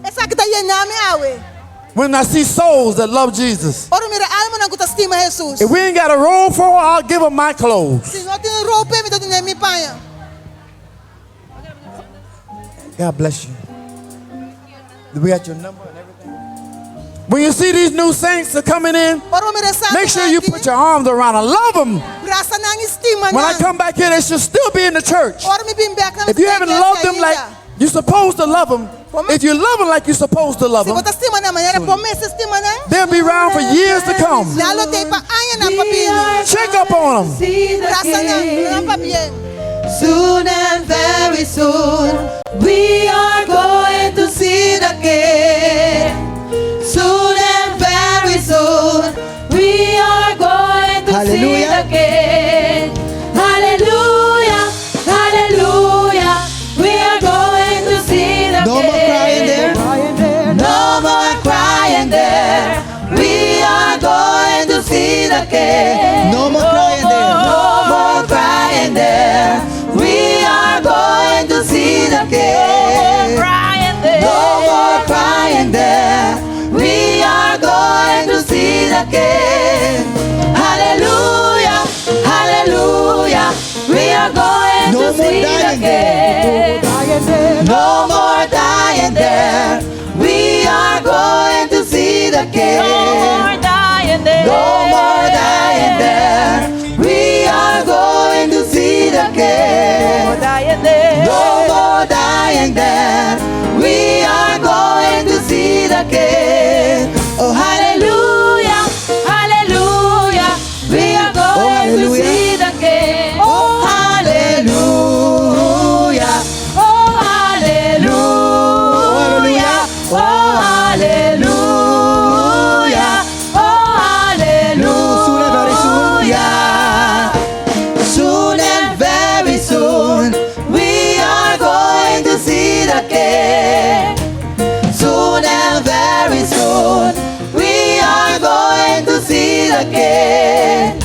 Speaker 15: Esa que ta llename awe.
Speaker 17: when I see souls that love Jesus.
Speaker 15: Oro mira alma na kuta estima Jesus.
Speaker 17: If we ain't got a roll for her, I'll give her my clothes.
Speaker 15: Si no tiene ropa, mi ta tiene mi paña.
Speaker 17: God bless you. We got your number and everything. When you see these new saints are coming in, make sure you put your arms around them. Love them. When I come back here, they should still be in the church. If you haven't loved them like you're supposed to love them, if you love them like you're supposed to love them, they'll be around for years to come. Check up on them.
Speaker 6: Soon and very soon, we are going to see the King. Soon and very soon, we are going to see the King. Hallelujah, hallelujah, we are going to see the King.
Speaker 19: No more crying there.
Speaker 6: No more crying there. We are going to see the King.
Speaker 19: No more crying there.
Speaker 6: No more crying there. We are going to see the King. No more crying there. We are going to see the King. to see the king. No more dying there. We are going to see the king. No more dying there. No more dying there. We are going to see the king. No more dying there. No more dying there. We are going to see the king. Oh, hallelujah, hallelujah. We are going to see the king. Oh, hallelujah. Oh, hallelujah. Oh, hallelujah. Oh, hallelujah. Soon and very soon, we are going to see the king. Soon and very soon, we are going to see the king.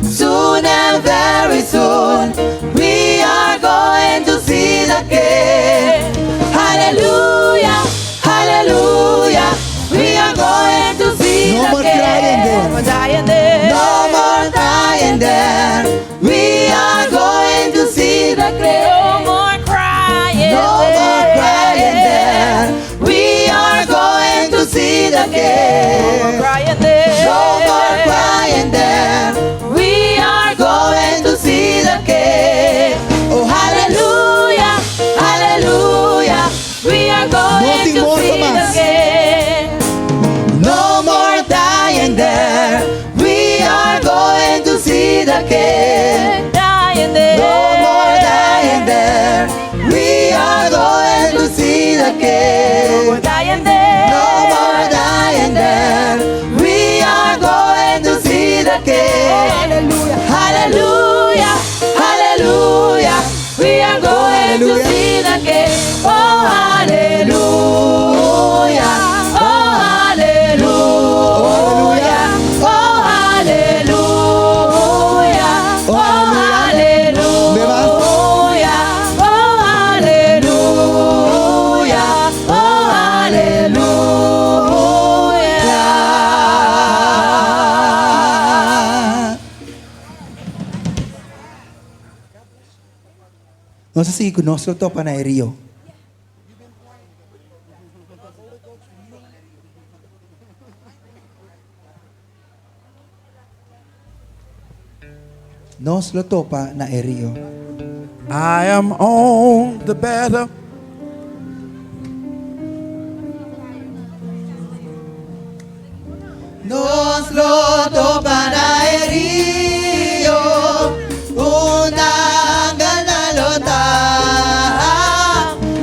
Speaker 6: Soon and very soon, we are going to see the king. Hallelujah, hallelujah, we are going to see the king. No more dying there. No more dying there. We are going to see the king. No more crying. No more crying there. We are going to see the king. No more crying there. No more crying there. We are going to see the king. Oh, hallelujah, hallelujah. We are going to see the king. No more dying there. We are going to see the king. Dying there. No more dying there. We are going to see the king. No more dying there. No more dying there. We are going to see the king. Hallelujah. Hallelujah. Hallelujah. We are going to see the king. Oh, hallelujah. Oh, hallelujah. Oh, hallelujah. Oh, hallelujah. Oh, hallelujah. Oh, hallelujah.
Speaker 19: No sé si conosco to panaderio. Nos lo topa na erio.
Speaker 17: I am on the better.
Speaker 6: Nos lo topa na erio, unang ganalota,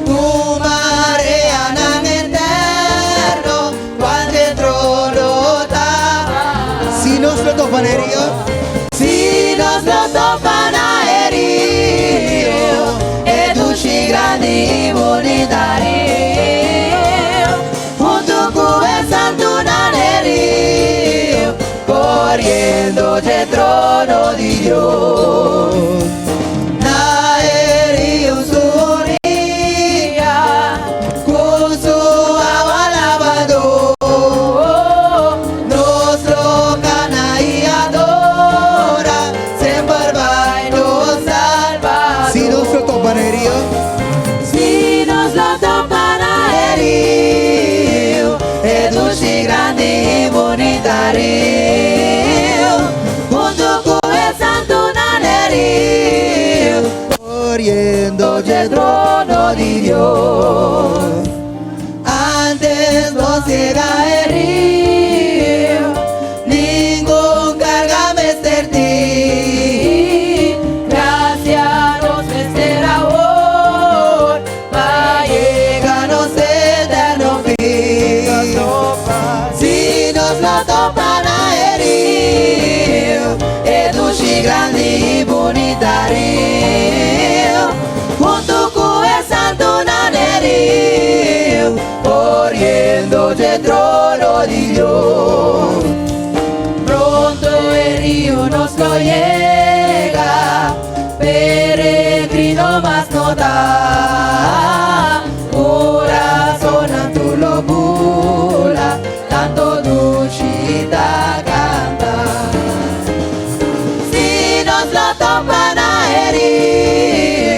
Speaker 6: umarea ng eterno, quando trono ta.
Speaker 19: Si nos lo topa na erio.
Speaker 6: Si nos lo topa na erio, ed usci grandi monetario, junto con el santo nanerio, corriendo del trono de Dios. Naerio sonría con su agua lavador, nos lo cana y adora, se barba y nos salva.
Speaker 19: Si nos lo topa na erio.
Speaker 6: Si nos lo topa na erio, ed usci grandi monetario, junto con el santo nanerio, corriendo del trono de Dios. Antes no llega el río, ningún carga me ti. Gracias nos será ahora, va llegarnos eterno fin. Si nos la topa na erio, ed usci grandi monetario, junto con el santo nanerio, corriendo del trono de Dios. Pronto el río nos lo llega, peregrino más no da, corazón tu lo bula, tanto dulcita canta. Si nos lo topa na erio,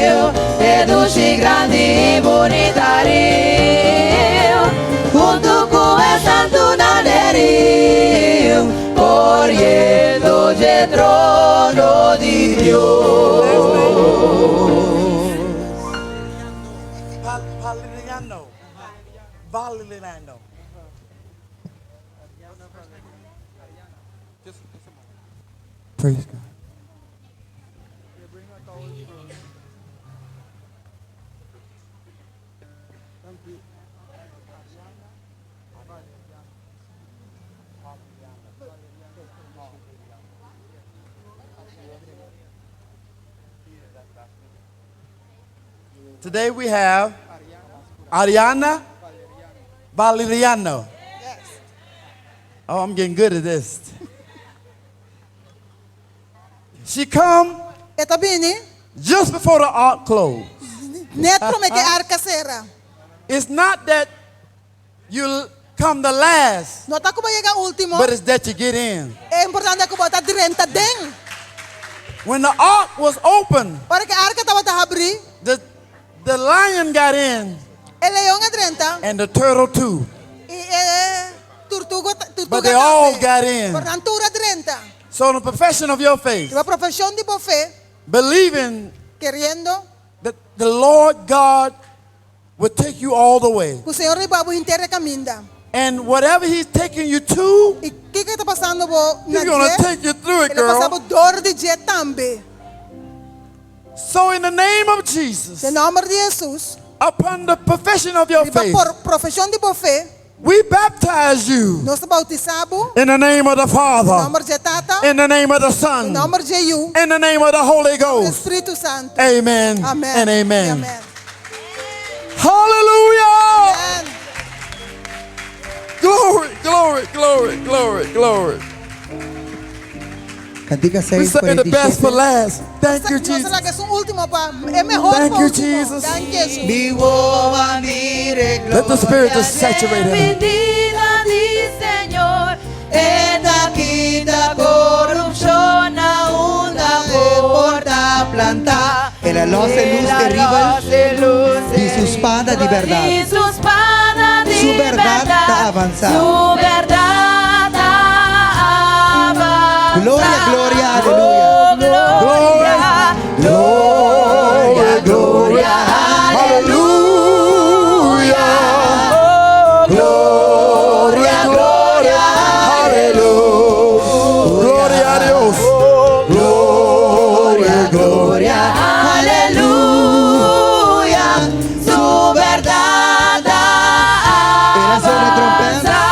Speaker 12: luz grande y bonita río, junto con el santo naderío, corriendo del trono de Dios.
Speaker 17: Valeriano. Praise God. Today we have Ariana Valeriano. Oh, I'm getting good at this. She come just before the ark closed. It's not that you come the last, but it's that you get in. When the ark was open, the lion got in, and the turtle too. But they all got in. So in the profession of your faith, believing that the Lord God will take you all the way. And whatever He's taking you to, He's going to take you through it, girl. So in the name of Jesus, upon the profession of your faith, we baptize you in the name of the Father, in the name of the Son, in the name of the Holy Ghost. Amen, and amen. Hallelujah! Glory, glory, glory, glory, glory.
Speaker 19: Cantica
Speaker 17: We saved the best for last. Thank you, Jesus. Thank you, Jesus. Let the Spirit just saturate him.
Speaker 12: Bendita di Señor, esta quita corrupción aún la porta planta.
Speaker 19: El alós de luz derriba y su espada de verdad.
Speaker 12: Y su espada de
Speaker 19: Su verdad da avanzar.
Speaker 12: Su verdad da avanzar.
Speaker 19: Gloria, gloria, aleluya.
Speaker 12: Gloria, gloria, gloria, aleluya. Gloria, gloria, aleluya.
Speaker 17: Gloria a Dios.
Speaker 12: Gloria, gloria, aleluya. Su verdad da avanzar.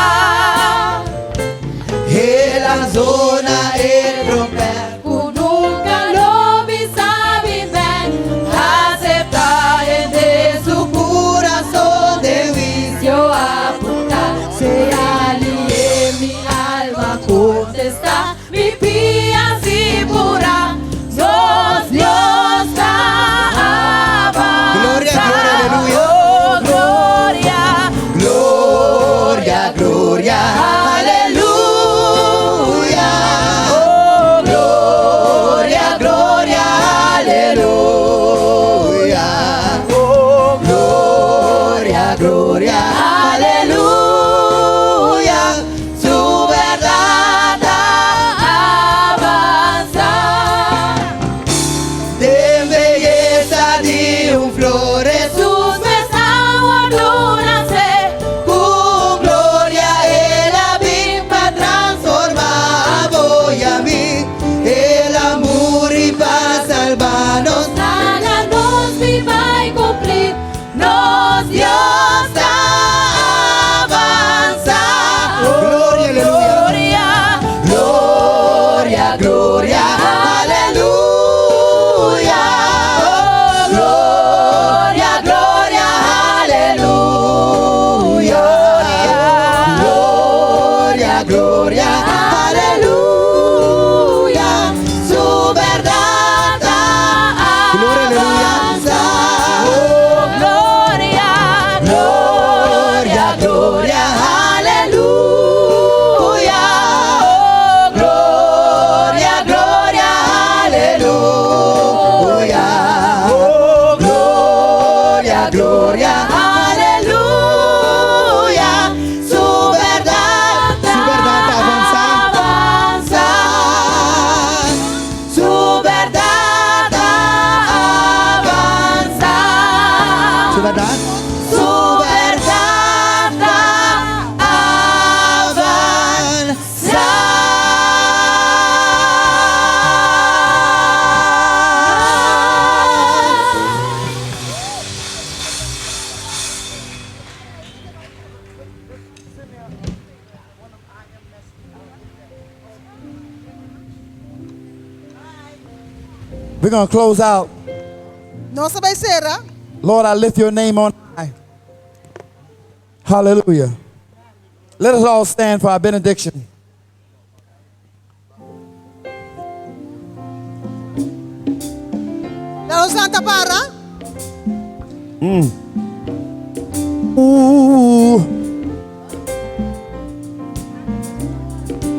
Speaker 6: gloria, gloria, aleluya. Su verdad avanza. Su verdad avanza.
Speaker 19: Su verdad.
Speaker 6: Su verdad avanza.
Speaker 17: We're going to close out.
Speaker 15: Nós vai ser,
Speaker 17: Lord, I lift your name on high. Hallelujah. Let us all stand for our benediction.
Speaker 15: Lalos Santa para.
Speaker 17: Ooh.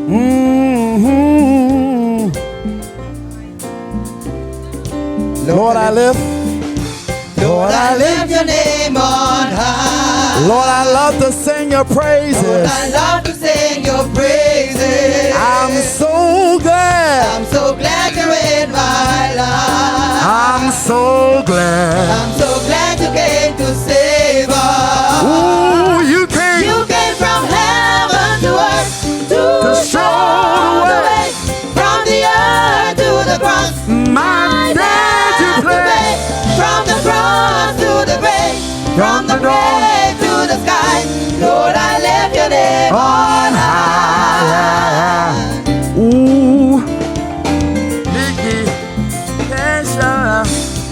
Speaker 17: Mm-hmm. Lord, I lift.
Speaker 6: Lord, I lift your name on high.
Speaker 17: Lord, I love to sing your praises.
Speaker 6: Lord, I love to sing your praises.
Speaker 17: I'm so glad.
Speaker 6: I'm so glad you're in my life.
Speaker 17: I'm so glad.
Speaker 6: I'm so glad you came to save us.
Speaker 17: Ooh, you came.
Speaker 6: You came from heaven to earth to show the way. From the earth to the cross,
Speaker 17: my debt you pay.
Speaker 6: From the cross to the grave, from the grave to the sky, Lord, I lift your name on high.
Speaker 17: Ooh,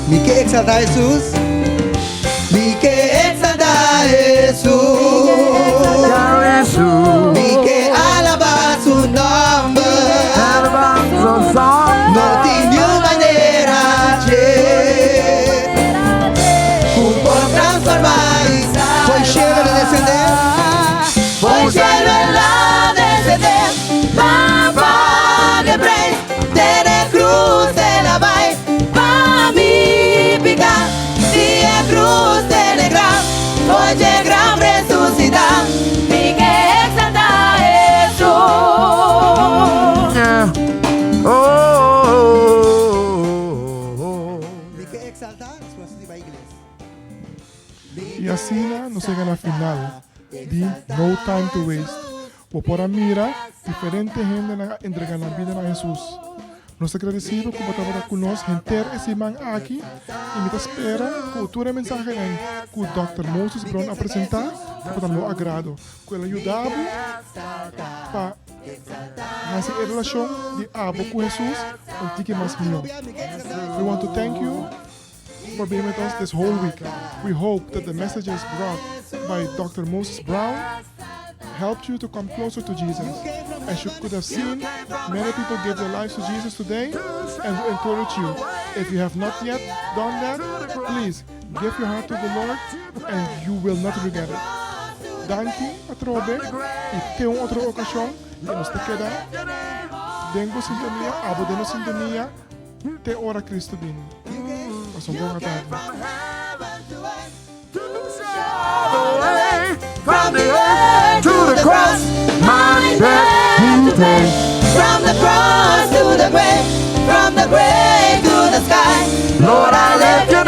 Speaker 19: Mi que exalta Jesús.
Speaker 6: Mi que exalta Jesús. Mi que alaba su nombre. No tiene manera de transformar.
Speaker 19: Foi cheio de descender.
Speaker 6: Foi cheio de descender. Papá de praise. Tere cruz de la vai. Pa mi picar. Si é cruz de negra. Foi de gran resucitar. Mi que exalta Jesús.
Speaker 19: Mi que exalta. Después de la iglesia.
Speaker 7: Y así nos llega a la final de No Time to Waste. O por mira, diferente gente entregan la vida a Jesús. Nos agradecido como trabajar con nos, gente ese man aquí. Y me espera que tu mensaje en que Dr. Moses Brown a presentar para no agrado. Que ele ayudaba para hacer relación de abo con Jesús un tique más mío. We want to thank you for being with us this whole week. We hope that the messages brought by Dr. Moses Brown helped you to come closer to Jesus. As you could have seen, many people gave their lives to Jesus today, and we encourage you, if you have not yet done that, please give your heart to the Lord and you will not regret it. Danke, atrobe, y te un otra ocasión que nos te queda. Dengo sintonía, abo de no sintonía, te ora Cristo vino. Buona tarde.
Speaker 6: From the earth to the cross, my debt to pay. From the cross to the grave, from the grave to the sky, Lord, I lift your